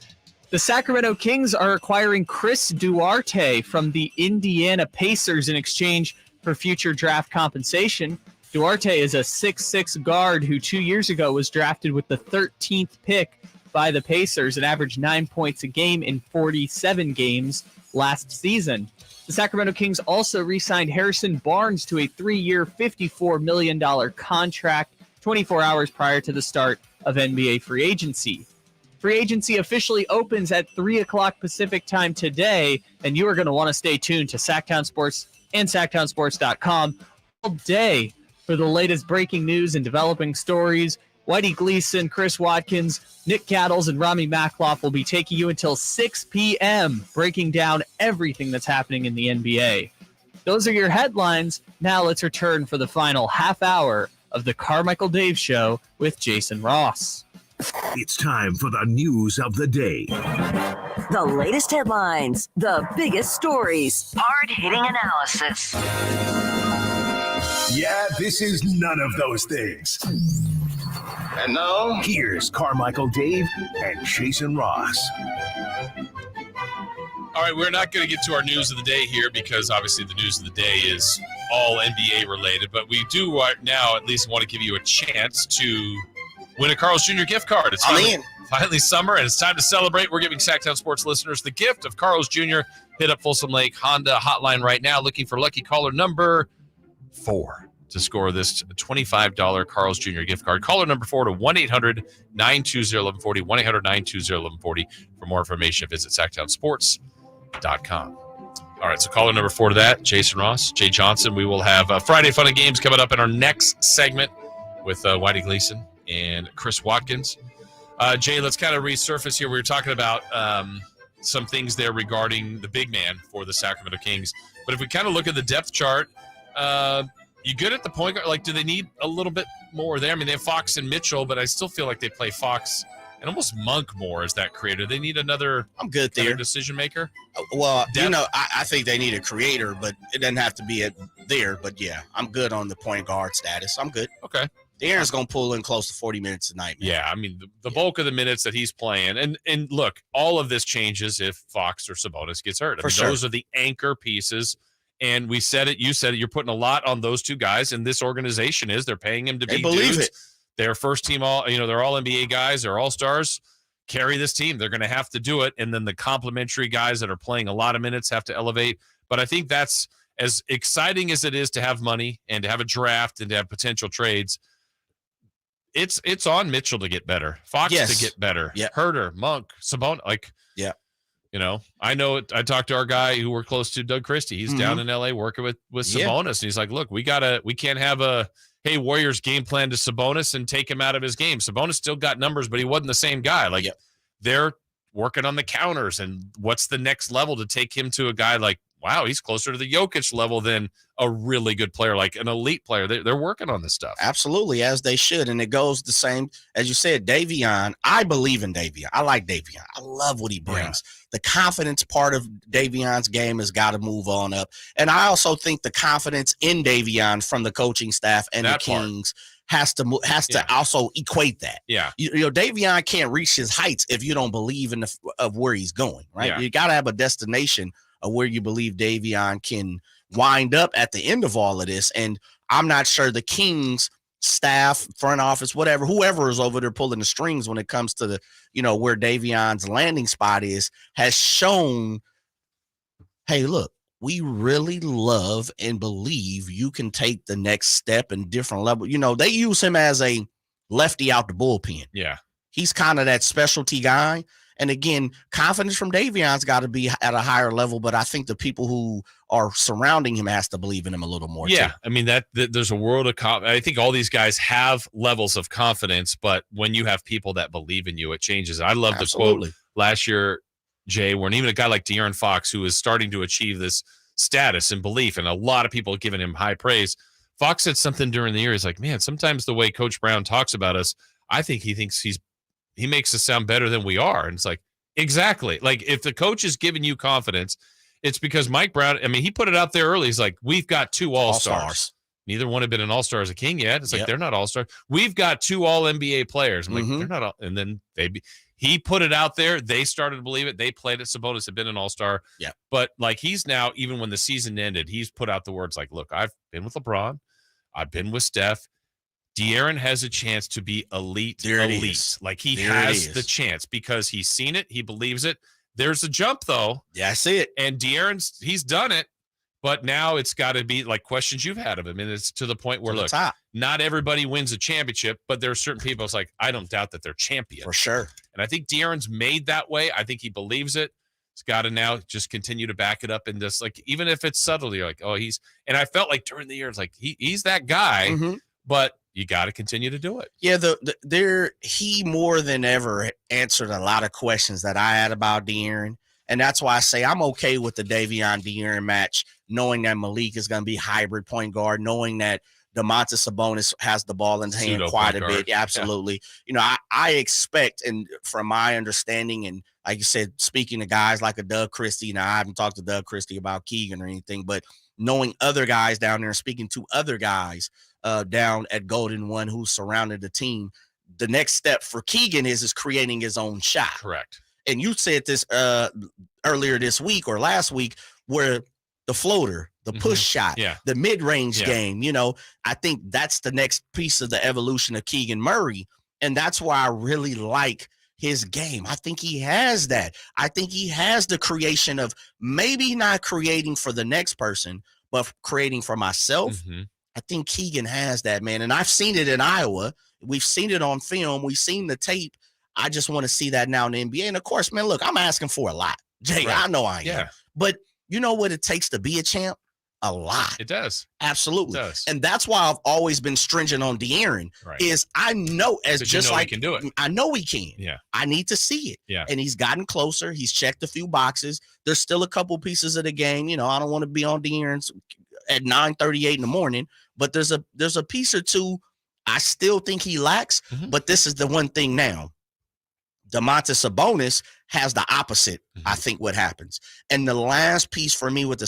The Sacramento Kings are acquiring Chris Duarte from the Indiana Pacers in exchange for future draft compensation. Duarte is a 6'6" guard who 2 years ago was drafted with the 13th pick by the Pacers and averaged 9 points a game in 47 games last season. The Sacramento Kings also re-signed Harrison Barnes to a 3-year, $54 million contract 24 hours prior to the start of NBA free agency. Free agency officially opens at 3 o'clock Pacific time today, and you are going to want to stay tuned to Sactown Sports and SactownSports.com all day for the latest breaking news and developing stories. Whitey Gleason, Chris Watkins, Nick Cattles, and Rami Makloff will be taking you until 6 p.m., breaking down everything that's happening in the NBA. Those are your headlines. Now let's return for the final half hour of the Carmichael Dave Show with Jason Ross. It's time for the news of the day. The latest headlines, the biggest stories, hard-hitting analysis. Yeah, this is none of those things. And now, here's Carmichael Dave and Jason Ross. All right, we're not going to get to our news of the day here because obviously the news of the day is all NBA related, but we do right now at least want to give you a chance to win a Carl's Jr. gift card. It's finally summer, and it's time to celebrate. We're giving Sactown Sports listeners the gift of Carl's Jr. Hit up Folsom Lake Honda hotline right now, looking for lucky caller number 4 to score this $25 Carl's Jr. gift card. Caller number 4 to 1-800-920-1140, 1-800-920-1140. For more information, visit SactownSports.com. All right, so caller number 4 to that, Jason Ross, Jay Johnson. We will have Friday Fun and Games coming up in our next segment with Whitey Gleason and Chris Watkins. Jay, let's kind of resurface here. We were talking about some things there regarding the big man for the Sacramento Kings. But if we kind of look at the depth chart, you good at the point guard? Like, do they need a little bit more there? I mean, they have Fox and Mitchell, but I still feel like they play Fox and almost Monk more as that creator. They need another I'm good there. Decision maker. Well, I think they need a creator, but it doesn't have to be there. But, yeah, I'm good on the point guard status. I'm good. Okay. De'Aaron's going to pull in close to 40 minutes tonight, man. Yeah, I mean, the bulk of the minutes that he's playing. And look, all of this changes if Fox or Sabonis gets hurt. Those are the anchor pieces. And we said it, you said it, you're putting a lot on those two guys, and this organization they're paying him to be dudes. They're first team they're all NBA guys, they're all-stars, carry this team. They're going to have to do it, and then the complementary guys that are playing a lot of minutes have to elevate. But I think that's as exciting as it is to have money and to have a draft and to have potential trades. It's on Mitchell to get better, Fox to get better, Herter, Monk, Sabonis, I know it. I talked to our guy who we're close to, Doug Christie. He's down in LA working with Sabonis, and he's like, "Look, we can't have a Warriors game plan to Sabonis and take him out of his game. Sabonis still got numbers, but he wasn't the same guy. Like they're working on the counters, and what's the next level to take him to a guy like, wow, he's closer to the Jokic level than a really good player, like an elite player. They're working on this stuff. Absolutely, as they should. And it goes the same, as you said, Davion. I believe in Davion. I like Davion. I love what he brings. Yeah. The confidence part of Davion's game has got to move on up. And I also think the confidence in Davion from the coaching staff and the Kings has to also equate that. Yeah. Davion can't reach his heights if you don't believe in of where he's going, right? Yeah. You got to have a destination of where you believe Davion can wind up at the end of all of this. And I'm not sure the Kings staff, front office, whoever is over there pulling the strings when it comes to the, where Davion's landing spot is, has shown, hey, look, we really love and believe you can take the next step and different level. They use him as a lefty out the bullpen. Yeah. He's kind of that specialty guy. And again, confidence from Davion's got to be at a higher level, but I think the people who are surrounding him has to believe in him a little more. Yeah, too. I mean that there's a world of I think all these guys have levels of confidence, but when you have people that believe in you, it changes. I love the quote last year, Jay, when even a guy like De'Aaron Fox, who is starting to achieve this status and belief, and a lot of people have given him high praise. Fox said something during the year. He's like, man, sometimes the way Coach Brown talks about us, I think he thinks he makes us sound better than we are. And it's like, exactly. Like if the coach is giving you confidence, it's because Mike Brown, I mean, he put it out there early. He's like, we've got 2 all-stars. Neither one have been an all-star as a King yet. It's like, they're not all-stars. We've got 2 all-NBA players. I'm like, they're not all. And then he put it out there. They started to believe it. They played it. Sabonis had been an all-star. Yeah. But like he's now, even when the season ended, he's put out the words like, look, I've been with LeBron. I've been with Steph. De'Aaron has a chance to be elite. Like he has the chance because he's seen it. He believes it. There's a jump though. Yeah, I see it. And De'Aaron's, he's done it, but now it's got to be like questions you've had of him. And it's to the point where, look, not everybody wins a championship, but there are certain people, it's like, I don't doubt that they're champions. For sure. And I think De'Aaron's made that way. I think he believes it. He's got to now just continue to back it up and just like, even if it's subtle, you're like, oh, and I felt like during the year, it's like, he's that guy, but you got to continue to do it. Yeah, he more than ever answered a lot of questions that I had about De'Aaron, and that's why I say I'm okay with the Davion De'Aaron match knowing that Malik is going to be hybrid point guard, knowing that Domantas Sabonis has the ball in his hand quite a bit. Absolutely. Yeah. I expect, and from my understanding, and like you said, speaking to guys like a Doug Christie, now I haven't talked to Doug Christie about Keegan or anything, but knowing other guys down there and speaking to other guys down at Golden One who surrounded the team, the next step for Keegan is creating his own shot. Correct. And you said this earlier this week or last week, where the floater, the push shot, the mid-range game, I think that's the next piece of the evolution of Keegan Murray. And that's why I really like his game. I think he has that. I think he has the creation of maybe not creating for the next person, but creating for myself. I think Keegan has that, man. And I've seen it in Iowa. We've seen it on film. We've seen the tape. I just want to see that now in the NBA. And of course, man, look, I'm asking for a lot. Jay, I know I am. But you know what it takes to be a champ? A lot. It does. Absolutely. It does. And that's why I've always been stringent on De'Aaron, is I know he can do it. I know he can. Yeah. I need to see it. Yeah. And he's gotten closer. He's checked a few boxes. There's still a couple pieces of the game. I don't want to be on De'Aaron's at 9:38 in the morning, but there's a piece or two I still think he lacks. But this is the one thing now. Domantas Sabonis has the opposite, I think, what happens. And the last piece for me with the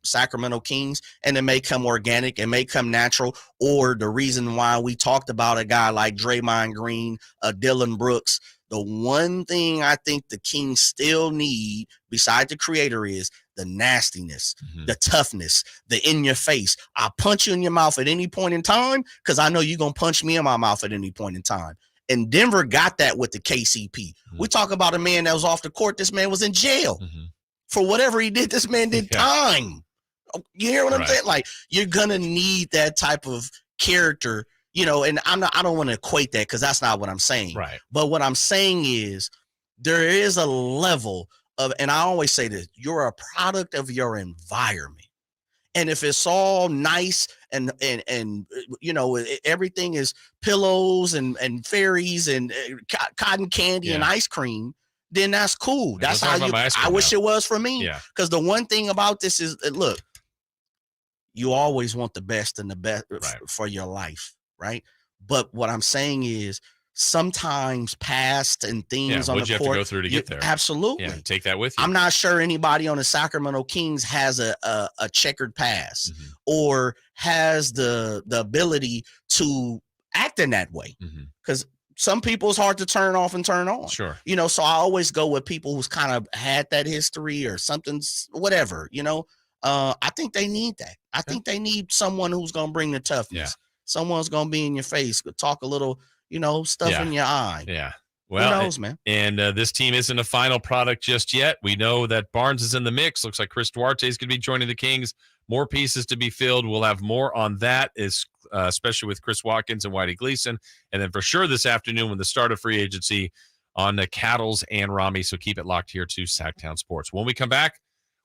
Sacramento Kings, and it may come organic, it may come natural, or the reason why we talked about a guy like Draymond Green, Dylan Brooks, the one thing I think the Kings still need, beside the creator, is the nastiness, the toughness, the in your face. I'll punch you in your mouth at any point in time because I know you're going to punch me in my mouth at any point in time. And Denver got that with the KCP. We talk about a man that was off the court. This man was in jail for whatever he did. This man did time. You hear what I'm saying? Like, you're going to need that type of character, and I don't want to equate that because that's not what I'm saying. Right. But what I'm saying is there is a level of, and I always say this, you're a product of your environment. And if it's all nice and everything is pillows and fairies and cotton candy and ice cream, then that's cool. That's how I wish it was for me. Yeah. Because the one thing about this is, look, you always want the best and the best for your life, right? But what I'm saying is, sometimes past and things on the court. What you have to go through to get there. Absolutely. Yeah, take that with you. I'm not sure anybody on the Sacramento Kings has a checkered past or has the ability to act in that way. Because some people it's hard to turn off and turn on. Sure. So I always go with people who's kind of had that history or something, whatever, I think they need that. I think they need someone who's going to bring the toughness. Someone's going to be in your face, talk a little, stuff in your eye. Yeah. Well, who knows, man? And this team isn't a final product just yet. We know that Barnes is in the mix. Looks like Chris Duarte is going to be joining the Kings. More pieces to be filled. We'll have more on that, especially with Chris Watkins and Whitey Gleason. And then for sure this afternoon when the start of free agency on the Cattles and Rami. So keep it locked here to Sactown Sports. When we come back,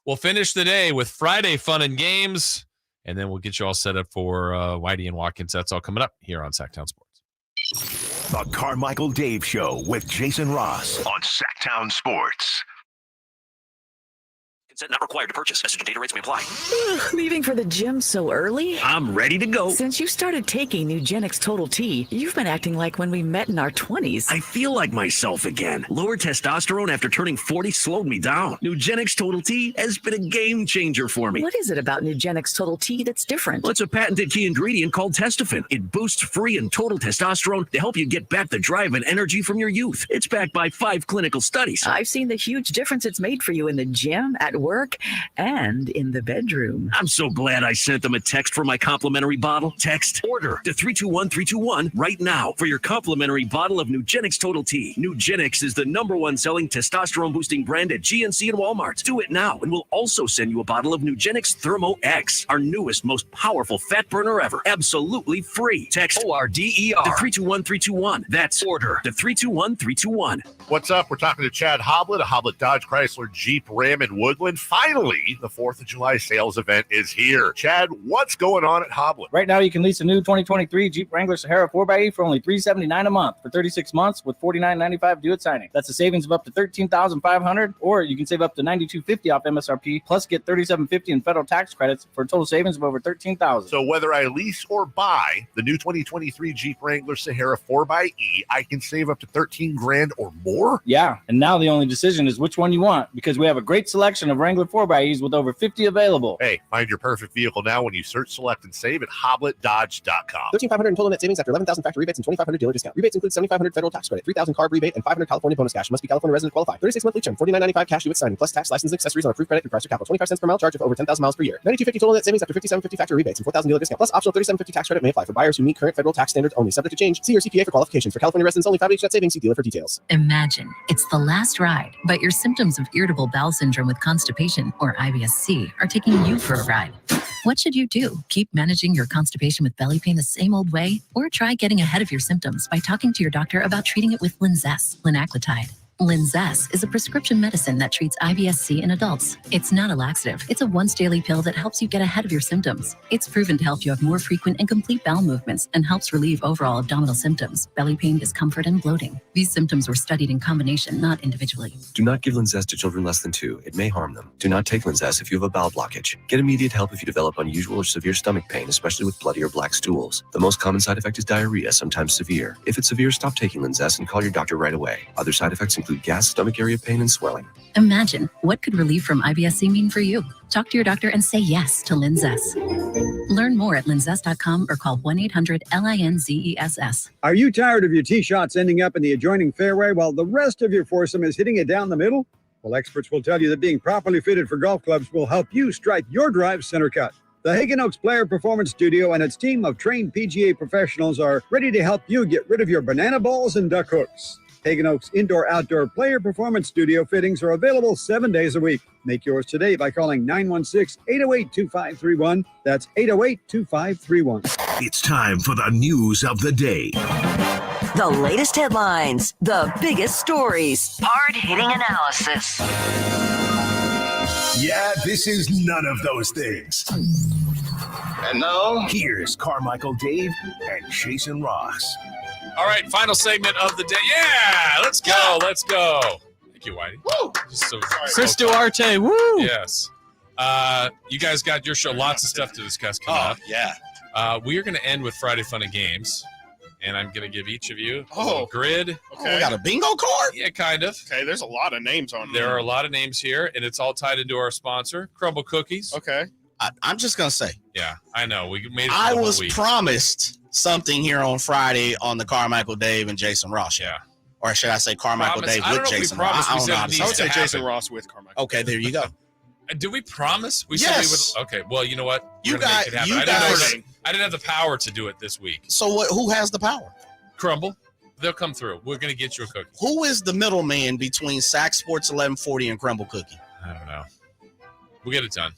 we'll finish the day with Friday fun and games. And then we'll get you all set up for Whitey and Watkins. That's all coming up here on Sactown Sports. The Carmichael Dave Show with Jason Ross on Sactown Sports. Consent not required to purchase. Message and data rates may apply. Leaving for the gym so early? I'm ready to go. Since you started taking Nugenix Total T, you've been acting like when we met in our 20s. I feel like myself again. Lower testosterone after turning 40 slowed me down. Nugenix Total T has been a game changer for me. What is it about Nugenix Total T that's different? Well, it's a patented key ingredient called testofen. It boosts free and total testosterone to help you get back the drive and energy from your youth. It's backed by 5 clinical studies. I've seen the huge difference it's made for you in the gym, at work, and in the bedroom. I'm so glad I sent them a text for my complimentary bottle. Text order to 321-321 right now for your complimentary bottle of Nugenix Total T. Nugenix is the #1 selling testosterone boosting brand at GNC and Walmart. Do it now and we'll also send you a bottle of Nugenix Thermo X, our newest, most powerful fat burner ever. Absolutely free. Text ORDER to 321-321. That's order to 321-321. What's up? We're talking to Chad Hoblet of Hoblet Dodge Chrysler Jeep Ram in Woodland. gentlemen, finally, the 4th of July sales event is here. Chad, what's going on at Hoblet? Right now, you can lease a new 2023 Jeep Wrangler Sahara 4xe for only $379 a month for 36 months with $49.95 due at signing. That's a savings of up to $13,500, or you can save up to $92.50 off MSRP, plus get $37.50 in federal tax credits for a total savings of over $13,000. So whether I lease or buy the new 2023 Jeep Wrangler Sahara 4xe, I can save up to $13,000 or more? Yeah, and now the only decision is which one you want, because we have a great selection of Wrangler 4xes with over 50 available. Hey, find your perfect vehicle now when you search, select, and save at HobletDodge.com. $13,500 in total net savings after $11,000 factory rebates and $2,500 dealer discount. Rebates include $7,500 federal tax credit, $3,000 carb rebate, and $500 California bonus cash. Must be California resident qualified. 36 monthly term, $49.95 cash due at signing, plus tax, license, and accessories on approved credit through Chrysler Capital. 25 cents per mile charge of over 10,000 miles per year. $92.50 total net savings after $57.50 factory rebates and $4,000 dealer discount. Plus optional $37.50 tax credit may apply for buyers who meet current federal tax standards only. Subject to change. See your CPA for qualifications. For California residents only. 5 net savings. See dealer for details. Imagine it's the last ride, but your symptoms of irritable bowel syndrome with constipation, or IBS-C, are taking you for a ride. What should you do? Keep managing your constipation with belly pain the same old way? Or try getting ahead of your symptoms by talking to your doctor about treating it with Linzess, linaclotide. Linzess is a prescription medicine that treats IBS-C in adults. It's not a laxative. It's a once-daily pill that helps you get ahead of your symptoms. It's proven to help you have more frequent and complete bowel movements and helps relieve overall abdominal symptoms, belly pain, discomfort, and bloating. These symptoms were studied in combination, not individually. Do not give Linzess to children less than 2. It may harm them. Do not take Linzess if you have a bowel blockage. Get immediate help if you develop unusual or severe stomach pain, especially with bloody or black stools. The most common side effect is diarrhea, sometimes severe. If it's severe, stop taking Linzess and call your doctor right away. Other side effects include gas, stomach area pain, and swelling. Imagine, what could relief from IBS-C mean for you? Talk to your doctor and say yes to Linzess. Learn more at linzess.com or call 1-800-LINZESS. Are you tired of your tee shots ending up in the adjoining fairway while the rest of your foursome is hitting it down the middle? Well, experts will tell you that being properly fitted for golf clubs will help you strike your drive center cut. The Hagen Oaks Player Performance Studio and its team of trained PGA professionals are ready to help you get rid of your banana balls and duck hooks. Hagen Oaks Indoor-Outdoor Player Performance Studio fittings are available 7 days a week. Make yours today by calling 916-808-2531. That's 808-2531. It's time for the news of the day. The latest headlines, the biggest stories, Hard-hitting analysis. Yeah, this is none of those things. And now, here's Carmichael Dave and Jason Ross. All right, final segment of the day. Yeah, let's go. Let's go. Thank you, Whitey. Woo! Chris Duarte, woo! Yes. You guys got your show. Lots of stuff to discuss coming up. Yeah. We are going to end with Friday Fun and Games, and I'm going to give each of you a little grid. Okay. We got a bingo card? Yeah, kind of. Okay, there's a lot of names on there. There are a lot of names here, and it's all tied into our sponsor, Crumble Cookies. Okay. I'm just going to say. Yeah, I know. We made it. I was promised something here on Friday on the Carmichael Dave and Jason Ross show. Yeah. Or should I say Carmichael Dave with Jason Ross? I would say Jason Ross with Carmichael. Okay, there you go. Did we promise? We yes. said we would. Okay, well, you know what? You guys. I didn't have the power to do it this week. So who has the power? Crumble. They'll come through. We're going to get you a cookie. Who is the middleman between Sac Sports 1140 and Crumble Cookie? I don't know. We'll get it done.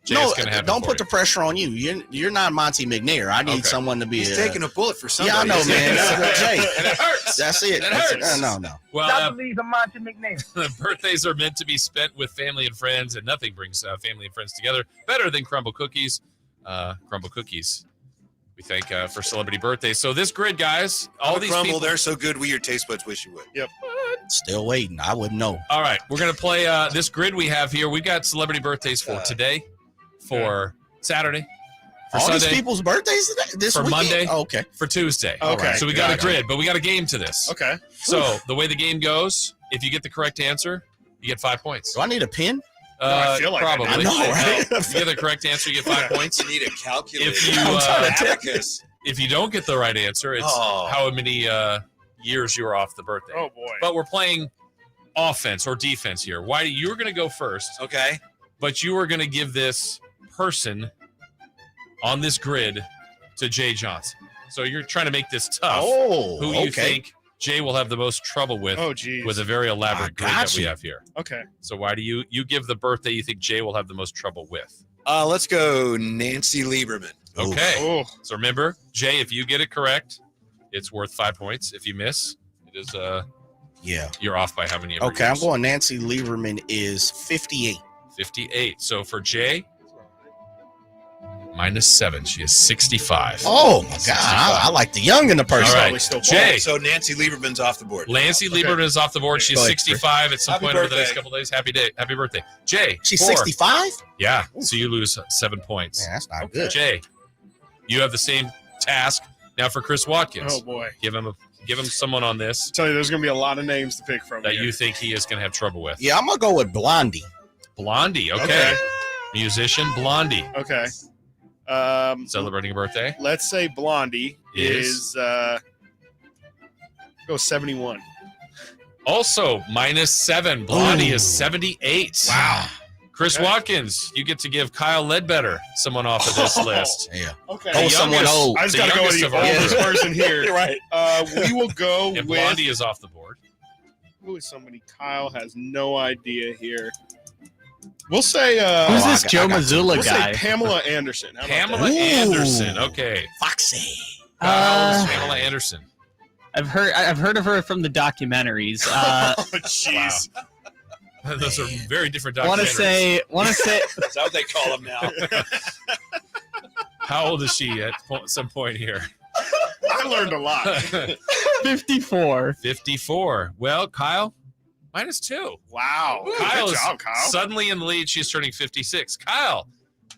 Don't put the pressure on you. You're not Monty McNair. I need someone to be. He's taking a bullet for somebody. Yeah, I know, man. Jay, and it hurts. That's it. It hurts. No. Well, I believe in Monty McNair. Birthdays are meant to be spent with family and friends, and nothing brings family and friends together better than Crumble Cookies. Crumble Cookies. We thank for celebrity birthdays. So this grid, guys, all these Crumble, people, they're so good. Your taste buds wish you would. Yep. Still waiting. I wouldn't know. All right, we're gonna play this grid we have here. We've got celebrity birthdays for today. For Saturday, for all Sunday, these people's birthdays today, this for weekend? Monday, okay, for Tuesday. Okay, so we got a grid, but we got a game to this. Okay. So the way the game goes, if you get the correct answer, you get 5 points. Do I need a pin? I feel like probably. I know, right? If you get the correct answer, you get 5 points. You need a calculator. If you don't get the right answer, it's how many years you were off the birthday. Oh boy! But we're playing offense or defense here. Whitey, you're going to go first. Okay. But you are going to give this person on this grid to Jay Johnson. So you're trying to make this tough. Who you think Jay will have the most trouble with with a very elaborate grid that we have here. Okay. So why do you give the birthday you think Jay will have the most trouble with? Let's go Nancy Lieberman. Okay. So remember, Jay, if you get it correct, it's worth 5 points. If you miss, it is you're off by how many? Okay, I'm going Nancy Lieberman is 58. 58. So for Jay, -7. She is 65. Oh my God! I like the young in the person. All right, Jay. So Nancy Lieberman's off the board. Nancy Lieberman is off the board. She's Go ahead, 65 at some Happy point over the next birthday. couple of days. Happy birthday, Jay. She's 4. 65. Yeah. So you lose 7 points. Man, that's not good. Jay, you have the same task now for Chris Watkins. Oh boy. Give him someone on this Tell you, there's going to be a lot of names to pick from that here. you think he is going to have trouble with. Yeah, I'm gonna go with Blondie. Blondie. Okay. Okay. Musician Blondie. Okay. Celebrating a birthday. Let's say Blondie is go 71. Also -7. Blondie is 78. Wow. Chris Watkins, you get to give Kyle Ledbetter someone off of this list. Yeah. Okay. The someone youngest- old. I just the got to go with youngest the of our oldest group. person here. Right. We will go If with Blondie is off the board. who is somebody Kyle has no idea here. We'll say Who's this I Joe got Mazzulla we'll guy? say Pamela Anderson. How about Pamela that? Anderson. Okay. Foxy. Pamela Anderson. I've heard of her from the documentaries. Oh jeez. Those are very different documentaries. Want to say That's how they call them now. How old is she at some point here? I learned a lot. 54. 54. Well, Kyle, -2. Wow. Kyle Good is job, Kyle. suddenly in the lead. She's turning 56. Kyle,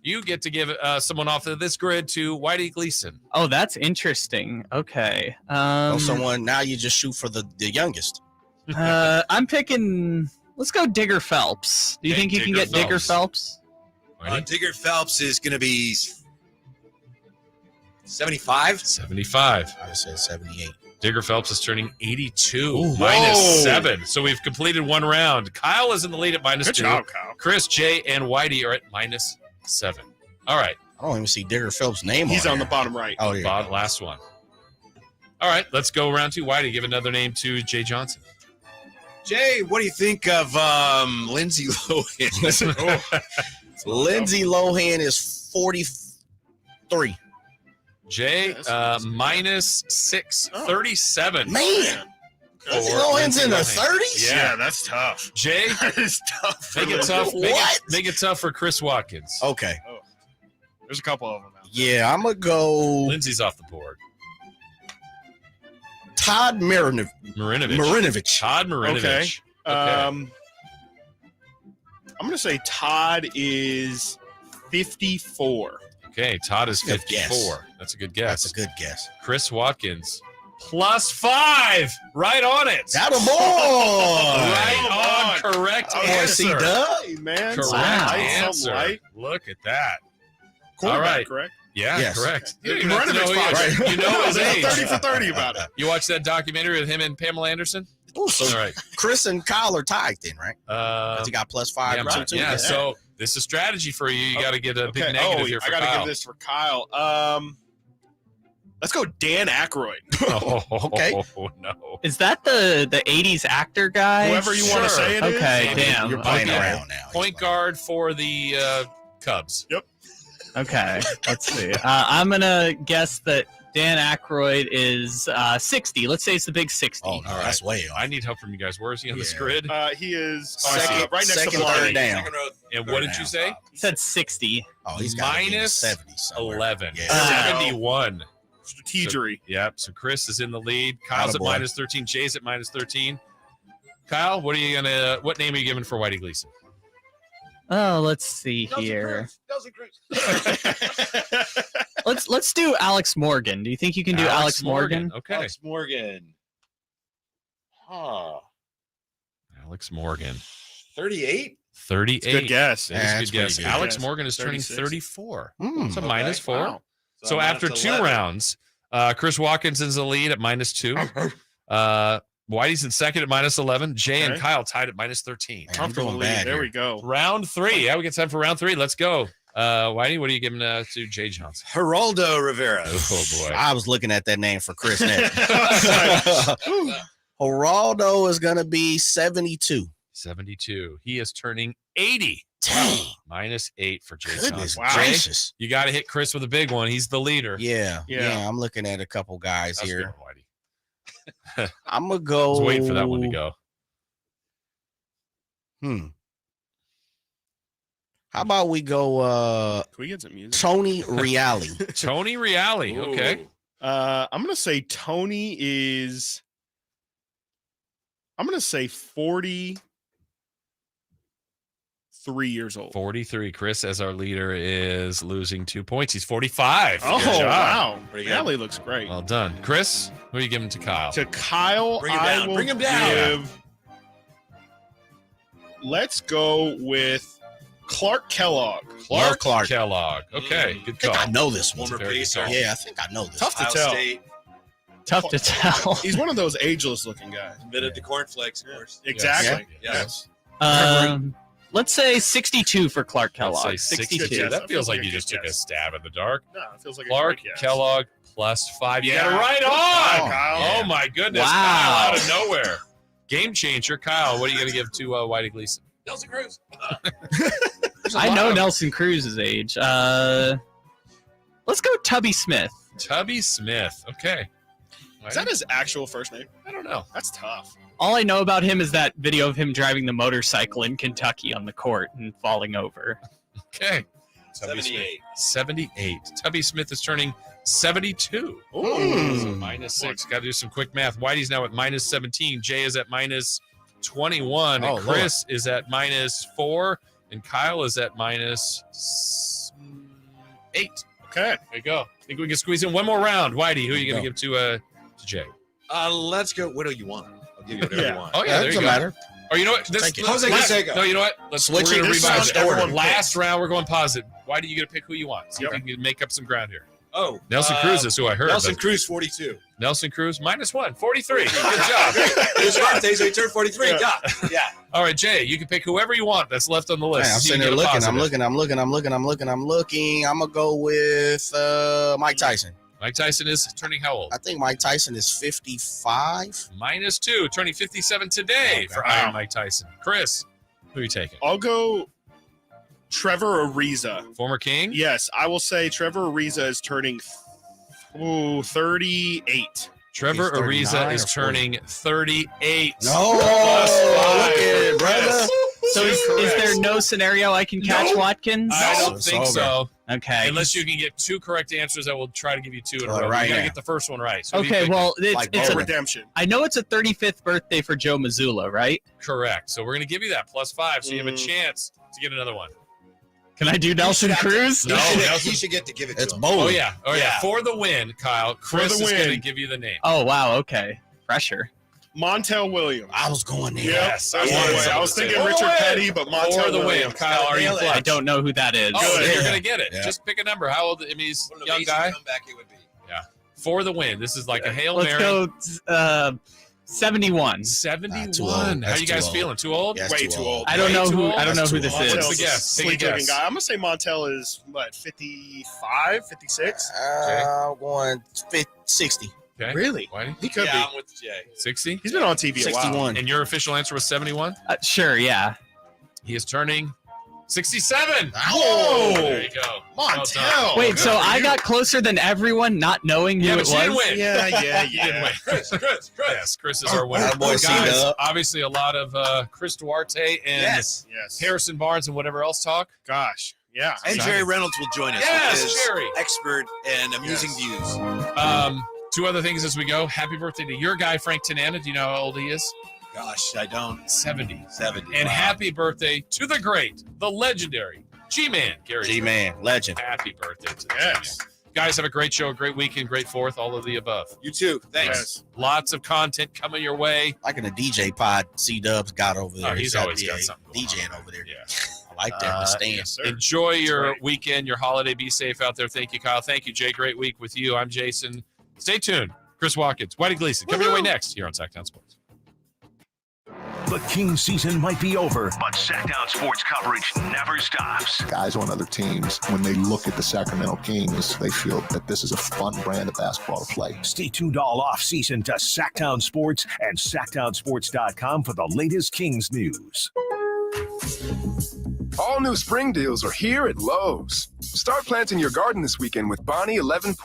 you get to give someone off of this grid to Whitey Gleason. Oh, that's interesting. Okay. Someone now you just shoot for the youngest. I'm picking. Let's go Digger Phelps. Do you Okay, think you can Digger get Digger Phelps? Whitey? Digger Phelps is going to be 75. 75. I would say 78. Digger Phelps is turning 82. Ooh. -7. So we've completed one round. Kyle is in the lead at -2. Good job, Kyle. Chris, Jay, and Whitey are at -7. All right. I don't even see Digger Phelps' name He's on on the there. bottom right. Oh, yeah. Last one. All right. Let's go round 2. Whitey, give another name to Jay Johnson. Jay, what do you think of Lindsay Lohan? Lindsay Lohan is 43. Jay, -6. 37. Man. Lindsay For Lohan's Lindsay in the Lohan. 30s? Yeah. that's tough. Jay, That is tough. for make it Lindsay. tough. What? Make it tough for Chris Watkins. Okay. There's a couple of them out. Yeah, I'm going to go Lindsay's off the board. Todd Marinovich. Marinovich. Todd Marinovich. Okay. I'm going to say Todd is 54. Okay, Todd is Good 54. guess. That's a good guess. That's a good guess. Chris Watkins, +5. Right on it. That a boy. Right on. Correct OSC answer. Dub. Hey, man. Correct Light, answer. some light. Look at that. Quarterback, All right. correct? Yeah, Yes. correct. You don't The even have to know Marinovich who he is. box. You know his There's a age. 30 for 30 about it. You watched that documentary with him and Pamela Anderson? Ooh, so All right. Chris and Kyle are tied then, right? 'Cause he got +5. Yeah, too. yeah, so this is strategy for you. You got to get a big negative here for I got to Kyle. give this for Kyle. Let's go Dan Aykroyd. Okay. Oh, no. Is that the 80s actor guy? Whoever you want to Sure. say it is. Okay, damn. You're playing Okay. around now. Point guard for the Cubs. Yep. Okay, let's see. I'm gonna guess that Dan Aykroyd is 60. Let's say it's the big 60. Oh, no, All that's right. way off. I need help from you guys. Where is he on this Yeah. grid? He is Second- right next second, to Blondie. third down. Second row. And what did you down. say? He said 60. Oh, he's got Minus 70 somewhere. 11. Yeah. 71. Strategery. Yep. So Chris is in the lead. Kyle's at Attaboy. -13. Jay's at -13. Kyle, what name are you giving for Whitey Gleason? Oh, let's see here. Let's do Alex Morgan. Do you think you can do Alex Morgan? Okay. Alex Morgan. Huh. Alex Morgan. 38? 38. Good guess. That Yeah, is a that's good guess. pretty good. Alex Guess. Morgan is turning 36. 34. Hmm. So Okay. -4. Wow. So I'm after at 2 11. rounds, Chris Watkins is the lead at -2. Whitey's in second at -11. Jay and Okay. Kyle tied at -13. Man, I'm Comfortable doing lead. bad There here. we go. Round 3. Yeah, we get time for round 3. Let's go. Whitey, what are you giving to Jay Johnson? Geraldo Rivera. Oh, boy. I was looking at that name for Chris Net. Geraldo is going to be 72. 72. He is turning 80. Dang. -8 for Jay Goodness Johnson. Jay, gracious. you got to hit Chris with a big one. He's the leader. Yeah, Yeah. yeah. I'm looking at a couple guys That's here. good, Whitey. I'm going to I go. was waiting for that one to go. How about we go Can we get some music? Tony Reale? Tony Reale. Okay. I'm gonna say Tony is. I'm gonna say 43 years old. 43. Chris, as our leader, is losing 2 points. He's 45. Oh, Good job. wow. Reale looks great. Well done. Chris, who are you giving to Kyle? To Kyle, Bring him down. I will Bring him down. give. Let's go with Clark Kellogg. Love Clark. Kellogg. Okay, good I think call. I know this one. Former Very pacer. good. Yeah, I think I know this. Tough to Ohio tell. State. Tough to tell. He's one of those ageless looking guys. Invented the cornflakes, of course. Exactly. Yes. Let's say 62 for Clark Kellogg. Let's say 62. Yes, That feels like a you good just took a guess. stab in the dark. No, it feels like Clark a great guess. Kellogg +5. You got it Yeah. right Good on. job, Kyle. Oh, my goodness. Wow. Kyle out of nowhere. Game changer. Kyle, what are you going to give to Whitey Gleason? Nelson Cruz. I know Nelson Cruz's age. Let's go Tubby Smith. Tubby Smith. Okay. Is that his actual first name? I don't know. That's tough. All I know about him is that video of him driving the motorcycle in Kentucky on the court and falling over. Okay. Tubby 78. Smith. 78. Tubby Smith is turning 72. Ooh. So -6. Got to do some quick math. Whitey's now at -17. Jay is at -21. Oh, And Chris is at -4. And Kyle is at -8. Okay. There you go. Think we can squeeze in one more round. Whitey, who are you going to give to Jay? Let's go. What do you want? I'll give you whatever you want. Oh, yeah, there you doesn't go. matter. Or you know what? Thank you. Jose Canseco. No, you know what? Let's Switch we're it. gonna This revise round, it. everyone Last round, we're going positive. Why do you get to pick who you want? See if you can make up some ground here. Oh, Nelson Cruz is who I heard. Nelson but Cruz, 42. Nelson Cruz -1, 43. Good job. It was birthday, so he turned 43. Yeah. Yeah. All right, Jay, you can pick whoever you want that's left on the list. Man, I'm See if sitting you there get a looking. positive. I'm looking. I'm gonna go with Mike Tyson. Mike Tyson is turning how old? I think Mike Tyson is 55. -2, turning 57 today for Iron Mike Tyson. Chris, who are you taking? I'll go Trevor Ariza. Former King? Yes, I will say Trevor Ariza is turning 38. Trevor He's 39 Ariza is or 40. turning 38. No, Plus 5. look at it, brother. Yes. So is there no scenario I can catch Watkins? I don't It's think over. so. Okay. Unless you can get 2 correct answers, I will try to give you 2 in a row. Right You got to now. get the first one right. So who do you Okay, think? well, it's Like a Redemption. I know it's a 35th birthday for Joe Mazzulla, right? Correct. So we're going to give you that +5, so you have a chance to get another one. Can I do Nelson Cruz? No, Nelson. He should get to give it It's to him. bowling. Oh, yeah. Oh, yeah. Yeah. For the win, Kyle. Chris the is going to win. give you the name. Oh, wow. Okay. Pressure. Montel Williams. I was going there. Yes. That's I the wanted way. I was someone to thinking say Richard it. Petty, but Montel For the win, Williams. Kyle. Are you Nail it. I flushed? don't know who that is. Oh, then Yeah. you're going to get it. Yeah. Just pick a number. How old? I mean, he's What a an young amazing guy. comeback it would be. Yeah. For the win. This is like a Hail Let's Mary. go 71. 71. too old. How That's you guys too old. feeling? Too old? Yeah, it's Way too too old. I don't Way know too who old? I don't know That's who too this old. is. What's the Montel's guess? Take a sleep looking guess. guy. I'm gonna say Montel is what 55, 56. I'm going 60. Okay. Really? Whitey? He could I'm with Jay. 60? He's been on TV a while. 61. And your official answer was 71? Sure, yeah. He is turning 67. Oh! There you go. Well done. Montel. Wait, Good so for I you. got closer than everyone not knowing who Yeah, it but you didn't was? win. Yeah. You didn't win. Chris. Yes, Chris is our winner. That boy Guys, C-Dub. obviously a lot of Chris Duarte and Yes. Yes. Harrison Barnes and whatever else talk. Gosh. Yeah. And Jerry Reynolds will join us. Yes, with his Jerry. expert and amusing Yes. views. 2 other things as we go. Happy birthday to your guy, Frank Tanana. Do you know how old he is? Gosh, I don't. 70. 70. And Wow. happy birthday to the great, the legendary G-Man, Gary. G-Man, legend. Happy birthday to the Yes. G-Man. Guys, have a great show, a great weekend, great 4th, all of the above. You too. Thanks. Yes. Lots of content coming your way. Like in the DJ pod C-Dub's got over there. Oh, he's always got yeah, something going DJing on. over there. Yeah. I like that. The stand. Yes, sir. Enjoy your right. weekend, your holiday. Be safe out there. Thank you, Kyle. Thank you, Jay. Great week with you. I'm Jason. Stay tuned. Chris Watkins, Whitey Gleason, coming your way next here on Sactown Sports. The Kings season might be over, but Sactown sports coverage never stops. Guys on other teams, when they look at the Sacramento Kings, they feel that this is a fun brand of basketball to play. Stay tuned all off-season to Sactown Sports and SactownSports.com for the latest Kings news. All new spring deals are here at Lowe's. Start planting your garden this weekend with Bonnie 11.8